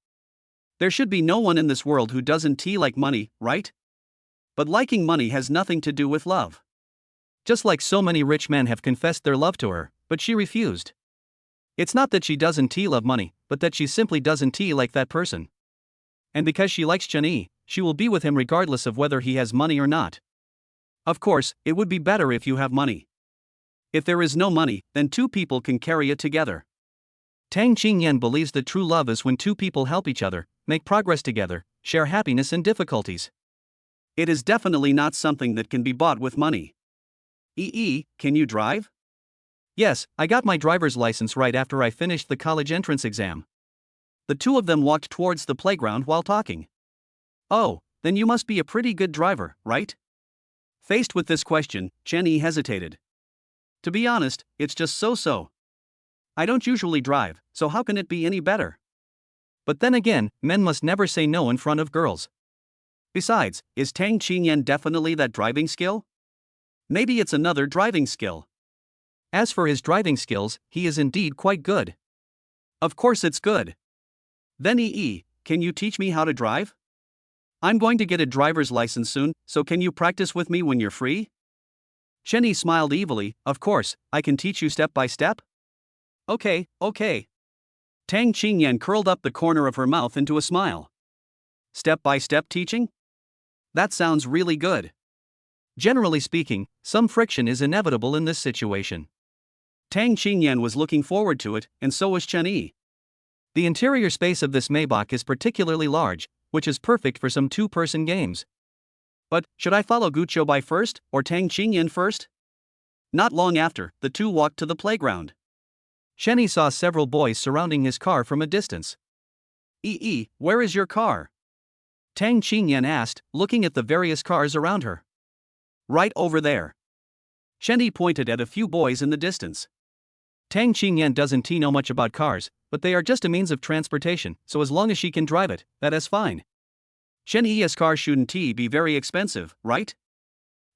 Speaker 1: There should be no one in this world who doesn't like money, right? But liking money has nothing to do with love.
Speaker 2: Just like so many rich men have confessed their love to her, but she refused. It's not that she doesn't love money, but that she simply doesn't like that person. And because she likes Shen Yi, she will be with him regardless of whether he has money or not.
Speaker 1: Of course, it would be better if you have money. If there is no money, then two people can carry it together.
Speaker 2: Tang Qingyan believes that true love is when two people help each other, make progress together, share happiness and difficulties.
Speaker 1: It is definitely not something that can be bought with money. Can you drive?
Speaker 2: Yes, I got my driver's license right after I finished the college entrance exam.
Speaker 1: The two of them walked towards the playground while talking. Oh, then you must be a pretty good driver, right? Faced with this question, Shen Yi hesitated. To be honest, it's just so-so. I don't usually drive, so how can it be any better?
Speaker 2: But then again, men must never say no in front of girls.
Speaker 1: Besides, is Tang Qingyan definitely that driving skill? Maybe it's another driving skill.
Speaker 2: As for his driving skills, he is indeed quite good.
Speaker 1: Of course it's good. Then can you teach me how to drive? I'm going to get a driver's license soon, so can you practice with me when you're free? Shen Yi smiled evilly. Of course, I can teach you step by step. Okay. Tang Qingyan curled up the corner of her mouth into a smile. Step by step teaching? That sounds really good.
Speaker 2: Generally speaking, some friction is inevitable in this situation.
Speaker 1: Tang Qingyan was looking forward to it, and so was Chen Yi.
Speaker 2: The interior space of this Maybach is particularly large, which is perfect for some two-person games.
Speaker 1: But, should I follow Guoai first, or Tang Qingyan first? Not long after, the two walked to the playground.
Speaker 2: Chen Yi saw several boys surrounding his car from a distance.
Speaker 1: Where is your car?
Speaker 2: Tang Qingyan asked, looking at the various cars around her.
Speaker 1: Right over there. Chen Yi pointed at a few boys in the distance.
Speaker 2: Tang Qingyan doesn't know much about cars, but they are just a means of transportation, so as long as she can drive it, that is fine.
Speaker 1: Chen Yi's car shouldn't be very expensive, right?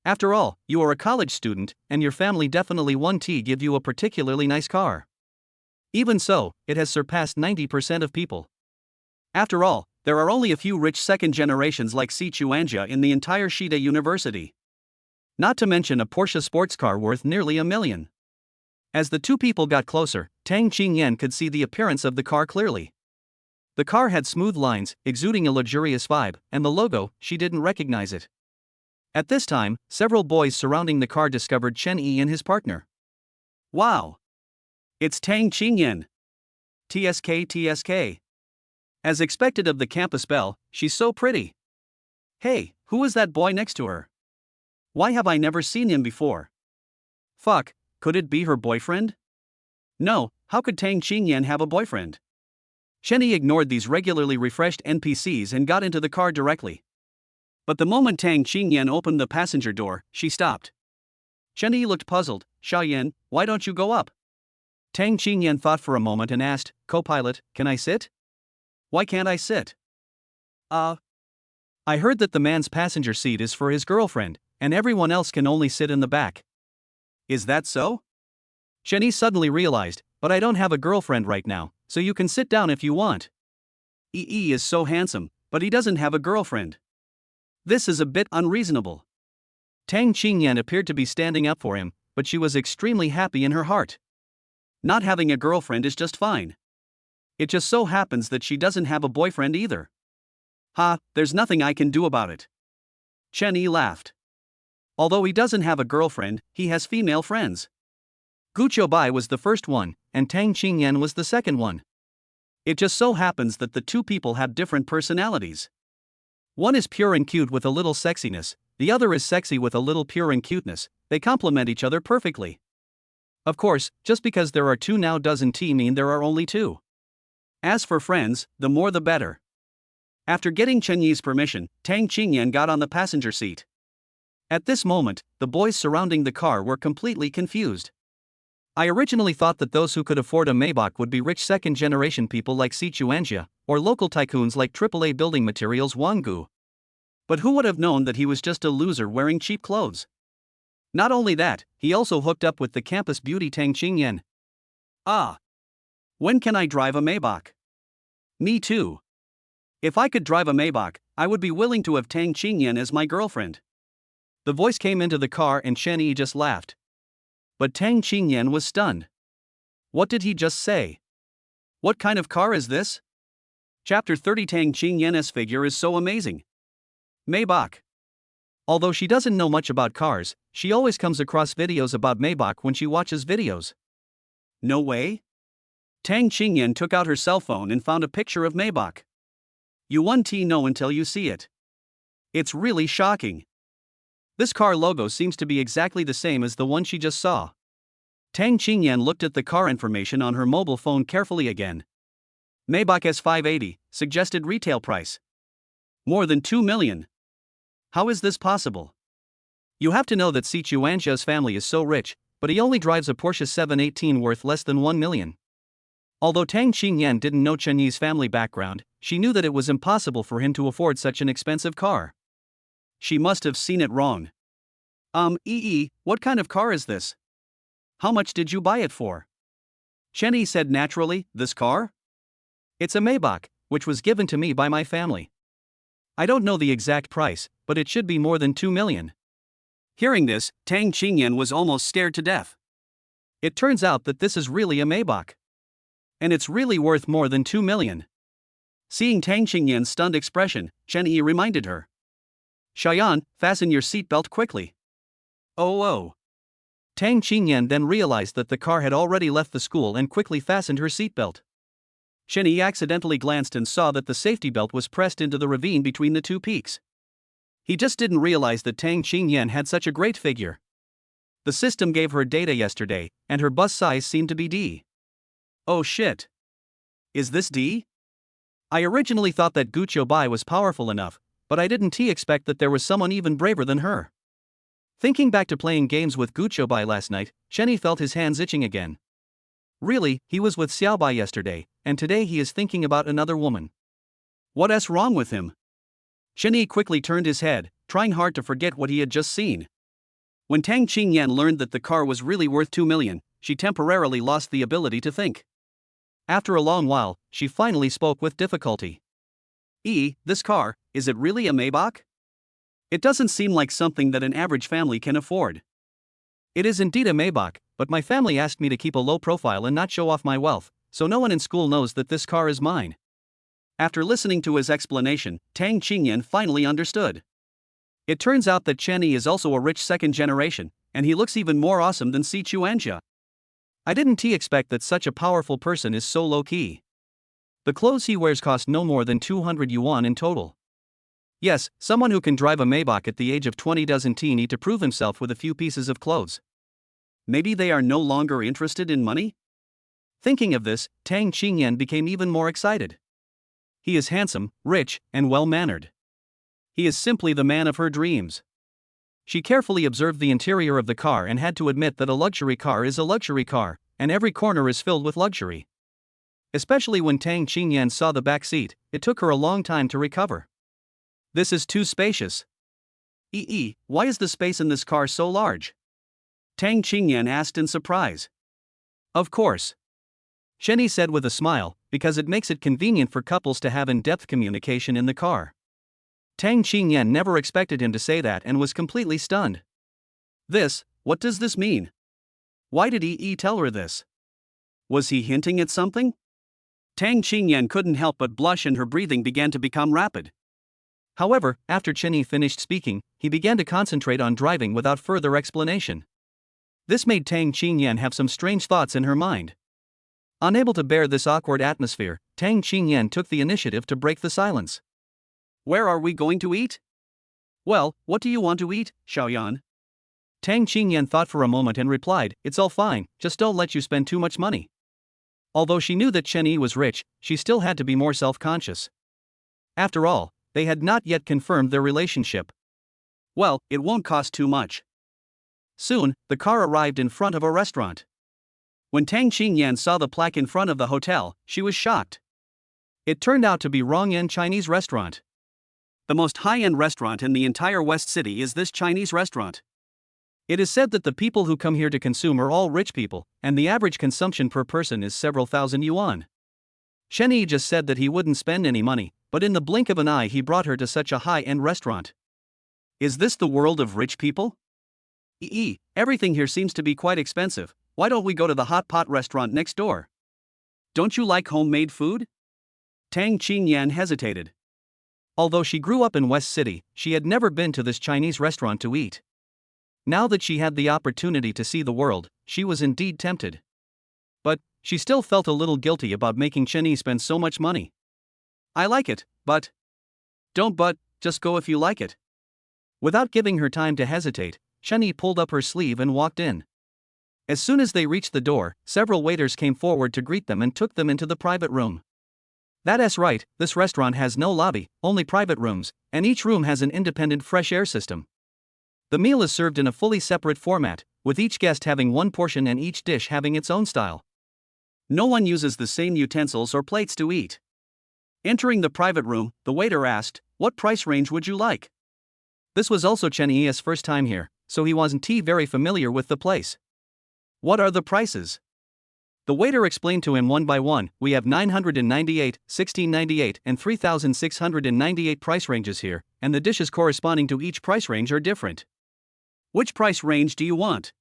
Speaker 2: After all, you are a college student, and your family definitely won't give you a particularly nice car. Even so, it has surpassed 90% of people.
Speaker 1: After all, there are only a few rich second generations like Si Chuanja in the entire Shida University. Not to mention a Porsche sports car worth nearly $1 million. As the two people got closer, Tang Qingyan could see the appearance of the car clearly. The car had smooth lines, exuding a luxurious vibe, and the logo, she didn't recognize it. At this time, several boys surrounding the car discovered Chen Yi and his partner. Wow! It's Tang Qingyan. TSK. As expected of the campus belle, she's so pretty. Hey, who is that boy next to her? Why have I never seen him before? Fuck, could it be her boyfriend? No, how could Tang Qingyan have a boyfriend? Chen Yi ignored these regularly refreshed NPCs and got into the car directly. But the moment Tang Qingyan opened the passenger door, she stopped. Chen Yi looked puzzled. Xiaoyan, why don't you go up?
Speaker 2: Tang Qingyan thought for a moment and asked, "Co-pilot, can I sit?"
Speaker 1: Why can't I sit?
Speaker 2: I heard that the man's passenger seat is for his girlfriend, and everyone else can only sit in the back.
Speaker 1: Is that so?
Speaker 2: Chen Yi suddenly realized, but I don't have a girlfriend right now, so you can sit down if you want.
Speaker 1: Yi is so handsome, but he doesn't have a girlfriend. This is a bit unreasonable.
Speaker 2: Tang Qingyan appeared to be standing up for him, but she was extremely happy in her heart.
Speaker 1: Not having a girlfriend is just fine. It just so happens that she doesn't have a boyfriend either. There's nothing I can do about it. Chen Yi laughed. Although he doesn't have a girlfriend, he has female friends.
Speaker 2: Guoai was the first one, and Tang Qingyan was the second one.
Speaker 1: It just so happens that the two people have different personalities.
Speaker 2: One is pure and cute with a little sexiness, the other is sexy with a little pure and cuteness. They complement each other perfectly. Of course, just because there are two now doesn't mean there are only two.
Speaker 1: As for friends, the more the better. After getting Chen Yi's permission, Tang Qingyan got on the passenger seat. At this moment, the boys surrounding the car were completely confused.
Speaker 2: I originally thought that those who could afford a Maybach would be rich second-generation people like Si Chuanja, or local tycoons like AAA building materials Wang Gu.
Speaker 1: But who would have known that he was just a loser wearing cheap clothes? Not only that, he also hooked up with the campus beauty Tang Qingyan. When can I drive a Maybach? Me too. If I could drive a Maybach, I would be willing to have Tang Qingyan as my girlfriend.
Speaker 2: The voice came into the car and Chen Yi just laughed.
Speaker 1: But Tang Qingyan was stunned. What did he just say? What kind of car is this? Chapter 30. Tang Qingyan's figure is so amazing. Maybach.
Speaker 2: Although she doesn't know much about cars, she always comes across videos about Maybach when she watches videos.
Speaker 1: No way? Tang Qingyan took out her cell phone and found a picture of Maybach. You won't know until you see it. It's really shocking. This car logo seems to be exactly the same as the one she just saw. Tang Qingyan looked at the car information on her mobile phone carefully again. Maybach S580, suggested retail price. More than 2 million. How is this possible?
Speaker 2: You have to know that Si Chuanjia's family is so rich, but he only drives a Porsche 718 worth less than 1 million. Although Tang Qingyan didn't know Chen Yi's family background, she knew that it was impossible for him to afford such an expensive car.
Speaker 1: She must have seen it wrong. What kind of car is this? How much did you buy it for? Chen Yi said naturally, this car?
Speaker 2: It's a Maybach, which was given to me by my family. I don't know the exact price, but it should be more than 2 million.
Speaker 1: Hearing this, Tang Qingyan was almost scared to death.
Speaker 2: It turns out that this is really a Maybach.
Speaker 1: And it's really worth more than 2 million. Seeing Tang Qingyan's stunned expression, Chen Yi reminded her. Xiaoyan, fasten your seatbelt quickly. Oh.
Speaker 2: Tang Qingyan then realized that the car had already left the school and quickly fastened her seatbelt.
Speaker 1: Chen Yi accidentally glanced and saw that the safety belt was pressed into the ravine between the two peaks.
Speaker 2: He just didn't realize that Tang Qingyan had such a great figure. The system gave her data yesterday, and her bus size seemed to be D.
Speaker 1: Oh shit. Is this D?
Speaker 2: I originally thought that Guoai was powerful enough, but I didn't expect that there was someone even braver than her. Thinking back to playing games with Guoai last night, Chenny felt his hands itching again. Really, he was with Xiaobai yesterday, and today he is thinking about another woman.
Speaker 1: What's wrong with him? Chenny quickly turned his head, trying hard to forget what he had just seen. When Tang Qingyan learned that the car was really worth 2 million, she temporarily lost the ability to think.
Speaker 2: After a long while, she finally spoke with difficulty.
Speaker 1: This car, is it really a Maybach? It doesn't seem like something that an average family can afford.
Speaker 2: It is indeed a Maybach, but my family asked me to keep a low profile and not show off my wealth, so no one in school knows that this car is mine.
Speaker 1: After listening to his explanation, Tang Qingyan finally understood. It turns out that Chen Yi is also a rich second generation, and he looks even more awesome than Si Chuanjia.
Speaker 2: I didn't expect that such a powerful person is so low-key. The clothes he wears cost no more than 200 yuan in total. Yes, someone who can drive a Maybach at the age of 20 doesn't need to prove himself with a few pieces of clothes.
Speaker 1: Maybe they are no longer interested in money?
Speaker 2: Thinking of this, Tang Qingyan became even more excited. He is handsome, rich, and well-mannered. He is simply the man of her dreams. She carefully observed the interior of the car and had to admit that a luxury car is a luxury car, and every corner is filled with luxury. Especially when Tang Qingyan saw the back seat, it took her a long time to recover.
Speaker 1: This is too spacious. Why is the space in this car so large? Tang Qingyan asked in surprise.
Speaker 2: Of course. Shenny said with a smile, because it makes it convenient for couples to have in-depth communication in the car. Tang Qingyan never expected him to say that and was completely stunned.
Speaker 1: What does this mean? Why did tell her this? Was he hinting at something? Tang Qingyan couldn't help but blush and her breathing began to become rapid.
Speaker 2: However, after Chenny finished speaking, he began to concentrate on driving without further explanation. This made Tang Qingyan have some strange thoughts in her mind. Unable to bear this awkward atmosphere, Tang Qingyan took the initiative to break the silence.
Speaker 1: Where are we going to eat? Well, what do you want to eat, Xiaoyan?
Speaker 2: Tang Qingyan thought for a moment and replied, it's all fine, just don't let you spend too much money. Although she knew that Chen Yi was rich, she still had to be more self-conscious. After all, they had not yet confirmed their relationship.
Speaker 1: Well, it won't cost too much.
Speaker 2: Soon, the car arrived in front of a restaurant.
Speaker 1: When Tang Qingyan saw the plaque in front of the hotel, she was shocked.
Speaker 2: It turned out to be Rongyan Chinese restaurant.
Speaker 1: The most high-end restaurant in the entire West City is this Chinese restaurant.
Speaker 2: It is said that the people who come here to consume are all rich people, and the average consumption per person is several thousand yuan. Chen Yi just said that he wouldn't spend any money, but in the blink of an eye he brought her to such a high-end restaurant.
Speaker 1: Is this the world of rich people? Everything here seems to be quite expensive. Why don't we go to the hot pot restaurant next door? Don't you like homemade food? Tang Qingyan hesitated.
Speaker 2: Although she grew up in West City, she had never been to this Chinese restaurant to eat. Now that she had the opportunity to see the world, she was indeed tempted. But she still felt a little guilty about making Chen Yi spend so much money.
Speaker 1: I like it, but... just go if you like it.
Speaker 2: Without giving her time to hesitate, Chen Yi pulled up her sleeve and walked in. As soon as they reached the door, several waiters came forward to greet them and took them into the private room. That's right, this restaurant has no lobby, only private rooms, and each room has an independent fresh air system. The meal is served in a fully separate format, with each guest having one portion and each dish having its own style.
Speaker 1: No one uses the same utensils or plates to eat. Entering the private room, the waiter asked, "What price range would you like?"
Speaker 2: This was also Chen Yi's first time here, so he wasn't very familiar with the place.
Speaker 1: What are the prices?
Speaker 2: The waiter explained to him one by one. We have 998, 1698, and 3698 price ranges here, and the dishes corresponding to each price range are different.
Speaker 1: Which price range do you want?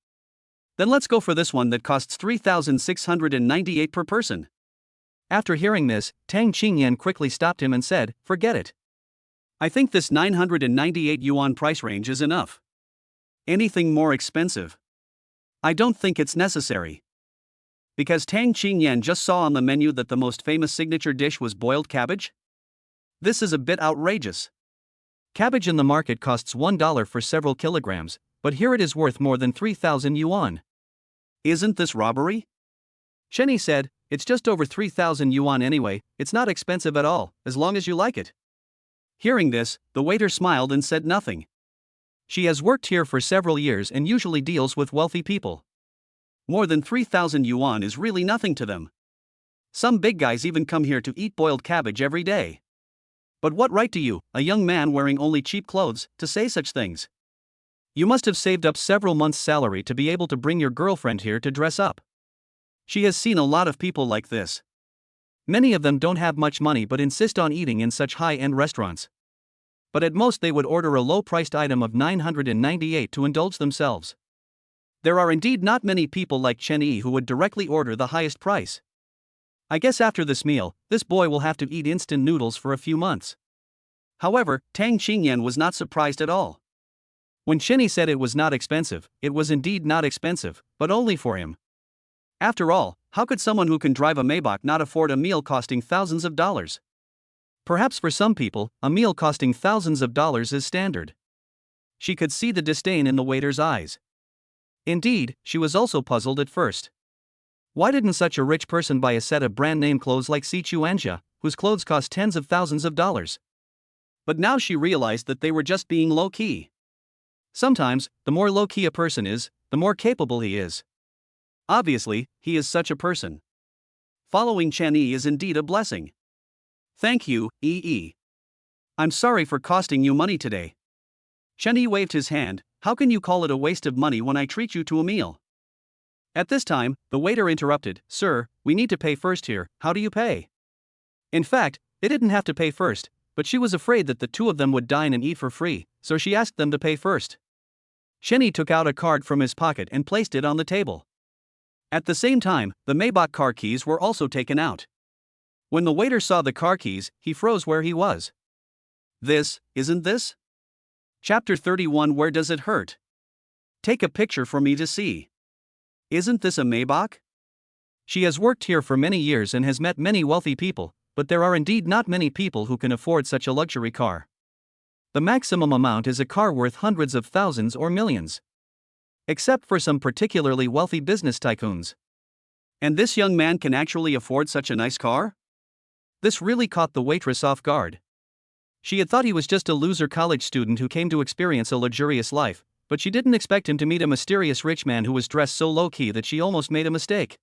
Speaker 1: Then let's go for this one that costs 3698 per person.
Speaker 2: After hearing this, Tang Qingyan quickly stopped him and said, "Forget it.
Speaker 1: I think this 998 yuan price range is enough. Anything more expensive?" I don't think it's necessary. Because Tang Qingyan just saw on the menu that the most famous signature dish was boiled cabbage? This is a bit outrageous.
Speaker 2: Cabbage in the market costs $1 for several kilograms, but here it is worth more than 3,000 yuan.
Speaker 1: Isn't this robbery?
Speaker 2: Chenny said, it's just over 3,000 yuan anyway, it's not expensive at all, as long as you like it.
Speaker 1: Hearing this, the waiter smiled and said nothing.
Speaker 2: She has worked here for several years and usually deals with wealthy people.
Speaker 1: More than 3,000 yuan is really nothing to them. Some big guys even come here to eat boiled cabbage every day. But what right do you, a young man wearing only cheap clothes, to say such things?
Speaker 2: You must have saved up several months' salary to be able to bring your girlfriend here to dress up.
Speaker 1: She has seen a lot of people like this.
Speaker 2: Many of them don't have much money but insist on eating in such high-end restaurants. But at most they would order a low-priced item of 998 to indulge themselves.
Speaker 1: There are indeed not many people like Chen Yi who would directly order the highest price.
Speaker 2: I guess after this meal, this boy will have to eat instant noodles for a few months.
Speaker 1: However, Tang Qingyan was not surprised at all.
Speaker 2: When Chenny said it was not expensive, it was indeed not expensive, but only for him.
Speaker 1: After all, how could someone who can drive a Maybach not afford a meal costing thousands of dollars?
Speaker 2: Perhaps for some people, a meal costing thousands of dollars is standard.
Speaker 1: She could see the disdain in the waiter's eyes.
Speaker 2: Indeed, she was also puzzled at first. Why didn't such a rich person buy a set of brand-name clothes like Si Chuanxia, whose clothes cost tens of thousands of dollars?
Speaker 1: But now she realized that they were just being low-key.
Speaker 2: Sometimes, the more low-key a person is, the more capable he is.
Speaker 1: Obviously, he is such a person. Following Chen Yi is indeed a blessing. Thank you, Yi. I'm sorry for costing you money today. Chen Yi waved his hand. How can you call it a waste of money when I treat you to a meal? At this time, the waiter interrupted. Sir, we need to pay first here, how do you pay?
Speaker 2: In fact, they didn't have to pay first, but she was afraid that the two of them would dine and eat for free, so she asked them to pay first. Chenny took out a card from his pocket and placed it on the table.
Speaker 1: At the same time, the Maybach car keys were also taken out. When the waiter saw the car keys, he froze where he was. Isn't this? Chapter 31. Where does it hurt? Take a picture for me to see. Isn't this a Maybach?
Speaker 2: She has worked here for many years and has met many wealthy people, but there are indeed not many people who can afford such a luxury car. The maximum amount is a car worth hundreds of thousands or millions. Except for some particularly wealthy business tycoons.
Speaker 1: And this young man can actually afford such a nice car?
Speaker 2: This really caught the waitress off guard. She had thought he was just a loser college student who came to experience a luxurious life, but she didn't expect him to meet a mysterious rich man who was dressed so low-key that she almost made a mistake.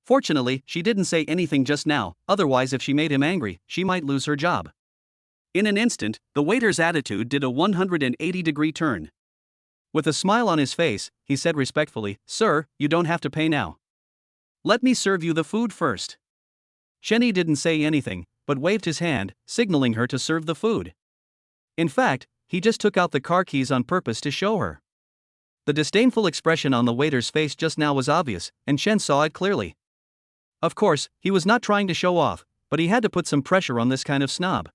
Speaker 1: Fortunately, she didn't say anything just now, otherwise if she made him angry, she might lose her job. In an instant, the waiter's attitude did a 180-degree turn.
Speaker 2: With a smile on his face, he said respectfully, Sir, you don't have to pay now.
Speaker 1: Let me serve you the food first.
Speaker 2: Chenny didn't say anything, but waved his hand, signaling her to serve the food. In fact, he just took out the car keys on purpose to show her. The disdainful expression on the waiter's face just now was obvious, and Chen saw it clearly. Of course, he was not trying to show off, but he had to put some pressure on this kind of snob.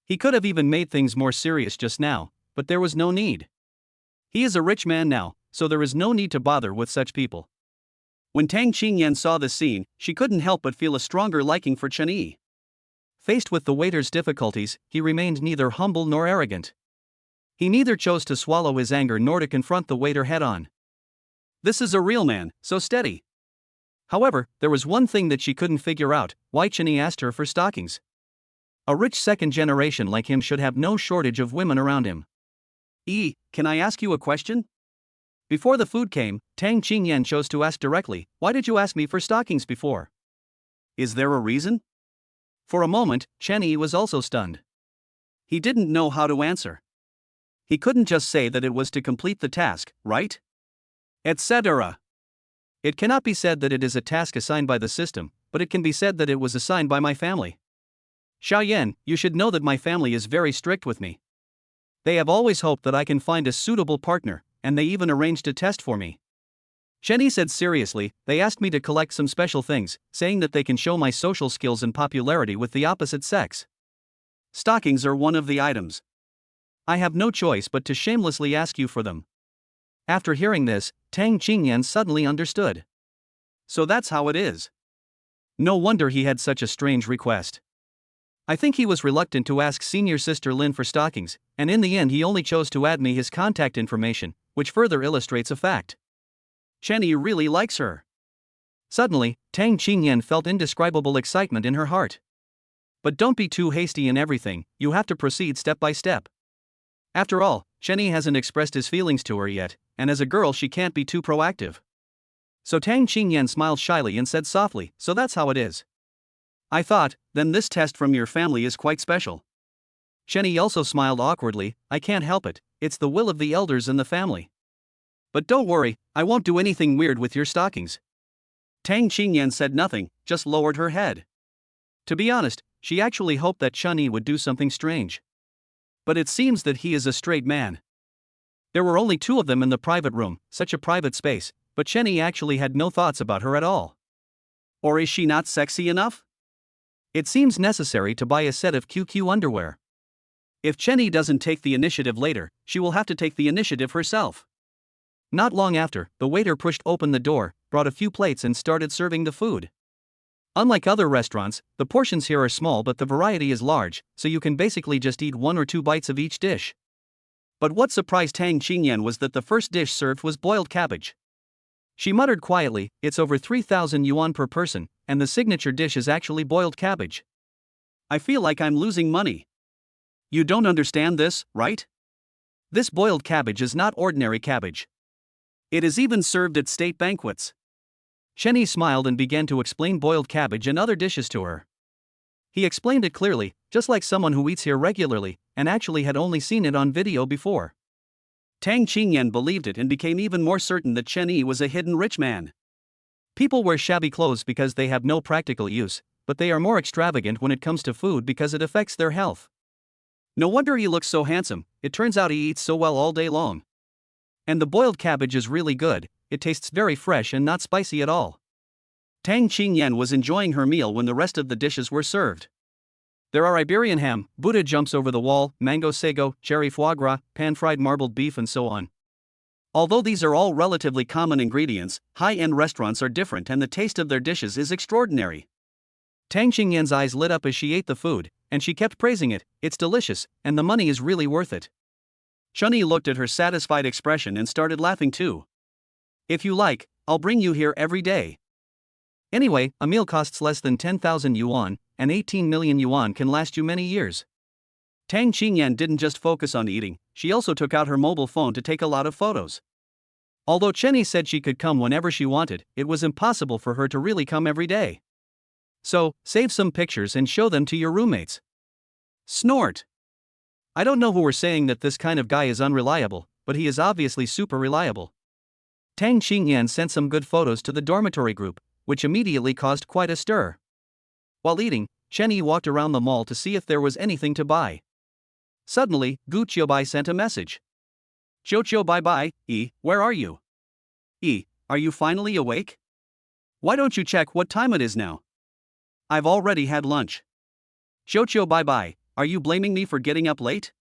Speaker 2: He could have even made things more serious just now, but there was no need. He is a rich man now, so there is no need to bother with such people.
Speaker 1: When Tang Qingyan saw this scene, she couldn't help but feel a stronger liking for Chen Yi.
Speaker 2: Faced with the waiter's difficulties, he remained neither humble nor arrogant. He neither chose to swallow his anger nor to confront the waiter head-on.
Speaker 1: This is a real man, so steady.
Speaker 2: However, there was one thing that she couldn't figure out, why Chen Yi asked her for stockings. A rich second generation like him should have no shortage of women around him.
Speaker 1: Can I ask you a question?
Speaker 2: Before the food came, Tang Qingyan chose to ask directly, why did you ask me for stockings before?
Speaker 1: Is there a reason?
Speaker 2: For a moment, Chen Yi was also stunned.
Speaker 1: He didn't know how to answer. He couldn't just say that it was to complete the task, right? Etc.
Speaker 2: It cannot be said that it is a task assigned by the system, but it can be said that it was assigned by my family. Xiaoyan, you should know that my family is very strict with me. They have always hoped that I can find a suitable partner, and they even arranged a test for me. Chen Yi said seriously, they asked me to collect some special things, saying that they can show my social skills and popularity with the opposite sex.
Speaker 1: Stockings are one of the items.
Speaker 2: I have no choice but to shamelessly ask you for them. After hearing this, Tang Qingyan suddenly understood.
Speaker 1: So that's how it is.
Speaker 2: No wonder he had such a strange request. I think he was reluctant to ask senior sister Lin for stockings, and in the end he only chose to add me his contact information, which further illustrates a fact.
Speaker 1: Chenny really likes her.
Speaker 2: Suddenly, Tang Qingyan felt indescribable excitement in her heart. But don't be too hasty in everything, you have to proceed step by step. After all, Chenny hasn't expressed his feelings to her yet, and as a girl she can't be too proactive. So Tang Qingyan smiled shyly and said softly, so that's how it is.
Speaker 1: I thought, then this test from your family is quite special.
Speaker 2: Chenny also smiled awkwardly, I can't help it, it's the will of the elders in the family.
Speaker 1: But don't worry, I won't do anything weird with your stockings. Tang Qingyan said nothing, just lowered her head.
Speaker 2: To be honest, she actually hoped that Chunyi would do something strange. But it seems that he is a straight man. There were only 2 of them in the private room, such a private space, but Chenny actually had no thoughts about her at all.
Speaker 1: Or is she not sexy enough?
Speaker 2: It seems necessary to buy a set of QQ underwear.
Speaker 1: If Chenny doesn't take the initiative later, she will have to take the initiative herself.
Speaker 2: Not long after, the waiter pushed open the door, brought a few plates and started serving the food. Unlike other restaurants, the portions here are small but the variety is large, so you can basically just eat 1 or 2 bites of each dish.
Speaker 1: But what surprised Tang Qingyan was that the first dish served was boiled cabbage.
Speaker 2: She muttered quietly, it's over 3,000 yuan per person, and the signature dish is actually boiled cabbage.
Speaker 1: I feel like I'm losing money. You don't understand this, right?
Speaker 2: This boiled cabbage is not ordinary cabbage.
Speaker 1: It is even served at state banquets.
Speaker 2: Chenny smiled and began to explain boiled cabbage and other dishes to her. He explained it clearly, just like someone who eats here regularly, and actually had only seen it on video before.
Speaker 1: Tang Qingyan believed it and became even more certain that Chen Yi was a hidden rich man.
Speaker 2: People wear shabby clothes because they have no practical use, but they are more extravagant when it comes to food because it affects their health.
Speaker 1: No wonder he looks so handsome, it turns out he eats so well all day long.
Speaker 2: And the boiled cabbage is really good, it tastes very fresh and not spicy at all.
Speaker 1: Tang Qingyan was enjoying her meal when the rest of the dishes were served.
Speaker 2: There are Iberian ham, Buddha jumps over the wall, mango sago, cherry foie gras, pan-fried marbled beef and so on.
Speaker 1: Although these are all relatively common ingredients, high-end restaurants are different and the taste of their dishes is extraordinary.
Speaker 2: Tang Qingyan's eyes lit up as she ate the food, and she kept praising it, it's delicious, and the money is really worth it.
Speaker 1: Chunyi looked at her satisfied expression and started laughing too. If you like, I'll bring you here every day.
Speaker 2: Anyway, a meal costs less than 10,000 yuan, and 18 million yuan can last you many years.
Speaker 1: Tang Qingyan didn't just focus on eating, she also took out her mobile phone to take a lot of photos.
Speaker 2: Although Chenny said she could come whenever she wanted, it was impossible for her to really come every day. So, save some pictures and show them to your roommates.
Speaker 1: Snort.
Speaker 2: I don't know who were saying that this kind of guy is unreliable, but he is obviously super reliable. Tang Qingyan sent some good photos to the dormitory group, which immediately caused quite a stir. While eating, Chenny walked around the mall to see if there was anything to buy. Suddenly, Gu Qiubai sent a message.
Speaker 1: Qiu bye, where are you? Are you finally awake? Why don't you check what time it is now? I've already had lunch. Qiu bye, are you blaming me for getting up late?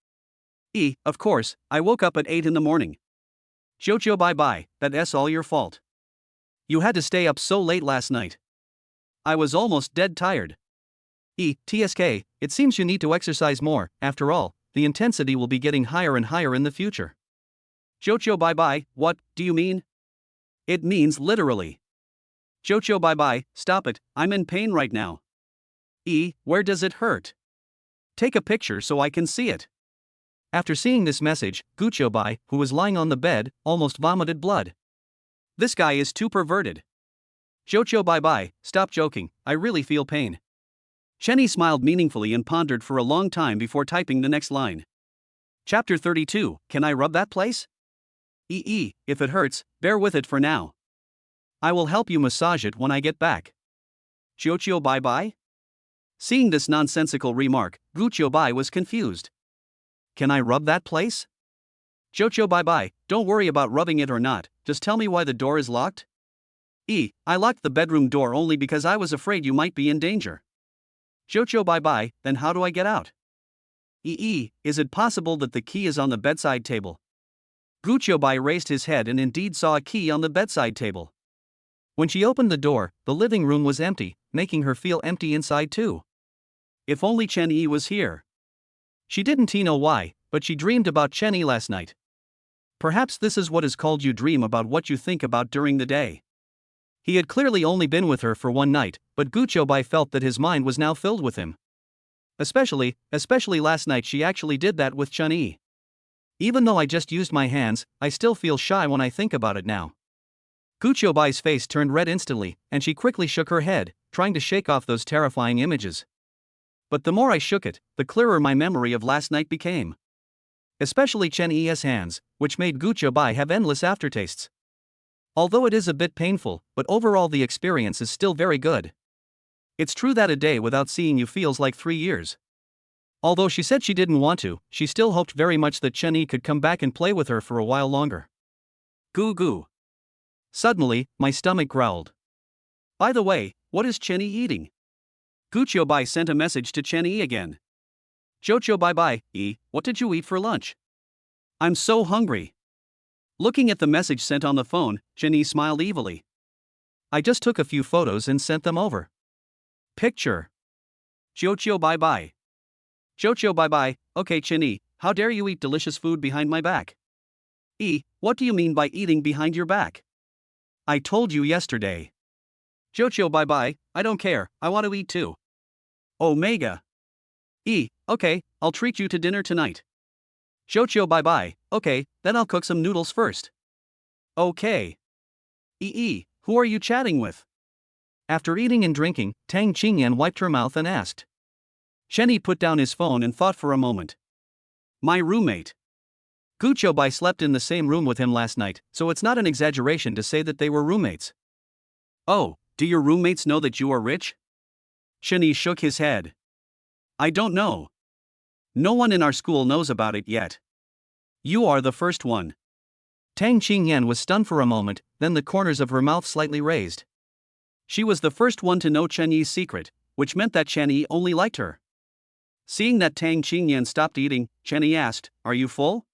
Speaker 1: Of course, I woke up at 8 in the morning. Qiu bye, that's all your fault. You had to stay up so late last night. I was almost dead tired.
Speaker 2: TSK, it seems you need to exercise more, after all, the intensity will be getting higher and higher in the future.
Speaker 1: Qiu bye, what do you mean? It means literally. Qiu bye, stop it, I'm in pain right now. Where does it hurt? Take a picture so I can see it.
Speaker 2: After seeing this message, Gu Qiubai, who was lying on the bed, almost vomited blood.
Speaker 1: This guy is too perverted. Qiu bye, stop joking, I really feel pain. Chenny smiled meaningfully and pondered for a long time before typing the next line. Chapter 32, can I rub that place? If it hurts, bear with it for now. I will help you massage it when I get back. Qiu bye? Seeing this nonsensical remark, Gu Qiubai was confused. Can I rub that place? Qiu bye, don't worry about rubbing it or not, just tell me why the door is locked. I locked the bedroom door only because I was afraid you might be in danger. Qiu bye, then how do I get out? Is it possible that the key is on the bedside table? Gu Qiubai raised his head and indeed saw a key on the bedside table.
Speaker 2: When she opened the door, the living room was empty, making her feel empty inside too.
Speaker 1: If only Chen Yi was here.
Speaker 2: She didn't know why, but she dreamed about Chen Yi last night.
Speaker 1: Perhaps this is what is called you dream about what you think about during the day.
Speaker 2: He had clearly only been with her for one night, but Gu Qiubai felt that his mind was now filled with him. Especially last night she actually did that with Chen Yi. Even though I just used my hands, I still feel shy when I think about it now.
Speaker 1: Gu Qiubai's face turned red instantly, and she quickly shook her head, trying to shake off those terrifying images. But the more I shook it, the clearer my memory of last night became. Especially Chen Yi's hands, which made Gu Qiubai have endless aftertastes. Although it is a bit painful, but overall the experience is still very good. It's true that a day without seeing you feels like 3 years. Although she said she didn't want to, she still hoped very much that Chen Yi could come back and play with her for a while longer.
Speaker 2: Goo goo. Suddenly, my stomach growled.
Speaker 1: By the way, what is Chen Yi eating? Gu Qiubai sent a message to Chen Yi again. Jojo bye, what did you eat for lunch? I'm so hungry. Looking at the message sent on the phone, Chen Yi smiled evilly.
Speaker 2: I just took a few photos and sent them over.
Speaker 1: Picture. Jojo bye. Jojo bye, okay Chen Yi, how dare you eat delicious food behind my back? What do you mean by eating behind your back?
Speaker 2: I told you yesterday.
Speaker 1: Jojo bye, I don't care, I want to eat too. Omega. Okay, I'll treat you to dinner tonight.
Speaker 2: Jojo bye, okay, then I'll cook some noodles first.
Speaker 1: Okay. Who are you chatting with?
Speaker 2: After eating and drinking, Tang Qingyan wiped her mouth and asked.
Speaker 1: Chen Yi put down his phone and thought for a moment. My roommate.
Speaker 2: Gu Qiubai slept in the same room with him last night, so it's not an exaggeration to say that they were roommates.
Speaker 1: Oh, do your roommates know that you are rich? Chen Yi shook his head. I don't know. No one in our school knows about it yet. You are the first one.
Speaker 2: Tang Qingyan was stunned for a moment, then the corners of her mouth slightly raised.
Speaker 1: She was the first one to know Chen Yi's secret, which meant that Chen Yi only liked her. Seeing that Tang Qingyan stopped eating, Chen Yi asked, Are you full?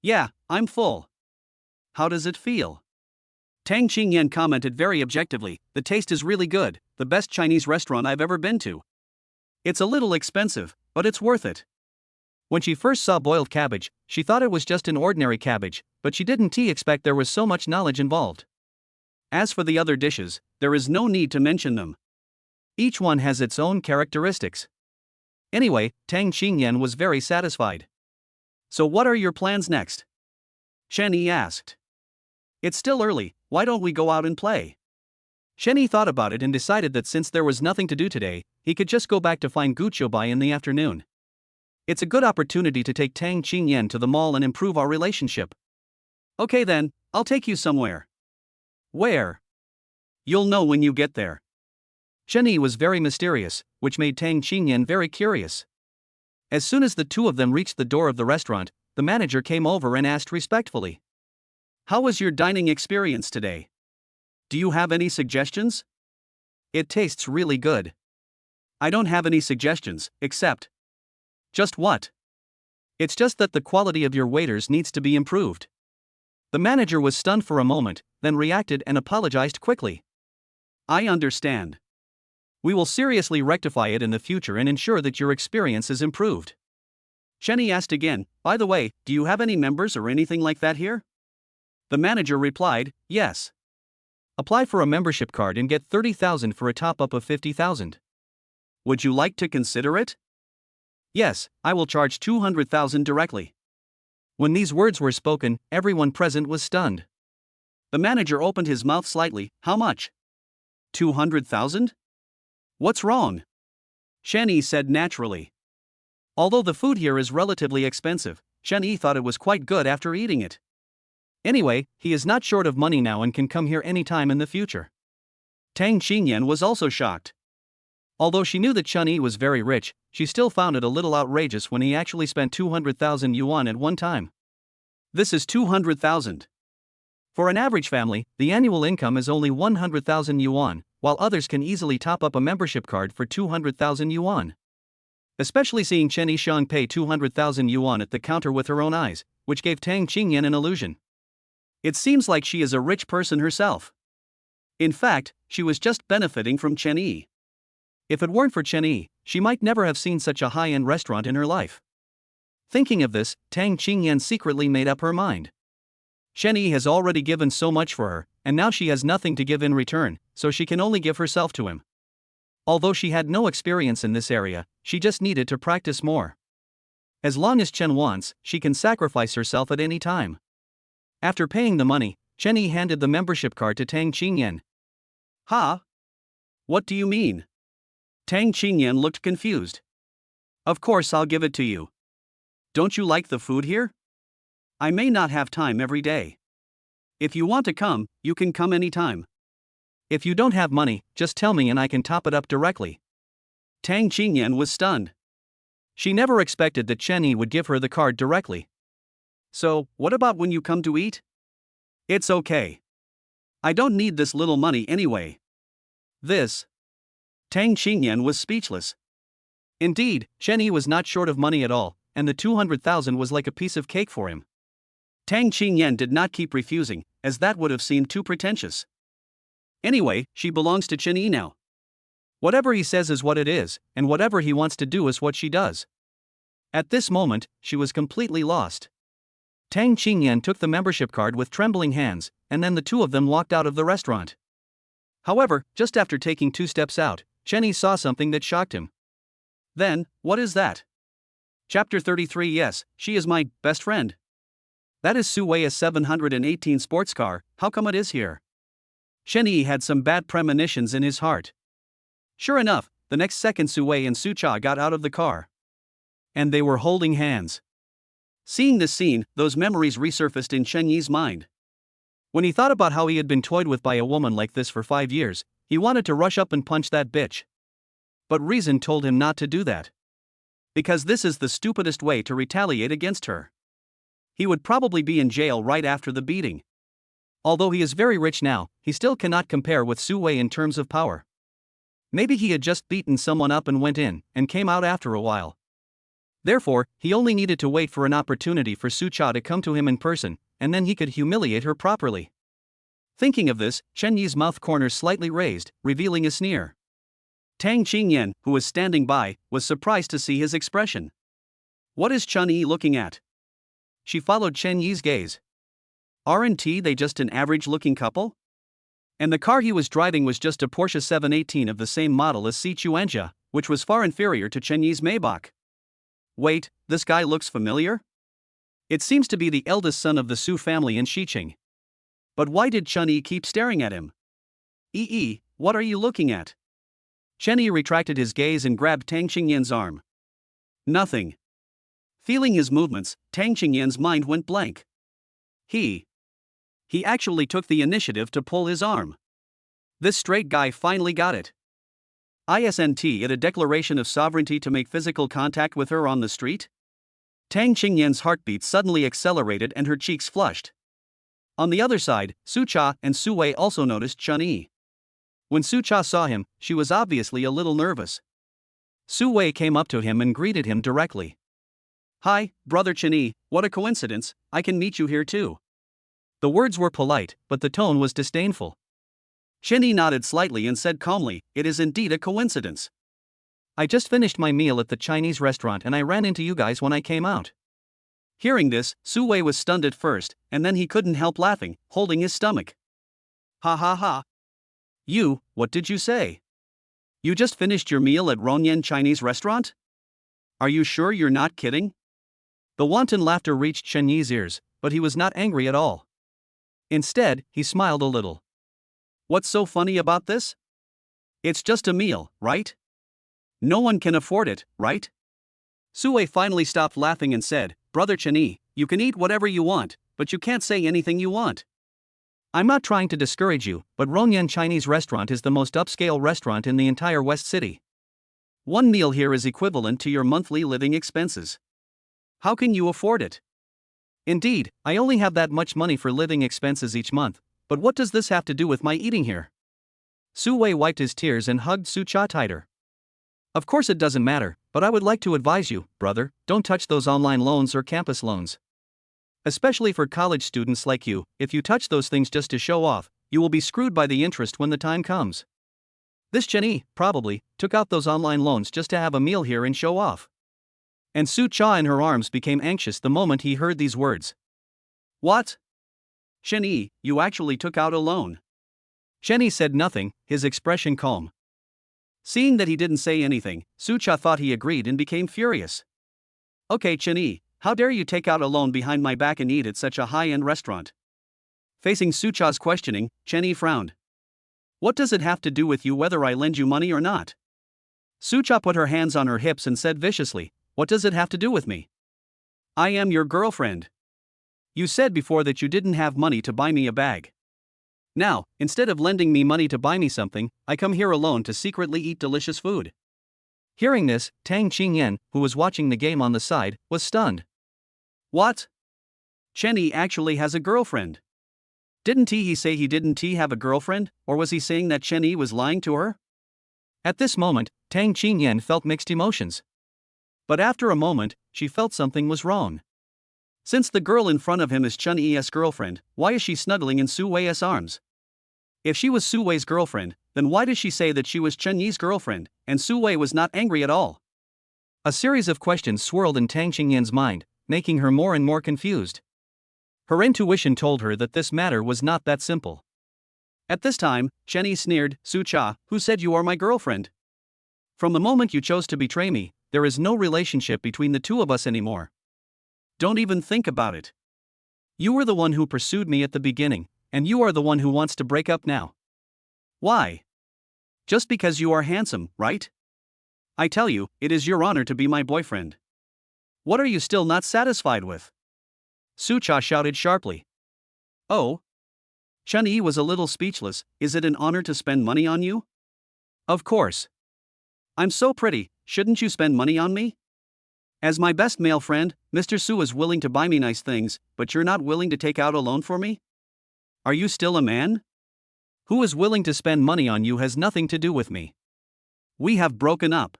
Speaker 1: Yeah, I'm full. How does it feel? Tang Qingyan commented very objectively, The taste is really good, the best Chinese restaurant I've ever been to. It's a little expensive, but it's worth it.
Speaker 2: When she first saw boiled cabbage, she thought it was just an ordinary cabbage, but she didn't expect there was so much knowledge involved.
Speaker 1: As for the other dishes, there is no need to mention them.
Speaker 2: Each one has its own characteristics. Anyway, Tang Qingyan was very satisfied.
Speaker 1: So what are your plans next? Chen Yi asked. It's still early, why don't we go out and play?
Speaker 2: Chen Yi thought about it and decided that since there was nothing to do today, he could just go back to find Gu Qiubai in the afternoon. It's a good opportunity to take Tang Qingyan to the mall and improve our relationship.
Speaker 1: Okay then, I'll take you somewhere.
Speaker 2: Where?
Speaker 1: You'll know when you get there.
Speaker 2: Chen Yi was very mysterious, which made Tang Qingyan very curious. As soon as the two of them reached the door of the restaurant, the manager came over and asked respectfully.
Speaker 1: How was your dining experience today? Do you have any suggestions?
Speaker 2: It tastes really good.
Speaker 1: I don't have any suggestions, except.
Speaker 2: Just what? It's just that the quality of your waiters needs to be improved. The manager was stunned for a moment, then reacted and apologized quickly.
Speaker 1: I understand.
Speaker 2: We will seriously rectify it in the future and ensure that your experience is improved.
Speaker 1: Chen Yi asked again, By the way, do you have any members or anything like that here? The manager replied, Yes.
Speaker 2: Apply for a membership card and get 30,000 for a top-up of 50,000.
Speaker 1: Would you like to consider it?
Speaker 2: Yes, I will charge 200,000 directly. When these words were spoken, everyone present was stunned.
Speaker 1: The manager opened his mouth slightly. How much? 200,000? What's wrong? Chen Yi said naturally. Although the food here is relatively expensive, Chen Yi thought it was quite good after eating it.
Speaker 2: Anyway, he is not short of money now and can come here anytime in the future.
Speaker 1: Tang Qingyan was also shocked.
Speaker 2: Although she knew that Chen Yi was very rich, she still found it a little outrageous when he actually spent 200,000 yuan at one time.
Speaker 1: This is 200,000.
Speaker 2: For an average family, the annual income is only 100,000 yuan, while others can easily top up a membership card for 200,000 yuan. Especially seeing Chen Yishang pay 200,000 yuan at the counter with her own eyes, which gave Tang Qingyan an illusion.
Speaker 1: It seems like she is a rich person herself. In fact, she was just benefiting from Chen Yi.
Speaker 2: If it weren't for Chen Yi, she might never have seen such a high-end restaurant in her life. Thinking of this, Tang Qingyan secretly made up her mind. Chen Yi has already given so much for her, and now she has nothing to give in return, so she can only give herself to him. Although she had no experience in this area, she just needed to practice more. As long as Chen wants, she can sacrifice herself at any time. After paying the money, Chen Yi handed the membership card to Tang Qingyan.
Speaker 1: Huh? What do you mean? Tang Qingyan looked confused. Of course I'll give it to you. Don't you like the food here? I may not have time every day. If you want to come, you can come anytime.
Speaker 2: If you don't have money, just tell me and I can top it up directly.
Speaker 1: Tang Qingyan was stunned.
Speaker 2: She never expected that Chen Yi would give her the card directly.
Speaker 1: So, what about when you come to eat? It's okay. I don't need this little money anyway.
Speaker 2: This.
Speaker 1: Tang Qingyan was speechless.
Speaker 2: Indeed, Chen Yi was not short of money at all, and the 200,000 was like a piece of cake for him.
Speaker 1: Tang Qingyan did not keep refusing, as that would have seemed too pretentious. Anyway, she belongs to Chen Yi now.
Speaker 2: Whatever he says is what it is, and whatever he wants to do is what she does. At this moment, she was completely lost. Tang Qingyan took the membership card with trembling hands, and then the two of them walked out of the restaurant. However, just after taking 2 steps out, Chen Yi saw something that shocked him.
Speaker 1: Then, what is that? Chapter 33. Yes, she is my best friend. That is Su Wei's 718 sports car. How come it is here? Chen Yi had some bad premonitions in his heart. Sure enough, the next second Su Wei and Su Cha got out of the car.
Speaker 2: And they were holding hands.
Speaker 1: Seeing this scene, those memories resurfaced in Chen Yi's mind.
Speaker 2: When he thought about how he had been toyed with by a woman like this for 5 years, he wanted to rush up and punch that bitch. But reason told him not to do that.
Speaker 1: Because this is the stupidest way to retaliate against her. He would probably be in jail right after the beating.
Speaker 2: Although he is very rich now, he still cannot compare with Su Wei in terms of power. Maybe he had just beaten someone up and went in, and came out after a while. Therefore, he only needed to wait for an opportunity for Su Cha to come to him in person, and then he could humiliate her properly. Thinking of this, Chen Yi's mouth corners slightly raised, revealing a sneer.
Speaker 1: Tang Qingyan, who was standing by, was surprised to see his expression. What is Chen Yi looking at?
Speaker 2: She followed Chen Yi's gaze.
Speaker 1: Aren't they just an average-looking couple? And the car he was driving was just a Porsche 718 of the same model as Si Chuanjia, which was far inferior to Chen Yi's Maybach. Wait, this guy looks familiar? It seems to be the eldest son of the Su family in Xiqing. But why did Chen Yi keep staring at him? What are you looking at? Chen Yi retracted his gaze and grabbed Tang Qingyan's arm. Nothing. Feeling his movements, Tang Qingyan's mind went blank. He actually took the initiative to pull his arm. This straight guy finally got it. Isn't it a declaration of sovereignty to make physical contact with her on the street? Tang Qingyan's heartbeat suddenly accelerated and her cheeks flushed. On the other side, Su Cha and Su Wei also noticed Chen Yi. When Su Cha saw him, she was obviously a little nervous. Su Wei came up to him and greeted him directly. Hi, brother Chen Yi, what a coincidence, I can meet you here too.
Speaker 2: The words were polite, but the tone was disdainful.
Speaker 1: Chen Yi nodded slightly and said calmly, it is indeed a coincidence.
Speaker 2: I just finished my meal at the Chinese restaurant and I ran into you guys when I came out.
Speaker 1: Hearing this, Su Wei was stunned at first, and then he couldn't help laughing, holding his stomach. Ha ha ha. What did you say? You just finished your meal at Ronyan Chinese restaurant? Are you sure you're not kidding?
Speaker 2: The wanton laughter reached Chen Yi's ears, but he was not angry at all. Instead, he smiled a little.
Speaker 1: What's so funny about this? It's just a meal, right? No one can afford it, right? Su Wei finally stopped laughing and said, Brother Chen Yi, you can eat whatever you want, but you can't say anything you want.
Speaker 2: I'm not trying to discourage you, but Ronyan Chinese restaurant is the most upscale restaurant in the entire West City.
Speaker 1: One meal here is equivalent to your monthly living expenses. How can you afford it?
Speaker 2: Indeed, I only have that much money for living expenses each month, but what does this have to do with my eating here? Su Wei wiped his tears and hugged Su Cha tighter. Of course it doesn't matter, but I would like to advise you, brother, don't touch those online loans or campus loans. Especially for college students like you, if you touch those things just to show off, you will be screwed by the interest when the time comes. This Cheney, probably, took out those online loans just to have a meal here and show off. And Su Cha in her arms became anxious the moment he heard these words.
Speaker 1: What? Cheney, you actually took out a loan.
Speaker 2: Cheney said nothing, his expression calm.
Speaker 1: Seeing that he didn't say anything, Su Cha thought he agreed and became furious. Okay, Cheney, how dare you take out a loan behind my back and eat at such a high-end restaurant? Facing Su Cha's questioning, Cheney frowned. What does it have to do with you whether I lend you money or not? Su Cha put her hands on her hips and said viciously, what does it have to do with me? I am your girlfriend. You said before that you didn't have money to buy me a bag. Now, instead of lending me money to buy me something, I come here alone to secretly eat delicious food.
Speaker 2: Hearing this, Tang Qingyan, who was watching the game on the side, was stunned.
Speaker 1: What? Cheney actually has a girlfriend. Didn't he say he didn't have a girlfriend, or was he saying that Cheney was lying to her?
Speaker 2: At this moment, Tang Qingyan felt mixed emotions. But after a moment, she felt something was wrong.
Speaker 1: Since the girl in front of him is Chun-Yi's girlfriend, why is she snuggling in Su Wei's arms? If she was Su Wei's girlfriend, then why does she say that she was Chun-Yi's girlfriend, and Su Wei was not angry at all?
Speaker 2: A series of questions swirled in Tang Qingyan's mind, making her more and more confused. Her intuition told her that this matter was not that simple.
Speaker 1: At this time, Cheney sneered, Su Cha, who said you are my girlfriend? From the moment you chose to betray me, there is no relationship between the two of us anymore. Don't even think about it. You were the one who pursued me at the beginning, and you are the one who wants to break up now. Why? Just because you are handsome, right? I tell you, it is your honor to be my boyfriend. What are you still not satisfied with? Su Cha shouted sharply. Oh? Chun-Yi was a little speechless. Is it an honor to spend money on you? Of course. I'm so pretty, shouldn't you spend money on me? As my best male friend, Mr. Su is willing to buy me nice things, but you're not willing to take out a loan for me? Are you still a man? Who is willing to spend money on you has nothing to do with me. We have broken up.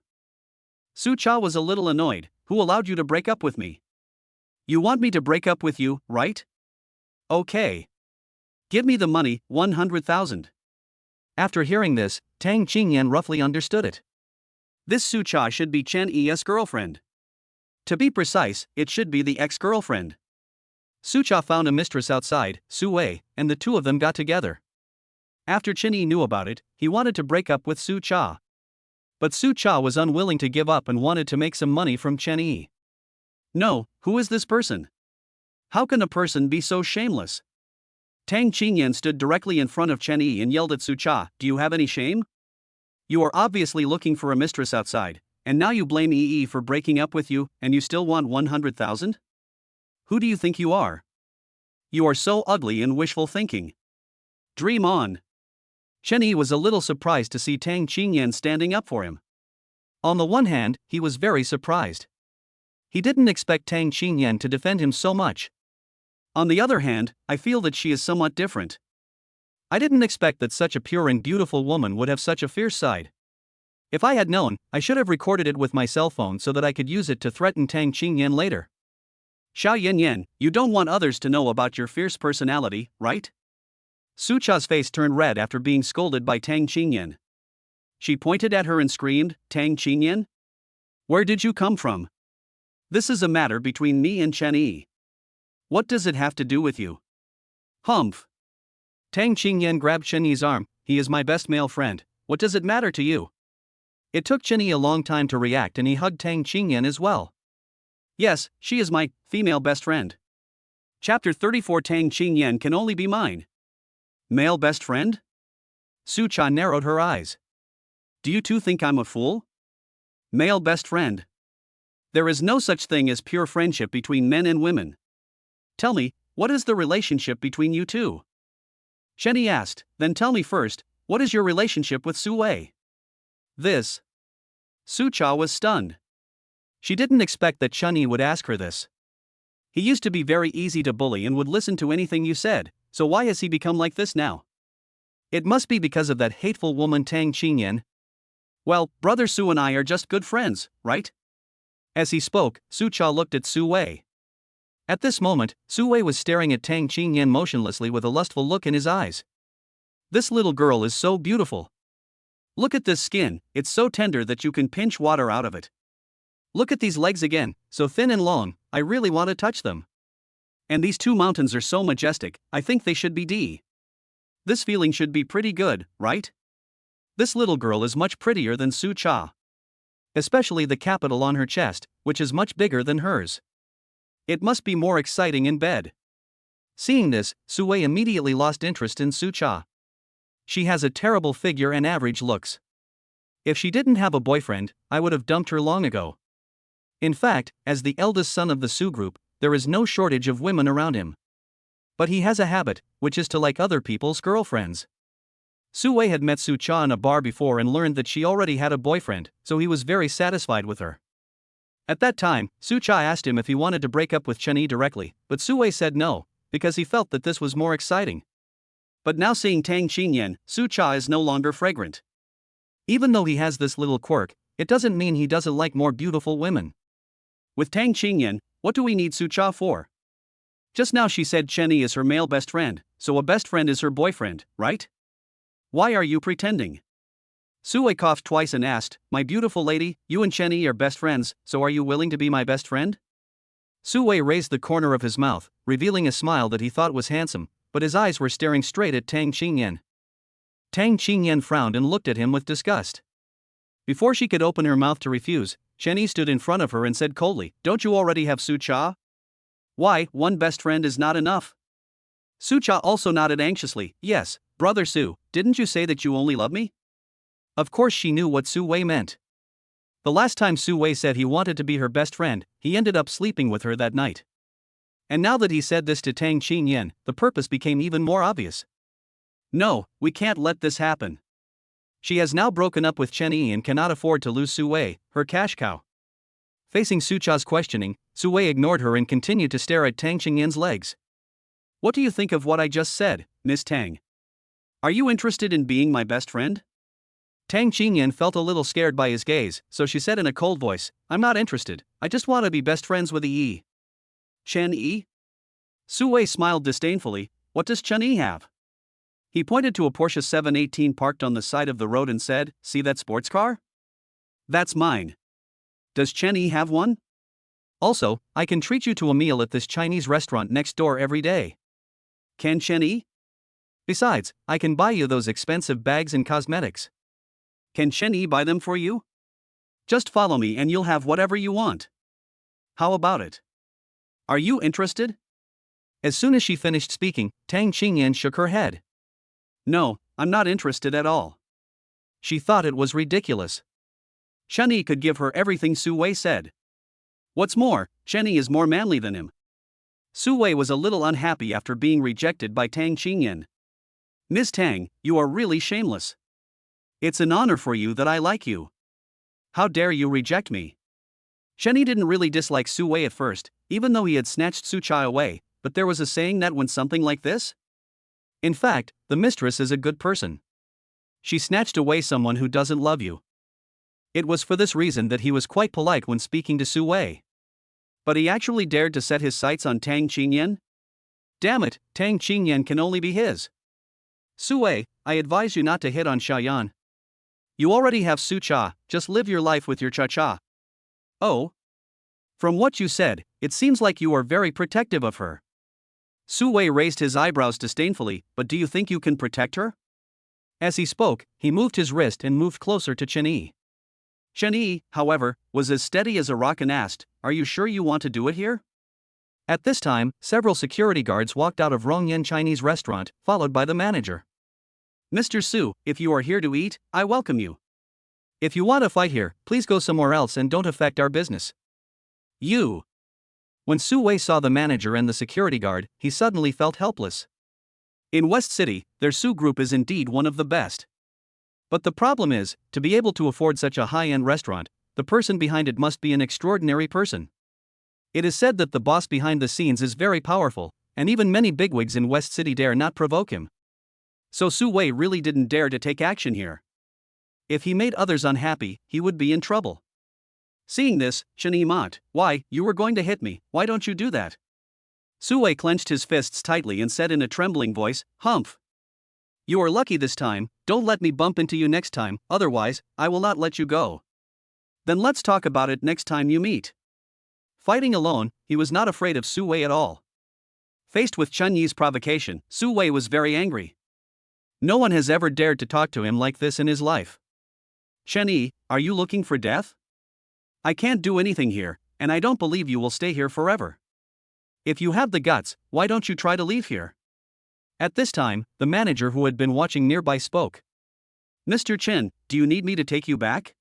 Speaker 1: Su Cha was a little annoyed. Who allowed you to break up with me? You want me to break up with you, right? Okay. Give me the money, 100,000.
Speaker 2: After hearing this, Tang Qingyan roughly understood it.
Speaker 1: This Su Cha should be Chen-Yi's girlfriend. To be precise, it should be the ex-girlfriend.
Speaker 2: Su Cha found a mistress outside, Su Wei, and the two of them got together.
Speaker 1: After Chen-Yi knew about it, he wanted to break up with Su Cha. But Su Cha was unwilling to give up and wanted to make some money from Chen-Yi. No, who is this person? How can a person be so shameless? Tang Qingyan stood directly in front of Chen-Yi and yelled at Su Cha, do you have any shame? You are obviously looking for a mistress outside, and now you blame Yi for breaking up with you, and you still want 100,000? Who do you think you are? You are so ugly and wishful thinking. Dream on.
Speaker 2: Chen-Yi was a little surprised to see Tang Qingyan standing up for him. On the one hand, he was very surprised. He didn't expect Tang Qingyan to defend him so much.
Speaker 1: On the other hand, I feel that she is somewhat different.
Speaker 2: I didn't expect that such a pure and beautiful woman would have such a fierce side. If I had known, I should have recorded it with my cell phone so that I could use it to threaten Tang Qingyan later.
Speaker 1: Xiao Yan, you don't want others to know about your fierce personality, right? Su Cha's face turned red after being scolded by Tang Qingyan. She pointed at her and screamed, Tang Qingyan? Where did you come from? This is a matter between me and Chen-Yi. What does it have to do with you? Humph.
Speaker 2: Tang Qingyan grabbed Chen-Yi's arm. He is my best male friend. What does it matter to you? It took Chen-Yi a long time to react and he hugged Tang Qingyan as well.
Speaker 1: Yes, she is my female best friend. Chapter 34 Tang Qingyan can only be mine. Male best friend?
Speaker 2: Su Cha narrowed her eyes.
Speaker 1: Do you two think I'm a fool? Male best friend. There is no such thing as pure friendship between men and women. Tell me, what is the relationship between you two? Chen-Yi asked, then tell me first, what is your relationship with Su Wei? This. Su Cha was stunned. She didn't expect that Chen-Yi would ask her this. He used to be very easy to bully and would listen to anything you said, so why has he become like this now? It must be because of that hateful woman Tang Qingyan. Well, Brother Su and I are just good friends, right? As he spoke, Su Cha looked at Su Wei.
Speaker 2: At this moment, Su Wei was staring at Tang Qingyan motionlessly with a lustful look in his eyes. This little girl is so beautiful. Look at this skin, it's so tender that you can pinch water out of it. Look at these legs again, so thin and long, I really want to touch them. And these two mountains are so majestic, I think they should be D. This feeling should be pretty good, right? This little girl is much prettier than Su Cha. Especially the capital on her chest, which is much bigger than hers. It must be more exciting in bed. Seeing this, Su Wei immediately lost interest in Su Cha. She has a terrible figure and average looks. If she didn't have a boyfriend, I would have dumped her long ago. In fact, as the eldest son of the Su group, there is no shortage of women around him. But he has a habit, which is to like other people's girlfriends. Su Wei had met Su Cha in a bar before and learned that she already had a boyfriend, so he was very satisfied with her. At that time, Su Cha asked him if he wanted to break up with Chen Yi directly, but Su Wei said no, because he felt that this was more exciting. But now seeing Tang Qingyan, Su Cha is no longer fragrant. Even though he has this little quirk, it doesn't mean he doesn't like more beautiful women. With Tang Qingyan, what do we need Su Cha for? Just now she said Chen Yi is her male best friend, so a best friend is her boyfriend, right? Why are you pretending? Su Wei coughed twice and asked, my beautiful lady, you and Chen Yi are best friends, so are you willing to be my best friend? Su Wei raised the corner of his mouth, revealing a smile that he thought was handsome, but his eyes were staring straight at Tang Qingyan. Tang Qingyan frowned and looked at him with disgust. Before she could open her mouth to refuse, Chen Yi stood in front of her and said coldly, don't you already have Su Cha? Why, one best friend is not enough. Su Cha also nodded anxiously, yes, brother Su, didn't you say that you only love me? Of course she knew what Su Wei meant. The last time Su Wei said he wanted to be her best friend, he ended up sleeping with her that night. And now that he said this to Tang Qingyan, the purpose became even more obvious. No, we can't let this happen. She has now broken up with Chen Yi and cannot afford to lose Su Wei, her cash cow. Facing Su Cha's questioning, Su Wei ignored her and continued to stare at Tang Qingyan's legs. What do you think of what I just said, Miss Tang? Are you interested in being my best friend? Tang Qingyan felt a little scared by his gaze, so she said in a cold voice, I'm not interested, I just want to be best friends with Yi. Chen Yi? Su Wei smiled disdainfully, what does Chen Yi have? He pointed to a Porsche 718 parked on the side of the road and said, see that sports car? That's mine. Does Chen Yi have one? Also, I can treat you to a meal at this Chinese restaurant next door every day. Can Chen Yi? Besides, I can buy you those expensive bags and cosmetics. Can Chen Yi buy them for you? Just follow me and you'll have whatever you want. How about it? Are you interested? As soon as she finished speaking, Tang Qingyan shook her head. No, I'm not interested at all. She thought it was ridiculous. Chen Yi could give her everything Su Wei said. What's more, Chen Yi is more manly than him. Su Wei was a little unhappy after being rejected by Tang Qingyan. Ms. Tang, you are really shameless. It's an honor for you that I like you. How dare you reject me? Chen Yi didn't really dislike Su Wei at first, even though he had snatched Su Cha away, but there was a saying that went something like this. In fact, the mistress is a good person. She snatched away someone who doesn't love you. It was for this reason that he was quite polite when speaking to Su Wei. But he actually dared to set his sights on Tang Qingyan? Damn it, Tang Qingyan can only be his. Su Wei, I advise you not to hit on Xiaoyan. You already have Su Cha, just live your life with your cha-cha. Oh? From what you said, it seems like you are very protective of her. Su Wei raised his eyebrows disdainfully, but do you think you can protect her? As he spoke, he moved his wrist and moved closer to Chen Yi. Chen Yi, however, was as steady as a rock and asked, are you sure you want to do it here? At this time, several security guards walked out of Rongyan Chinese restaurant, followed by the manager. Mr. Su, if you are here to eat, I welcome you. If you want to fight here, please go somewhere else and don't affect our business. You. When Su Wei saw the manager and the security guard, he suddenly felt helpless. In West City, their Su group is indeed one of the best. But the problem is, to be able to afford such a high-end restaurant, the person behind it must be an extraordinary person. It is said that the boss behind the scenes is very powerful, and even many bigwigs in West City dare not provoke him. So Su Wei really didn't dare to take action here. If he made others unhappy, he would be in trouble. Seeing this, Chen Yi mocked, why, you were going to hit me, why don't you do that?
Speaker 1: Suwei clenched his fists tightly and said in a trembling voice, "Humph. You are lucky this time, don't let me bump into you next time, otherwise, I will not let you go. Then let's talk about it next time you meet." Fighting alone, he was not afraid of Suwei at all. Faced with Chun Yi's provocation, Suwei was very angry. No one has ever dared to talk to him like this in his life. "Chen Yi, are you looking for death? I can't do anything here, and I don't believe you will stay here forever. If you have the guts, why don't you try to leave here?" At this time, the manager who had been watching nearby spoke. "Mr. Chen, do you need me to take you back?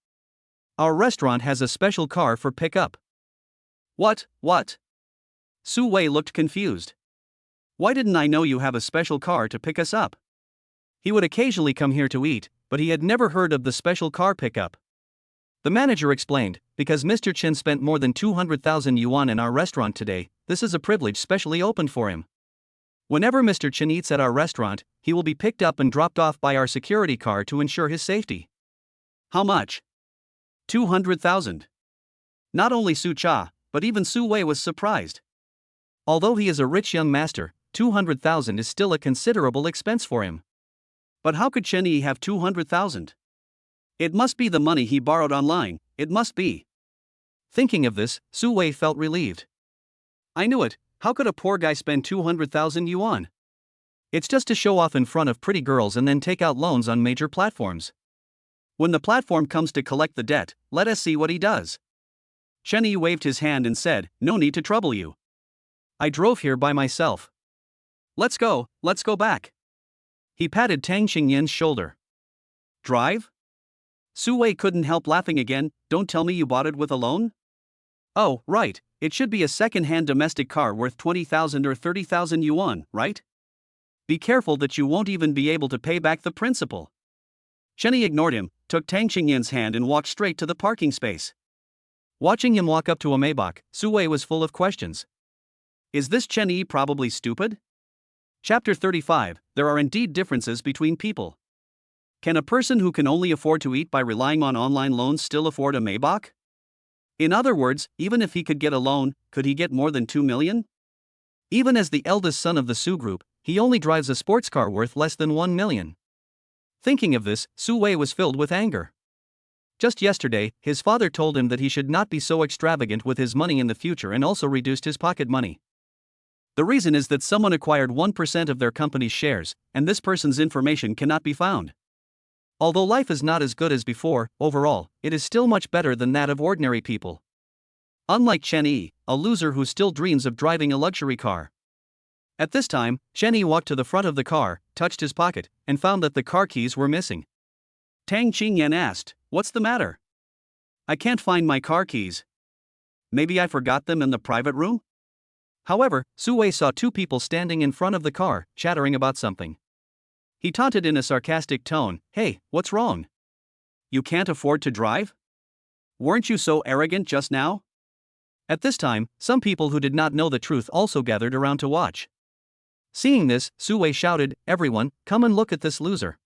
Speaker 1: Our restaurant has a special car for pickup." What? Suwei looked confused. "Why didn't I know you have a special car to pick us up?" He would occasionally come here to eat, but he had never heard of the special car pickup. The manager explained, "Because Mr. Chen spent more than 200,000 yuan in our restaurant today, this is a privilege specially opened for him. Whenever Mr. Chen eats at our restaurant, he will be picked up and dropped off by our security car to ensure his safety." "How much?" 200,000. Not only Su Cha, but even Su Wei was surprised. Although he is a rich young master, 200,000 is still a considerable expense for him. But how could Chen Yi have 200,000? It must be the money he borrowed online, it must be. Thinking of this, Su Wei felt relieved. "I knew it, how could a poor guy spend 200,000 yuan? It's just to show off in front of pretty girls and then take out loans on major platforms. When the platform comes to collect the debt, let us see what he does." Chen Yi waved his hand and said, "No need to trouble you. I drove here by myself. Let's go back." He patted Tang Xingyan's shoulder. "Drive?" Su Wei couldn't help laughing again. "Don't tell me you bought it with a loan?" "Oh, right, it should be a second-hand domestic car worth 20,000 or 30,000 yuan, right? Be careful that you won't even be able to pay back the principal." Chen Yi ignored him, took Tang Xingyan's hand and walked straight to the parking space. Watching him walk up to a Maybach, Su Wei was full of questions. Is this Chen Yi probably stupid? Chapter 35, There are indeed differences between people. Can a person who can only afford to eat by relying on online loans still afford a Maybach? In other words, even if he could get a loan, could he get more than 2 million? Even as the eldest son of the Su group, he only drives a sports car worth less than 1 million. Thinking of this, Su Wei was filled with anger. Just yesterday, his father told him that he should not be so extravagant with his money in the future and also reduced his pocket money. The reason is that someone acquired 1% of their company's shares, and this person's information cannot be found. Although life is not as good as before, overall, it is still much better than that of ordinary people. Unlike Chen Yi, a loser who still dreams of driving a luxury car. At this time, Chen Yi walked to the front of the car, touched his pocket, and found that the car keys were missing. Tang Xingyan asked, "What's the matter?" "I can't find my car keys. Maybe I forgot them in the private room?" However, Su Wei saw two people standing in front of the car, chattering about something. He taunted in a sarcastic tone, "Hey, what's wrong? You can't afford to drive? Weren't you so arrogant just now?" At this time, some people who did not know the truth also gathered around to watch. Seeing this, Su Wei shouted, "Everyone, come and look at this loser.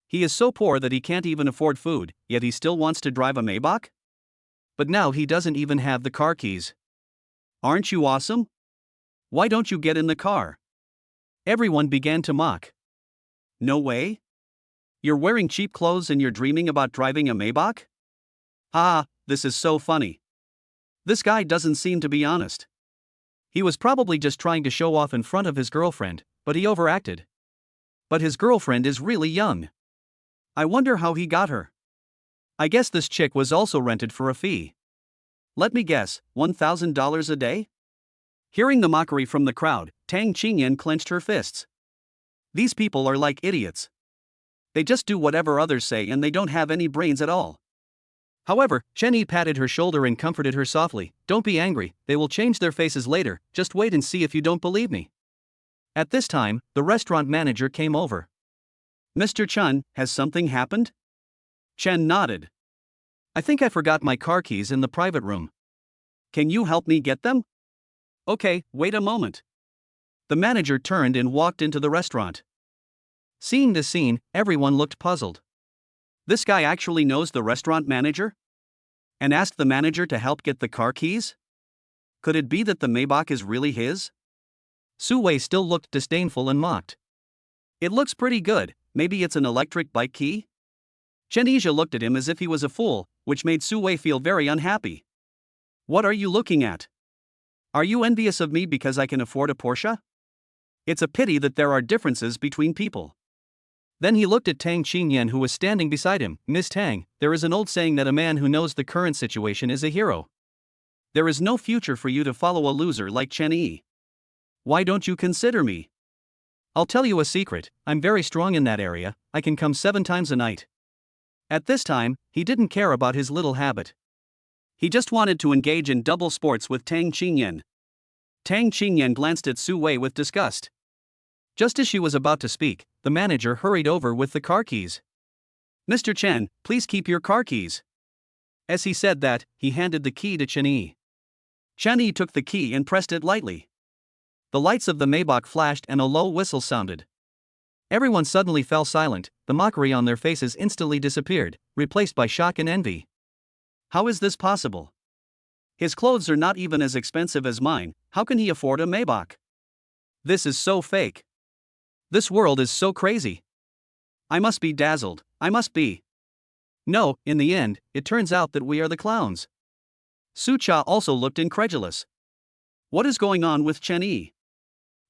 Speaker 1: He is so poor that he can't even afford food, yet he still wants to drive a Maybach? But now he doesn't even have the car keys. Aren't you awesome? Why don't you get in the car?" Everyone began to mock. "No way? You're wearing cheap clothes and you're dreaming about driving a Maybach? Ah, this is so funny. This guy doesn't seem to be honest. He was probably just trying to show off in front of his girlfriend, but he overacted. But his girlfriend is really young. I wonder how he got her. I guess this chick was also rented for a fee. Let me guess, $1,000 a day?" Hearing the mockery from the crowd, Tang Xingyan clenched her fists. These people are like idiots. They just do whatever others say and they don't have any brains at all. However, Chen Yi patted her shoulder and comforted her softly, "Don't be angry, they will change their faces later, just wait and see if you don't believe me." At this time, the restaurant manager came over. "Mr. Chen, has something happened?" Chen nodded. "I think I forgot my car keys in the private room. Can you help me get them?" "Okay, wait a moment." The manager turned and walked into the restaurant. Seeing this scene, everyone looked puzzled. This guy actually knows the restaurant manager? And asked the manager to help get the car keys? Could it be that the Maybach is really his?
Speaker 2: Su Wei still looked disdainful and mocked.
Speaker 1: It looks pretty good, maybe it's an electric bike key? Chenija looked at him as if he was a fool, which made Su Wei feel very unhappy. What are you looking at? Are you envious of me because I can afford a Porsche? It's a pity that there are differences between people.
Speaker 2: Then he looked at Tang Qingyan, who was standing beside him. Miss Tang, there is an old saying that a man who knows the current situation is a hero.
Speaker 1: There is no future for you to follow a loser like Chen Yi. Why don't you consider me?
Speaker 2: I'll tell you a secret, I'm very strong in that area, I can come 7 times a night. At this time, he didn't care about his little habit.
Speaker 1: He just wanted to engage in double sports with Tang Qingyan. Tang Qingyan glanced at Su Wei with disgust.
Speaker 2: Just as she was about to speak, the manager hurried over with the car keys.
Speaker 1: Mr. Chen, please keep your car keys.
Speaker 2: As he said that, he handed the key to Chen Yi.
Speaker 1: Chen Yi took the key and pressed it lightly.
Speaker 2: The lights of the Maybach flashed and a low whistle sounded. Everyone suddenly fell silent, the mockery on their faces instantly disappeared, replaced by shock and envy.
Speaker 1: How is this possible? His clothes are not even as expensive as mine, how can he afford a Maybach? This is so fake.
Speaker 2: This world is so crazy.
Speaker 1: I must be dazzled, I must be.
Speaker 2: No, in the end, it turns out that we are the clowns.
Speaker 1: Su Cha also looked incredulous. What is going on with Chen Yi?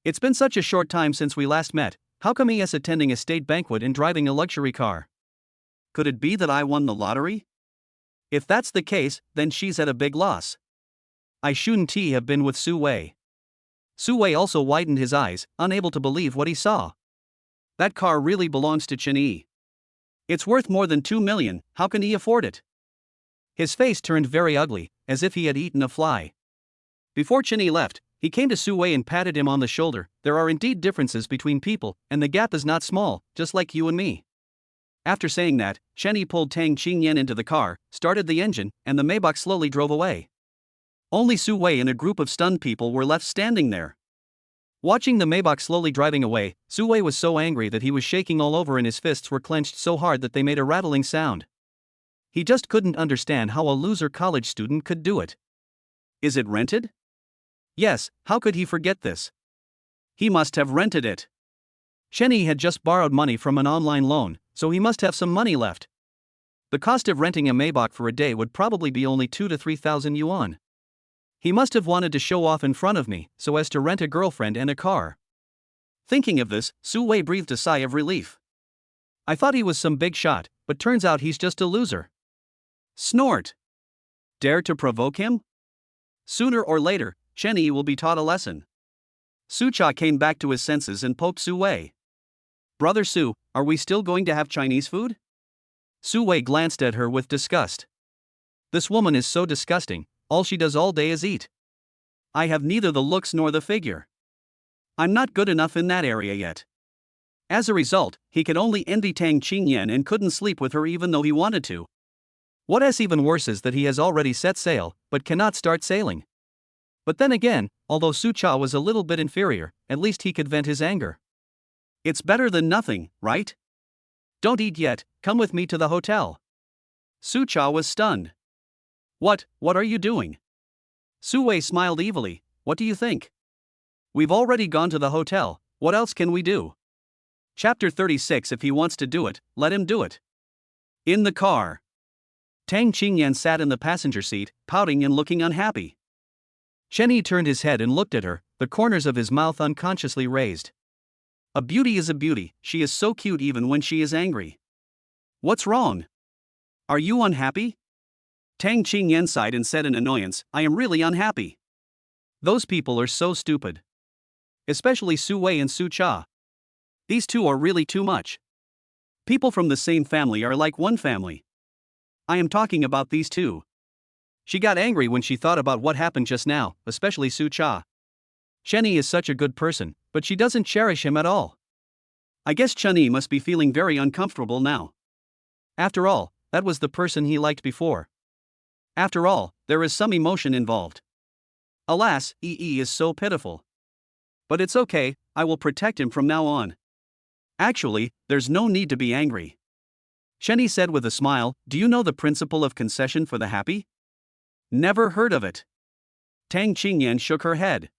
Speaker 2: It's been such a short time since we last met, how come he is attending a state banquet and driving a luxury car?
Speaker 1: Could it be that I won the lottery? If that's the case, then she's at a big loss.
Speaker 2: I shouldn't have been with Su Wei. Su Wei also widened his eyes, unable to believe what he saw.
Speaker 1: That car really belongs to Chen Yi. It's worth more than 2 million, how can he afford it?
Speaker 2: His face turned very ugly, as if he had eaten a fly.
Speaker 1: Before Chen Yi left, he came to Su Wei and patted him on the shoulder. There are indeed differences between people, and the gap is not small, just like you and me. After saying that, Chen Yi pulled Tang Qingyan into the car, started the engine, and the Maybach slowly drove away. Only Su Wei and a group of stunned people were left standing there.
Speaker 2: Watching the Maybach slowly driving away, Su Wei was so angry that he was shaking all over and his fists were clenched so hard that they made a rattling sound. He just couldn't understand how a loser college student could do it.
Speaker 1: Is it rented?
Speaker 2: Yes, how could he forget this?
Speaker 1: He must have rented it.
Speaker 2: Chen Yi had just borrowed money from an online loan, so he must have some money left. The cost of renting a Maybach for a day would probably be only 2,000 to 3,000 yuan. He must have wanted to show off in front of me, so as to rent a girlfriend and a car.
Speaker 1: Thinking of this, Su Wei breathed a sigh of relief.
Speaker 2: I thought he was some big shot, but turns out he's just a loser.
Speaker 1: Snort! Dare to provoke him? Sooner or later, Chen Yi will be taught a lesson. Su Cha came back to his senses and poked Su Wei. Brother Su, are we still going to have Chinese food?
Speaker 2: Su Wei glanced at her with disgust. This woman is so disgusting, all she does all day is eat.
Speaker 1: I have neither the looks nor the figure. I'm not good enough in that area yet. As a result, he could only envy Tang Qingyan and couldn't sleep with her even though he wanted to.
Speaker 2: What is even worse is that he has already set sail, but cannot start sailing. But then again, although Su Cha was a little bit inferior, at least he could vent his anger.
Speaker 1: It's better than nothing, right? Don't eat yet, come with me to the hotel. Su Cha was stunned. What are you doing? Su Wei smiled evilly, what do you think? We've already gone to the hotel, what else can we do? Chapter 36. If he wants to do it, let him do it. In the car. Tang Qingyan sat in the passenger seat, pouting and looking unhappy.
Speaker 2: Chen Yi turned his head and looked at her, the corners of his mouth unconsciously raised.
Speaker 1: A beauty is a beauty, she is so cute even when she is angry. What's wrong? Are you unhappy? Tang Qingyan sighed and said in annoyance, I am really unhappy.
Speaker 2: Those people are so stupid. Especially Su Wei and Su Cha.
Speaker 1: These two are really too much. People from the same family are like one family. I am talking about these two.
Speaker 2: She got angry when she thought about what happened just now, especially Su Cha. Chen Yi is such a good person, but she doesn't cherish him at all.
Speaker 1: I guess Chen Yi must be feeling very uncomfortable now.
Speaker 2: After all, that was the person he liked before.
Speaker 1: After all, there is some emotion involved. Alas, Yi is so pitiful. But it's okay, I will protect him from now on. Actually, there's no need to be angry. Chen Yi said with a smile, do you know the principle of concession for the happy? Never heard of it. Tang Qingyan shook her head.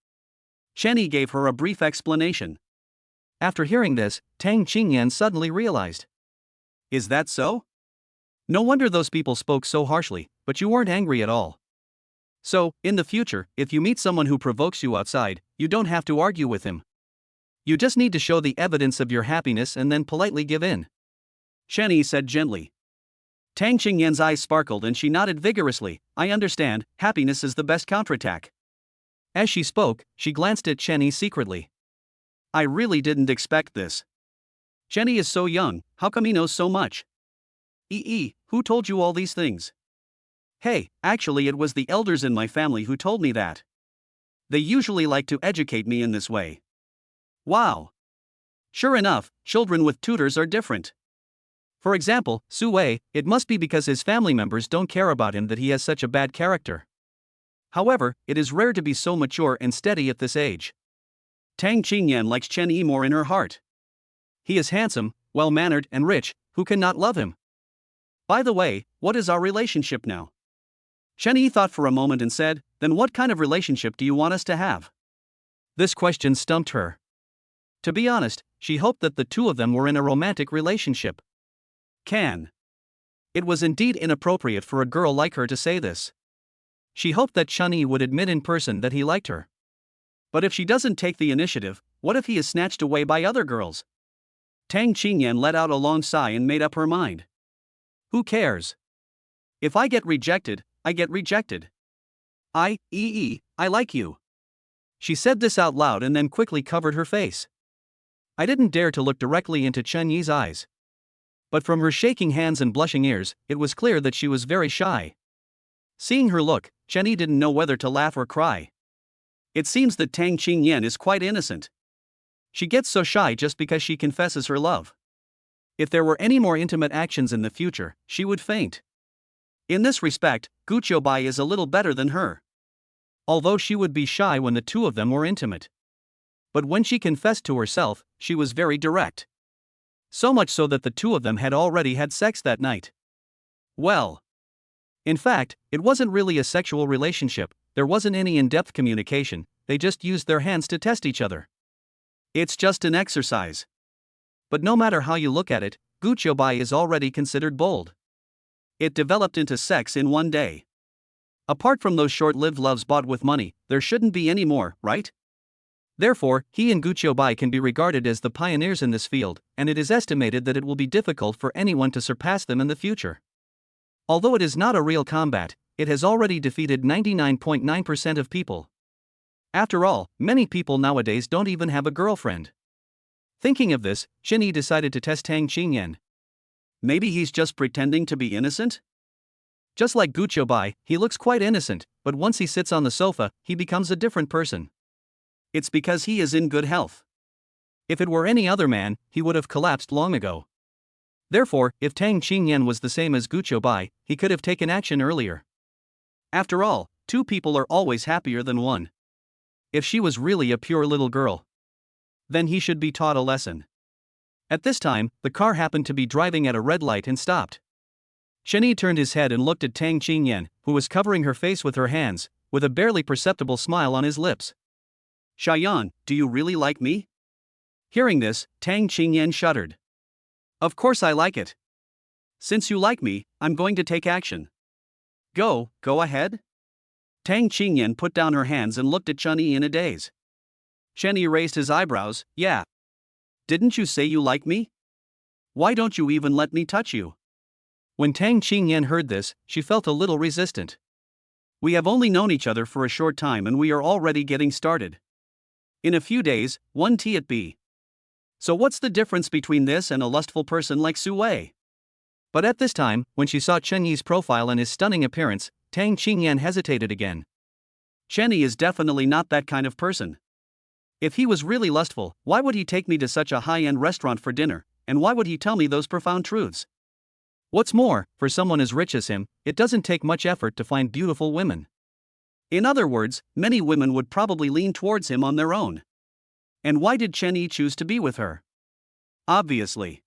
Speaker 1: Chenny gave her a brief explanation.
Speaker 2: After hearing this, Tang Qingyan suddenly realized.
Speaker 1: Is that so?
Speaker 2: No wonder those people spoke so harshly, but you weren't angry at all. So, in the future, if you meet someone who provokes you outside, you don't have to argue with him. You just need to show the evidence of your happiness and then politely give in.
Speaker 1: Chenny said gently. Tang Qingyan's eyes sparkled and she nodded vigorously. I understand, happiness is the best counterattack.
Speaker 2: As she spoke, she glanced at Chenny secretly.
Speaker 1: I really didn't expect this. Chenny is so young, how come he knows so much? Who told you all these things? Hey, actually it was the elders in my family who told me that. They usually like to educate me in this way. Wow. Sure enough, children with tutors are different.
Speaker 2: For example, Su Wei, it must be because his family members don't care about him that he has such a bad character. However, it is rare to be so mature and steady at this age.
Speaker 1: Tang Qingyan likes Chen Yi more in her heart.
Speaker 2: He is handsome, well-mannered and rich, who can not love him?
Speaker 1: By the way, what is our relationship now? Chen Yi thought for a moment and said, then what kind of relationship do you want us to have?
Speaker 2: This question stumped her. To be honest, she hoped that the two of them were in a romantic relationship. It was indeed inappropriate for a girl like her to say this. She hoped that Chen Yi would admit in person that he liked her.
Speaker 1: But if she doesn't take the initiative, what if he is snatched away by other girls? Tang Qingyan let out a long sigh and made up her mind.
Speaker 2: Who cares?
Speaker 1: If I get rejected, I get rejected. I like you.
Speaker 2: She said this out loud and then quickly covered her face. I didn't dare to look directly into Chen Yi's eyes. But from her shaking hands and blushing ears, it was clear that she was very shy. Seeing her look, Chen Yi didn't know whether to laugh or cry.
Speaker 1: It seems that Tang Qingyan is quite innocent.
Speaker 2: She gets so shy just because she confesses her love. If there were any more intimate actions in the future, she would faint.
Speaker 1: In this respect, Guoai is a little better than her.
Speaker 2: Although she would be shy when the two of them were intimate. But when she confessed to herself, she was very direct. So much so that the two of them had already had sex that night.
Speaker 1: Well.
Speaker 2: In fact, it wasn't really a sexual relationship, there wasn't any in-depth communication, they just used their hands to test each other.
Speaker 1: It's just an exercise.
Speaker 2: But no matter how you look at it, Guoai is already considered bold.
Speaker 1: It developed into sex in one day. Apart from those short-lived loves bought with money, there shouldn't be any more, right?
Speaker 2: Therefore, he and Guoai can be regarded as the pioneers in this field, and it is estimated that it will be difficult for anyone to surpass them in the future. Although it is not a real combat, it has already defeated 99.9% of people. After all, many people nowadays don't even have a girlfriend. Thinking of this, Chen Yi decided to test Tang Qingyan.
Speaker 1: Maybe he's just pretending to be innocent?
Speaker 2: Just like Guoai, he looks quite innocent, but once he sits on the sofa, he becomes a different person.
Speaker 1: It's because he is in good health.
Speaker 2: If it were any other man, he would have collapsed long ago. Therefore, if Tang Qingyan was the same as Guoai, he could have taken action earlier.
Speaker 1: After all, two people are always happier than one.
Speaker 2: If she was really a pure little girl, then he should be taught a lesson. At this time, the car happened to be driving at a red light and stopped. Chen Yi turned his head and looked at Tang Qingyan, who was covering her face with her hands, with a barely perceptible smile on his lips.
Speaker 1: Shayan, do you really like me?
Speaker 2: Hearing this, Tang Qingyan shuddered.
Speaker 1: Of course I like it. Since you like me, I'm going to take action. Go ahead. Tang Qingyan put down her hands and looked at Chen Yi in a daze. Chen Yi raised his eyebrows. Yeah. Didn't you say you like me? Why don't you even let me touch you?
Speaker 2: When Tang Qingyan heard this, she felt a little resistant.
Speaker 1: We have only known each other for a short time and we are already getting started. In a few days, 1 tea it be. So what's the difference between this and a lustful person like Su Wei?
Speaker 2: But at this time, when she saw Chen Yi's profile and his stunning appearance, Tang Qingyan hesitated again.
Speaker 1: Chen Yi is definitely not that kind of person. If he was really lustful, why would he take me to such a high-end restaurant for dinner, and why would he tell me those profound truths?
Speaker 2: What's more, for someone as rich as him, it doesn't take much effort to find beautiful women.
Speaker 1: In other words, many women would probably lean towards him on their own. And why did Chen Yi choose to be with her? Obviously.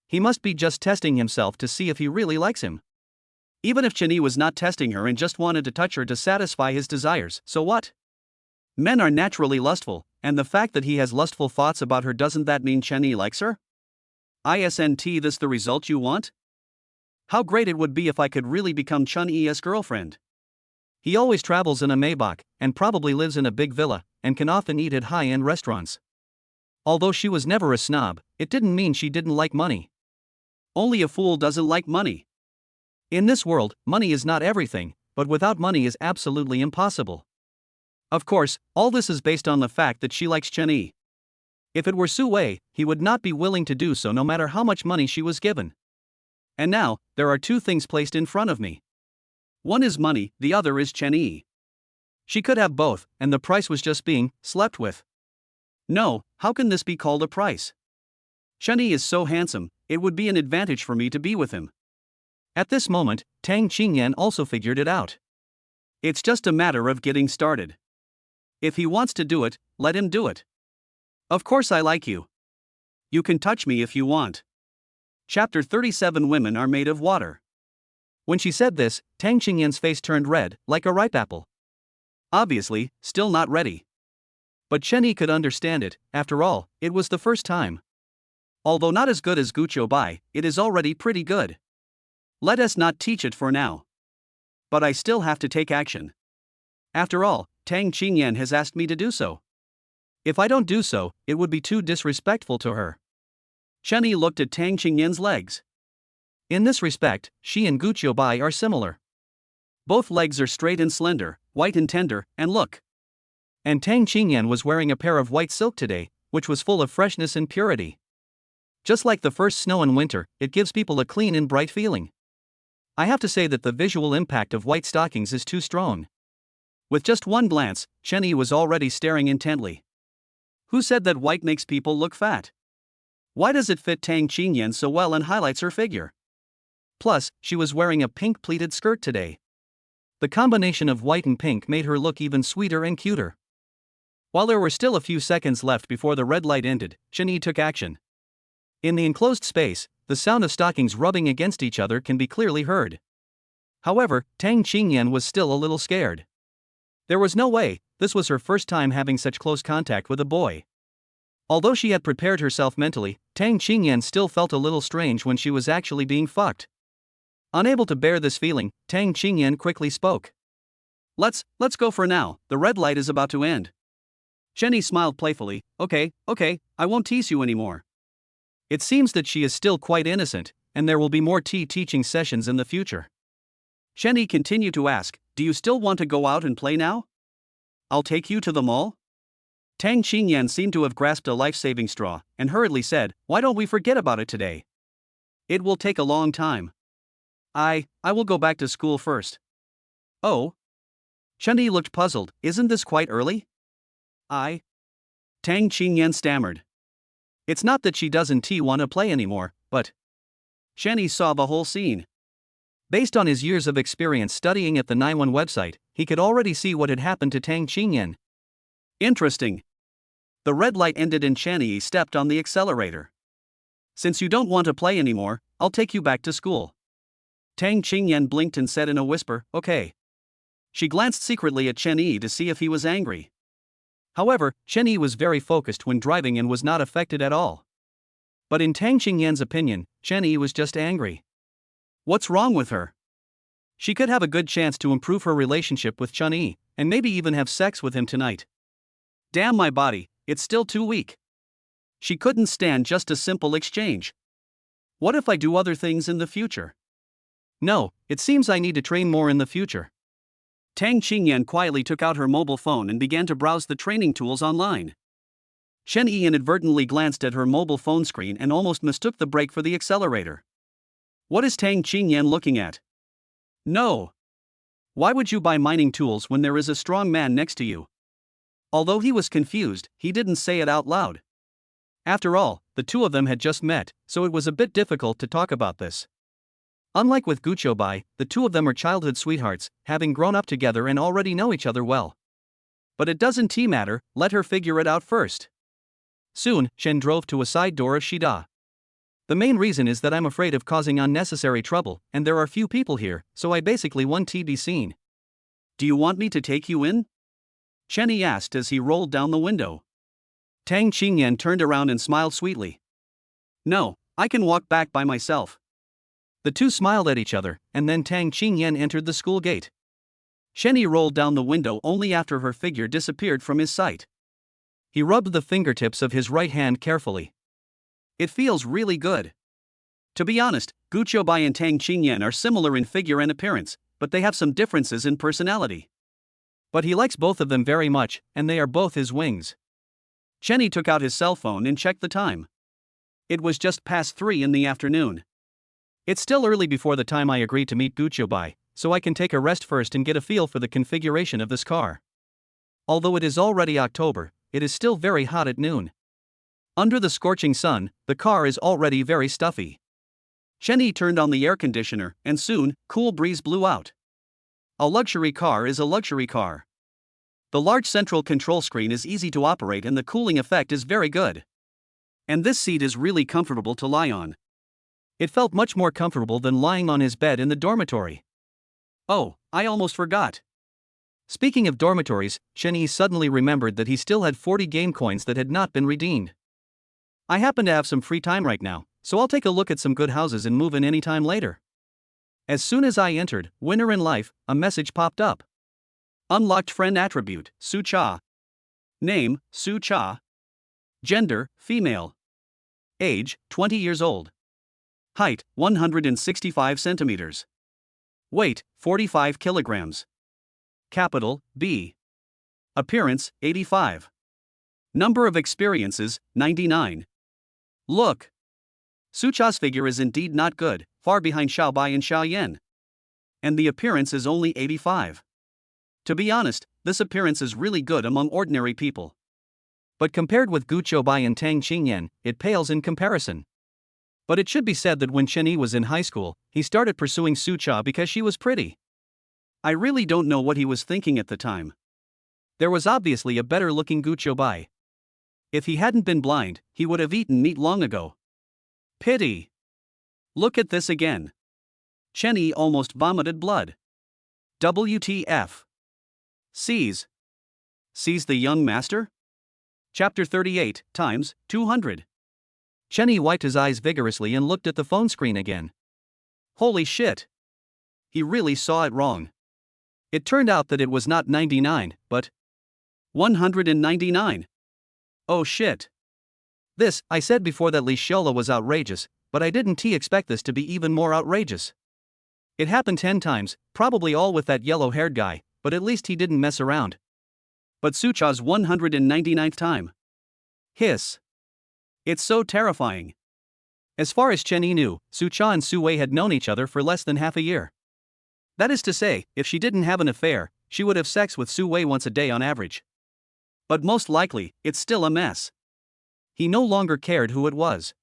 Speaker 2: He must be just testing himself to see if he really likes him.
Speaker 1: Even if Chen Yi was not testing her and just wanted to touch her to satisfy his desires, so what? Men are naturally lustful, and the fact that he has lustful thoughts about her, doesn't that mean Chenny likes her? Isn't this the result you want? How great it would be if I could really become Chun-Yi's girlfriend.
Speaker 2: He always travels in a Maybach, and probably lives in a big villa, and can often eat at high-end restaurants. Although she was never a snob, it didn't mean she didn't like money.
Speaker 1: Only a fool doesn't like money.
Speaker 2: In this world, money is not everything, but without money is absolutely impossible.
Speaker 1: Of course, all this is based on the fact that she likes Chen-Yi.
Speaker 2: If it were Su Wei, he would not be willing to do so no matter how much money she was given.
Speaker 1: And now, there are two things placed in front of me. One is money, the other is Chen-Yi.
Speaker 2: She could have both, and the price was just being slept with.
Speaker 1: No, how can this be called a price? Chen-Yi is so handsome, it would be an advantage for me to be with him.
Speaker 2: At this moment, Tang Qingyan also figured it out.
Speaker 1: It's just a matter of getting started. If he wants to do it, let him do it. Of course I like you. You can touch me if you want. Chapter 37. Women are made of water.
Speaker 2: When she said this, Tang Qingyan's face turned red, like a ripe apple.
Speaker 1: Obviously, still not ready.
Speaker 2: But Chen-Yi could understand it. After all, it was the first time.
Speaker 1: Although not as good as Guoai, it is already pretty good. Let us not teach it for now. But I still have to take action. After all, Tang Qingyan has asked me to do so.
Speaker 2: If I don't do so, it would be too disrespectful to her.
Speaker 1: Chen-Yi looked at Tang Qingyan's legs.
Speaker 2: In this respect, she and Guoai are similar.
Speaker 1: Both legs are straight and slender, white and tender, and look.
Speaker 2: And Tang Qingyan was wearing a pair of white silk today, which was full of freshness and purity. Just like the first snow in winter, it gives people a clean and bright feeling. I have to say that the visual impact of white stockings is too strong.
Speaker 1: With just one glance, Chen-Yi was already staring intently. Who said that white makes people look fat? Why does it fit Tang Qingyan so well and highlights her figure?
Speaker 2: Plus, she was wearing a pink pleated skirt today. The combination of white and pink made her look even sweeter and cuter. While there were still a few seconds left before the red light ended, Chen-Yi took action. In the enclosed space, the sound of stockings rubbing against each other can be clearly heard. However, Tang Qingyan was still a little scared. There was no way, this was her first time having such close contact with a boy. Although she had prepared herself mentally, Tang Qingyan still felt a little strange when she was actually being fucked. Unable to bear this feeling, Tang Qingyan quickly spoke.
Speaker 1: Let's go for now, the red light is about to end. Chen-Yi smiled playfully. Okay, I won't tease you anymore.
Speaker 2: It seems that she is still quite innocent, and there will be more teaching sessions in the future.
Speaker 1: Chen-Yi continued to ask, do you still want to go out and play now? I'll take you to the mall? Tang Qingyan seemed to have grasped a life-saving straw, and hurriedly said, why don't we forget about it today? It will take a long time. I will go back to school first. Oh? Chen-Yi looked puzzled. Isn't this quite early? Tang Qingyan stammered. It's not that she doesn't want to play anymore, but... Chen-Yi saw the whole scene.
Speaker 2: Based on his years of experience studying at the Naiwan website, he could already see what had happened to Tang Qingyan.
Speaker 1: Interesting. The red light ended and Chen-Yi stepped on the accelerator. Since you don't want to play anymore, I'll take you back to school. Tang Qingyan blinked and said in a whisper, okay. She glanced secretly at Chen-Yi to see if he was angry. However, Chen-Yi was very focused when driving and was not affected at all. But in Tang Qingyan's opinion, Chen-Yi was just angry. What's wrong with her? She could have a good chance to improve her relationship with Chen-Yi, and maybe even have sex with him tonight. Damn my body, it's still too weak. She couldn't stand just a simple exchange. What if I do other things in the future? No, it seems I need to train more in the future. Tang Qingyan quietly took out her mobile phone and began to browse the training tools online. Chen-Yi inadvertently glanced at her mobile phone screen and almost mistook the brake for the accelerator. What is Tang Qingyan looking at? No. Why would you buy mining tools when there is a strong man next to you? Although he was confused, he didn't say it out loud. After all, the two of them had just met, so it was a bit difficult to talk about this. Unlike with Guoai, the two of them are childhood sweethearts, having grown up together and already know each other well. But it doesn't matter, let her figure it out first. Soon, Shen drove to a side door of Shida. The main reason is that I'm afraid of causing unnecessary trouble, and there are few people here, so I basically want to be seen. Do you want me to take you in? Chenny asked as he rolled down the window. Tang Qingyan turned around and smiled sweetly. No, I can walk back by myself.
Speaker 2: The two smiled at each other, and then Tang Qingyan entered the school gate.
Speaker 1: Chenny rolled down the window only after her figure disappeared from his sight.
Speaker 2: He rubbed the fingertips of his right hand carefully.
Speaker 1: It feels really good. To be honest, Gu Qiubai and Tang Qingyan are similar in figure and appearance, but they have some differences in personality.
Speaker 2: But he likes both of them very much, and they are both his wings.
Speaker 1: Chenny took out his cell phone and checked the time. It was just past 3 in the afternoon.
Speaker 2: It's still early before the time I agreed to meet Gu Qiubai, so I can take a rest first and get a feel for the configuration of this car. Although it is already October, it is still very hot at noon. Under the scorching sun, the car is already very stuffy.
Speaker 1: Chenny turned on the air conditioner, and soon, cool breeze blew out. A luxury car is a luxury car. The large central control screen is easy to operate and the cooling effect is very good. And this seat is really comfortable to lie on.
Speaker 2: It felt much more comfortable than lying on his bed in the dormitory.
Speaker 1: Oh, I almost forgot.
Speaker 2: Speaking of dormitories, Chenny suddenly remembered that he still had 40 game coins that had not been redeemed. I happen to have some free time right now, so I'll take a look at some good houses and move in anytime later. As soon as I entered Winner in Life, a message popped up.
Speaker 1: Unlocked friend attribute, Su Cha. Name, Su Cha. Gender, female. Age, 20 years old. Height, 165 centimeters. Weight, 45 kilograms. Capital, B. Appearance, 85. Number of experiences, 99. Look. Su Cha's figure is indeed not good, far behind Xiaobai and Xiaoyan. And the appearance is only 85. To be honest, this appearance is really good among ordinary people.
Speaker 2: But compared with Gu Qiubai and Tang Qingyan, it pales in comparison. But it should be said that when Chenny was in high school, he started pursuing Su Cha because she was pretty.
Speaker 1: I really don't know what he was thinking at the time.
Speaker 2: There was obviously a better-looking Gu Qiubai.
Speaker 1: If he hadn't been blind, he would have eaten meat long ago. Pity. Look at this again. Chenny almost vomited blood. WTF. Sees the young master? Chapter 38, times 200.
Speaker 2: Chenny wiped his eyes vigorously and looked at the phone screen again.
Speaker 1: Holy shit. He really saw it wrong.
Speaker 2: It turned out that it was not 99, but
Speaker 1: 199. Oh shit.
Speaker 2: This, I said before that Li Shiola was outrageous, but I didn't expect this to be even more outrageous. It happened 10 times, probably all with that yellow-haired guy, but at least he didn't mess around.
Speaker 1: But Su Cha's 199th time. Hiss. It's so terrifying.
Speaker 2: As far as Chenny knew, Su Cha and Su Wei had known each other for less than half a year. That is to say, if she didn't have an affair, she would have sex with Su Wei once a day on average.
Speaker 1: But most likely, it's still a mess.
Speaker 2: He no longer cared who it was.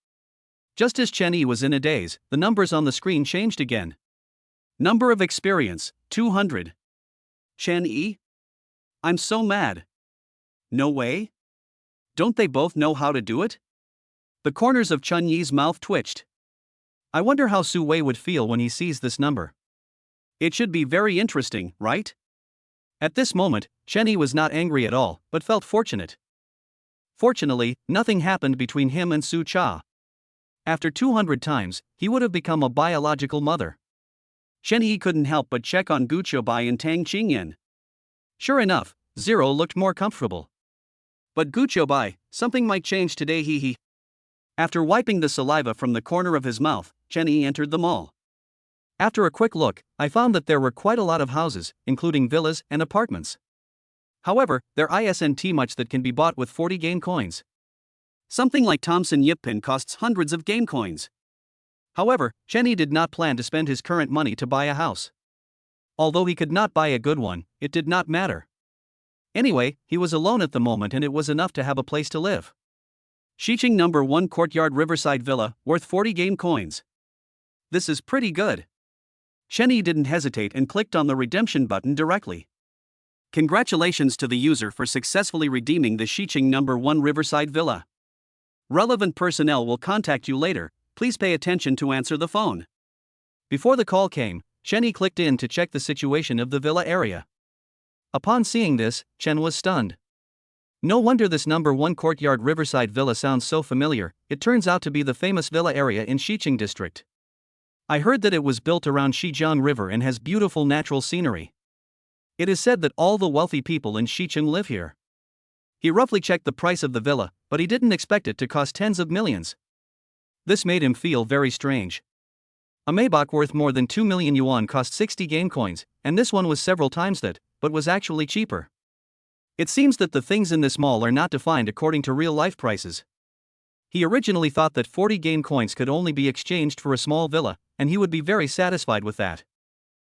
Speaker 2: Just as Chenny was in a daze, the numbers on the screen changed again.
Speaker 1: Number of experience, 200. Chenny? I'm so mad. No way? Don't they both know how to do it? The corners of Chun Yi's mouth twitched.
Speaker 2: I wonder how Su Wei would feel when he sees this number.
Speaker 1: It should be very interesting, right?
Speaker 2: At this moment, Chenny was not angry at all, but felt fortunate. Fortunately, nothing happened between him and Su Cha. After 200 times, he would have become a biological mother.
Speaker 1: Chenny couldn't help but check on Gu Qiubai and Tang Qingyan.
Speaker 2: Sure enough, 0 looked more comfortable.
Speaker 1: But Gu Qiubai, something might change today, he. After wiping the saliva from the corner of his mouth, Chenny entered the mall.
Speaker 2: After a quick look, I found that there were quite a lot of houses, including villas and apartments. However, there isn't much that can be bought with 40 game coins.
Speaker 1: Something like Thompson Yippin costs hundreds of game coins.
Speaker 2: However, Chenny did not plan to spend his current money to buy a house. Although he could not buy a good one, it did not matter. Anyway, he was alone at the moment and it was enough to have a place to live.
Speaker 1: Xicheng number 1 Courtyard Riverside Villa, worth 40 game coins. This is pretty good. Chenny didn't hesitate and clicked on the redemption button directly. Congratulations to the user for successfully redeeming the Xicheng number 1 Riverside Villa. Relevant personnel will contact you later, please pay attention to answer the phone.
Speaker 2: Before the call came, Chenny clicked in to check the situation of the villa area. Upon seeing this, Chen was stunned. No wonder this number 1 courtyard riverside villa sounds so familiar. It turns out to be the famous villa area in Xiqing district. I heard that it was built around Xijiang River and has beautiful natural scenery. It is said that all the wealthy people in Xiqing live here. He roughly checked the price of the villa, but he didn't expect it to cost tens of millions. This made him feel very strange. A Maybach worth more than 2 million yuan cost 60 game coins, and this one was several times that, but was actually cheaper. It seems that the things in this mall are not defined according to real-life prices. He originally thought that 40 game coins could only be exchanged for a small villa, and he would be very satisfied with that.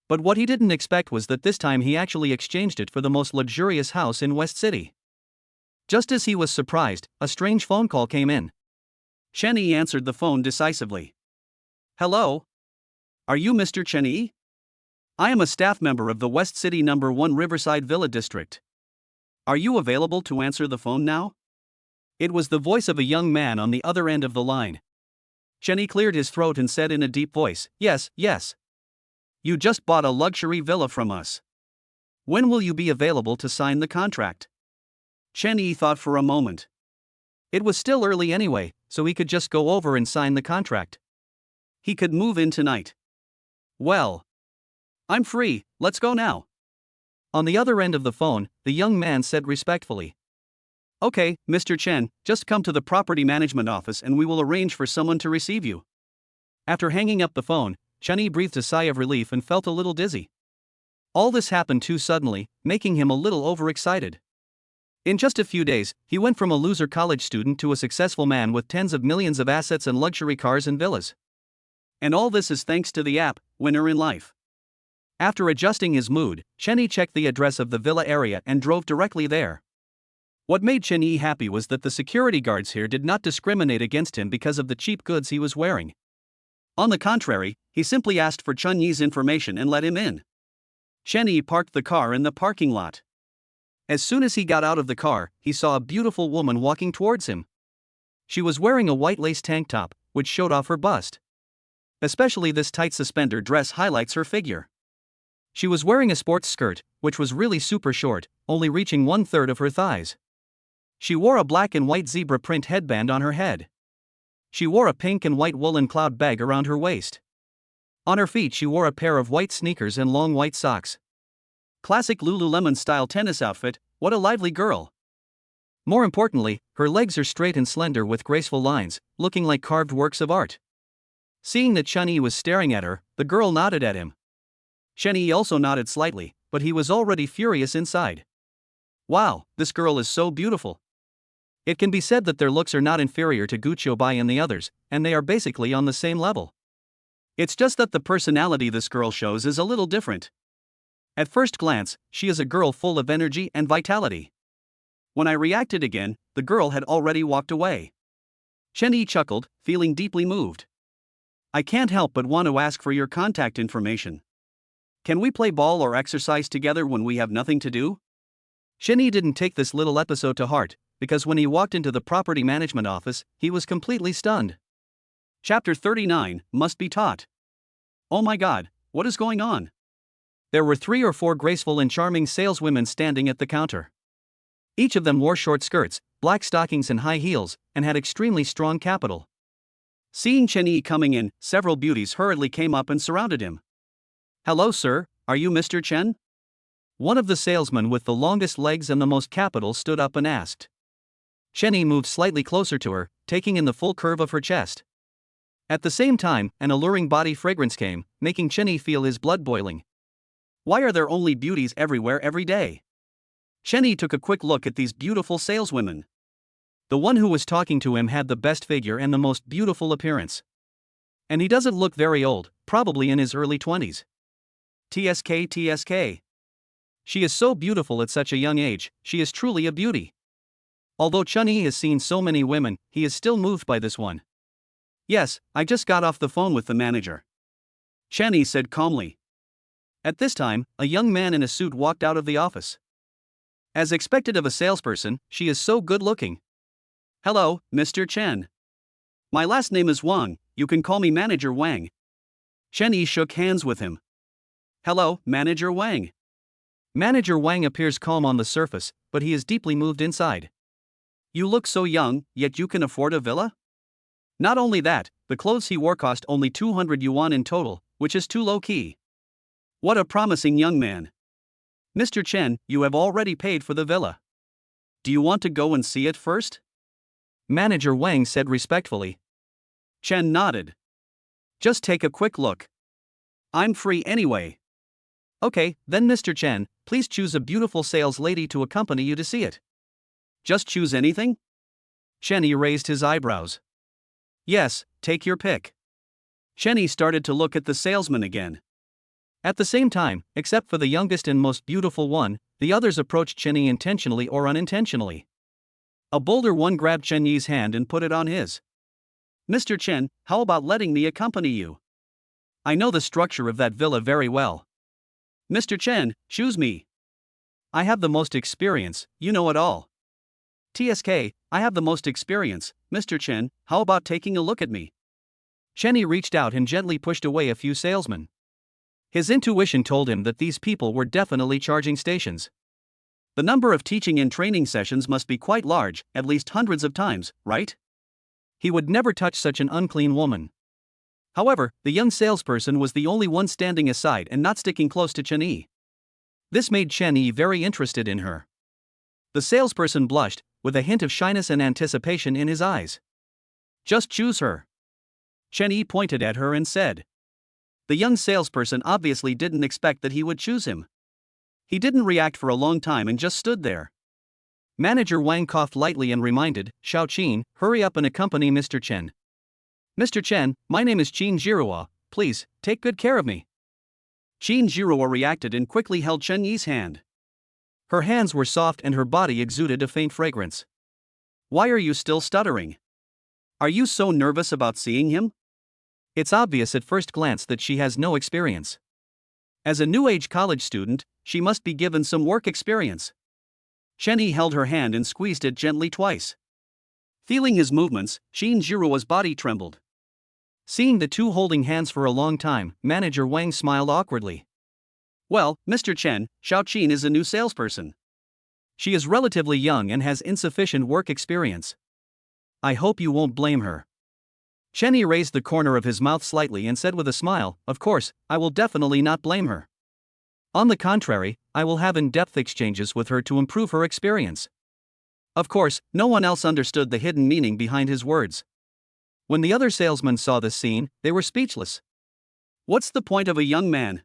Speaker 2: But what he didn't expect was that this time he actually exchanged it for the most luxurious house in West City. Just as he was surprised, a strange phone call came in.
Speaker 1: Chen Yi answered the phone decisively. Hello? Are you Mr. Chen Yi? I am a staff member of the West City No. 1 Riverside Villa District. Are you available to answer the phone now? It was the voice of a young man on the other end of the line. Chen Yi cleared his throat and said in a deep voice, Yes, yes. You just bought a luxury villa from us. When will you be available to sign the contract? Chen Yi thought for a moment. It was still early anyway, so he could just go over and sign the contract. He could move in tonight. Well, I'm free, let's go now.
Speaker 2: On the other end of the phone, the young man said respectfully.
Speaker 1: Okay, Mr. Chen, just come to the property management office and we will arrange for someone to receive you.
Speaker 2: After hanging up the phone, Chen Yi breathed a sigh of relief and felt a little dizzy. All this happened too suddenly, making him a little overexcited. In just a few days, he went from a loser college student to a successful man with tens of millions of assets and luxury cars and villas.
Speaker 1: And all this is thanks to the app, Winner in Life.
Speaker 2: After adjusting his mood, Chen Yi checked the address of the villa area and drove directly there. What made Chen Yi happy was that the security guards here did not discriminate against him because of the cheap goods he was wearing.
Speaker 1: On the contrary, he simply asked for Chen Yi's information and let him in. Chen Yi parked the car in the parking lot. As soon as he got out of the car, he saw a beautiful woman walking towards him. She was wearing a white lace tank top, which showed off her bust. Especially this tight suspender dress highlights her figure. She was wearing a sports skirt, which was really super short, only reaching 1/3 of her thighs. She wore a black and white zebra print headband on her head. She wore a pink and white woolen cloud bag around her waist. On her feet she wore a pair of white sneakers and long white socks. Classic Lululemon-style tennis outfit, what a lively girl. More importantly, her legs are straight and slender with graceful lines, looking like carved works of art. Seeing that Chen Yi was staring at her, the girl nodded at him. Chen Yi also nodded slightly, but he was already furious inside. Wow, this girl is so beautiful. It can be said that their looks are not inferior to Guoai and the others, and they are basically on the same level. It's just that the personality this girl shows is a little different. At first glance, she is a girl full of energy and vitality. When I reacted again, the girl had already walked away. Chen Yi chuckled, feeling deeply moved. I can't help but want to ask for your contact information. Can we play ball or exercise together when we have nothing to do? Chen Yi didn't take this little episode to heart, because when he walked into the property management office, he was completely stunned. Chapter 39, Must Be Taught. Oh my god, what is going on? There were 3 or 4 graceful and charming saleswomen standing at the counter. Each of them wore short skirts, black stockings and high heels, and had extremely strong capital. Seeing Chen Yi coming in, several beauties hurriedly came up and surrounded him. Hello sir, are you Mr. Chen? One of the salesmen with the longest legs and the most capital stood up and asked. Chen Yi moved slightly closer to her, taking in the full curve of her chest. At the same time, an alluring body fragrance came, making Chen Yi feel his blood boiling. Why are there only beauties everywhere every day? Chen Yi took a quick look at these beautiful saleswomen. The one who was talking to him had the best figure and the most beautiful appearance. And he doesn't look very old, probably in his early 20s. TSK. She is so beautiful at such a young age, she is truly a beauty. Although Chen Yi has seen so many women, he is still moved by this one. Yes, I just got off the phone with the manager. Chen Yi said calmly. At this time, a young man in a suit walked out of the office. As expected of a salesperson, she is so good looking. Hello, Mr. Chen. My last name is Wang, you can call me Manager Wang. Chen Yi shook hands with him. Hello, Manager Wang.
Speaker 2: Manager Wang appears calm on the surface, but he is deeply moved inside.
Speaker 1: You look so young, yet you can afford a villa? Not only that, the clothes he wore cost only 200 yuan in total, which is too low-key. What a promising young man. Mr. Chen, you have already paid for the villa. Do you want to go and see it first?
Speaker 2: Manager Wang said respectfully.
Speaker 1: Chen nodded. Just take a quick look. I'm free anyway.
Speaker 2: Okay, then Mr. Chen, please choose a beautiful sales lady to accompany you to see it.
Speaker 1: Just choose anything?
Speaker 2: Chenny raised his eyebrows.
Speaker 1: Yes, take your pick. Chenny started to look at the salesman again.
Speaker 2: At the same time, except for the youngest and most beautiful one, the others approached Chenny intentionally or unintentionally.
Speaker 1: A bolder one grabbed Chen Yi's hand and put it on his. Mr. Chen, how about letting me accompany you? I know the structure of that villa very well. Mr. Chen, choose me. I have the most experience, you know it all. TSK, I have the most experience. Mr. Chen, how about taking a look at me?
Speaker 2: Chenny reached out and gently pushed away a few salesmen. His intuition told him that these people were definitely charging stations.
Speaker 1: The number of teaching and training sessions must be quite large, at least hundreds of times, right?
Speaker 2: He would never touch such an unclean woman. However, the young salesperson was the only one standing aside and not sticking close to Chen Yi. This made Chen Yi very interested in her. The salesperson blushed, with a hint of shyness and anticipation in his eyes.
Speaker 1: Just choose her. Chen Yi pointed at her and said. The young salesperson obviously didn't expect that he would choose him. He didn't react for a long time and just stood there.
Speaker 2: Manager Wang coughed lightly and reminded, Xiao Qin, hurry up and accompany Mr. Chen. Mr. Chen, my name is Qin Jiruo, please, take good care of me.
Speaker 1: Qin Jiruo reacted and quickly held Chen Yi's hand.
Speaker 2: Her hands were soft and her body exuded a faint fragrance.
Speaker 1: Why are you still stuttering? Are you so nervous about seeing him?
Speaker 2: It's obvious at first glance that she has no experience.
Speaker 1: As a new-age college student, she must be given some work experience. Chen Yi held her hand and squeezed it gently twice. Feeling his movements, Qin Jiruo's body trembled.
Speaker 2: Seeing the two holding hands for a long time, Manager Wang smiled awkwardly.
Speaker 1: Well, Mr. Chen, Xiao Qin is a new salesperson.
Speaker 2: She is relatively young and has insufficient work experience. I hope you won't blame her. Chen Yi raised the corner of his mouth slightly and said with a smile, of course, I will definitely not blame her. On the contrary, I will have in-depth exchanges with her to improve her experience.
Speaker 1: Of course, no one else understood the hidden meaning behind his words.
Speaker 2: When the other salesmen saw this scene, they were speechless.
Speaker 1: What's the point of a young man?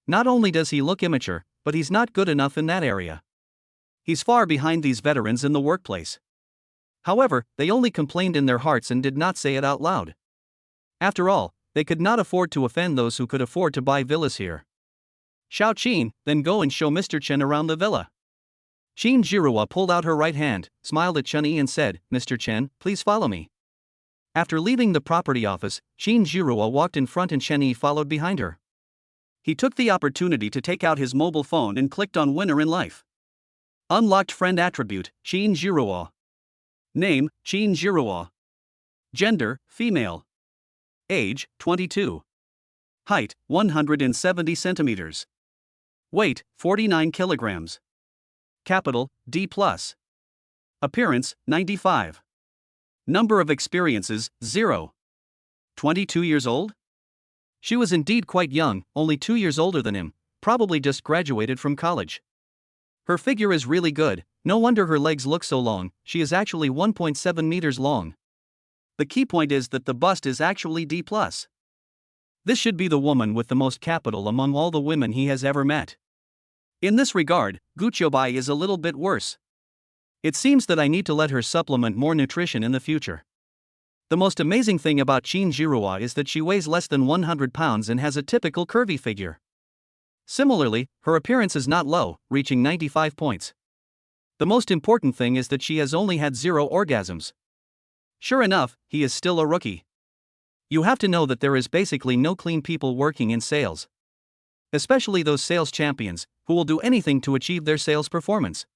Speaker 2: Not only does he look immature, but he's not good enough in that area.
Speaker 1: He's far behind these veterans in the workplace.
Speaker 2: However, they only complained in their hearts and did not say it out loud. After all, they could not afford to offend those who could afford to buy villas here.
Speaker 1: Xiao Qin, then go and show Mr. Chen around the villa.
Speaker 2: Qin Jiruo pulled out her right hand, smiled at Chen Yi and said, Mr. Chen, please follow me. After leaving the property office, Qin Jiruo walked in front and Chen Yi followed behind her.
Speaker 1: He took the opportunity to take out his mobile phone and clicked on Winner in Life. Unlocked friend attribute, Qin Jiruo. Name, Qin Jiruo. Gender, female. Age, 22. Height, 170 centimeters. Weight, 49 kilograms. Capital, D+. Appearance, 95. Number of experiences, 0. 22 years old?
Speaker 2: She was indeed quite young, only 2 years older than him, probably just graduated from college. Her figure is really good, no wonder her legs look so long, she is actually 1.7 meters long.
Speaker 1: The key point is that the bust is actually D+.
Speaker 2: This should be the woman with the most capital among all the women he has ever met.
Speaker 1: In this regard, Guoai is a little bit worse.
Speaker 2: It seems that I need to let her supplement more nutrition in the future. The most amazing thing about Qin Jiruo is that she weighs less than 100 pounds and has a typical curvy figure. Similarly, her appearance is not low, reaching 95 points. The most important thing is that she has only had 0 orgasms.
Speaker 1: Sure enough, he is still a rookie.
Speaker 2: You have to know that there is basically no clean people working in sales. Especially those sales champions, who will do anything to achieve their sales performance.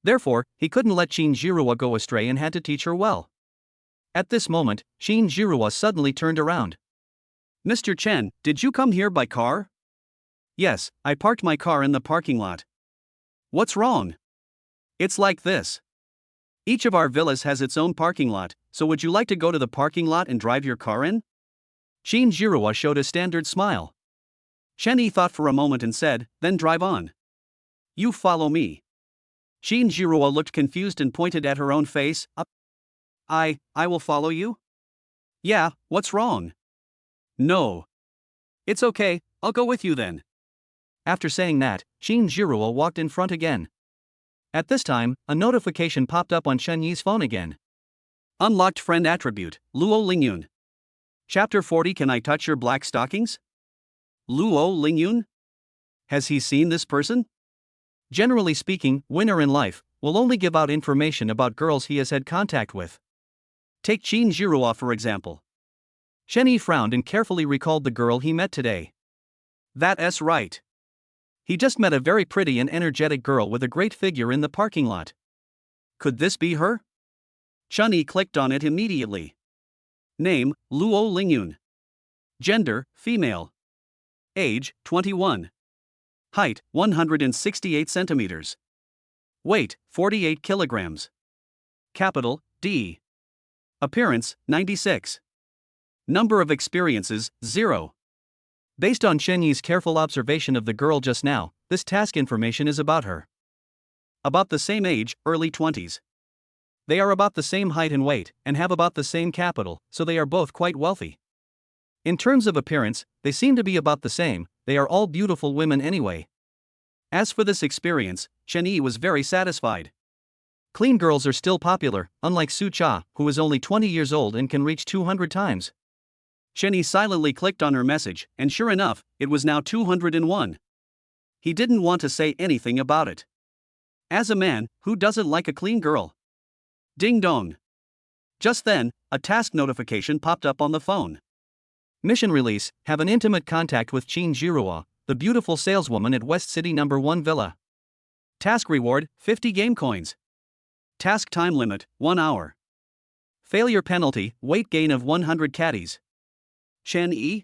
Speaker 2: Therefore, he couldn't let Qin Jiruo go astray and had to teach her well. At this moment, Qin Jiruo suddenly turned around.
Speaker 1: Mr. Chen, did you come here by car? Yes, I parked my car in the parking lot. What's wrong? It's like this. Each of our villas has its own parking lot, so would you like to go to the parking lot and drive your car in? Shinjiroa showed a standard smile. Chenny thought for a moment and said, then drive on. You follow me. Shinjiroa looked confused and pointed at her own face. I will follow you? Yeah, what's wrong? No. It's okay, I'll go with you then. After saying that, Shinjiroa walked in front again. At this time, a notification popped up on Chenyi's phone again. Unlocked friend attribute, Luo Lingyun. Chapter 40. Can I touch your black stockings? Luo Lingyun? Has he seen this person? Generally speaking, Winner in life will only give out information about girls he has had contact with. Take Shinjiroa for example. Chenyi frowned and carefully recalled the girl he met today. That's right. He just met a very pretty and energetic girl with a great figure in the parking lot. Could this be her? Chenyi clicked on it immediately. Name, Luo Lingyun. Gender, female. Age, 21. Height, 168 centimeters. Weight, 48 kilograms. Capital, D. Appearance, 96. Number of experiences, 0. Based on Chenyi's careful observation of the girl just now, this task information is about her. About the same age, early 20s. They are about the same height and weight, and have about the same capital, so they are both quite wealthy. In terms of appearance, they seem to be about the same, they are all beautiful women anyway. As for this experience, Chenyi was very satisfied. Clean girls are still popular, unlike Su Cha, who is only 20 years old and can reach 200 times. Chenyi silently clicked on her message, and sure enough, it was now 201. He didn't want to say anything about it. As a man, who doesn't like a clean girl? Ding dong. Just then, a task notification popped up on the phone. Mission release, have an intimate contact with Shinjiroa, the beautiful saleswoman at West City No. 1 Villa. Task reward, 50 game coins. Task time limit, 1 hour. Failure penalty, weight gain of 100 caddies. Chenyi?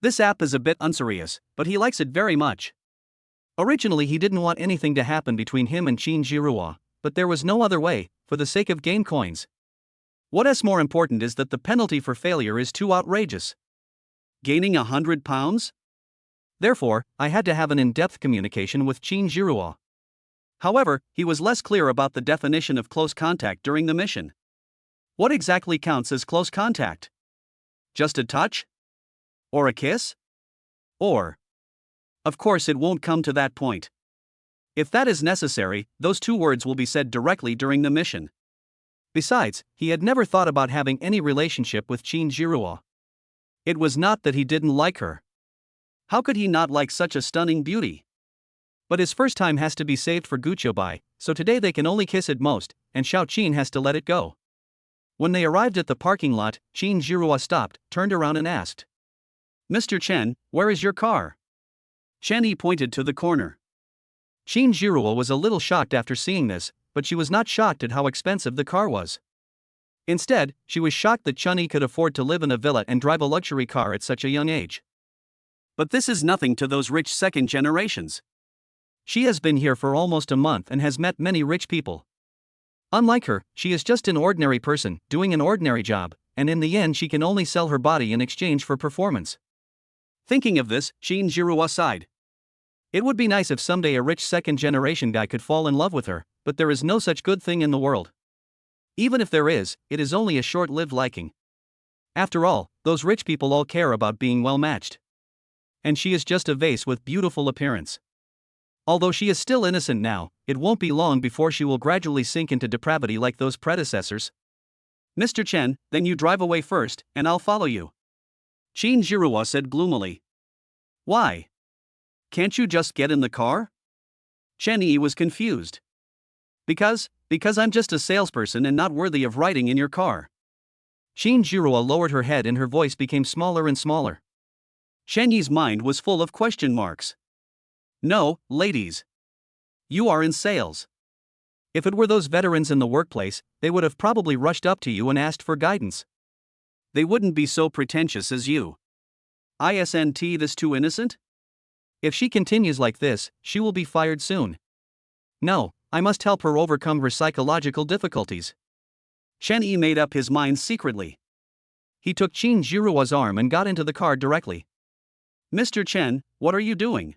Speaker 1: This app is a bit unserious, but he likes it very much. Originally he didn't want anything to happen between him and Shinjiroa, but there was no other way, for the sake of game coins. What is more important is that the penalty for failure is too outrageous. Gaining 100 pounds? Therefore, I had to have an in-depth communication with Shinjiroa. However, he was less clear about the definition of close contact during the mission. What exactly counts as close contact? Just a touch? Or a kiss? Or? Of course it won't come to that point. If that is necessary, those two words will be said directly during the mission. Besides, he had never thought about having any relationship with Shinjiroa. It was not that he didn't like her. How could he not like such a stunning beauty? But his first time has to be saved for Guoai, so today they can only kiss at most, and Xiao Qin has to let it go. When they arrived at the parking lot, Shinjiroa stopped, turned around and asked, Mr. Chen, where is your car? Chenyi pointed to the corner. Shinjiroa was a little shocked after seeing this, but she was not shocked at how expensive the car was. Instead, she was shocked that Chenyi could afford to live in a villa and drive a luxury car at such a young age. But this is nothing to those rich second generations. She has been here for almost a month and has met many rich people. Unlike her, she is just an ordinary person, doing an ordinary job, and in the end she can only sell her body in exchange for performance. Thinking of this, Shinjiroa sighed. It would be nice if someday a rich second-generation guy could fall in love with her, but there is no such good thing in the world. Even if there is, it is only a short-lived liking. After all, those rich people all care about being well-matched. And she is just a vase with beautiful appearance. Although she is still innocent now, it won't be long before she will gradually sink into depravity like those predecessors. Mr. Chen, then you drive away first, and I'll follow you. Shinjiroa said gloomily. Why? Can't you just get in the car? Chenyi was confused. Because I'm just a salesperson and not worthy of riding in your car. Shinjiroa lowered her head and her voice became smaller and smaller. Chenyi's mind was full of question marks. No, ladies. You are in sales. If it were those veterans in the workplace, they would have probably rushed up to you and asked for guidance. They wouldn't be so pretentious as you. Isn't this too innocent?
Speaker 2: If she continues like this, she will be fired soon. No, I must help her overcome her psychological difficulties.
Speaker 1: Chen Yi made up his mind secretly.
Speaker 2: He took Qin Jiruo's arm and got into the car directly.
Speaker 1: Mr. Chen, what are you doing?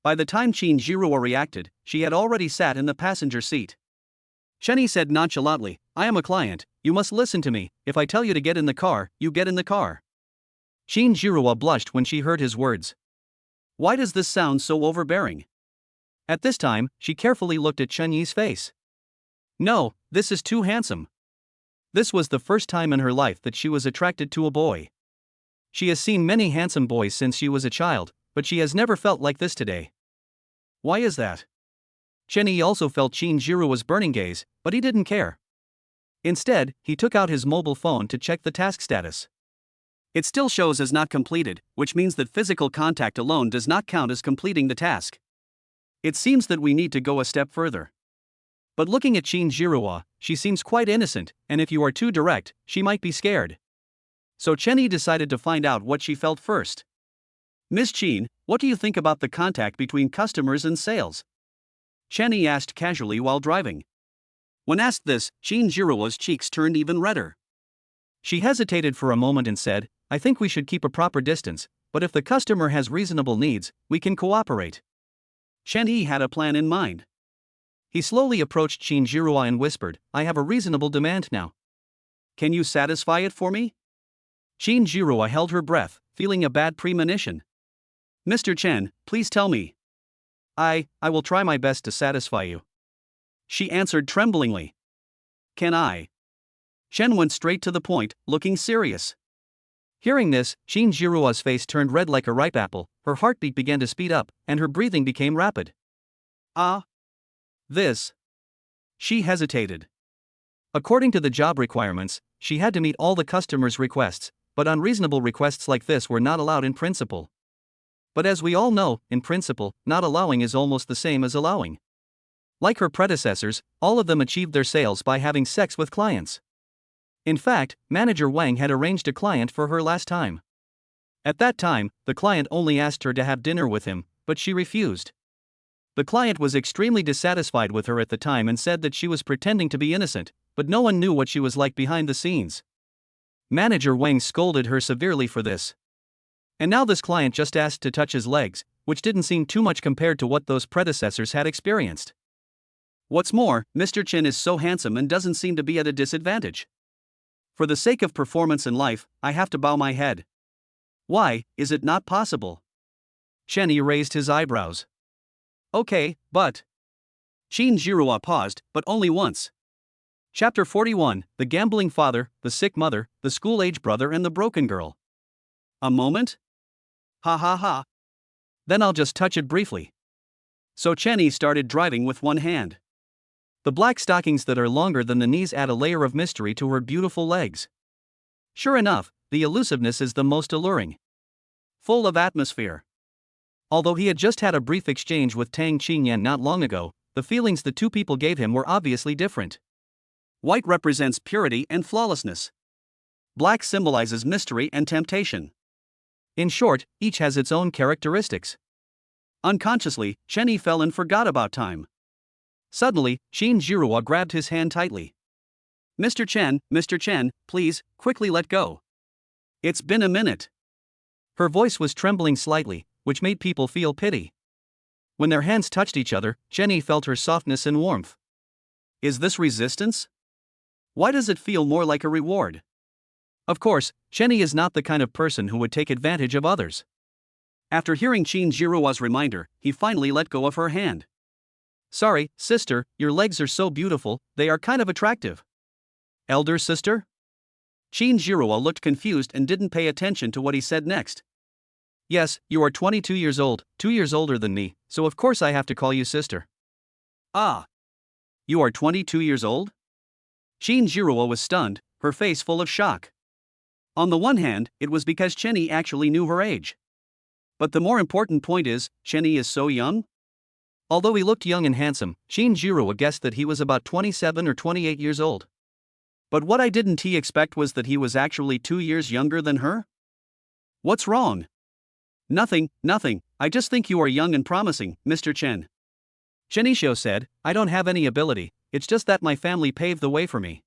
Speaker 1: By the time Qin Jiruo reacted, she had already sat in the passenger seat.
Speaker 2: Chen Yi said nonchalantly, I am a client, you must listen to me, if I tell you to get in the car, you get in the car. Qin Jiruo blushed when she heard his words.
Speaker 1: Why does this sound so overbearing?
Speaker 2: At this time, she carefully looked at Chen Yi's face. No, this is too handsome. This was the first time in her life that she was attracted to a boy. She has seen many handsome boys since she was a child, but she has never felt like this today.
Speaker 1: Why is that?
Speaker 2: Chen Yi also felt Qin Jiruo's burning gaze, but he didn't care. Instead, he took out his mobile phone to check the task status.
Speaker 1: It still shows as not completed, which means that physical contact alone does not count as completing the task. It seems that we need to go a step further.
Speaker 2: But looking at Qin Jiruo, she seems quite innocent, and if you are too direct, she might be scared.
Speaker 1: So Chen Yi decided to find out what she felt first. Miss Qin, what do you think about the contact between customers and sales? Chen Yi asked casually while driving. When asked this, Qin Jiruo's cheeks turned even redder.
Speaker 2: She hesitated for a moment and said, I think we should keep a proper distance, but if the customer has reasonable needs, we can cooperate.
Speaker 1: Chen Yi had a plan in mind.
Speaker 2: He slowly approached Qin Jiruo and whispered, I have a reasonable demand now.
Speaker 1: Can you satisfy it for me?
Speaker 2: Qin Jiruo held her breath, feeling a bad premonition.
Speaker 1: Mr. Chen, please tell me.
Speaker 2: I will try my best to satisfy you.
Speaker 1: She answered tremblingly. Can I? Chen went straight to the point, looking serious.
Speaker 2: Hearing this, Qin Jiruo's face turned red like a ripe apple, her heartbeat began to speed up, and her breathing became rapid.
Speaker 1: This. She hesitated.
Speaker 2: According to the job requirements, she had to meet all the customers' requests, but unreasonable requests like this were not allowed in principle. But as we all know, in principle, not allowing is almost the same as allowing. Like her predecessors, all of them achieved their sales by having sex with clients. In fact, Manager Wang had arranged a client for her last time. At that time, the client only asked her to have dinner with him, but she refused. The client was extremely dissatisfied with her at the time and said that she was pretending to be innocent, but no one knew what she was like behind the scenes. Manager Wang scolded her severely for this. And now this client just asked to touch his legs, which didn't seem too much compared to what those predecessors had experienced.
Speaker 1: What's more, Mr. Chen is so handsome and doesn't seem to be at a disadvantage. For the sake of performance in life, I have to bow my head. Why, is it not possible?
Speaker 2: Chen Yi raised his eyebrows.
Speaker 1: Okay, but... Qin Jiruo paused, but only once.
Speaker 2: Chapter 41, The Gambling Father, the Sick Mother, the School-Age Brother and the Broken Girl.
Speaker 1: A moment? Ha ha ha.
Speaker 2: Then I'll just touch it briefly.
Speaker 1: So Chen Yi started driving with one hand.
Speaker 2: The black stockings that are longer than the knees add a layer of mystery to her beautiful legs. Sure enough, the elusiveness is the most alluring.
Speaker 1: Full of atmosphere.
Speaker 2: Although he had just had a brief exchange with Tang Qingyan not long ago, the feelings the two people gave him were obviously different.
Speaker 1: White represents purity and flawlessness. Black symbolizes mystery and temptation.
Speaker 2: In short, each has its own characteristics.
Speaker 1: Unconsciously, Chen Yi fell and forgot about time. Suddenly, Qin Jiruo grabbed his hand tightly. Mr. Chen, please, quickly let go. It's been a minute.
Speaker 2: Her voice was trembling slightly, which made people feel pity. When their hands touched each other, Chen Yi felt her softness and warmth.
Speaker 1: Is this resistance? Why does it feel more like a reward?
Speaker 2: Of course, Chen Yi is not the kind of person who would take advantage of others.
Speaker 1: After hearing Qin Jiruo's reminder, he finally let go of her hand.
Speaker 2: Sorry, sister, your legs are so beautiful, they are kind of attractive.
Speaker 1: Elder sister? Qin Jiruo looked confused and didn't pay attention to what he said next.
Speaker 2: Yes, you are 22 years old, 2 years older than me, so of course I have to call you sister.
Speaker 1: Ah. You are 22 years old? Qin Jiruo was stunned, her face full of shock. On the one hand, it was because Chen Yi actually knew her age. But the more important point is, Chen Yi is so young?
Speaker 2: Although he looked young and handsome, Qin Jiruo guessed that he was about 27 or 28 years old.
Speaker 1: But what I didn't expect was that he was actually 2 years younger than her? What's wrong? Nothing, I just think you are young and promising, Mr. Chen.
Speaker 2: Chenisho said, I don't have any ability, it's just that my family paved the way for me.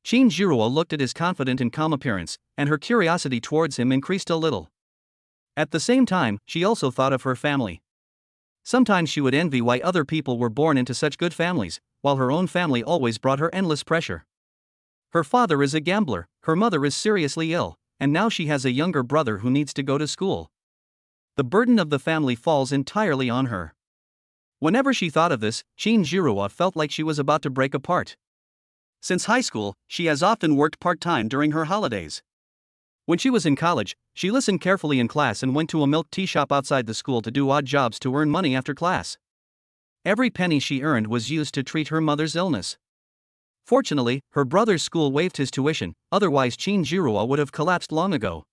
Speaker 2: Qin Jiruo looked at his confident and calm appearance, and her curiosity towards him increased a little. At the same time, she also thought of her family. Sometimes she would envy why other people were born into such good families, while her own family always brought her endless pressure. Her father is a gambler, her mother is seriously ill, and now she has a younger brother who needs to go to school. The burden of the family falls entirely on her. Whenever she thought of this, Qin Jiruo felt like she was about to break apart.
Speaker 1: Since high school, she has often worked part-time during her holidays.
Speaker 2: When she was in college, she listened carefully in class and went to a milk tea shop outside the school to do odd jobs to earn money after class. Every penny she earned was used to treat her mother's illness. Fortunately, her brother's school waived his tuition, otherwise Qin Jiruo would have collapsed long ago.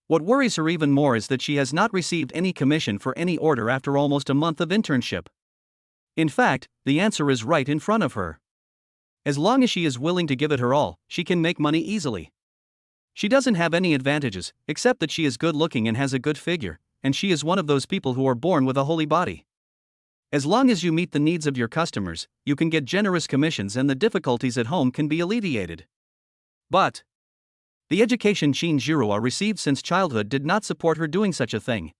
Speaker 2: What worries her even more is that she has not received any commission for any order after almost a month of internship. In fact, the answer is right in front of her. As long as she is willing to give it her all, she can make money easily. She doesn't have any advantages, except that she is good looking and has a good figure, and she is one of those people who are born with a holy body. As long as you meet the needs of your customers, you can get generous commissions and the difficulties at home can be alleviated. But the education Qin Jiruo received since childhood did not support her doing such a thing.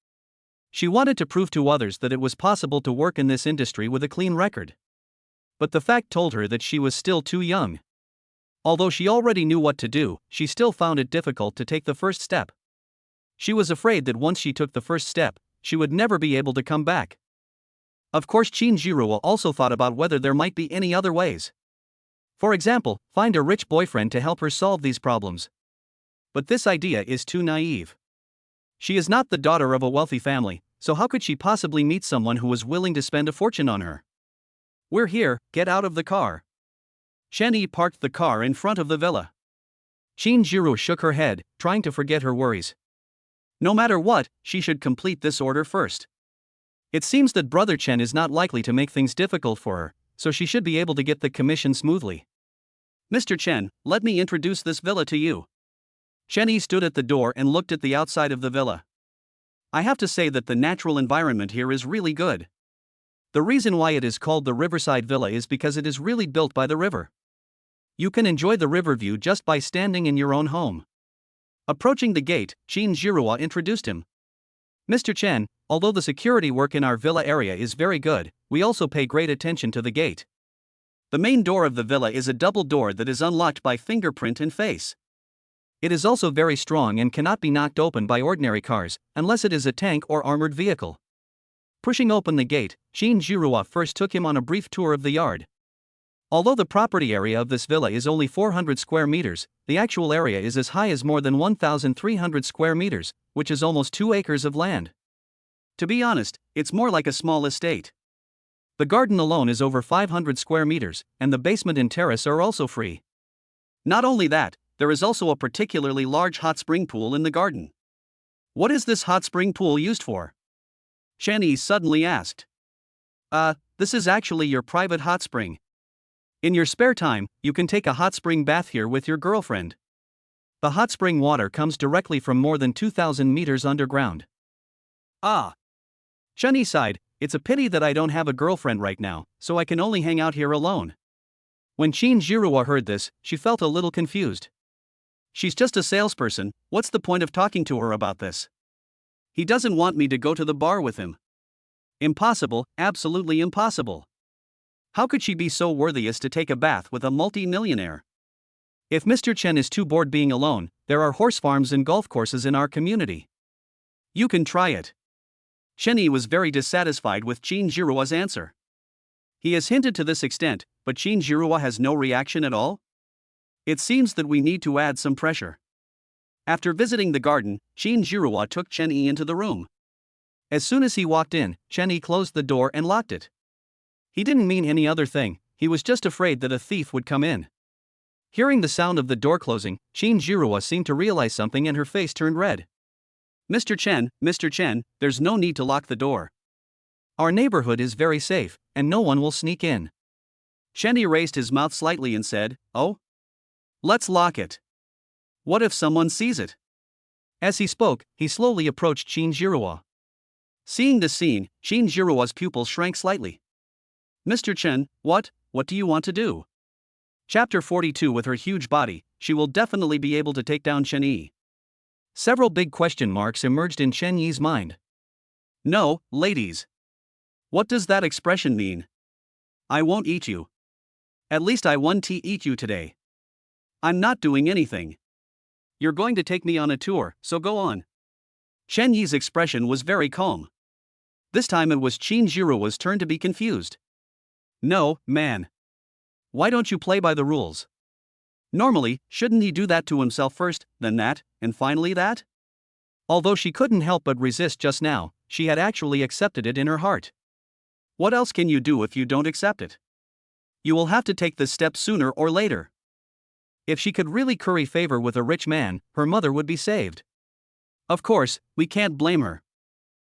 Speaker 2: She wanted to prove to others that it was possible to work in this industry with a clean record. But the fact told her that she was still too young. Although she already knew what to do, she still found it difficult to take the first step. She was afraid that once she took the first step, she would never be able to come back. Of course, Qin Jiruo also thought about whether there might be any other ways. For example, find a rich boyfriend to help her solve these problems. But this idea is too naive. She is not the daughter of a wealthy family, so how could she possibly meet someone who was willing to spend a fortune on her? We're here, get out of the car. Chen parked the car in front of the villa. Qin Jiruo shook her head, trying to forget her worries. No matter what, she should complete this order first. It seems that Brother Chen is not likely to make things difficult for her, so she should be able to get the commission smoothly.
Speaker 1: Mr. Chen, let me introduce this villa to you. Chen stood at the door and looked at the outside of the villa. I have to say that the natural environment here is really good. The reason why it is called the Riverside Villa is because it is really built by the river. You can enjoy the river view just by standing in your own home. Approaching the gate, Qin Jiruo introduced him. Mr. Chen, although the security work in our villa area is very good, we also pay great attention to the gate. The main door of the villa is a double door that is unlocked by fingerprint and face. It is also very strong and cannot be knocked open by ordinary cars, unless it is a tank or armored vehicle. Pushing open the gate, Qin Jiruo first took him on a brief tour of the yard. Although the property area of this villa is only 400 square meters, the actual area is as high as more than 1,300 square meters, which is almost 2 acres of land. To be honest, it's more like a small estate. The garden alone is over 500 square meters, and the basement and terrace are also free. Not only that, there is also a particularly large hot spring pool in the garden. What is this hot spring pool used for? Chen suddenly asked. This is actually your private hot spring. In your spare time, you can take a hot spring bath here with your girlfriend. The hot spring water comes directly from more than 2,000 meters underground. Ah. Chen sighed, it's a pity that I don't have a girlfriend right now, so I can only hang out here alone. When Qin Jiruo heard this, she felt a little confused. She's just a salesperson, what's the point of talking to her about this? He doesn't want me to go to the bar with him. Impossible, absolutely impossible. How could she be so worthy as to take a bath with a multi-millionaire? If Mr. Chen is too bored being alone, there are horse farms and golf courses in our community. You can try it. Chen was very dissatisfied with Qin Jiruo's answer. He has hinted to this extent, but Qin Jiruo has no reaction at all? It seems that we need to add some pressure. After visiting the garden, Qin Jiruo took Chen into the room. As soon as he walked in, Chen closed the door and locked it. He didn't mean any other thing, he was just afraid that a thief would come in. Hearing the sound of the door closing, Qin Jiruo seemed to realize something and her face turned red. Mr. Chen, there's no need to lock the door. Our neighborhood is very safe, and no one will sneak in. Chen raised his mouth slightly and said, Oh? Let's lock it. What if someone sees it?
Speaker 2: As he spoke, he slowly approached Shinjirowa.
Speaker 1: Seeing this scene, Shinjirowa's pupils shrank slightly. Mr. Chen, what do you want to do? Chapter 42. With her huge body, she will definitely be able to take down Chen Yi.
Speaker 2: Several big question marks emerged in Chen Yi's mind.
Speaker 1: No, ladies. What does that expression mean? I won't eat you. At least I won't eat you today. I'm not doing anything. You're going to take me on a tour, so go on. Chen Yi's expression was very calm. This time it was Shinjirowa's turn to be confused. No, man. Why don't you play by the rules? Normally, shouldn't he do that to himself first, then that, and finally that? Although she couldn't help but resist just now, she had actually accepted it in her heart. What else can you do if you don't accept it? You will have to take this step sooner or later. If she could really curry favor with a rich man, her mother would be saved. Of course, we can't blame her.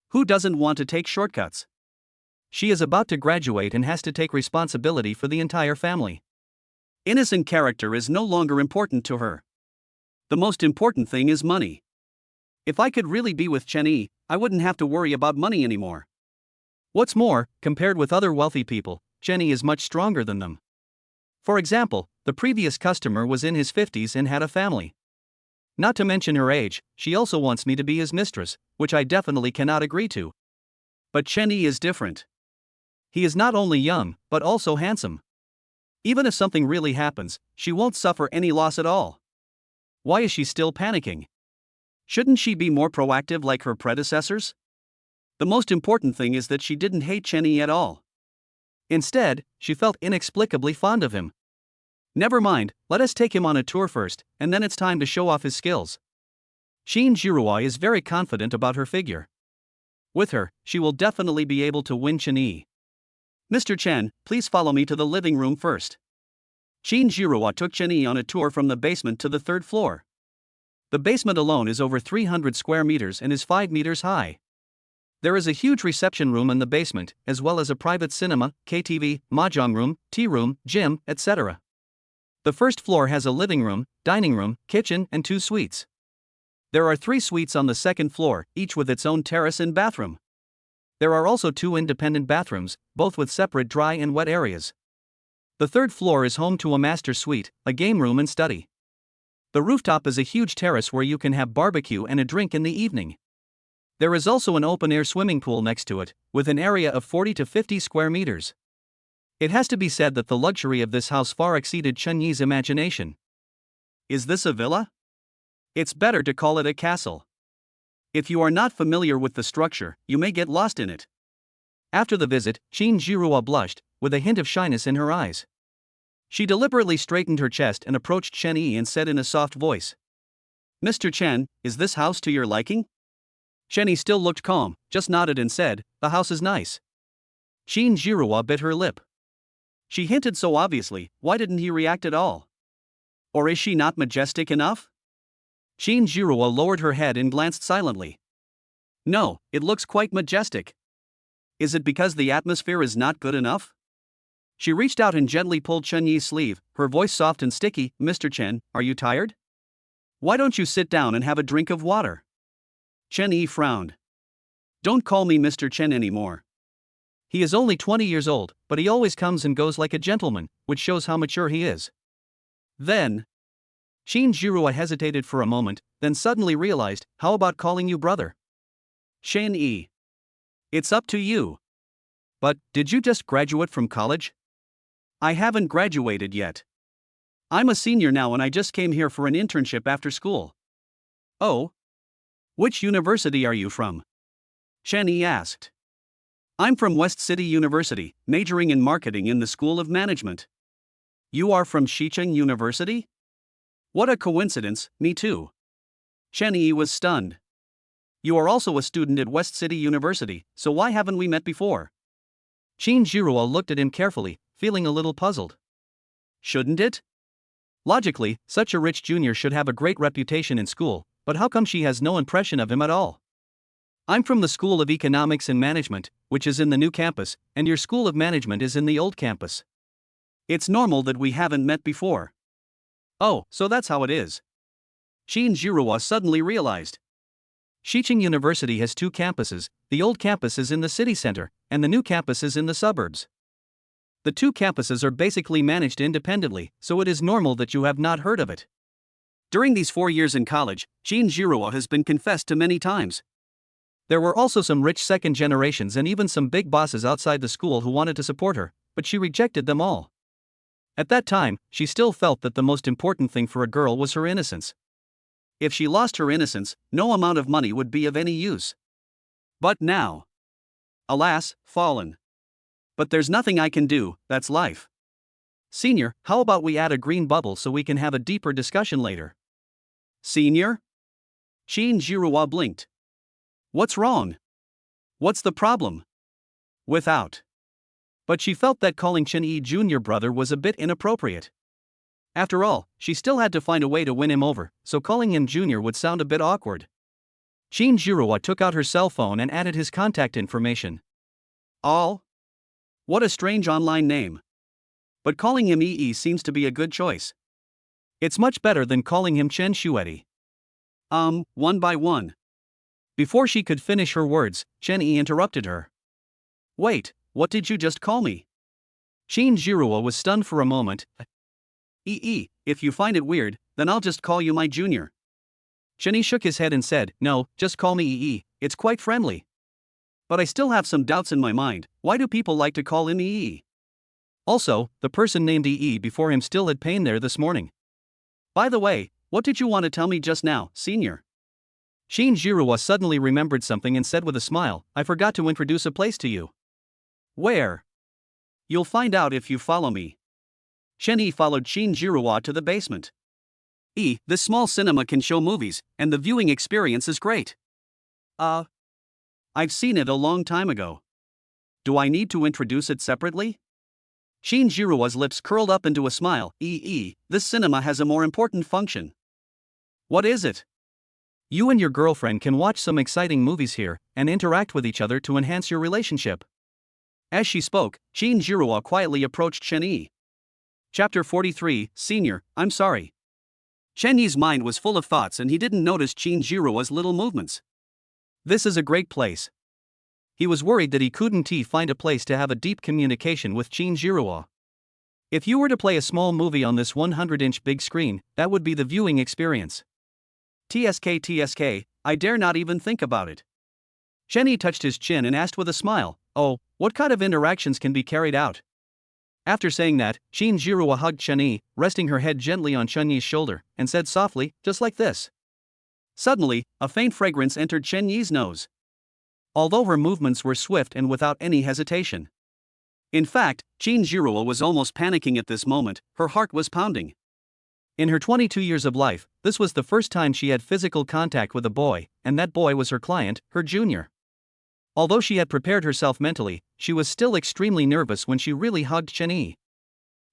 Speaker 1: Who doesn't want to take shortcuts? She is about to graduate and has to take responsibility for the entire family. Innocent character is no longer important to her. The most important thing is money. If I could really be with Chen Yi, I wouldn't have to worry about money anymore. What's more, compared with other wealthy people, Chen Yi is much stronger than them. For example, the previous customer was in his 50s and had a family. Not to mention her age, she also wants me to be his mistress, which I definitely cannot agree to. But Chen Yi is different. He is not only young, but also handsome. Even if something really happens, she won't suffer any loss at all. Why is she still panicking? Shouldn't she be more proactive like her predecessors? The most important thing is that she didn't hate Chen Yi at all. Instead, she felt inexplicably fond of him. Never mind, let us take him on a tour first, and then it's time to show off his skills. Shinjirowa is very confident about her figure. With her, she will definitely be able to win Chen Yi. Mr. Chen, please follow me to the living room first. Shinjirowa took Chen Yi on a tour from the basement to the third floor. The basement alone is over 300 square meters and is 5 meters high. There is a huge reception room in the basement, as well as a private cinema, KTV, mahjong room, tea room, gym, etc. The first floor has a living room, dining room, kitchen, and 2 suites. There are 3 suites on the second floor, each with its own terrace and bathroom. There are also 2 independent bathrooms, both with separate dry and wet areas. The third floor is home to a master suite, a game room and study. The rooftop is a huge terrace where you can have barbecue and a drink in the evening. There is also an open-air swimming pool next to it, with an area of 40 to 50 square meters. It has to be said that the luxury of this house far exceeded Chen Yi's imagination. Is this a villa? It's better to call it a castle. If you are not familiar with the structure, you may get lost in it. After the visit, Shinjirowa blushed, with a hint of shyness in her eyes. She deliberately straightened her chest and approached Chen Yi and said in a soft voice, "Mr. Chen, is this house to your liking?" Chen Yi still looked calm, just nodded and said, "The house is nice." Shinjirowa bit her lip. She hinted so obviously, why didn't he react at all? Or is she not majestic enough? Shinjirowa lowered her head and glanced silently. No, it looks quite majestic. Is it because the atmosphere is not good enough? She reached out and gently pulled Chen Yi's sleeve, her voice soft and sticky. "Mr. Chen, are you tired? Why don't you sit down and have a drink of water?" Chen Yi frowned. "Don't call me Mr. Chen anymore." He is only 20 years old, but he always comes and goes like a gentleman, which shows how mature he is. Then, Shinjirowa hesitated for a moment, then suddenly realized, "How about calling you brother?" Chen Yi. It's up to you. But, did you just graduate from college? I haven't graduated yet. I'm a senior now and I just came here for an internship after school. Oh? Which university are you from? Chen Yi asked. I'm from West City University, majoring in marketing in the School of Management. You are from Xicheng University? What a coincidence, me too. Chen Yi was stunned. You are also a student at West City University, so why haven't we met before? Shinjirowa looked at him carefully, feeling a little puzzled. Shouldn't it? Logically, such a rich junior should have a great reputation in school, but how come she has no impression of him at all? I'm from the School of Economics and Management, which is in the new campus, and your School of Management is in the old campus. It's normal that we haven't met before. Oh, so that's how it is. Shinjirowa suddenly realized.
Speaker 2: Xiqing University has two campuses, the old campus is in the city center, and the new campus is in the suburbs. The two campuses are basically managed independently, so it is normal that you have not heard of it.
Speaker 1: During these 4 years in college, Jinjiruo has been confessed to many times.
Speaker 2: There were also some rich second generations and even some big bosses outside the school who wanted to support her, but she rejected them all. At that time, she still felt that the most important thing for a girl was her innocence.
Speaker 1: If she lost her innocence, no amount of money would be of any use. But now, alas, fallen. But there's nothing I can do, that's life.
Speaker 2: Senior, how about we add a green bubble so we can have a deeper discussion later?
Speaker 1: Senior? Jinjiruo blinked. What's wrong? What's the problem? Without.
Speaker 2: But she felt that calling Chen-Yi junior brother was a bit inappropriate. After all, she still had to find a way to win him over, so calling him junior would sound a bit awkward. Jinjiruo took out her cell phone and added his contact information.
Speaker 1: All? What a strange online name. But calling him EE seems to be a good choice.
Speaker 2: It's much better than calling him Chen Shueti.
Speaker 1: One by one.
Speaker 2: Before she could finish her words, Chen-Yi interrupted her.
Speaker 1: Wait, what did you just call me?
Speaker 2: Jinjiruo was stunned for a moment.
Speaker 1: EE, if you find it weird, then I'll just call you my junior.
Speaker 2: Chen-Yi shook his head and said, no, just call me EE, it's quite friendly.
Speaker 1: But I still have some doubts in my mind, why do people like to call him EE?
Speaker 2: Also, the person named EE before him still had pain there this morning.
Speaker 1: By the way, what did you want to tell me just now, senior?
Speaker 2: Jinjiruo suddenly remembered something and said with a smile, I forgot to introduce a place to you.
Speaker 1: Where? You'll find out if you follow me. Chen-Yi followed Jinjiruo to the basement. This small cinema can show movies, and the viewing experience is great. I've seen it a long time ago. Do I need to introduce it separately? Jinjiruo's lips curled up into a smile. This cinema has a more important function. What is it?
Speaker 2: You and your girlfriend can watch some exciting movies here, and interact with each other to enhance your relationship.
Speaker 1: As she spoke, Jinjiruo quietly approached Chen-Yi. Chapter 43, Senior, I'm sorry. Chen-Yi's mind was full of thoughts and he didn't notice Jinjiruo's little movements.
Speaker 2: This is a great place. He was worried that he couldn't find a place to have a deep communication with Jinjiruo. If you were to play a small movie on this 100-inch big screen, that would be the viewing experience.
Speaker 1: TSK, I dare not even think about it.
Speaker 2: Chen-Yi touched his chin and asked with a smile, oh, what kind of interactions can be carried out? After saying that, Jinjiruo hugged Chen-Yi, resting her head gently on Chen-Yi's shoulder, and said softly, just like this.
Speaker 1: Suddenly, a faint fragrance entered Chen-Yi's nose.
Speaker 2: Although her movements were swift and without any hesitation.
Speaker 1: In fact, Jinjiruo was almost panicking at this moment, her heart was pounding.
Speaker 2: In her 22 years of life, this was the first time she had physical contact with a boy, and that boy was her client, her junior. Although she had prepared herself mentally, she was still extremely nervous when she really hugged Chen-Yi.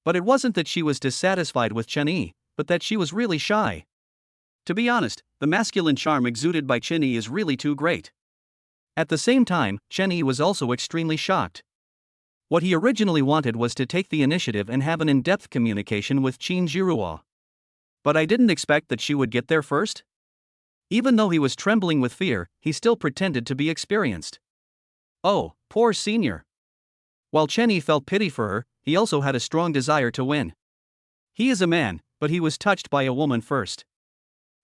Speaker 2: But it wasn't that she was dissatisfied with Chen-Yi, but that she was really shy.
Speaker 1: To be honest, the masculine charm exuded by Chen-Yi is really too great.
Speaker 2: At the same time, Chen-Yi was also extremely shocked. What he originally wanted was to take the initiative and have an in-depth communication with Jinjiruo.
Speaker 1: But I didn't expect that she would get there first.
Speaker 2: Even though he was trembling with fear, he still pretended to be experienced.
Speaker 1: Oh, poor senior.
Speaker 2: While Chen-Yi felt pity for her, he also had a strong desire to win.
Speaker 1: He is a man, but he was touched by a woman first.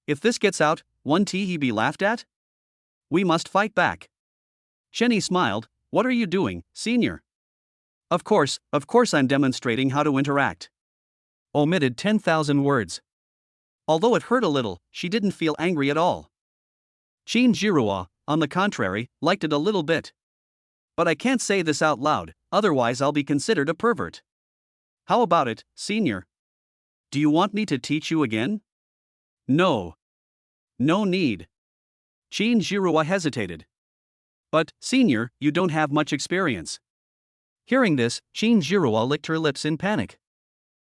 Speaker 1: If this gets out, won't he be laughed at? We must fight back. Chen-Yi smiled, what are you doing, senior? Of course I'm demonstrating how to interact.
Speaker 2: Omitted 10,000 words.
Speaker 1: Although it hurt a little, she didn't feel angry at all. Jinjiruo, on the contrary, liked it a little bit. But I can't say this out loud, otherwise I'll be considered a pervert. How about it, senior? Do you want me to teach you again? No. No need. Jinjiruo hesitated. But, senior, you don't have much experience.
Speaker 2: Hearing this, Jinjiruo licked her lips in panic.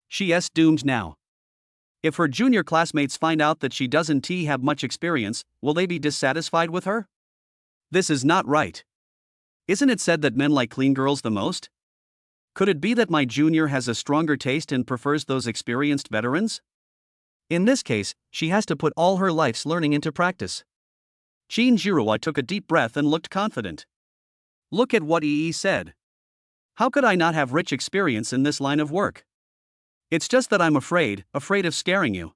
Speaker 1: She's doomed now. If her junior classmates find out that she doesn't have much experience, will they be dissatisfied with her? This is not right. Isn't it said that men like clean girls the most? Could it be that my junior has a stronger taste and prefers those experienced veterans?
Speaker 2: In this case, she has to put all her life's learning into practice.
Speaker 1: Shinjirowa took a deep breath and looked confident. Look at what Yi said. How could I not have rich experience in this line of work? It's just that I'm afraid of scaring you.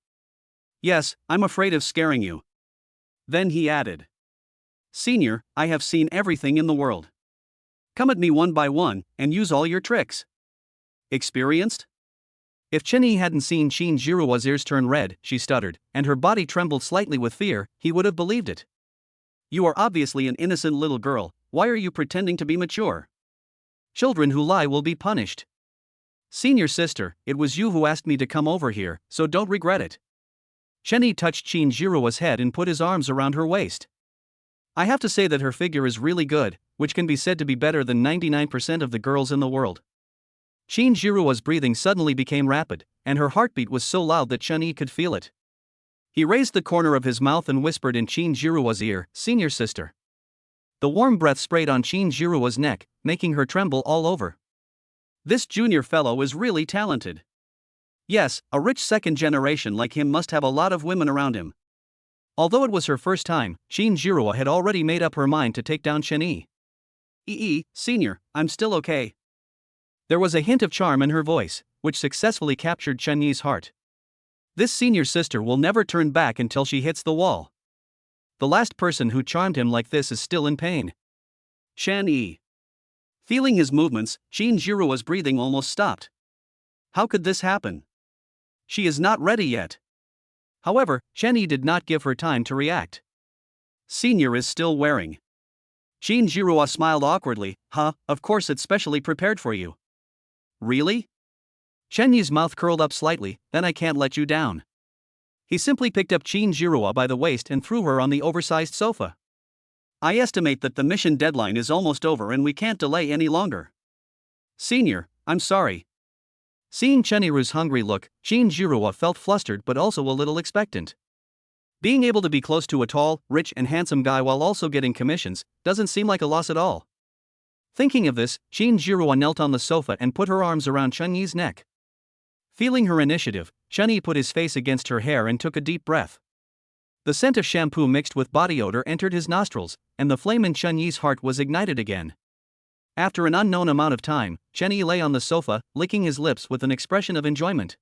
Speaker 1: Yes, I'm afraid of scaring you. Then he added. Senior, I have seen everything in the world. Come at me one by one, and use all your tricks. Experienced?
Speaker 2: If Chen-Yi hadn't seen Shinjirowa's ears turn red, she stuttered, and her body trembled slightly with fear, he would have believed it.
Speaker 1: You are obviously an innocent little girl, why are you pretending to be mature?
Speaker 2: Children who lie will be punished.
Speaker 1: Senior sister, it was you who asked me to come over here, so don't regret it.
Speaker 2: Chen-Yi touched Shinjirowa's head and put his arms around her waist. I have to say that her figure is really good, which can be said to be better than 99% of the girls in the world. Shinjirowa's breathing suddenly became rapid, and her heartbeat was so loud that Chen-Yi could feel it. He raised the corner of his mouth and whispered in Shinjirowa's ear, Senior sister. The warm breath sprayed on Shinjirowa's neck, making her tremble all over.
Speaker 1: This junior fellow is really talented. Yes, a rich second generation like him must have a lot of women around him.
Speaker 2: Although it was her first time, Shinjirowa had already made up her mind to take down Chen-Yi.
Speaker 1: Senior, I'm still okay.
Speaker 2: There was a hint of charm in her voice, which successfully captured Chen-Yi's heart. This senior sister will never turn back until she hits the wall. The last person who charmed him like this is still in pain.
Speaker 1: Chen-Yi. Feeling his movements, Shinjirowa's breathing almost stopped. How could this happen? She is not ready yet.
Speaker 2: However, Chen-Yi did not give her time to react.
Speaker 1: Senior is still wearing. Shinjirowa smiled awkwardly, of course it's specially prepared for you. Really?
Speaker 2: Chen-Yi's mouth curled up slightly, then I can't let you down. He simply picked up Shinjirowa by the waist and threw her on the oversized sofa.
Speaker 1: I estimate that the mission deadline is almost over and we can't delay any longer. Senior, I'm sorry.
Speaker 2: Seeing Chen-Yi's hungry look, Shinjirowa felt flustered but also a little expectant. Being able to be close to a tall, rich and handsome guy while also getting commissions doesn't seem like a loss at all. Thinking of this, Shinjirowa knelt on the sofa and put her arms around Chen-Yi's neck. Feeling her initiative, Chen-Yi put his face against her hair and took a deep breath. The scent of shampoo mixed with body odor entered his nostrils, and the flame in Chen-Yi's heart was ignited again. After an unknown amount of time, Chen-Yi lay on the sofa, licking his lips with an expression of enjoyment.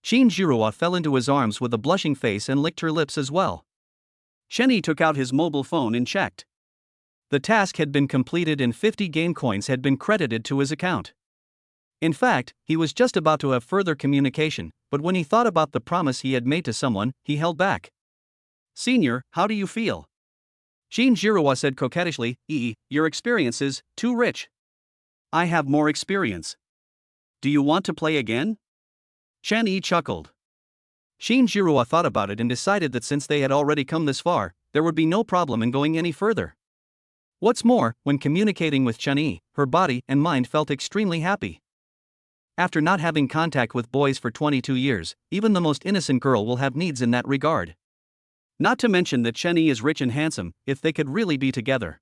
Speaker 2: Shinjirowa fell into his arms with a blushing face and licked her lips as well.
Speaker 1: Chen-Yi took out his mobile phone and checked.
Speaker 2: The task had been completed and 50 game coins had been credited to his account. In fact, he was just about to have further communication, but when he thought about the promise he had made to someone, he held back.
Speaker 1: Senior, how do you feel?
Speaker 2: Shinjirowa said coquettishly,
Speaker 1: your experience is too rich. I have more experience. Do you want to play again?
Speaker 2: Chen-Yi chuckled. Shinjirowa thought about it and decided that since they had already come this far, there would be no problem in going any further. What's more, when communicating with Chen-Yi, her body and mind felt extremely happy. After not having contact with boys for 22 years, even the most innocent girl will have needs in that regard. Not to mention that Chen-Yi is rich and handsome, if they could really be together.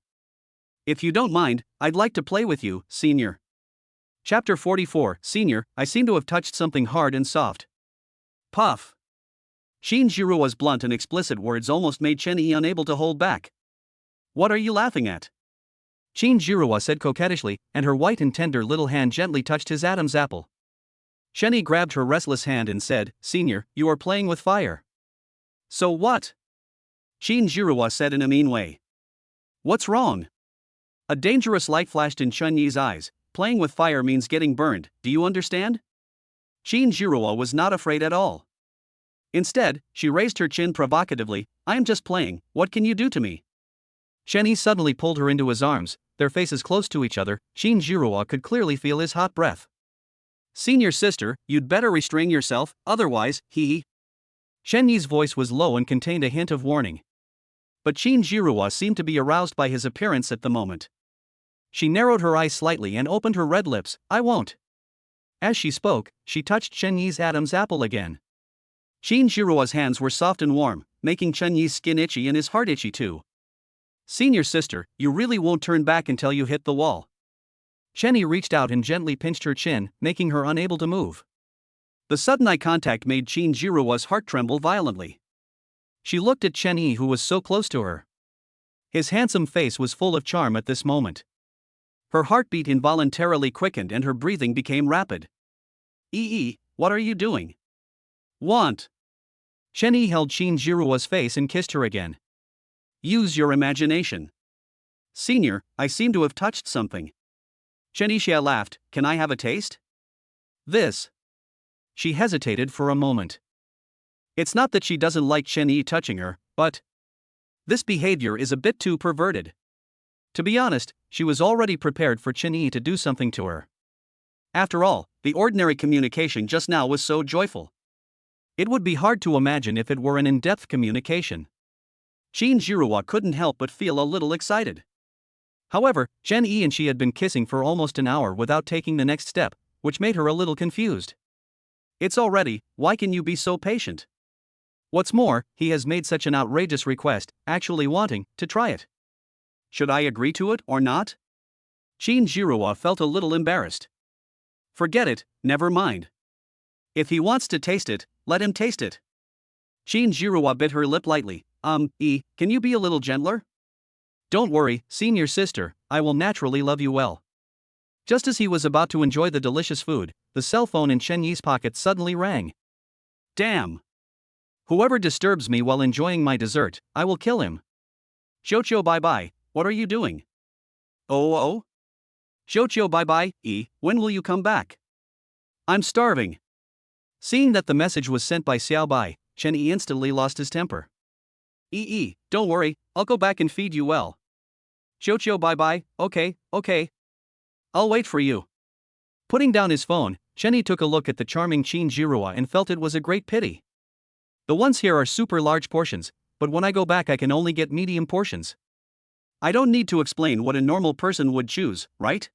Speaker 1: If you don't mind, I'd like to play with you, Senior.
Speaker 2: Chapter 44, Senior, I seem to have touched something hard and soft.
Speaker 1: Puff. Shinjirowa's blunt and explicit words almost made Chen-Yi unable to hold back. What are you laughing at?
Speaker 2: Shinjirowa said coquettishly, and her white and tender little hand gently touched his Adam's apple. Chen-Yi grabbed her restless hand and said, Senior, you are playing with fire.
Speaker 1: So what? Shinjirowa said in a mean way. What's wrong? A dangerous light flashed in Chen-Yi's eyes. Playing with fire means getting burned, do you understand? Shinjirowa was not afraid at all. Instead, she raised her chin provocatively. I am just playing, what can you do to me?
Speaker 2: Chen-Yi suddenly pulled her into his arms, their faces close to each other. Shinjirowa could clearly feel his hot breath.
Speaker 1: Senior sister, you'd better restrain yourself, otherwise,
Speaker 2: Chen-Yi's voice was low and contained a hint of warning. But Shinjirowa seemed to be aroused by his appearance at the moment. She narrowed her eyes slightly and opened her red lips, I won't. As she spoke, she touched Chen-Yi's Adam's apple again.
Speaker 1: Shinjirowa's hands were soft and warm, making Chen-Yi's skin itchy and his heart itchy too. Senior sister, you really won't turn back until you hit the wall.
Speaker 2: Chen-Yi reached out and gently pinched her chin, making her unable to move.
Speaker 1: The sudden eye contact made Shinjirowa's heart tremble violently.
Speaker 2: She looked at Chen-Yi who was so close to her. His handsome face was full of charm at this moment. Her heartbeat involuntarily quickened and her breathing became rapid. What are you doing? Want? Chen-Yi held Shinjiruo's face and kissed her again. Use your imagination. Senior, I seem to have touched something. Chen-Yi laughed. Can I have a taste? This. She hesitated for a moment. It's not that she doesn't like Chen-Yi touching her, but this behavior is a bit too perverted. To be honest, she was already prepared for Chen-Yi to do something to her. After all, the ordinary communication just now was so joyful. It would be hard to imagine if it were an in-depth communication. Shinjiruo couldn't help but feel a little excited. However, Chen-Yi and she had been kissing for almost an hour without taking the next step, which made her a little confused. It's already, why can you be so patient? What's more, he has made such an outrageous request, actually wanting to try it. Should I agree to it or not? Shinjiruo felt a little embarrassed. Forget it, never mind. If he wants to taste it, let him taste it. Shinjiruo bit her lip lightly. Can you be a little gentler? Don't worry, senior sister, I will naturally love you well. Just as he was about to enjoy the delicious food, the cell phone in Chen-Yi's pocket suddenly rang. Damn! Whoever disturbs me while enjoying my dessert, I will kill him. Xiuqiu bye-bye, what are you doing? Oh? Xiuqiu bye-bye, when will you come back? I'm starving. Seeing that the message was sent by Xiaobai, Chen-Yi instantly lost his temper. Don't worry, I'll go back and feed you well. Xiuqiu bye-bye, okay. I'll wait for you. Putting down his phone, Chen-Yi took a look at the charming Shinjiruo and felt it was a great pity. The ones here are super large portions, but when I go back I can only get medium portions. I don't need to explain what a normal person would choose, right?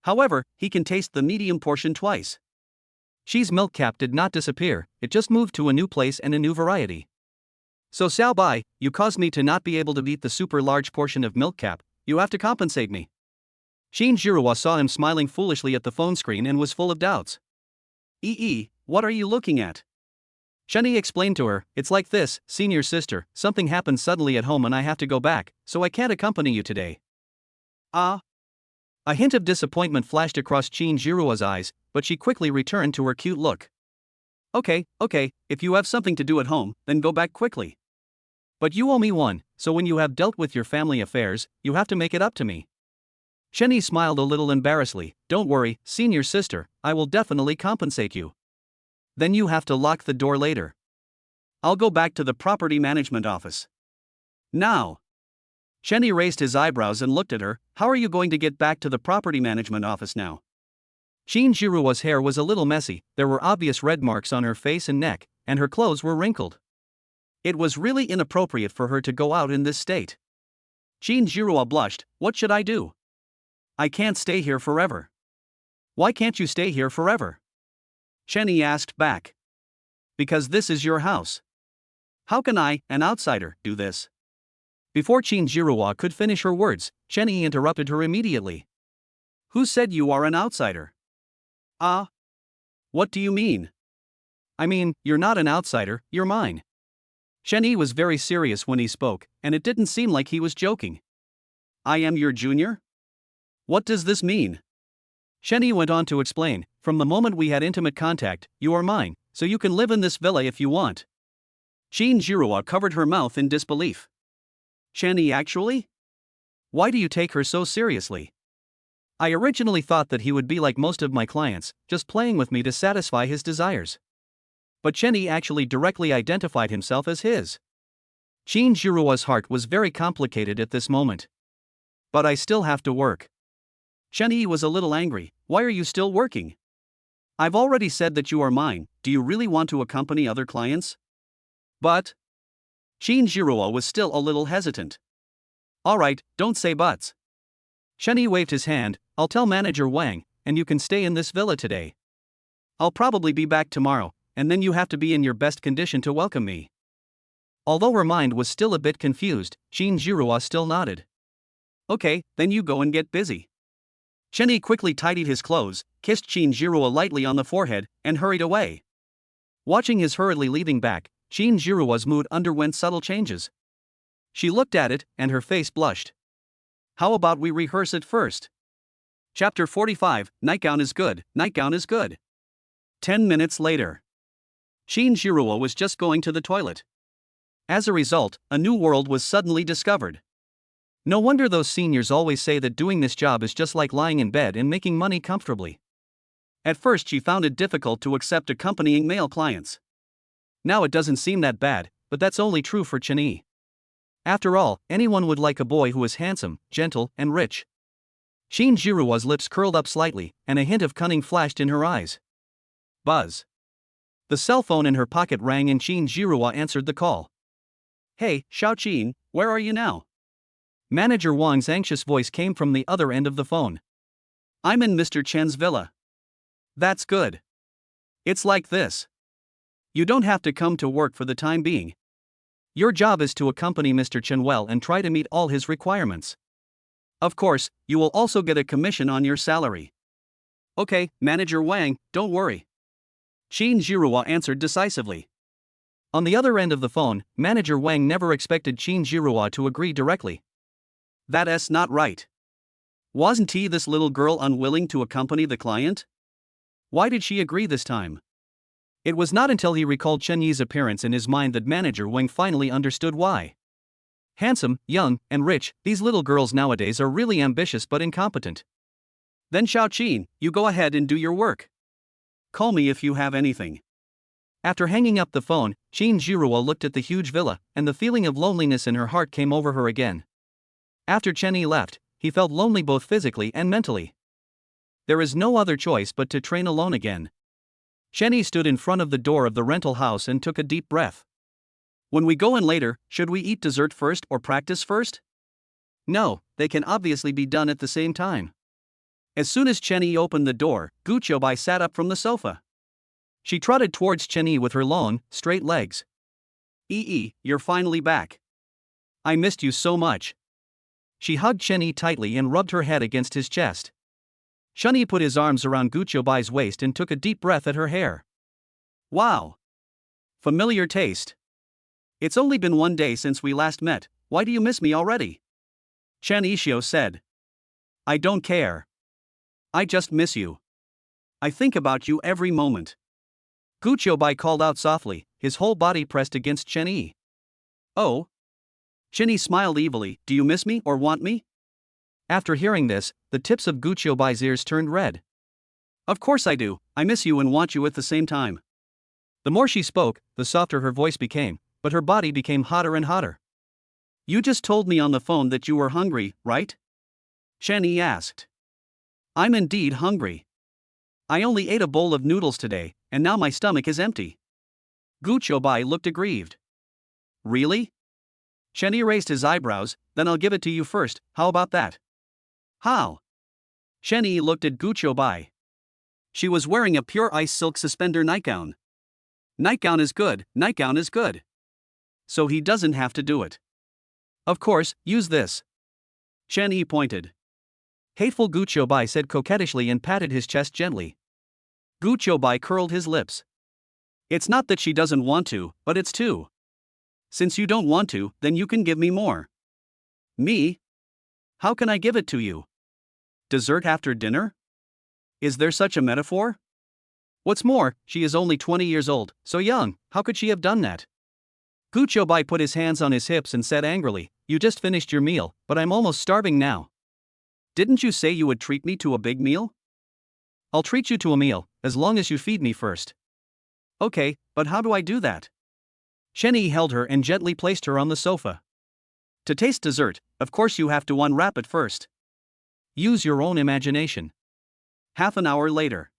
Speaker 2: However, he can taste the medium portion twice. Xi's milk cap did not disappear, it just moved to a new place and a new variety. So Xiaobai, you caused me to not be able to eat the super large portion of milk cap, you have to compensate me. Shinjiruo saw him smiling foolishly at the phone screen and was full of doubts. What are you looking at? Chen-Yi explained to her, it's like this, senior sister, something happened suddenly at home and I have to go back, so I can't accompany you today. A hint of disappointment flashed across Shinjiruo's eyes, but she quickly returned to her cute look. Okay, if you have something to do at home, then go back quickly. But you owe me one, so when you have dealt with your family affairs, you have to make it up to me. Chen-Yi smiled a little embarrassedly. Don't worry, senior sister, I will definitely compensate you. Then you have to lock the door later. I'll go back to the property management office. Now. Chen-Yi raised his eyebrows and looked at her. How are you going to get back to the property management office now? Shinjiruo's hair was a little messy, there were obvious red marks on her face and neck, and her clothes were wrinkled. It was really inappropriate for her to go out in this state. Shinjiruo blushed. What should I do? I can't stay here forever. Why can't you stay here forever? Chen-Yi asked back. Because this is your house. How can I, an outsider, do this? Before Shinjiruo could finish her words, Chen-Yi interrupted her immediately. Who said you are an outsider? What do you mean? I mean, you're not an outsider, you're mine. Chen-Yi was very serious when he spoke, and it didn't seem like he was joking. I am your junior? What does this mean? Chen-Yi went on to explain, from the moment we had intimate contact, you are mine, so you can live in this villa if you want. Shinjiruo covered her mouth in disbelief. Chen-Yi actually? Why do you take her so seriously? I originally thought that he would be like most of my clients, just playing with me to satisfy his desires. But Chen-Yi actually directly identified himself as his. Shinjiruo's heart was very complicated at this moment. But I still have to work. Chen-Yi was a little angry. Why are you still working? I've already said that you are mine, do you really want to accompany other clients? But Shinjiruo was still a little hesitant. Alright, don't say buts. Chen-Yi waved his hand. I'll tell manager Wang, and you can stay in this villa today. I'll probably be back tomorrow, and then you have to be in your best condition to welcome me. Although her mind was still a bit confused, Shinjiruo still nodded. Okay, then you go and get busy. Chen-Yi quickly tidied his clothes, kissed Shinjiruo lightly on the forehead, and hurried away. Watching his hurriedly leaving back, Shinjiruo's mood underwent subtle changes. She looked at it, and her face blushed.
Speaker 1: How about we rehearse it first? Chapter 45, Nightgown is good, nightgown is good. 10 minutes later. Shinjiruo was just going to the toilet. As a result, a new world was suddenly discovered.
Speaker 2: No wonder those seniors always say that doing this job is just like lying in bed and making money comfortably.
Speaker 1: At first she found it difficult to accept accompanying male clients.
Speaker 2: Now it doesn't seem that bad, but that's only true for Chen-Yi. After all, anyone would like a boy who is handsome, gentle, and rich. Shinjiruo's lips curled up slightly, and a hint of cunning flashed in her eyes. Buzz. The cell phone in her pocket rang and Shinjiruo answered the call.
Speaker 1: Hey, Xiaoqin, where are you now?
Speaker 2: Manager Wang's anxious voice came from the other end of the phone.
Speaker 1: I'm in Mr. Chen's villa. That's good. It's like this. You don't have to come to work for the time being.
Speaker 2: Your job is to accompany Mr. Chen well and try to meet all his requirements.
Speaker 1: Of course, you will also get a commission on your salary. Okay, Manager Wang, don't worry. Shinjiruo answered decisively.
Speaker 2: On the other end of the phone, Manager Wang never expected Shinjiruo to agree directly.
Speaker 1: That's not right. Wasn't this little girl unwilling to accompany the client? Why did she agree this time?
Speaker 2: It was not until he recalled Chen-Yi's appearance in his mind that Manager Wang finally understood why. Handsome, young, and rich, these little girls nowadays are really ambitious but incompetent.
Speaker 1: Then Xiaoqin, you go ahead and do your work. Call me if you have anything.
Speaker 2: After hanging up the phone, Shinjiruo looked at the huge villa, and the feeling of loneliness in her heart came over her again. After Chen-Yi left, he felt lonely both physically and mentally. There is no other choice but to train alone again. Chen-Yi stood in front of the door of the rental house and took a deep breath.
Speaker 1: When we go in later, should we eat dessert first or practice first?
Speaker 2: No, they can obviously be done at the same time.
Speaker 1: As soon as Chen-Yi opened the door, Guoai sat up from the sofa.
Speaker 2: She trotted towards Chen-Yi with her long, straight legs.
Speaker 1: You're finally back.
Speaker 2: I missed you so much. She hugged Chen-Yi tightly and rubbed her head against his chest. Chen-Yi put his arms around Guoai's waist and took a deep breath at her hair.
Speaker 1: Wow. Familiar taste. It's only been 1 day since we last met, why do you miss me already? Chen Yixio said. I don't care. I just miss you. I think about you every moment.
Speaker 2: Guoai called out softly, his whole body pressed against Chen-Yi.
Speaker 1: Oh? Chen-Yi smiled evilly, do you miss me or want me?
Speaker 2: After hearing this, the tips of Guoai's ears turned red.
Speaker 1: Of course I do, I miss you and want you at the same time.
Speaker 2: The more she spoke, the softer her voice became, but her body became hotter and hotter.
Speaker 1: You just told me on the phone that you were hungry, right? Chen-Yi asked. I'm indeed hungry. I only ate a bowl of noodles today, and now my stomach is empty. Guoai looked aggrieved. Really? Chen-Yi raised his eyebrows, then I'll give it to you first, how about that? How? Chen-Yi looked at Guoai. She was wearing a pure ice silk suspender nightgown. Nightgown is good, nightgown is good. So he doesn't have to do it.
Speaker 2: Of course, use this.
Speaker 1: Chen-Yi pointed.
Speaker 2: Hateful Guoai said coquettishly and patted his chest gently.
Speaker 1: Guoai curled his lips. It's not that she doesn't want to, but it's too. Since you don't want to, then you can give me more. Me? How can I give it to you? Dessert after dinner? Is there such a metaphor?
Speaker 2: What's more, she is only 20 years old, so young, how could she have done that? Guoai put his hands on his hips and said angrily, you just finished your meal, but I'm almost starving now.
Speaker 1: Didn't you say you would treat me to a big meal?
Speaker 2: I'll treat you to a meal, as long as you feed me first.
Speaker 1: Okay, but how do I do that?
Speaker 2: Chen-Yi held her and gently placed her on the sofa.
Speaker 1: To taste dessert, of course you have to unwrap it first.
Speaker 2: Use your own imagination.
Speaker 1: Half an hour later.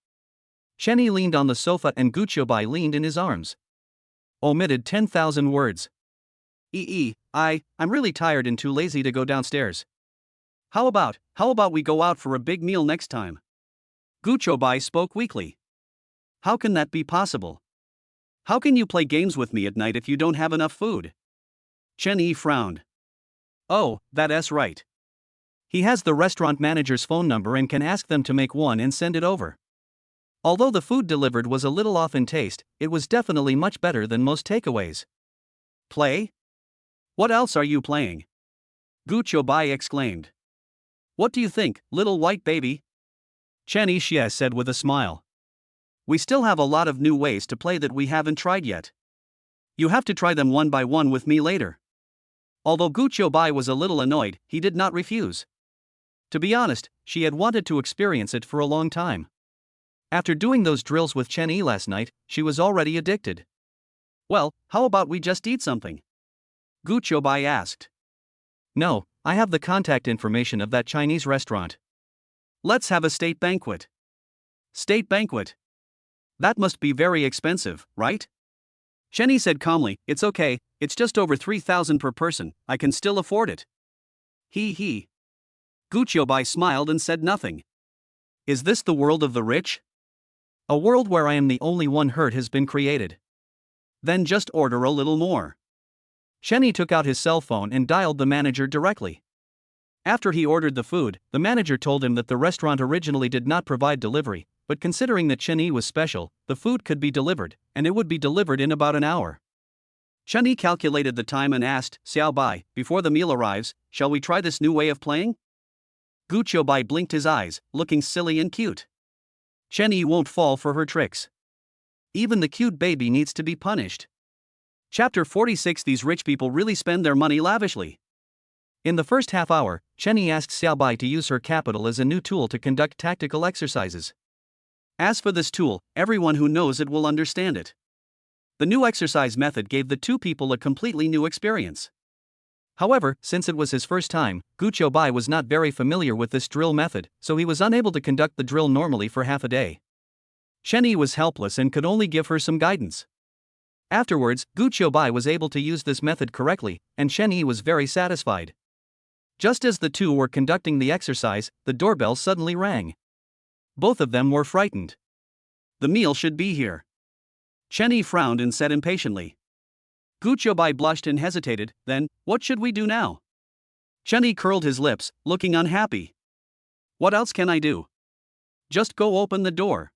Speaker 2: Chen-Yi leaned on the sofa and Guoai leaned in his arms. Omitted 10,000 words.
Speaker 1: I'm really tired and too lazy to go downstairs. How about we go out for a big meal next time? Guoai spoke weakly. How can that be possible? How can you play games with me at night if you don't have enough food? Chen-Yi frowned. Oh, that's right.
Speaker 2: He has the restaurant manager's phone number and can ask them to make one and send it over. Although the food delivered was a little off in taste, it was definitely much better than most takeaways.
Speaker 1: Play? What else are you playing? Guoai exclaimed. What do you think, little white baby?
Speaker 2: Chen Yixie said with a smile.
Speaker 1: We still have a lot of new ways to play that we haven't tried yet. You have to try them one by one with me later. Although Guoai was a little annoyed, he did not refuse. To be honest, she had wanted to experience it for a long time. After doing those drills with Chen Yi last night, she was already addicted. Well, how about we just eat something? Guoai asked.
Speaker 2: No, I have the contact information of that Chinese restaurant.
Speaker 1: Let's have a state banquet. State banquet? That must be very expensive, right? Chen Yi said calmly, it's okay, it's just over 3,000 per person, I can still afford it. He. Guoai smiled and said nothing. Is this the world of the rich?
Speaker 2: A world where I am the only one hurt has been created.
Speaker 1: Then just order a little more.
Speaker 2: Chen Yi took out his cell phone and dialed the manager directly. After he ordered the food, the manager told him that the restaurant originally did not provide delivery, but considering that Chen Yi was special, the food could be delivered, and it would be delivered in about an hour.
Speaker 1: Chen Yi calculated the time and asked, Xiao Bai, before the meal arrives, shall we try this new way of playing? Guoai blinked his eyes, looking silly and cute. Chen Yi won't fall for her tricks. Even the cute baby needs to be punished. Chapter 46. These rich people really spend their money lavishly.
Speaker 2: In the first half hour, Chen Yi asked Xiaobai to use her capital as a new tool to conduct tactical exercises.
Speaker 1: As for this tool, everyone who knows it will understand it. The new exercise method gave the two people a completely new experience.
Speaker 2: However, since it was his first time, Guoai was not very familiar with this drill method, so he was unable to conduct the drill normally for half a day. Chen Yi was helpless and could only give her some guidance. Afterwards, Guoai was able to use this method correctly, and Chen Yi was very satisfied. Just as the two were conducting the exercise, the doorbell suddenly rang. Both of them were frightened.
Speaker 1: The meal should be here. Chen Yi frowned and said impatiently. Guoai blushed and hesitated, then, what should we do now? Chen Yi curled his lips, looking unhappy. What else can I do? Just go open the door.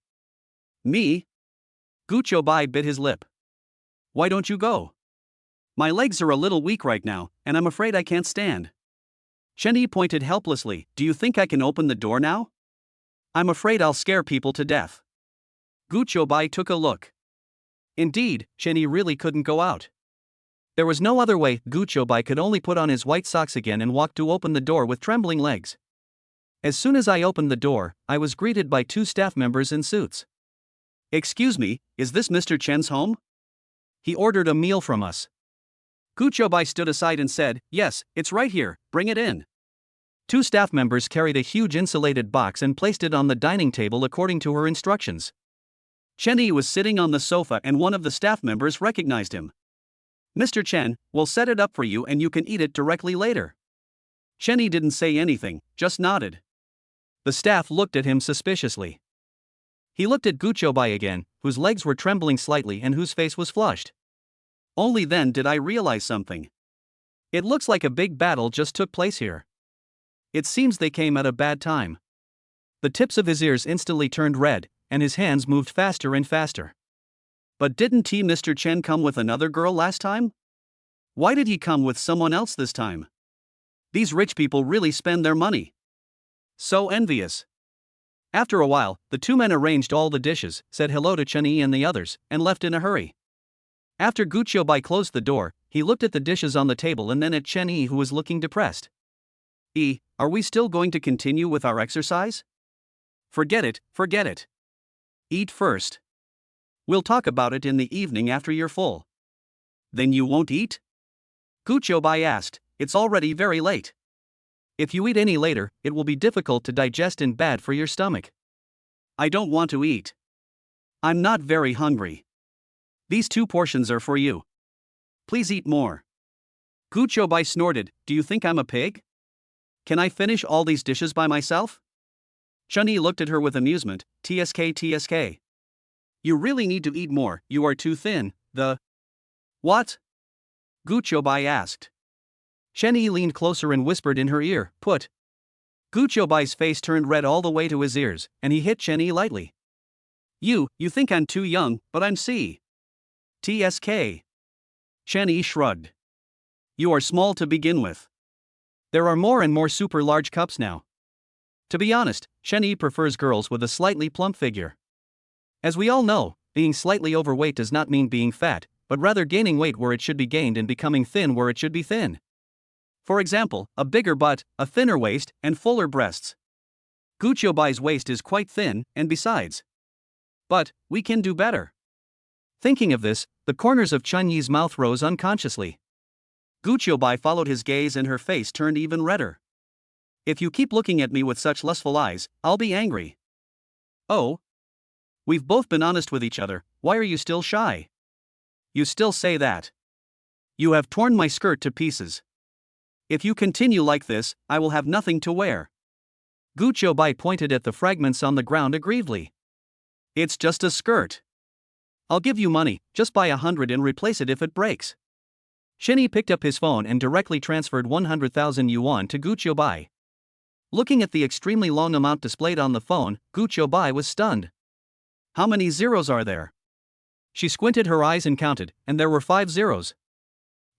Speaker 1: Me? Guoai bit his lip. Why don't you go? My legs are a little weak right now, and I'm afraid I can't stand. Chen Yi pointed helplessly, do you think I can open the door now? I'm afraid I'll scare people to death. Guoai took a look. Indeed, Chen Yi really couldn't go out. There was no other way. Guoai could only put on his white socks again and walk to open the door with trembling legs. As soon as I opened the door, I was greeted by two staff members in suits. Excuse me, is this Mr. Chen's home? He ordered a meal from us. Guoai stood aside and said, yes, it's right here, bring it in. Two staff members carried a huge insulated box and placed it on the dining table according to her instructions. Chen Yi was sitting on the sofa and one of the staff members recognized him. Mr. Chen, we'll set it up for you and you can eat it directly later. Chen Yi didn't say anything, just nodded. The staff looked at him suspiciously. He looked at Guoai again, whose legs were trembling slightly and whose face was flushed. Only then did I realize something. It looks like a big battle just took place here. It seems they came at a bad time. The tips of his ears instantly turned red, and his hands moved faster and faster. But didn't Mr. Chen come with another girl last time? Why did he come with someone else this time? These rich people really spend their money. So envious. After a while, the two men arranged all the dishes, said hello to Chen Yi and the others, and left in a hurry. After Guoai closed the door, he looked at the dishes on the table and then at Chen Yi, who was looking depressed. Are we still going to continue with our exercise? Forget it. Eat first. We'll talk about it in the evening after you're full. Then you won't eat? Guoai asked, it's already very late. If you eat any later, it will be difficult to digest and bad for your stomach. I don't want to eat. I'm not very hungry. These 2 portions are for you. Please eat more. Guoai snorted, do you think I'm a pig? Can I finish all these dishes by myself? Chen Yi looked at her with amusement, tsk. You really need to eat more, you are too thin, What? Guoai asked. Chen Yi leaned closer and whispered in her ear, put. Guoai's face turned red all the way to his ears, and he hit Chen Yi lightly. You think I'm too young, but I'm tsk. Chen Yi shrugged. You are small to begin with.
Speaker 2: There are more and more super large cups now. To be honest, Chen prefers girls with a slightly plump figure. As we all know, being slightly overweight does not mean being fat, but rather gaining weight where it should be gained and becoming thin where it should be thin.
Speaker 1: For example, a bigger butt, a thinner waist, and fuller breasts. Guoai's waist is quite thin, and besides. But, we can do better.
Speaker 2: Thinking of this, the corners of Chen Yi's mouth rose unconsciously.
Speaker 1: Guoai followed his gaze and her face turned even redder. If you keep looking at me with such lustful eyes, I'll be angry.
Speaker 2: Oh?
Speaker 1: We've both been honest with each other, why are you still shy? You still say that. You have torn my skirt to pieces. If you continue like this, I will have nothing to wear.
Speaker 2: Guoai pointed at the fragments on the ground aggrievedly.
Speaker 1: It's just a skirt. I'll give you money, just buy 100 and replace it if it breaks.
Speaker 2: Chen picked up his phone and directly transferred 100,000 yuan to Guoai. Looking at the extremely long amount displayed on the phone, Guoai was stunned.
Speaker 1: How many zeros are there?
Speaker 2: She squinted her eyes and counted, and there were 5 zeros.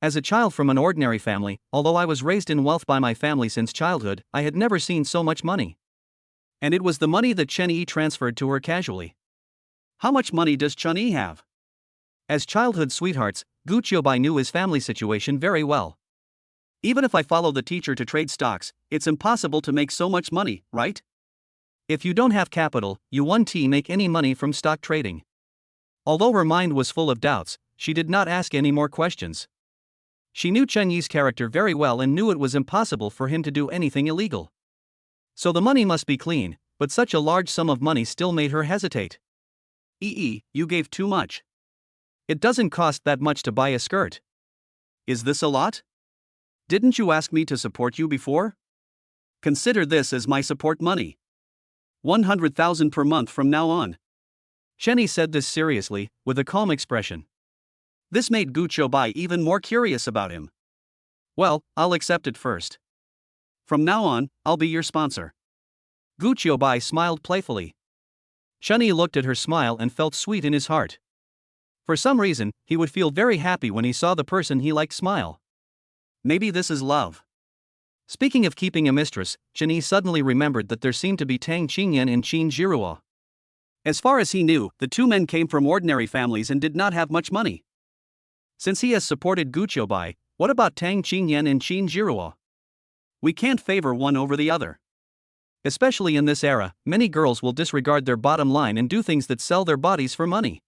Speaker 2: As a child from an ordinary family, although I was raised in wealth by my family since childhood, I had never seen so much money. And it was the money that Chen transferred to her casually.
Speaker 1: How much money does Chen have?
Speaker 2: As childhood sweethearts, Guoai knew his family situation very well.
Speaker 1: Even if I follow the teacher to trade stocks, it's impossible to make so much money, right?
Speaker 2: If you don't have capital, you won't make any money from stock trading. Although her mind was full of doubts, she did not ask any more questions. She knew Chen Yi's character very well and knew it was impossible for him to do anything illegal. So the money must be clean, but such a large sum of money still made her hesitate.
Speaker 1: You gave too much.
Speaker 2: It doesn't cost that much to buy a skirt.
Speaker 1: Is this a lot? Didn't you ask me to support you before? Consider this as my support money. 100,000 per month from now on.
Speaker 2: Chen said this seriously, with a calm expression.
Speaker 1: This made Guoai even more curious about him. Well, I'll accept it first. From now on, I'll be your sponsor.
Speaker 2: Guoai smiled playfully. Chen looked at her smile and felt sweet in his heart. For some reason, he would feel very happy when he saw the person he liked smile.
Speaker 1: Maybe this is love.
Speaker 2: Speaking of keeping a mistress, Chen suddenly remembered that there seemed to be Tang Qingyan and Qin Jiruo.
Speaker 1: As far as he knew, the two men came from ordinary families and did not have much money. Since he has supported Guoai, what about Tang Qingyan and Qin Jiruo? We can't favor one over the other.
Speaker 2: Especially in this era, many girls will disregard their bottom line and do things that sell their bodies for money.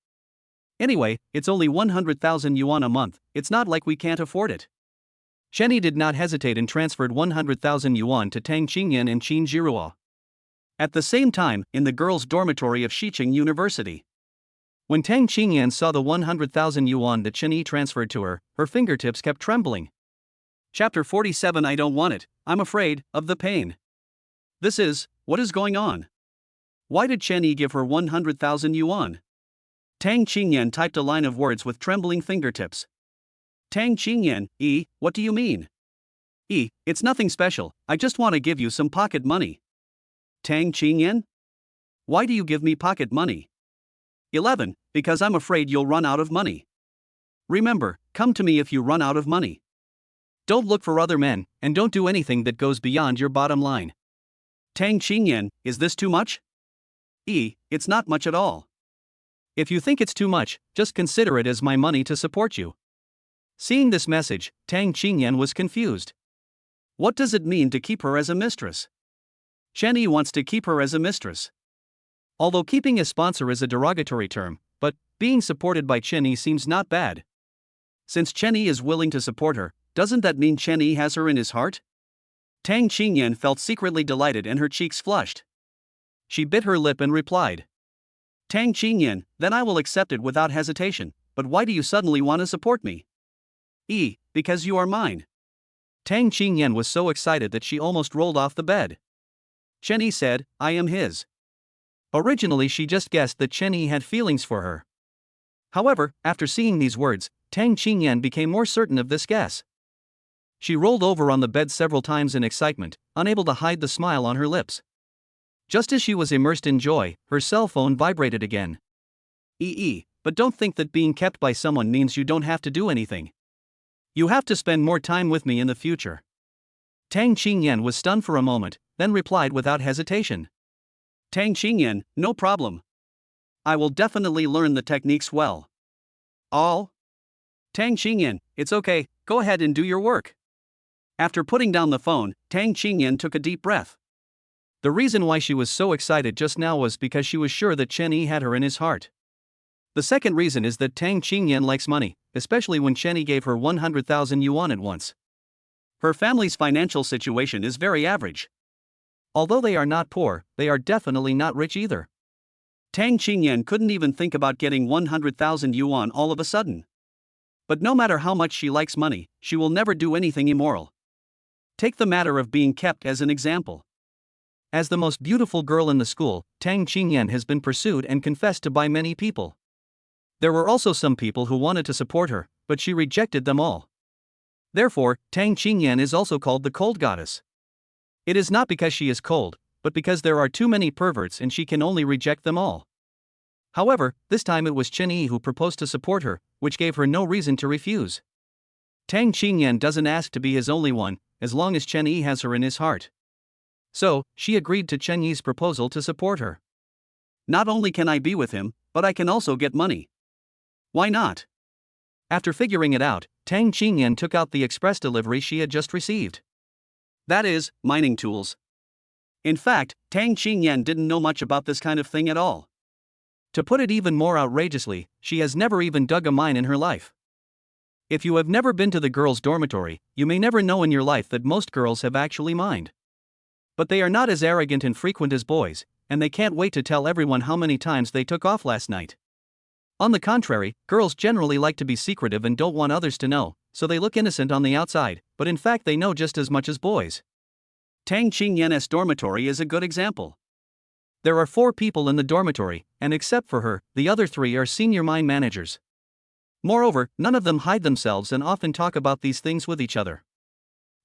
Speaker 1: Anyway, it's only 100,000 yuan a month, it's not like we can't afford it.
Speaker 2: Chen did not hesitate and transferred 100,000 yuan to Tang Qingyan and Qin Jiruo.
Speaker 1: At the same time, in the girls' dormitory of Xiqing University.
Speaker 2: When Tang Qingyan saw the 100,000 yuan that Chen transferred to her, her fingertips kept trembling.
Speaker 1: Chapter 47 I don't want it, I'm afraid of the pain. What is going on? Why did Chen give her 100,000 yuan? Tang Qingyan typed a line of words with trembling fingertips. Tang Qingyan, what do you mean? It's nothing special, I just want to give you some pocket money. Tang Qingyan? Why do you give me pocket money? 11, because I'm afraid you'll run out of money. Remember, come to me if you run out of money.
Speaker 2: Don't look for other men, and don't do anything that goes beyond your bottom line.
Speaker 1: Tang Qingyan, is this too much? It's not much at all.
Speaker 2: If you think it's too much, just consider it as my money to support you. Seeing this message, Tang Qingyan was confused.
Speaker 1: What does it mean to keep her as a mistress? Chen wants to keep her as a mistress.
Speaker 2: Although keeping a sponsor is a derogatory term, but being supported by Chen seems not bad.
Speaker 1: Since Chen is willing to support her, doesn't that mean Chen has her in his heart? Tang Qingyan felt secretly delighted and her cheeks flushed. She bit her lip and replied. Tang Qingyan, then I will accept it without hesitation, but why do you suddenly want to support me? Because you are mine.
Speaker 2: Tang Qingyan was so excited that she almost rolled off the bed.
Speaker 1: Chen said, I am his.
Speaker 2: Originally she just guessed that Chen had feelings for her. However, after seeing these words, Tang Qingyan became more certain of this guess. She rolled over on the bed several times in excitement, unable to hide the smile on her lips. Just as she was immersed in joy, her cell phone vibrated again.
Speaker 1: But don't think that being kept by someone means you don't have to do anything.
Speaker 2: You have to spend more time with me in the future. Tang Qingyan was stunned for a moment, then replied without hesitation.
Speaker 1: Tang Qingyan, no problem. I will definitely learn the techniques well. All? Tang Qingyan, it's okay, go ahead and do your work. After putting down the phone, Tang Qingyan took a deep breath.
Speaker 2: The reason why she was so excited just now was because she was sure that Chen Yi had her in his heart. The second reason is that Tang Qingyan likes money, especially when Chen Yi gave her 100,000 yuan at once.
Speaker 1: Her family's financial situation is very average.
Speaker 2: Although they are not poor, they are definitely not rich either.
Speaker 1: Tang Qingyan couldn't even think about getting 100,000 yuan all of a sudden. But no matter how much she likes money, she will never do anything immoral. Take the matter of being kept as an example.
Speaker 2: As the most beautiful girl in the school, Tang Qingyan has been pursued and confessed to by many people. There were also some people who wanted to support her, but she rejected them all. Therefore, Tang Qingyan is also called the cold goddess. It is not because she is cold, but because there are too many perverts and she can only reject them all. However, this time it was Chen Yi who proposed to support her, which gave her no reason to refuse. Tang Qingyan doesn't ask to be his only one, as long as Chen Yi has her in his heart. So, she agreed to Chen Yi's proposal to support her.
Speaker 1: Not only can I be with him, but I can also get money. Why not?
Speaker 2: After figuring it out, Tang Qingyan took out the express delivery she had just received.
Speaker 1: That is, mining tools. In fact, Tang Qingyan didn't know much about this kind of thing at all.
Speaker 2: To put it even more outrageously, she has never even dug a mine in her life. If you have never been to the girls' dormitory, you may never know in your life that most girls have actually mined. But they are not as arrogant and frequent as boys, and they can't wait to tell everyone how many times they took off last night. On the contrary, girls generally like to be secretive and don't want others to know, so they look innocent on the outside, but in fact they know just as much as boys.
Speaker 1: Tang Qingyan's dormitory is a good example.
Speaker 2: There are 4 people in the dormitory, and except for her, the other 3 are senior mine managers. Moreover, none of them hide themselves and often talk about these things with each other.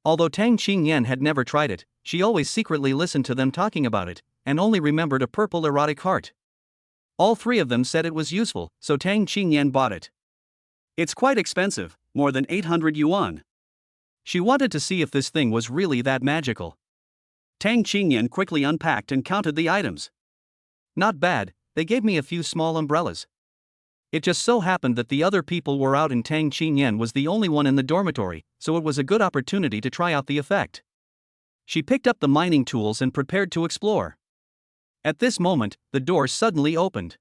Speaker 2: Although Tang Qingyan had never tried it, she always secretly listened to them talking about it, and only remembered a purple erotic heart. All 3 of them said it was useful, so Tang Qingyan bought it.
Speaker 1: It's quite expensive, more than 800 yuan.
Speaker 2: She wanted to see if this thing was really that magical.
Speaker 1: Tang Qingyan quickly unpacked and counted the items.
Speaker 2: Not bad, they gave me a few small umbrellas. It just so happened that the other people were out and Tang Qingyan was the only one in the dormitory, so it was a good opportunity to try out the effect. She picked up the mining tools and prepared to explore. At this moment, the door suddenly opened.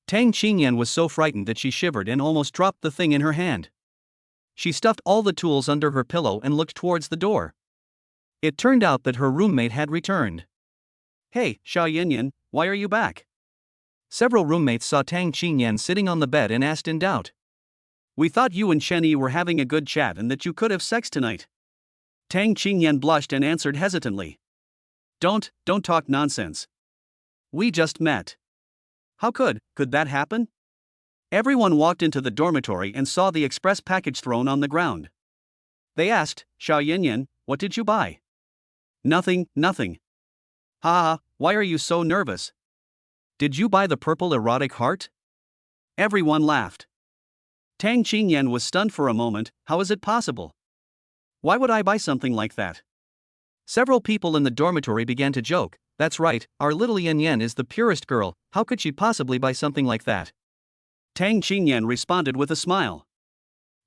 Speaker 2: Tang Qingyan was so frightened that she shivered and almost dropped the thing in her hand. She stuffed all the tools under her pillow and looked towards the door. It turned out that her roommate had returned.
Speaker 1: Hey, Xiao Yanyan, why are you back?
Speaker 2: Several roommates saw Tang Qingyan sitting on the bed and asked in doubt.
Speaker 1: We thought you and Chen Yi were having a good chat and that you could have sex tonight. Tang Qingyan blushed and answered hesitantly. Don't talk nonsense. We just met. How could that happen? Everyone walked into the dormitory and saw the express package thrown on the ground. They asked, Xiao Yanyan, what did you buy? Nothing. Ha, why are you so nervous?
Speaker 2: Did you buy the purple erotic heart?
Speaker 1: Everyone laughed. Tang Qingyan was stunned for a moment. How is it possible? Why would I buy something like that?
Speaker 2: Several people in the dormitory began to joke. That's right, our little Yan Yan is the purest girl, how could she possibly buy something like that?
Speaker 1: Tang Qingyan responded with a smile.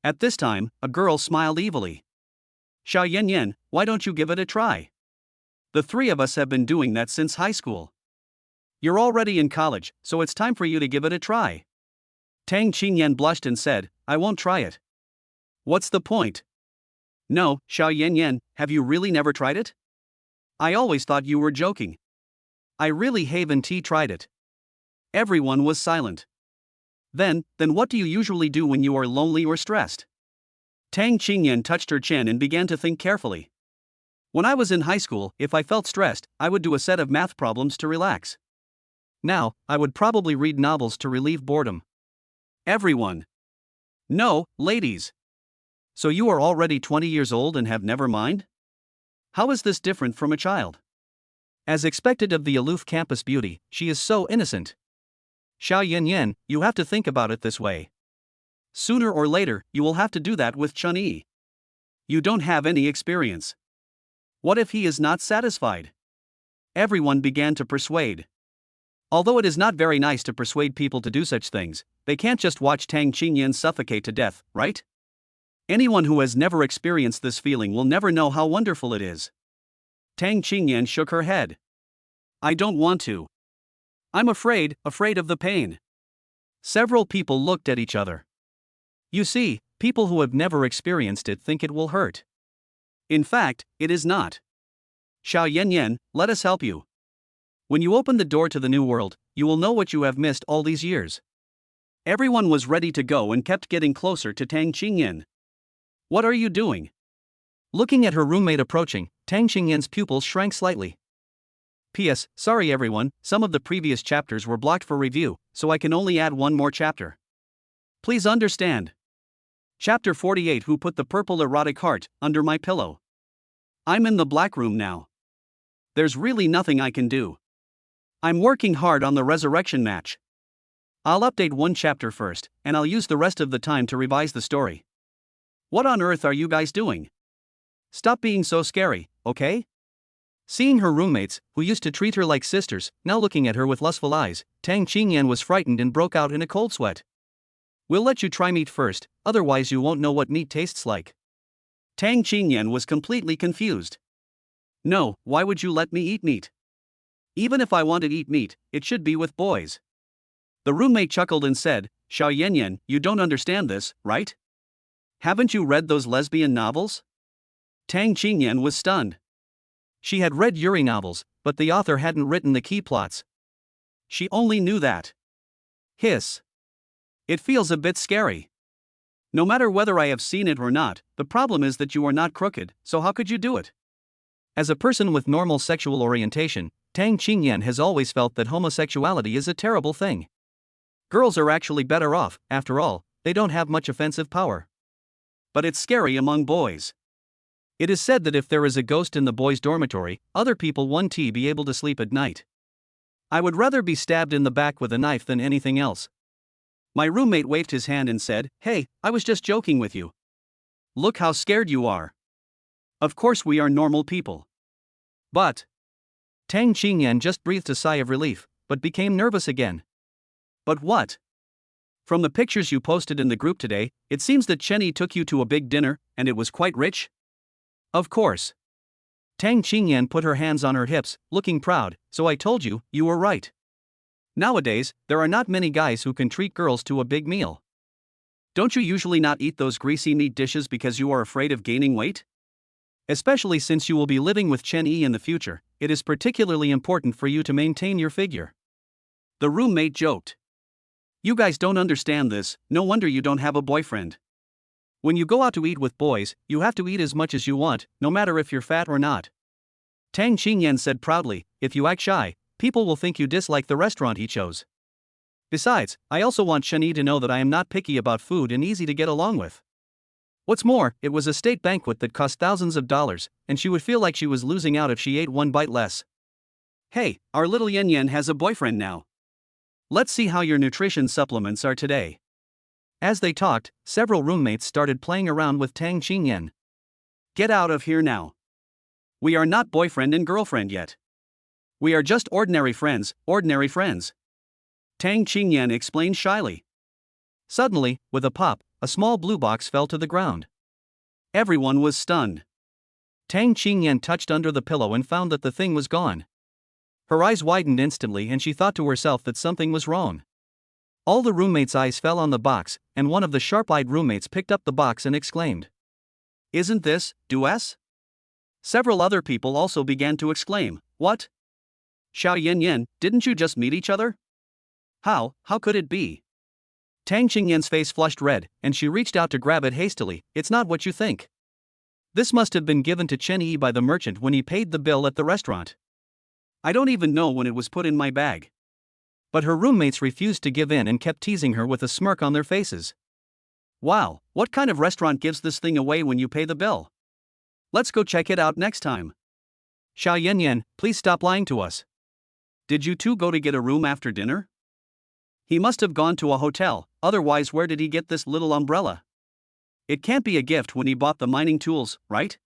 Speaker 1: At this time, a girl smiled evilly. Xiao Yanyan, why don't you give it a try? The 3 of us have been doing that since high school. You're already in college, so it's time for you to give it a try. Tang Qingyan blushed and said, I won't try it. What's the point? No, Xiao Yanyan, have you really never tried it? I always thought you were joking. I really haven't tried it. Everyone was silent. Then what do you usually do when you are lonely or stressed? Tang Qingyan touched her chin and began to think carefully. When I was in high school, if I felt stressed, I would do a set of math problems to relax.
Speaker 2: Now, I would probably read novels to relieve boredom.
Speaker 1: Everyone. No, ladies. So you are already 20 years old and have never mind? How is this different from a child?
Speaker 2: As expected of the aloof campus beauty, she is so innocent. Xiao Yanyan, you have to think about it this way.
Speaker 1: Sooner or later, you will have to do that with Chun-Yi. You don't have any experience. What if he is not satisfied? Everyone began to persuade. Although it is not very nice to persuade people to do such things, they can't just watch Tang Qingyan suffocate to death, right? Anyone who has never experienced this feeling will never know how wonderful it is. Tang Qingyan shook her head. I don't want to. I'm afraid of the pain. Several people looked at each other. You see, people who have never experienced it think it will hurt. In fact, it is not. Xiao Yanyan, let us help you. When you open the door to the new world, you will know what you have missed all these years. Everyone was ready to go and kept getting closer to Tang Qingyan. What are you doing?
Speaker 2: Looking at her roommate approaching, Tang Qingyan's pupils shrank slightly. P.S. Sorry everyone, some of the previous chapters were blocked for review, so I can only add one more chapter. Please understand. Chapter 48. Who put the purple erotic heart under my pillow? I'm in the black room now. There's really nothing I can do. I'm working hard on the resurrection match. I'll update one chapter first, and I'll use the rest of the time to revise the story. What on earth are you guys doing? Stop being so scary, okay? Seeing her roommates, who used to treat her like sisters, now looking at her with lustful eyes, Tang Qingyan was frightened and broke out in a cold sweat. We'll let you try meat first, otherwise you won't know what meat tastes like. Tang Qingyan was completely confused. No, why would you let me eat meat? Even if I want to eat meat, it should be with boys. The roommate chuckled and said, Xiao Yanyan, you don't understand this, right? Haven't you read those lesbian novels? Tang Qingyan was stunned. She had read Yuri novels, but the author hadn't written the key plots. She only knew that. Hiss. It feels a bit scary. No matter whether I have seen it or not, the problem is that you are not crooked, so how could you do it? As a person with normal sexual orientation, Tang Qingyan has always felt that homosexuality is a terrible thing. Girls are actually better off, after all, they don't have much offensive power. But it's scary among boys. It is said that if there is a ghost in the boys' dormitory, other people won't be able to sleep at night. I would rather be stabbed in the back with a knife than anything else. My roommate waved his hand and said, Hey, I was just joking with you. Look how scared you are. Of course we are normal people. But Tang Qingyan just breathed a sigh of relief, but became nervous again. But what? From the pictures you posted in the group today, it seems that Chenny took you to a big dinner, and it was quite rich? Of course. Tang Qingyan put her hands on her hips, looking proud, so I told you, you were right. Nowadays, there are not many guys who can treat girls to a big meal. Don't you usually not eat those greasy meat dishes because you are afraid of gaining weight? Especially since you will be living with Chen-Yi in the future, it is particularly important for you to maintain your figure. The roommate joked. You guys don't understand this, no wonder you don't have a boyfriend. When you go out to eat with boys, you have to eat as much as you want, no matter if you're fat or not. Tang Qingyan said proudly, if you act shy, people will think you dislike the restaurant he chose. Besides, I also want Chen-Yi to know that I am not picky about food and easy to get along with. What's more, it was a state banquet that cost thousands of dollars, and she would feel like she was losing out if she ate one bite less. Hey, our little Yan Yan has a boyfriend now. Let's see how your nutrition supplements are today. As they talked, several roommates started playing around with Tang Qingyan. Get out of here now. We are not boyfriend and girlfriend yet. We are just ordinary friends, Tang Qingyan explained shyly. Suddenly, with a pop, a small blue box fell to the ground. Everyone was stunned. Tang Qingyan touched under the pillow and found that the thing was gone. Her eyes widened instantly and she thought to herself that something was wrong. All the roommates' eyes fell on the box, and one of the sharp-eyed roommates picked up the box and exclaimed, Isn't this, Dues? Several other people also began to exclaim, What? Xiao Yanyan, didn't you just meet each other? How could it be? Tang Qingyan's face flushed red, and she reached out to grab it hastily. It's not what you think. This must have been given to Chen-Yi by the merchant when he paid the bill at the restaurant. I don't even know when it was put in my bag. But her roommates refused to give in and kept teasing her with a smirk on their faces. Wow, what kind of restaurant gives this thing away when you pay the bill? Let's go check it out next time. Xiao Yanyan, please stop lying to us. Did you two go to get a room after dinner?
Speaker 1: He must have gone to a hotel, otherwise where did he get this little umbrella? It can't be a gift when he bought the mining tools, right?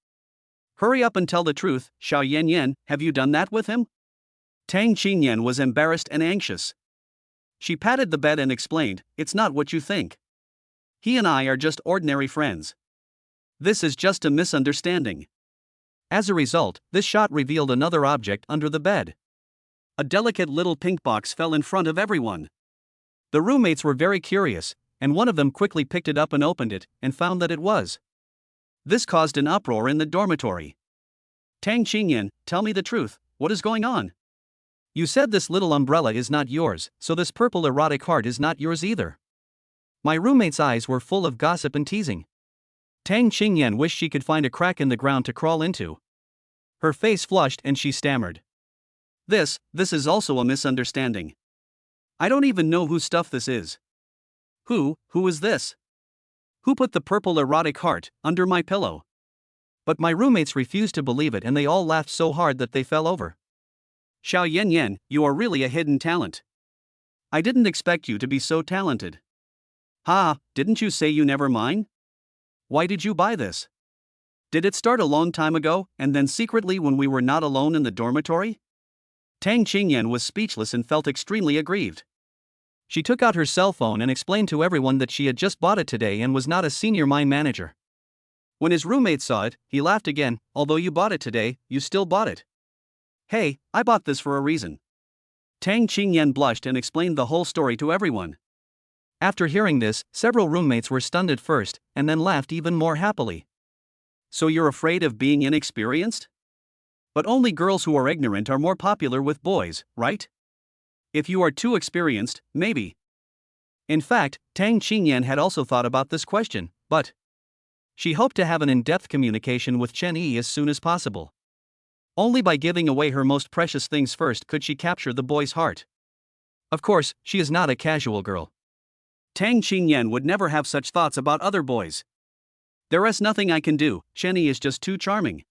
Speaker 1: Hurry up and tell the truth, Xiao Yan, have you done that with him? Tang Qingyan was embarrassed and anxious. She patted the bed and explained, it's not what you think. He and I are just ordinary friends. This is just a misunderstanding.
Speaker 2: As a result, this shot revealed another object under the bed.
Speaker 1: A delicate little pink box fell in front of everyone.
Speaker 2: The roommates were very curious, and one of them quickly picked it up and opened it, and found that it was.
Speaker 1: This caused an uproar in the dormitory. Tang Qingyan, tell me the truth, what is going on?
Speaker 2: You said this little umbrella is not yours, so this purple erotic heart is not yours either. My roommate's eyes were full of gossip and teasing. Tang Qingyan wished she could find a crack in the ground to crawl into. Her face flushed and she stammered.
Speaker 1: This is also a misunderstanding. I don't even know whose stuff this is. Who is this? Who put the purple erotic heart under my pillow?
Speaker 2: But my roommates refused to believe it and they all laughed so hard that they fell over.
Speaker 1: Xiao Yan, you are really a hidden talent. I didn't expect you to be so talented. Ha, didn't you say you never mine? Why did you buy this? Did it start a long time ago, and then secretly when we were not alone in the dormitory? Tang Qingyan was speechless and felt extremely aggrieved.
Speaker 2: She took out her cell phone and explained to everyone that she had just bought it today and was not a senior mine manager. When his roommate saw it, he laughed again, although you bought it today, you still bought it.
Speaker 1: Hey, I bought this for a reason. Tang Qingyan blushed and explained the whole story to everyone.
Speaker 2: After hearing this, several roommates were stunned at first, and then laughed even more happily.
Speaker 1: So you're afraid of being inexperienced? But only girls who are ignorant are more popular with boys, right? If you are too experienced, maybe.
Speaker 2: In fact, Tang Qingyan had also thought about this question, but she hoped to have an in-depth communication with Chen Yi as soon as possible. Only by giving away her most precious things first could she capture the boy's heart. Of course, she is not a casual girl.
Speaker 1: Tang Qingyan would never have such thoughts about other boys. There is nothing I can do, Chen Yi is just too charming.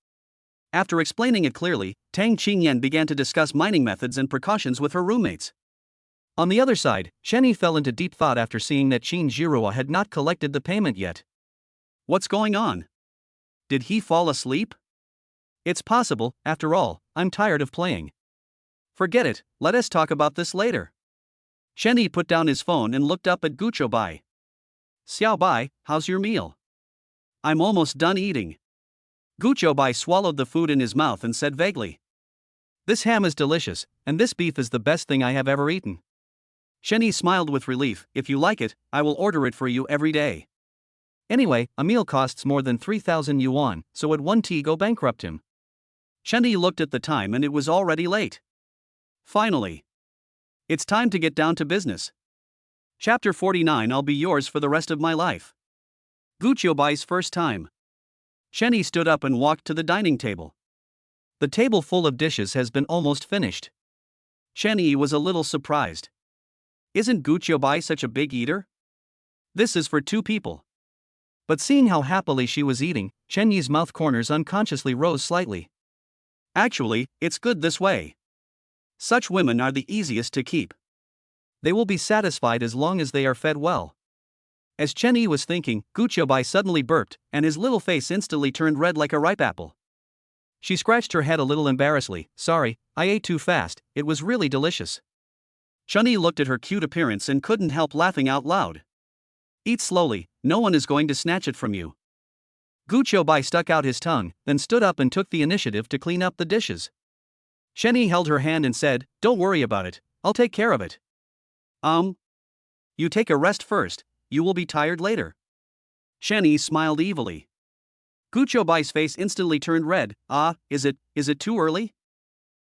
Speaker 1: After explaining it clearly, Tang Qingyan began to discuss mining methods and precautions with her roommates.
Speaker 2: On the other side, Chen Yi fell into deep thought after seeing that Qin Jiruo had not collected the payment yet.
Speaker 1: What's going on? Did he fall asleep?
Speaker 2: It's possible, after all, I'm tired of playing.
Speaker 1: Forget it, let us talk about this later. Chen Yi put down his phone and looked up at Guoai. Xiao Bai, how's your meal? I'm almost done eating. Guoai swallowed the food in his mouth and said vaguely.
Speaker 2: This ham is delicious, and this beef is the best thing I have ever eaten.
Speaker 1: Chen Yi smiled with relief, if you like it, I will order it for you every day.
Speaker 2: Anyway, a meal costs more than 3,000 yuan, so at 1 tea go bankrupt him.
Speaker 1: Chen Yi looked at the time and it was already late. Finally. It's time to get down to business. Chapter 49 I'll be yours for the rest of my life. Guoai's first time. Chen Yi stood up and walked to the dining table.
Speaker 2: The table full of dishes has been almost finished.
Speaker 1: Chen Yi was a little surprised. Isn't Guoai such a big eater? This is for 2 people.
Speaker 2: But seeing how happily she was eating, Chen Yi's mouth corners unconsciously rose slightly.
Speaker 1: Actually, it's good this way. Such women are the easiest to keep.
Speaker 2: They will be satisfied as long as they are fed well. As Chen Yi was thinking, Guoai suddenly burped, and his little face instantly turned red like a ripe apple. She scratched her head a little embarrassedly. Sorry, I ate too fast, it was really delicious.
Speaker 1: Chen Yi looked at her cute appearance and couldn't help laughing out loud. Eat slowly, no one is going to snatch it from you.
Speaker 2: Guoai stuck out his tongue, then stood up and took the initiative to clean up the dishes.
Speaker 1: Chen Yi held her hand and said, don't worry about it, I'll take care of it. You take a rest first, you will be tired later. Chen Yi smiled evilly. Guoai's face instantly turned red. Is it too early?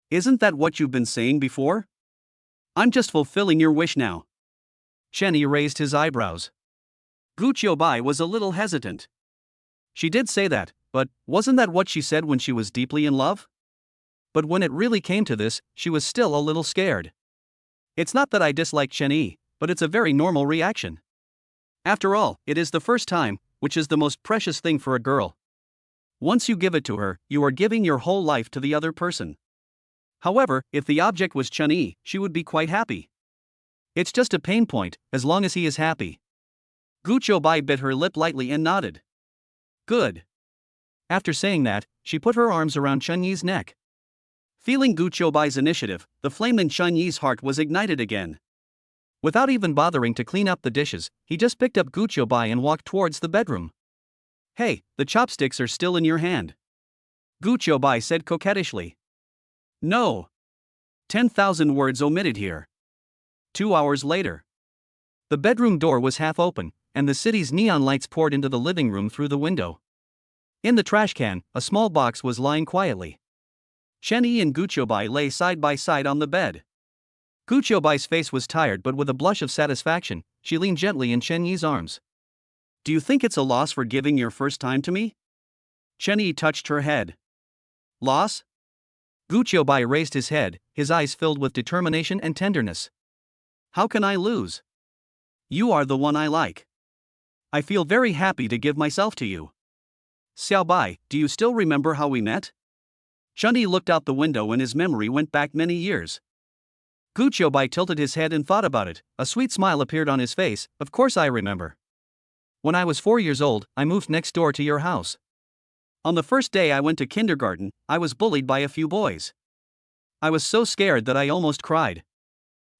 Speaker 1: Isn't that what you've been saying before? I'm just fulfilling your wish now.
Speaker 2: Chen Yi raised his eyebrows.
Speaker 1: Guoai was a little hesitant. She did say that, but wasn't that what she said when she was deeply in love?
Speaker 2: But when it really came to this, she was still a little scared.
Speaker 1: It's not that I dislike Chen Yi, but it's a very normal reaction. After all, it is the first time, which is the most precious thing for a girl. Once you give it to her, you are giving your whole life to the other person. However, if the object was Chen Yi, she would be quite happy.
Speaker 2: It's just a pain point, as long as he is happy.
Speaker 1: Gu Qiubai bit her lip lightly and nodded. Good.
Speaker 2: After saying that, she put her arms around Chun Yi's neck.
Speaker 1: Feeling Gu Qiubai's initiative, the flame in Chun Yi's heart was ignited again.
Speaker 2: Without even bothering to clean up the dishes, he just picked up Gu Qiubai and walked towards the bedroom.
Speaker 1: Hey, the chopsticks are still in your hand. Gu Qiubai said coquettishly. No. 10,000 words omitted here. 2 hours later.
Speaker 2: The bedroom door was half open, and the city's neon lights poured into the living room through the window. In the trash can, a small box was lying quietly.
Speaker 1: Chen Yi and Gu Qiubai lay side by side on the bed.
Speaker 2: Gu Qiubai's face was tired, but with a blush of satisfaction, she leaned gently in Chen Yi's arms.
Speaker 1: Do you think it's a loss for giving your first time to me? Chen Yi touched her head. Loss?
Speaker 2: Gu Qiubai raised his head, his eyes filled with determination and tenderness.
Speaker 1: How can I lose? You are the one I like. I feel very happy to give myself to you. Xiao Bai, do you still remember how we met? Chen Yi looked out the window and his memory went back many years.
Speaker 2: Gu Qiubai tilted his head and thought about it. A sweet smile appeared on his face. Of course I remember. When I was 4 years old, I moved next door to your house.
Speaker 1: On the first day I went to kindergarten, I was bullied by a few boys. I was so scared that I almost cried.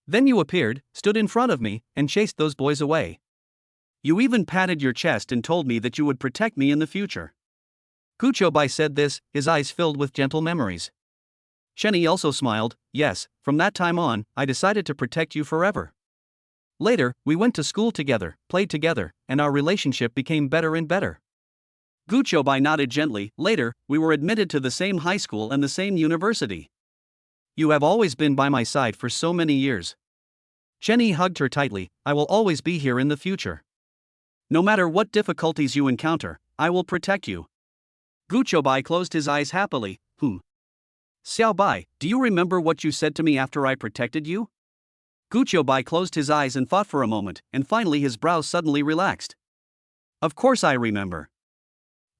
Speaker 2: Then you appeared, stood in front of me, and chased those boys away.
Speaker 1: You even patted your chest and told me that you would protect me in the future.
Speaker 2: Gu Qiubai said this, his eyes filled with gentle memories.
Speaker 1: Chen Yi also smiled. Yes, from that time on, I decided to protect you forever.
Speaker 2: Later, we went to school together, played together, and our relationship became better and better.
Speaker 1: Gu Qiubai nodded gently. Later, we were admitted to the same high school and the same university.
Speaker 2: You have always been by my side for so many years. Chen Yi hugged her tightly. I will always be here in the future.
Speaker 1: No matter what difficulties you encounter, I will protect you. Gu Qiubai closed his eyes happily. Xiao Bai, do you remember what you said to me after I protected you? Gu Qiubai closed his eyes and thought for a moment, and finally his brows suddenly relaxed. Of course I remember.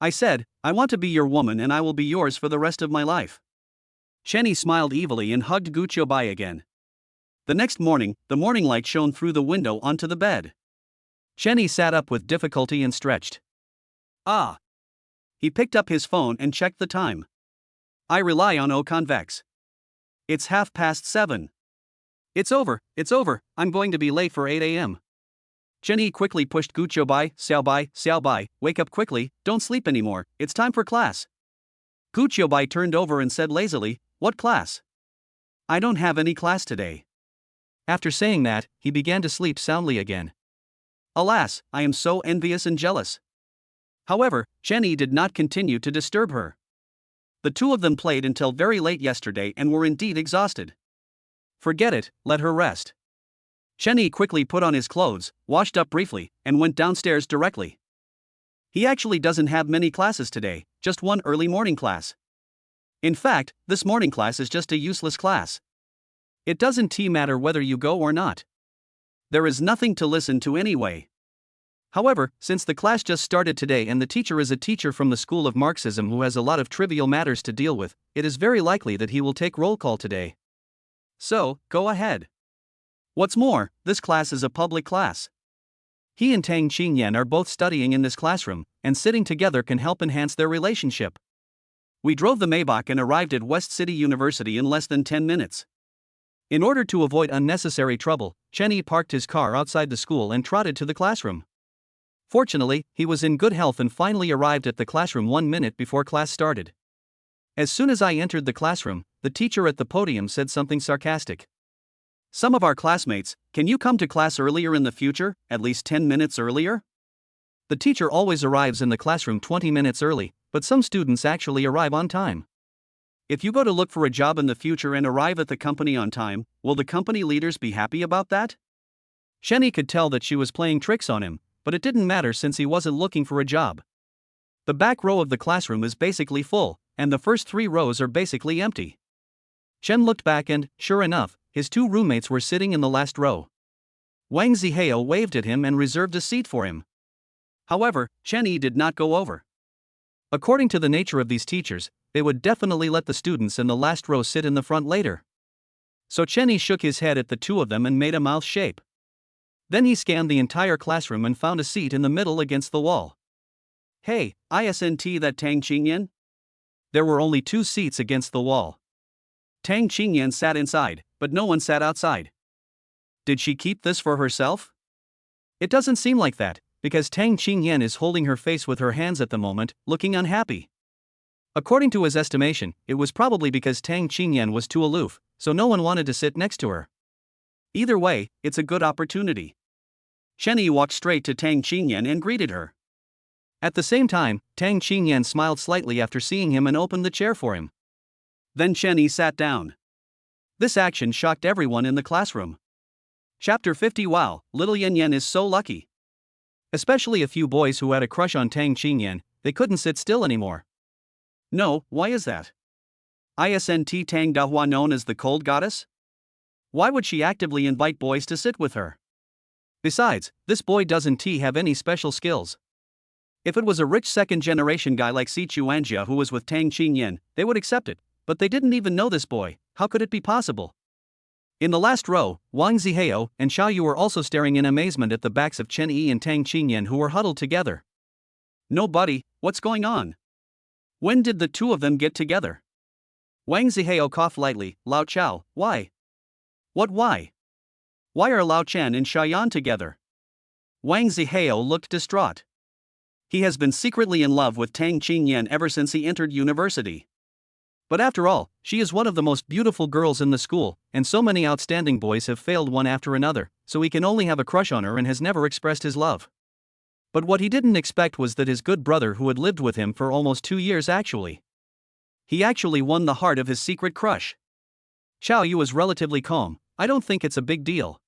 Speaker 1: I said, I want to be your woman and I will be yours for the rest of my life. Chen Yi smiled evilly and hugged Gu Qiubai again. The next morning, the morning light shone through the window onto the bed.
Speaker 2: Chen Yi sat up with difficulty and stretched.
Speaker 1: Ah. He picked up his phone and checked the time. I rely on O-Convex. It's 7:30. It's over, I'm going to be late for 8 a.m. Chen Yi quickly pushed Gu Qiubai. Xiao Bai, wake up quickly, don't sleep anymore, it's time for class. Gu Qiubai turned over and said lazily, what class? I don't have any class today.
Speaker 2: After saying that, he began to sleep soundly again.
Speaker 1: Alas, I am so envious and jealous. However, Chen Yi did not continue to disturb her. The two of them played until very late yesterday and were indeed exhausted. Forget it, let her rest. Chen Yi quickly put on his clothes, washed up briefly, and went downstairs directly. He actually doesn't have many classes today, just one early morning class. In fact, this morning class is just a useless class. It doesn't matter whether you go or not. There is nothing to listen to anyway. However, since the class just started today and the teacher is a teacher from the school of Marxism who has a lot of trivial matters to deal with, it is very likely that he will take roll call today. So, go ahead. What's more, this class is a public class. He and Tang Qingyan are both studying in this classroom, and sitting together can help enhance their relationship. We drove the Maybach and arrived at West City University in less than 10 minutes. In order to avoid unnecessary trouble, Chen Yi parked his car outside the school and trotted to the classroom. Fortunately, he was in good health and finally arrived at the classroom 1 minute before class started. As soon as I entered the classroom, the teacher at the podium said something sarcastic. Some of our classmates, can you come to class earlier in the future, at least 10 minutes earlier? The teacher always arrives in the classroom 20 minutes early, but some students actually arrive on time. If you go to look for a job in the future and arrive at the company on time, will the company leaders be happy about that? Chen Yi could tell that she was playing tricks on him, but it didn't matter since he wasn't looking for a job. The back row of the classroom is basically full, and the first 3 rows are basically empty. Chen looked back and, sure enough, his 2 roommates were sitting in the last row. Wang Zihao waved at him and reserved a seat for him. However, Chen Yi did not go over. According to the nature of these teachers, they would definitely let the students in the last row sit in the front later.
Speaker 2: So Chenny shook his head at the two of them and made a mouth shape. Then he scanned the entire classroom and found a seat in the middle against the wall.
Speaker 1: Hey, isn't that Tang Qingyan?
Speaker 2: There were only 2 seats against the wall.
Speaker 1: Tang Qingyan sat inside, but no one sat outside.
Speaker 2: Did she keep this for herself? It doesn't seem like that, because Tang Qingyan is holding her face with her hands at the moment, looking unhappy. According to his estimation, it was probably because Tang Qingyan was too aloof, so no one wanted to sit next to her.
Speaker 1: Either way, it's a good opportunity. Chenny walked straight to Tang Qingyan and greeted her.
Speaker 2: At the same time, Tang Qingyan smiled slightly after seeing him and opened the chair for him.
Speaker 1: Then Chenny sat down.
Speaker 2: This action shocked everyone in the classroom.
Speaker 1: Chapter 50. Wow, little Yan Yan is so lucky.
Speaker 2: Especially a few boys who had a crush on Tang Qingyan, they couldn't sit still anymore.
Speaker 1: No, why is that? Isn't Tang Dahua known as the cold goddess? Why would she actively invite boys to sit with her?
Speaker 2: Besides, this boy doesn't have any special skills.
Speaker 1: If it was a rich second-generation guy like Si Chuanjia who was with Tang Qingyan, they would accept it, but they didn't even know this boy. How could it be possible?
Speaker 2: In the last row, Wang Zihao and Xiao Yu were also staring in amazement at the backs of Chen Yi and Tang Qingyan, who were huddled together.
Speaker 1: No, buddy, what's going on? When did the two of them get together? Wang Zihao coughed lightly. Lao Chao, why? What why? Why are Lao Chen and Xiaoyan together? Wang Zihao looked distraught. He has been secretly in love with Tang Qingyan ever since he entered university.
Speaker 2: But after all, she is one of the most beautiful girls in the school, and so many outstanding boys have failed one after another, so he can only have a crush on her and has never expressed his love. But what he didn't expect was that his good brother, who had lived with him for almost 2 years, He actually won the heart of his secret crush. Xiao Yu was relatively calm. I don't think it's a big deal.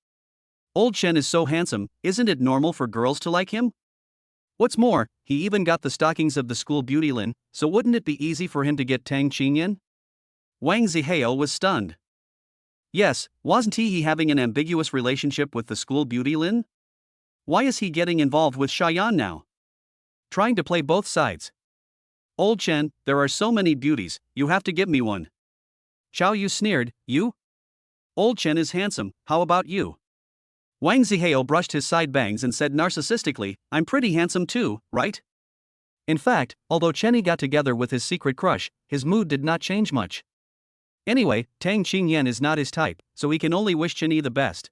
Speaker 1: Old Chen is so handsome, isn't it normal for girls to like him?
Speaker 2: What's more, he even got the stockings of the school beauty Lin, so wouldn't it be easy for him to get Tang Qingyan?
Speaker 1: Wang Zihao was stunned. Yes, wasn't he having an ambiguous relationship with the school beauty Lin? Why is he getting involved with Xiaoyan now?
Speaker 2: Trying to play both sides.
Speaker 1: Old Chen, there are so many beauties, you have to give me one.
Speaker 2: Xiao Yu sneered. You?
Speaker 1: Old Chen is handsome, how about you? Wang Zihao brushed his side bangs and said narcissistically, I'm pretty handsome too, right?
Speaker 2: In fact, although Chenny got together with his secret crush, his mood did not change much. Anyway, Tang Qingyan is not his type, so he can only wish Chenny the best.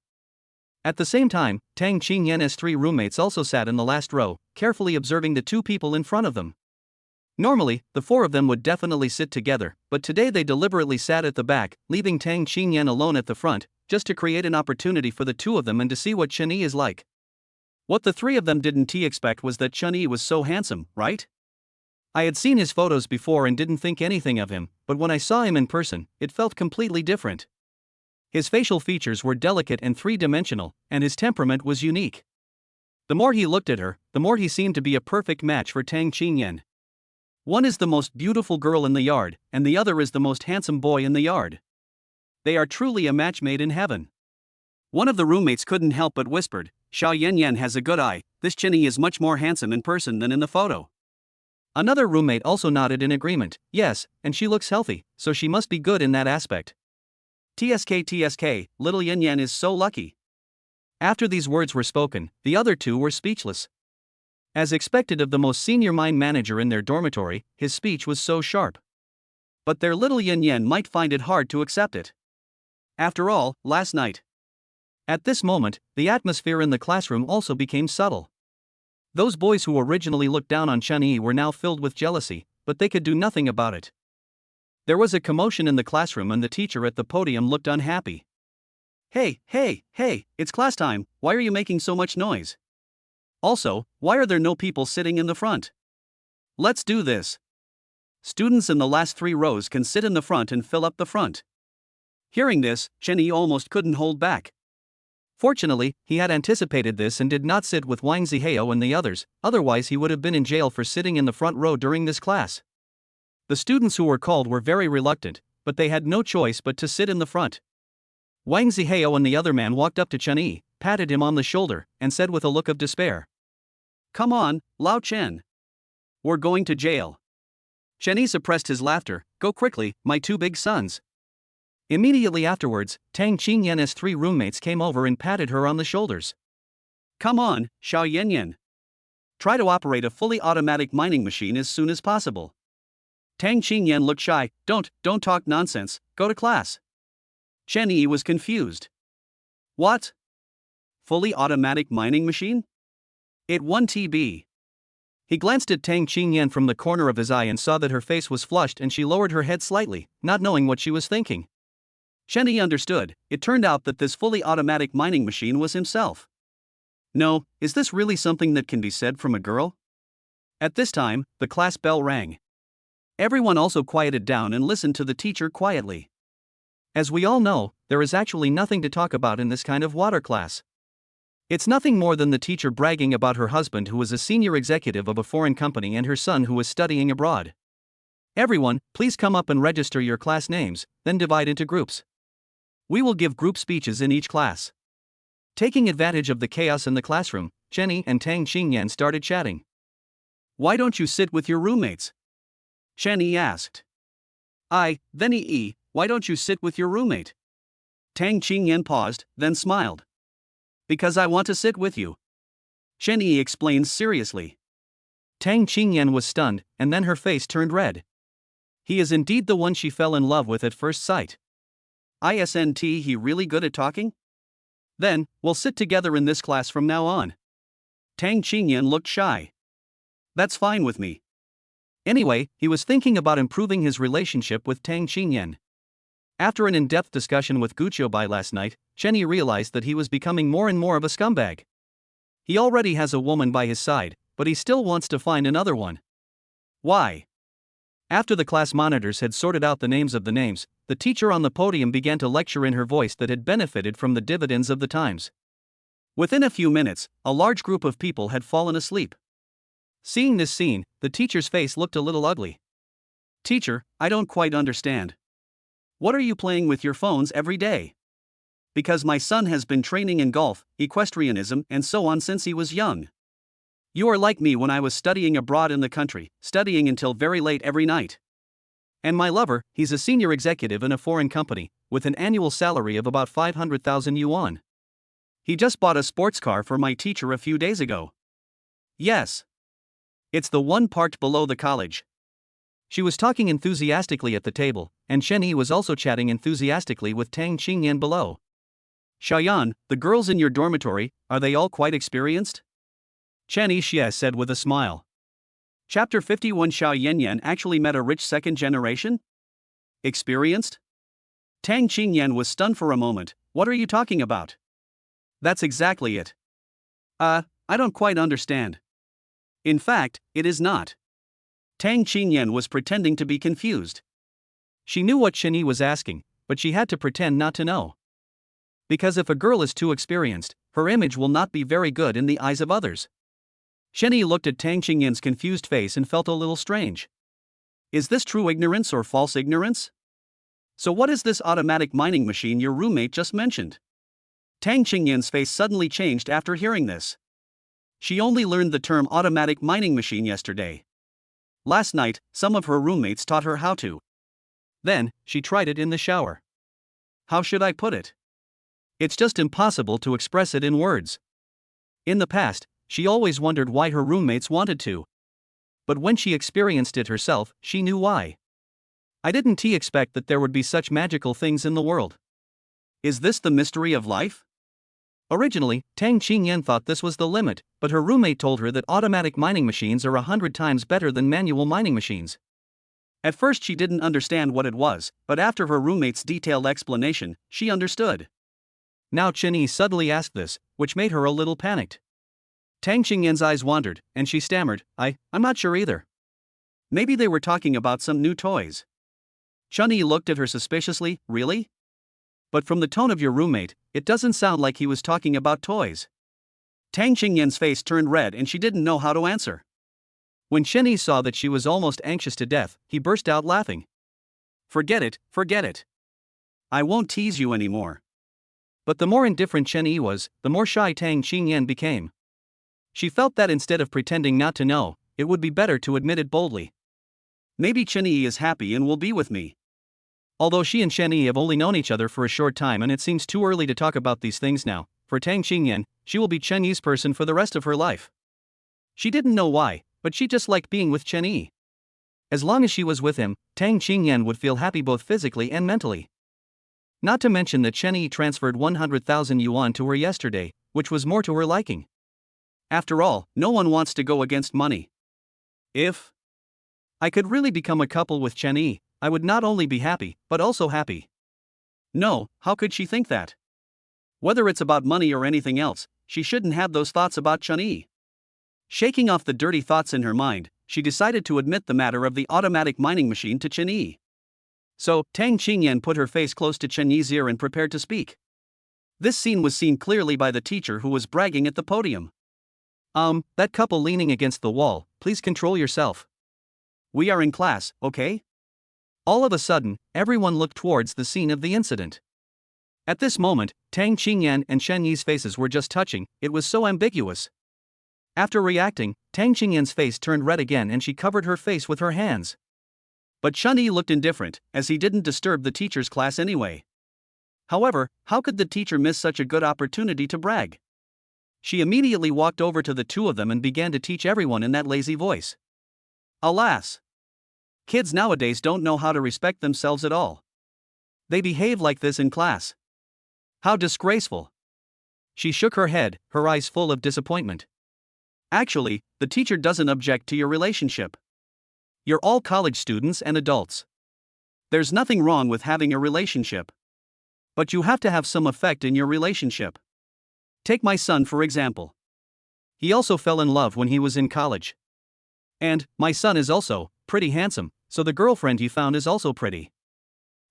Speaker 2: At the same time, Tang Qingyan's 3 roommates also sat in the last row, carefully observing the 2 people in front of them. Normally, the 4 of them would definitely sit together, but today they deliberately sat at the back, leaving Tang Qingyan alone at the front, just to create an opportunity for the 2 of them and to see what Chen Yi is like.
Speaker 1: What the 3 of them didn't expect was that Chen Yi was so handsome, right?
Speaker 2: I had seen his photos before and didn't think anything of him, but when I saw him in person, it felt completely different. His facial features were delicate and 3-dimensional, and his temperament was unique. The more he looked at her, the more he seemed to be a perfect match for Tang Qingyan.
Speaker 1: One is the most beautiful girl in the yard, and the other is the most handsome boy in the yard. They are truly a match made in heaven. One of the roommates couldn't help but whispered, Xiao Yan has a good eye, this Chenny is much more handsome in person than in the photo.
Speaker 2: Another roommate also nodded in agreement. Yes, and she looks healthy, so she must be good in that aspect.
Speaker 1: TSK, little Yan is so lucky.
Speaker 2: After these words were spoken, the other 2 were speechless. As expected of the most senior mine manager in their dormitory, his speech was so sharp.
Speaker 1: But their little Yan might find it hard to accept it. After all, last night.
Speaker 2: At this moment, the atmosphere in the classroom also became subtle. Those boys who originally looked down on Chen Yi were now filled with jealousy, but they could do nothing about it. There was a commotion in the classroom and the teacher at the podium looked unhappy.
Speaker 1: Hey, it's class time, why are you making so much noise? Also, why are there no people sitting in the front? Let's do this. Students in the last 3 rows can sit in the front and fill up the front. Hearing this, Chen Yi almost couldn't hold back.
Speaker 2: Fortunately, he had anticipated this and did not sit with Wang Zihao and the others, otherwise he would have been in jail for sitting in the front row during this class. The students who were called were very reluctant, but they had no choice but to sit in the front. Wang Zihao and the other man walked up to Chen Yi, patted him on the shoulder, and said with a look of despair,
Speaker 1: Come on, Lao Chen. We're going to jail. Chen Yi suppressed his laughter. Go quickly, my 2 big sons.
Speaker 2: Immediately afterwards, Tang Qingyan's 3 roommates came over and patted her on the shoulders.
Speaker 1: Come on, Xiao Yanyan. Try to operate a fully automatic mining machine as soon as possible. Tang Qingyan looked shy. Don't talk nonsense, go to class. Chen Yi was confused. What? Fully automatic mining machine? It 1 TB.
Speaker 2: He glanced at Tang Qingyan from the corner of his eye and saw that her face was flushed and she lowered her head slightly, not knowing what she was thinking.
Speaker 1: Chen Yi understood. It turned out that this fully automatic mining machine was himself. No, is this really something that can be said from a girl? At this time, the class bell rang. Everyone also quieted down and listened to the teacher quietly.
Speaker 2: As we all know, there is actually nothing to talk about in this kind of water class. It's nothing more than the teacher bragging about her husband who was a senior executive of a foreign company and her son who was studying abroad. Everyone, please come up and register your class names, then divide into groups. We will give group speeches in each class. Taking advantage of the chaos in the classroom, Jenny and Tang Qingyan started chatting.
Speaker 1: Why don't you sit with your roommates? Chen Yi asked. Then Yi, why don't you sit with your roommate? Tang Qingyan paused, then smiled. Because I want to sit with you. Chen Yi explained seriously.
Speaker 2: Tang Qingyan was stunned, and then her face turned red. He is indeed the one she fell in love with at first sight.
Speaker 1: Isn't he really good at talking? Then, we'll sit together in this class from now on. Tang Qingyan looked shy. That's fine with me.
Speaker 2: Anyway, he was thinking about improving his relationship with Tang Qingyan. After an in-depth discussion with Guoai last night, Chen Yi realized that he was becoming more and more of a scumbag. He already has a woman by his side, but he still wants to find another one.
Speaker 1: Why?
Speaker 2: After the class monitors had sorted out the names of the names, the teacher on the podium began to lecture in her voice that had benefited from the dividends of the times.
Speaker 1: Within a few minutes, a large group of people had fallen asleep.
Speaker 2: Seeing this scene, the teacher's face looked a little ugly.
Speaker 1: Teacher, I don't quite understand. What are you playing with your phones every day? Because my son has been training in golf, equestrianism, and so on since he was young. You are like me when I was studying abroad in the country, studying until very late every night.
Speaker 2: And my lover, he's a senior executive in a foreign company, with an annual salary of about 500,000 yuan.
Speaker 1: He just bought a sports car for my teacher a few days ago. Yes. It's the one parked below the college.
Speaker 2: She was talking enthusiastically at the table, and Chen Yi was also chatting enthusiastically with Tang Qingyan below.
Speaker 1: Xiaoyan, the girls in your dormitory, are they all quite experienced?
Speaker 2: Chen Yi said with a smile.
Speaker 1: Chapter 51 Xiao Yanyan actually met a rich second generation? Experienced? Tang Qingyan was stunned for a moment. What are you talking about? That's exactly it. I don't quite understand. In fact, it is not. Tang Qingyan was pretending to be confused.
Speaker 2: She knew what Chen Yi was asking, but she had to pretend not to know. Because if a girl is too experienced, her image will not be very good in the eyes of others. Chen Yi looked at Tang Qingyan's confused face and felt a little strange. Is this true ignorance or false ignorance? So what is this automatic mining machine your roommate just mentioned? Tang Qingyan's face suddenly changed after hearing this. She only learned the term automatic mining machine yesterday. Last night, some of her roommates taught her how to. Then, she tried it in the shower.
Speaker 1: How should I put it?
Speaker 2: It's just impossible to express it in words. In the past, she always wondered why her roommates wanted to. But when she experienced it herself, she knew why. I didn't expect that there would be such magical things in the world.
Speaker 1: Is this the mystery of life?
Speaker 2: Originally, Tang Qingyan thought this was the limit, but her roommate told her that automatic mining machines are 100 times better than manual mining machines.
Speaker 1: At first she didn't understand what it was, but after her roommate's detailed explanation, she understood.
Speaker 2: Now Chen Yi suddenly asked this, which made her a little panicked. Tang Qingyan's eyes wandered, and she stammered, I'm not sure either.
Speaker 1: Maybe they were talking about some new toys. Chen Yi looked at her suspiciously. Really? But from the tone of your roommate, it doesn't sound like he was talking about toys. Tang Qingyan's face turned red and she didn't know how to answer.
Speaker 2: When Chen Yi saw that she was almost anxious to death, he burst out laughing.
Speaker 1: Forget it. I won't tease you anymore.
Speaker 2: But the more indifferent Chen Yi was, the more shy Tang Qingyan became. She felt that instead of pretending not to know, it would be better to admit it boldly.
Speaker 1: Maybe Chen Yi is happy and will be with me.
Speaker 2: Although she and Chen Yi have only known each other for a short time and it seems too early to talk about these things now, for Tang Qingyan, she will be Chen Yi's person for the rest of her life. She didn't know why, but she just liked being with Chen Yi. As long as she was with him, Tang Qingyan would feel happy both physically and mentally. Not to mention that Chen Yi transferred 100,000 yuan to her yesterday, which was more to her liking.
Speaker 1: After all, no one wants to go against money. If
Speaker 2: I could really become a couple with Chen Yi, I would not only be happy, but also happy.
Speaker 1: No, how could she think that? Whether it's about money or anything else, she shouldn't have those thoughts about Chen Yi. Shaking off the dirty thoughts in her mind, she decided to admit the matter of the automatic mining machine to Chen Yi. So, Tang Qingyan put her face close to Chen Yi's ear and prepared to speak. This scene was seen clearly by the teacher who was bragging at the podium.
Speaker 2: That couple leaning against the wall, please control yourself.
Speaker 1: We are in class, okay?
Speaker 2: All of a sudden, everyone looked towards the scene of the incident. At this moment, Tang Qingyan and Chen Yi's faces were just touching, it was so ambiguous. After reacting, Tang Qingyan's face turned red again and she covered her face with her hands.
Speaker 1: But Chen Yi looked indifferent, as he didn't disturb the teacher's class anyway. However, how could the teacher miss such a good opportunity to brag? She immediately walked over to the two of them and began to teach everyone in that lazy voice. Alas! Kids nowadays don't know how to respect themselves at all. They behave like this in class. How disgraceful!
Speaker 2: She shook her head, her eyes full of disappointment.
Speaker 1: Actually, the teacher doesn't object to your relationship. You're all college students and adults. There's nothing wrong with having a relationship. But you have to have some effect in your relationship. Take my son for example.
Speaker 2: He also fell in love when he was in college.
Speaker 1: And my son is also pretty handsome,
Speaker 2: so the girlfriend he found is also pretty.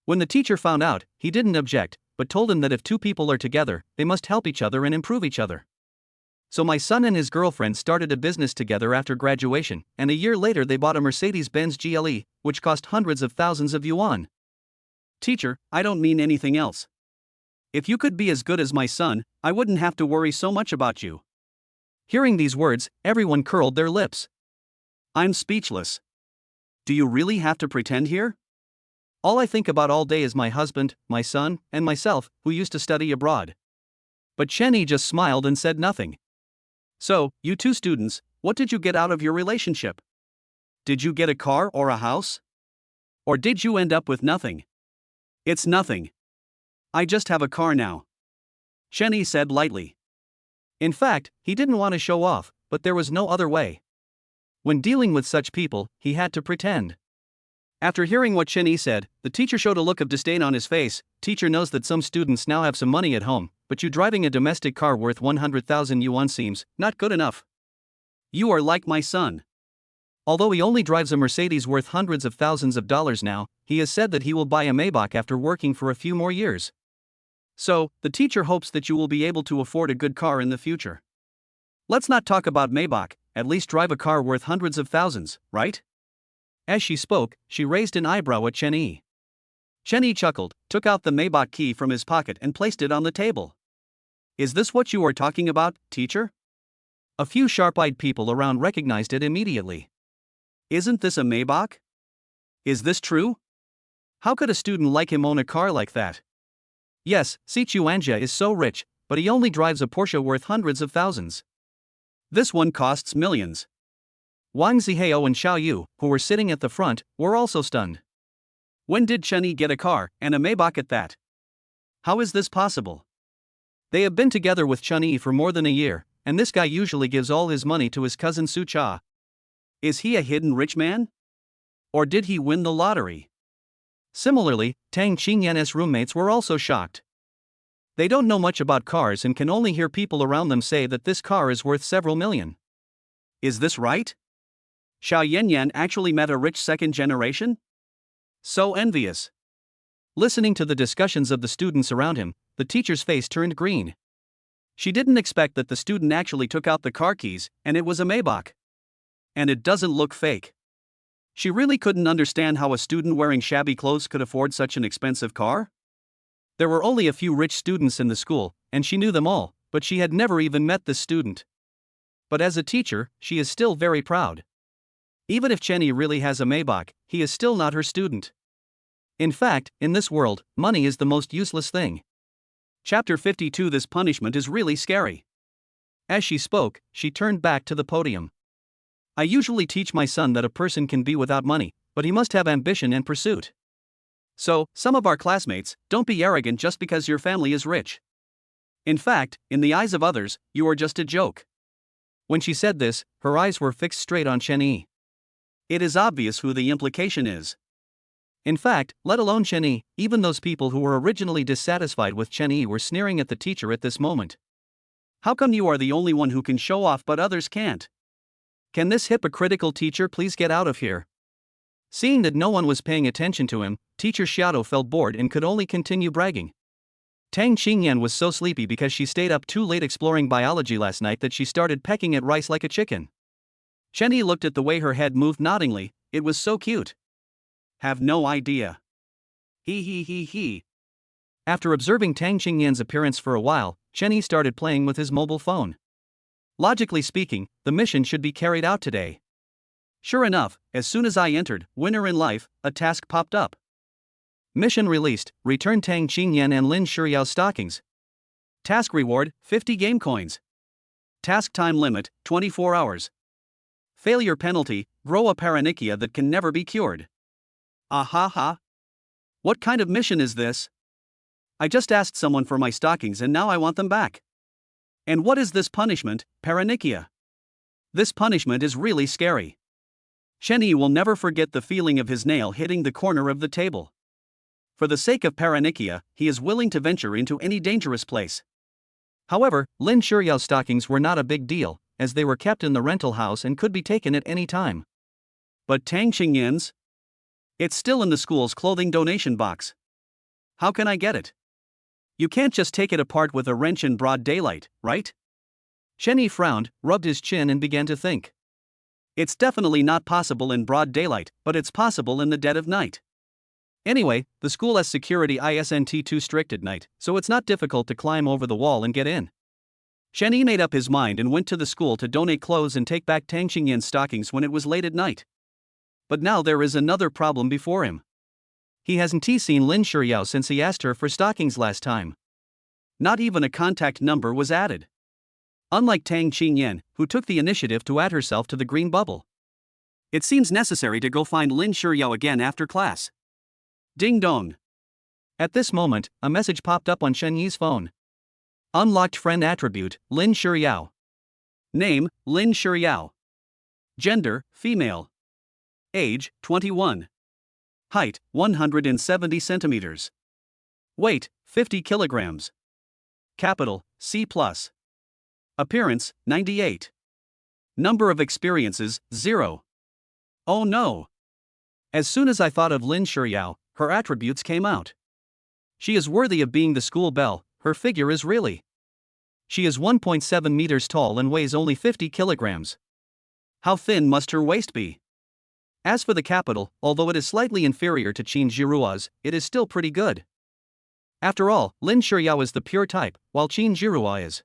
Speaker 2: When the teacher found out, he didn't object, but told him that if two people are together, they must help each other and improve each other. So my son and his girlfriend started a business together after graduation, and a year later they bought a Mercedes-Benz GLE, which cost hundreds of thousands of yuan.
Speaker 1: Teacher, I don't mean anything else. If you could be as good as my son, I wouldn't have to worry so much about you.
Speaker 2: Hearing these words, everyone curled their lips.
Speaker 1: I'm speechless. Do you really have to pretend here?
Speaker 2: All I think about all day is my husband, my son, and myself, who used to study abroad. But Chen Yi just smiled and said nothing.
Speaker 1: So, you two students, what did you get out of your relationship? Did you get a car or a house? Or did you end up with nothing? It's nothing. I just have a car now. Chen Yi said lightly.
Speaker 2: In fact, he didn't want to show off, but there was no other way. When dealing with such people, he had to pretend.
Speaker 1: After hearing what Chen Yi said, the teacher showed a look of disdain on his face.
Speaker 2: Teacher knows that some students now have some money at home, but you driving a domestic car worth 100,000 yuan seems not good enough.
Speaker 1: You are like my son.
Speaker 2: Although he only drives a Mercedes worth hundreds of thousands of dollars now, he has said that he will buy a Maybach after working for a few more years.
Speaker 1: So, the teacher hopes that you will be able to afford a good car in the future. Let's not talk about Maybach, at least drive a car worth hundreds of thousands, right?
Speaker 2: As she spoke, she raised an eyebrow at Chen Yi.
Speaker 1: Chen Yi chuckled, took out the Maybach key from his pocket and placed it on the table. Is this what you are talking about, teacher?
Speaker 2: A few sharp-eyed people around recognized it immediately.
Speaker 1: Isn't this a Maybach? Is this true? How could a student like him own a car like that?
Speaker 2: Yes, Si Chuanja is so rich, but he only drives a Porsche worth hundreds of thousands.
Speaker 1: This one costs millions.
Speaker 2: Wang Zihao and Xiao Yu, who were sitting at the front, were also stunned.
Speaker 1: When did Chen Yi get a car, and a Maybach at that? How is this possible?
Speaker 2: They have been together with Chen Yi for more than a year, and this guy usually gives all his money to his cousin Su Cha.
Speaker 1: Is he a hidden rich man? Or did he win the lottery?
Speaker 2: Similarly, Tang Qingyan's roommates were also shocked. They don't know much about cars and can only hear people around them say that this car is worth several million.
Speaker 1: Is this right? Xiao Yanyan actually met a rich second generation? So envious.
Speaker 2: Listening to the discussions of the students around him, the teacher's face turned green.
Speaker 1: She didn't expect that the student actually took out the car keys, and it was a Maybach. And it doesn't look fake. She really couldn't understand how a student wearing shabby clothes could afford such an expensive car.
Speaker 2: There were only a few rich students in the school, and she knew them all, but she had never even met this student. But as a teacher, she is still very proud. Even if Chen Yi really has a Maybach, he is still not her student. In fact, in this world, money is the most useless thing.
Speaker 1: Chapter 52. This punishment is really scary.
Speaker 2: As she spoke, she turned back to the podium. I usually teach my son that a person can be without money, but he must have ambition and pursuit.
Speaker 1: So, some of our classmates, don't be arrogant just because your family is rich. In fact, in the eyes of others, you are just a joke.
Speaker 2: When she said this, her eyes were fixed straight on Chen Yi.
Speaker 1: It is obvious who the implication is.
Speaker 2: In fact, let alone Chen Yi, even those people who were originally dissatisfied with Chen Yi were sneering at the teacher at this moment.
Speaker 1: How come you are the only one who can show off but others can't?
Speaker 2: Can this hypocritical teacher please get out of here? Seeing that no one was paying attention to him, Teacher Xiaodo felt bored and could only continue bragging. Tang Qingyan was so sleepy because she stayed up too late exploring biology last night that she started pecking at rice like a chicken.
Speaker 1: Chen Yi looked at the way her head moved noddingly. It was so cute. Have no idea. He.
Speaker 2: After observing Tang Qingyan's appearance for a while, Chen Yi started playing with his mobile phone. Logically speaking, the mission should be carried out today.
Speaker 1: Sure enough, as soon as I entered Winner in Life, a task popped up.
Speaker 2: Mission released, return Tang Qingyan and Lin Shiyao's stockings.
Speaker 1: Task reward, 50 game coins. Task time limit, 24 hours. Failure penalty, grow a paronychia that can never be cured. Ahaha. What kind of mission is this? I just asked someone for my stockings and now I want them back. And what is this punishment, paronychia? This punishment is really scary. Chen Yi will never forget the feeling of his nail hitting the corner of the table. For the sake of paronychia, he is willing to venture into any dangerous place.
Speaker 2: However, Lin Shiyao's stockings were not a big deal, as they were kept in the rental house and could be taken at any time.
Speaker 1: But Tang Qingyan's? It's still in the school's clothing donation box. How can I get it? You can't just take it apart with a wrench in broad daylight, right?
Speaker 2: Chen Yi frowned, rubbed his chin and began to think.
Speaker 1: It's definitely not possible in broad daylight, but it's possible in the dead of night.
Speaker 2: Anyway, the school has security isn't too strict at night, so it's not difficult to climb over the wall and get in.
Speaker 1: Chen Yi made up his mind and went to the school to donate clothes and take back Tang Qingyan's stockings when it was late at night. But now there is another problem before him.
Speaker 2: He hasn't seen Lin Shiyao since he asked her for stockings last time.
Speaker 1: Not even a contact number was added. Unlike Tang Qingyan, who took the initiative to add herself to the green bubble. It seems necessary to go find Lin Shiyao again after class. Ding dong.
Speaker 2: At this moment, a message popped up on Chen Yi's phone. Unlocked friend attribute, Lin Shiyao.
Speaker 1: Name, Lin Shiyao. Gender, female. Age, 21. Height, 170 centimeters. Weight, 50 kilograms. Capital, C+. Appearance, 98. Number of experiences, 0. Oh no. As soon as I thought of Lin Shiyao, her attributes came out. She is worthy of being the school belle. Her figure is really. She is 1.7 meters tall and weighs only 50 kilograms. How thin must her waist be? As for the capital, although it is slightly inferior to Qin Jirua's, it is still pretty good. After all, Lin Shiyao is the pure type, while Qin Jirua is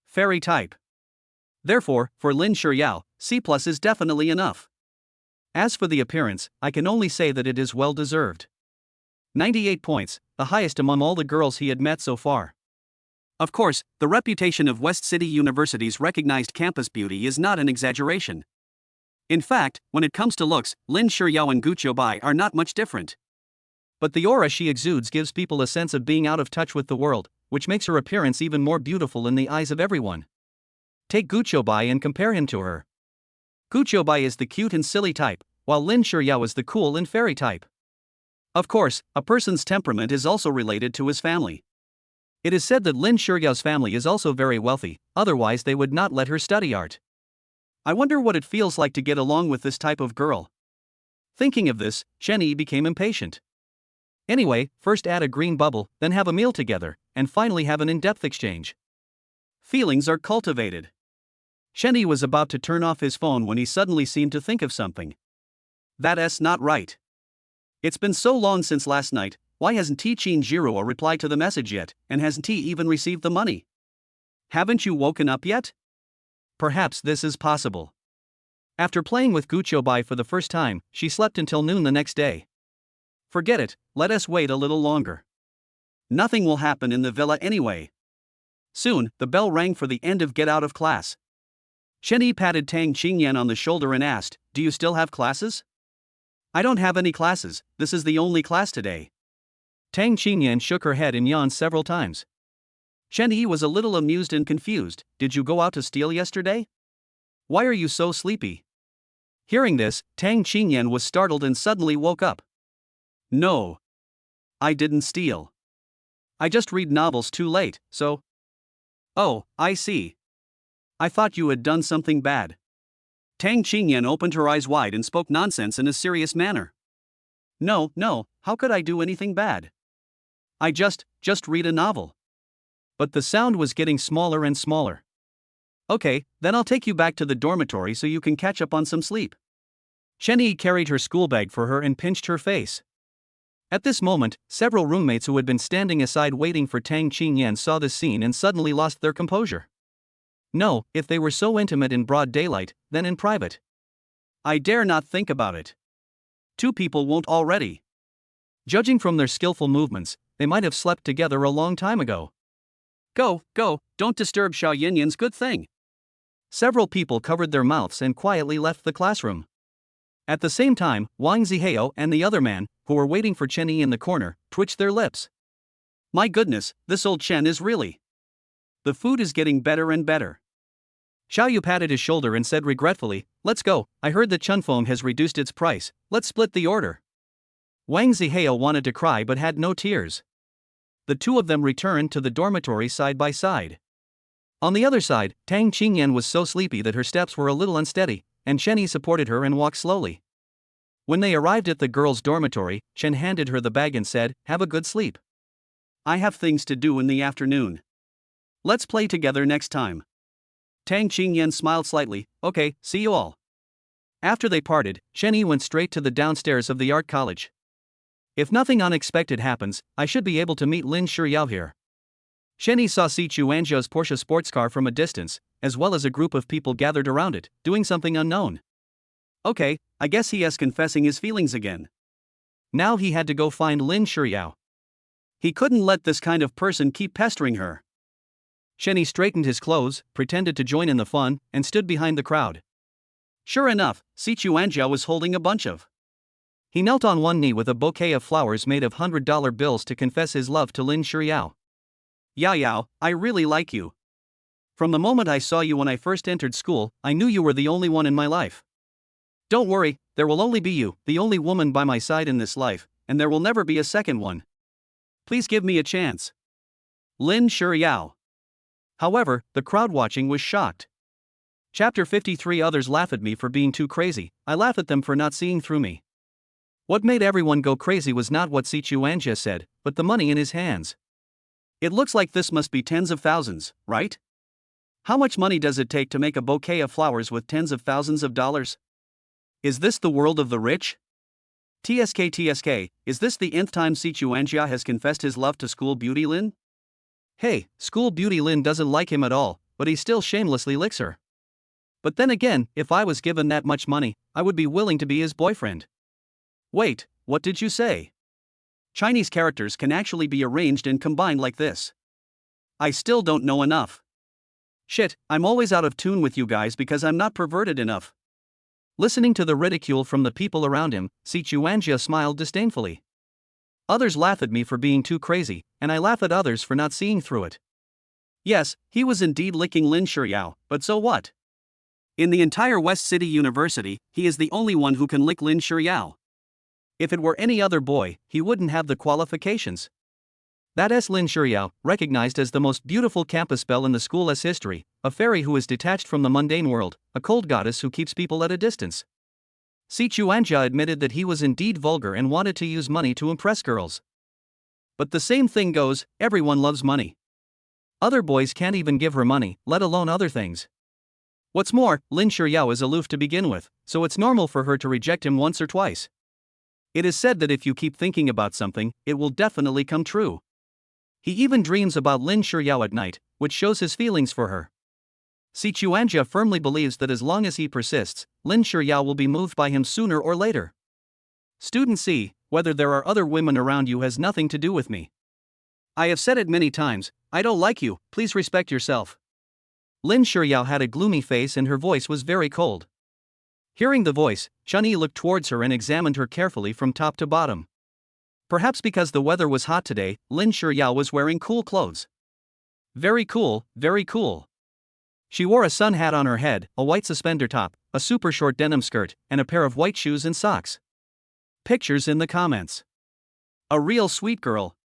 Speaker 1: fairy type. Therefore, for Lin Shiyao, C+ is definitely enough. As for the appearance, I can only say that it is well deserved. 98 points, the highest among all the girls he had met so far. Of course, the reputation of West City University's recognized campus beauty is not an exaggeration. In fact, when it comes to looks, Lin Shiyao and Guoai are not much different. But the aura she exudes gives people a sense of being out of touch with the world, which makes her appearance even more beautiful in the eyes of everyone. Take Guoai and compare him to her. Guoai is the cute and silly type, while Lin Shiyao is the cool and fairy type. Of course, a person's temperament is also related to his family. It is said that Lin Shiyao's family is also very wealthy, otherwise they would not let her study art. I wonder what it feels like to get along with this type of girl. Thinking of this, Chen Yi became impatient. Anyway, first add a green bubble, then have a meal together, and finally have an in-depth exchange. Feelings are cultivated. Chen Yi was about to turn off his phone when he suddenly seemed to think of something. That's not right. It's been so long since last night, why hasn't Qin Jirua replied to the message yet, and hasn't he even received the money? Haven't you woken up yet? Perhaps this is possible. After playing with Guoai for the first time, she slept until noon the next day. Forget it, let us wait a little longer. Nothing will happen in the villa anyway. Soon, the bell rang for the end of get out of class. Shen Yi patted Tang Qingyan on the shoulder and asked, "Do you still have classes?" "I don't have any classes, this is the only class today."
Speaker 2: Tang Qingyan shook her head and yawned several times.
Speaker 1: Shen Yi was a little amused and confused. "Did you go out to steal yesterday? Why are you so sleepy?" Hearing this, Tang Qingyan was startled and suddenly woke up. "No. I didn't steal. I just read novels too late, so." "Oh, I see. I thought you had done something bad." Tang Qingyan opened her eyes wide and spoke nonsense in a serious manner. No, how could I do anything bad? I just read a novel."
Speaker 2: But the sound was getting smaller and smaller.
Speaker 1: "Okay, then I'll take you back to the dormitory so you can catch up on some sleep."
Speaker 2: Shen Yi carried her school bag for her and pinched her face. At this moment, several roommates who had been standing aside waiting for Tang Qingyan saw this scene and suddenly lost their composure. No, if they were so intimate in broad daylight, then in private.
Speaker 1: "I dare not think about it. Two people won't already."
Speaker 2: Judging from their skillful movements, they might have slept together a long time ago.
Speaker 1: Go, don't disturb Xiao Yinyan's good thing."
Speaker 2: Several people covered their mouths and quietly left the classroom. At the same time, Wang Zihao and the other man, who were waiting for Chen Yi in the corner, twitched their lips.
Speaker 1: "My goodness, this old Chen is really. The food is getting better and better."
Speaker 2: Xiao Yu patted his shoulder and said regretfully, "Let's go, I heard that Chunfeng has reduced its price, let's split the order." Wang Zihao wanted to cry but had no tears. The two of them returned to the dormitory side by side. On the other side, Tang Qingyan was so sleepy that her steps were a little unsteady, and Chen Yi supported her and walked slowly. When they arrived at the girls' dormitory, Chen handed her the bag and said, "Have a good sleep.
Speaker 1: I have things to do in the afternoon. Let's play together next time." Tang Qingyan smiled slightly. "Okay, see you all." After they parted, Chen Yi went straight to the downstairs of the art college. "If nothing unexpected happens, I should be able to meet Lin Shiyao here." Shen Yi saw Si Chuanjia's Porsche sports car from a distance, as well as a group of people gathered around it, doing something unknown. Okay, I guess he is confessing his feelings again.
Speaker 2: Now he had to go find Lin Shiyao.
Speaker 1: He couldn't let this kind of person keep pestering her.
Speaker 2: Shen Yi straightened his clothes, pretended to join in the fun, and stood behind the crowd.
Speaker 1: Sure enough, Si Chuanjia was holding a bunch of.
Speaker 2: He knelt on one knee with a bouquet of flowers made of $100 bills to confess his love to Lin Shiyao.
Speaker 1: Yao, I really like you. From the moment I saw you when I first entered school, I knew you were the only one in my life. Don't worry, there will only be you, the only woman by my side in this life, and there will never be a second one. Please give me a chance. Lin Shiyao. However, the crowd watching was shocked. Chapter 53. Others laugh at me for being too crazy, I laugh at them for not seeing through me. What made everyone go crazy was not what Si Chuanjia said, but the money in his hands. It looks like this must be tens of thousands, right? How much money does it take to make a bouquet of flowers with tens of thousands of dollars? Is this the world of the rich? TSK, is this the nth time Si Chuanjia has confessed his love to school beauty Lin? Hey, school beauty Lin doesn't like him at all, but he still shamelessly licks her. But then again, if I was given that much money, I would be willing to be his boyfriend. Wait, what did you say? Chinese characters can actually be arranged and combined like this. I still don't know enough. Shit, I'm always out of tune with you guys because I'm not perverted enough. Listening to the ridicule from the people around him, Si Chuanjia smiled disdainfully. Others laugh at me for being too crazy, and I laugh at others for not seeing through it. Yes, he was indeed licking Lin Shiyao, but so what? In the entire West City University, he is the only one who can lick Lin Shiyao. If it were any other boy, he wouldn't have the qualifications. That is Lin Shiyao, recognized as the most beautiful campus belle in the school's history, a fairy who is detached from the mundane world, a cold goddess who keeps people at a distance. Si Chuanjia admitted that he was indeed vulgar and wanted to use money to impress girls. But the same thing goes, everyone loves money. Other boys can't even give her money, let alone other things. What's more, Lin Shiyao is aloof to begin with, so it's normal for her to reject him once or twice. It is said that if you keep thinking about something, it will definitely come true. He even dreams about Lin Shiyao at night, which shows his feelings for her. Si Chuanjia firmly believes that as long as he persists, Lin Shiyao will be moved by him sooner or later. Student C,
Speaker 2: Whether there are other women around you has nothing to do with me. I have said it many times, I don't like you, please respect yourself. Lin Shuryao had a gloomy face and her voice was very cold. Hearing the voice, Chun-Yi looked towards her and examined her carefully from top to bottom. Perhaps because the weather was hot today, Lin Shuryao was wearing cool clothes. Very cool, very cool. She wore a sun hat on her head, a white suspender top, a super short denim skirt, and a pair of white shoes and socks. Pictures in the comments. A real sweet girl.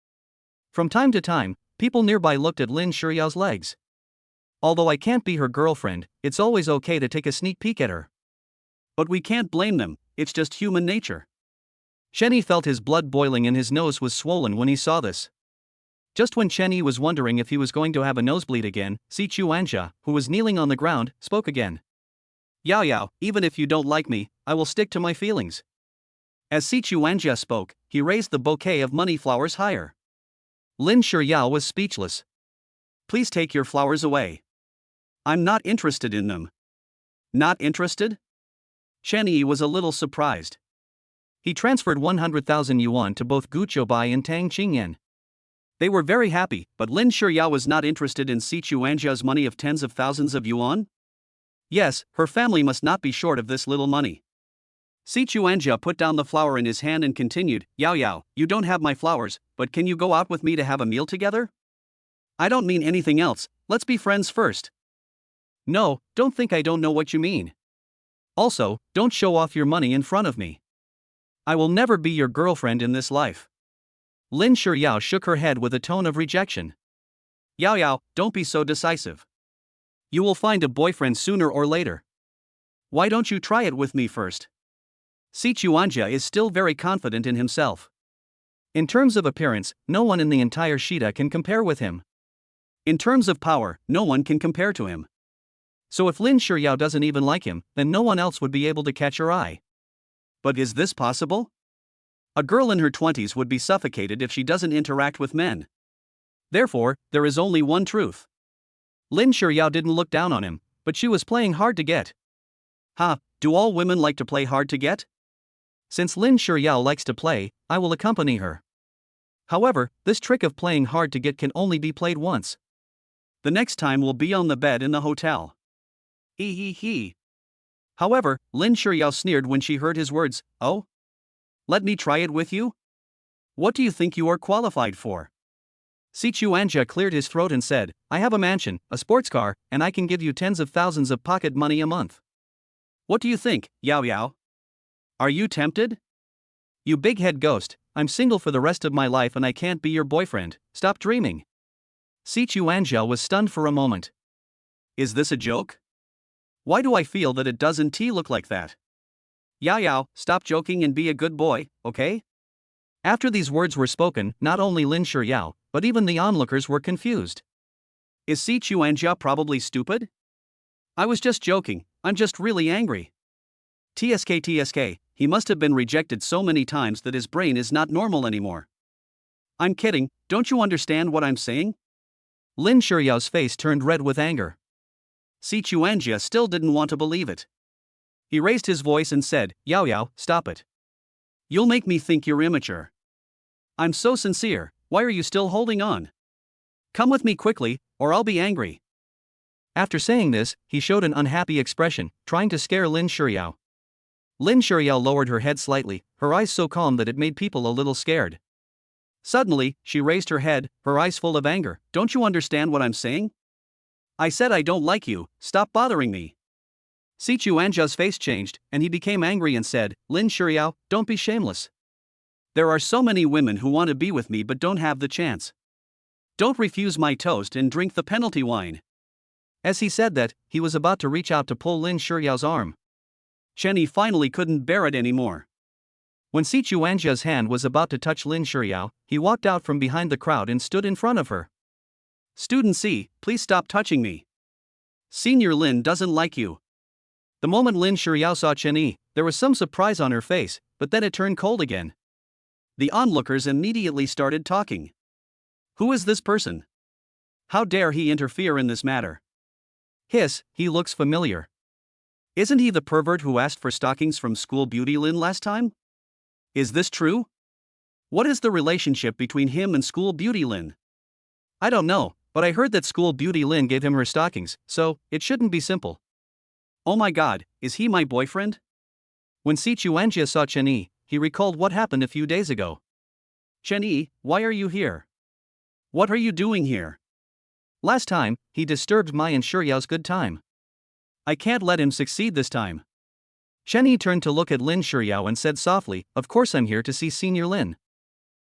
Speaker 2: From time to time, people nearby looked at Lin Shuryao's legs. Although I can't be her girlfriend, it's always okay to take a sneak peek at her.
Speaker 1: But we can't blame them, it's just human nature.
Speaker 2: Chenny felt his blood boiling and his nose was swollen when he saw this. Just when Chenny was wondering if he was going to have a nosebleed again, Si Chuanja, who was kneeling on the ground, spoke again.
Speaker 1: Yao Yao, even if you don't like me, I will stick to my feelings. As Si Chuanja spoke, he raised the bouquet of money flowers higher.
Speaker 2: Lin Shuryao was speechless.
Speaker 1: Please take your flowers away. I'm not interested in them. Not interested? Chenny was a little surprised.
Speaker 2: He transferred 100,000 yuan to both Gu Choubai and Tang Qingyan.
Speaker 1: They were very happy, but Lin Shuryao was not interested in Si Chuanjia's money of tens of thousands of yuan? Yes, her family must not be short of this little money. Si Chuanjia put down the flower in his hand and continued, Yao Yao, you don't have my flowers, but can you go out with me to have a meal together? I don't mean anything else, let's be friends first.
Speaker 2: No, don't think I don't know what you mean. Also, don't show off your money in front of me. I will never be your girlfriend in this life. Lin Shuryao shook her head with a tone of rejection.
Speaker 1: Yao Yao, don't be so decisive. You will find a boyfriend sooner or later. Why don't you try it with me first? Si Chuanja is still very confident in himself.
Speaker 2: In terms of appearance, no one in the entire Shida can compare with him.
Speaker 1: In terms of power, no one can compare to him.
Speaker 2: So if Lin Shuryao doesn't even like him, then no one else would be able to catch her eye.
Speaker 1: But is this possible? A girl in her 20s would be suffocated if she doesn't interact with men. Therefore, there is only one truth.
Speaker 2: Lin Shuryao didn't look down on him, but she was playing hard to get.
Speaker 1: Ha, do all women like to play hard to get?
Speaker 2: Since Lin Shuryao likes to play, I will accompany her. However, this trick of playing hard to get can only be played once.
Speaker 1: The next time will be on the bed in the hotel. He. However, Lin Shuryao sneered when she heard his words. Oh? Let me try it with you? What do you think you are qualified for?
Speaker 2: Si Chuanja cleared his throat and said, I have a mansion, a sports car, and I can give you tens of thousands of pocket money a month.
Speaker 1: What do you think, Yao Yao? Are you tempted?
Speaker 2: You big head ghost, I'm single for the rest of my life and I can't be your boyfriend, stop dreaming. Si Chuanja was stunned for a moment.
Speaker 1: Is this a joke? Why do I feel that it doesn't look like that? Yao Yao, stop joking and be a good boy, okay?
Speaker 2: After these words were spoken, not only Lin Shuryao, but even the onlookers were confused.
Speaker 1: Is Si probably stupid? I was just joking, I'm just really angry. TSK, he must have been rejected so many times that his brain is not normal anymore. I'm kidding, don't you understand what I'm saying?
Speaker 2: Lin Shuryao's face turned red with anger.
Speaker 1: Si Chuanja still didn't want to believe it. He raised his voice and said, Yao Yao, stop it. You'll make me think you're immature. I'm so sincere, why are you still holding on? Come with me quickly, or I'll be angry.
Speaker 2: After saying this, he showed an unhappy expression, trying to scare Lin Shuryao. Lin Shuryao lowered her head slightly, her eyes so calm that it made people a little scared.
Speaker 1: Suddenly, she raised her head, her eyes full of anger. Don't you understand what I'm saying? I said I don't like you, stop bothering me. Si Chuanja's face changed, and he became angry and said, Lin Shuryao, don't be shameless. There are so many women who want to be with me but don't have the chance. Don't refuse my toast and drink the penalty wine.
Speaker 2: As he said that, he was about to reach out to pull Lin Shuryao's arm.
Speaker 1: Chenny finally couldn't bear it anymore.
Speaker 2: When Si Chuanja's hand was about to touch Lin Shuryao, he walked out from behind the crowd and stood in front of her.
Speaker 1: Student C, please stop touching me. Senior Lin doesn't like you.
Speaker 2: The moment Lin Shuryao saw Chenny, there was some surprise on her face, but then it turned cold again.
Speaker 1: The onlookers immediately started talking. Who is this person? How dare he interfere in this matter?
Speaker 2: Hiss, he looks familiar.
Speaker 1: Isn't he the pervert who asked for stockings from school beauty Lin last time? Is this true? What is the relationship between him and school beauty Lin?
Speaker 2: I don't know, but I heard that school beauty Lin gave him her stockings, so it shouldn't be simple.
Speaker 1: Oh my god, is he my boyfriend?
Speaker 2: When Si Chuanjia saw Chen Yi, he recalled what happened a few days ago.
Speaker 1: Chen Yi, why are you here? What are you doing here?
Speaker 2: Last time, he disturbed my and Shiyao's good time.
Speaker 1: I can't let him succeed this time.
Speaker 2: Chen Yi turned to look at Lin Shiyao and said softly, "Of course I'm here to see Senior Lin."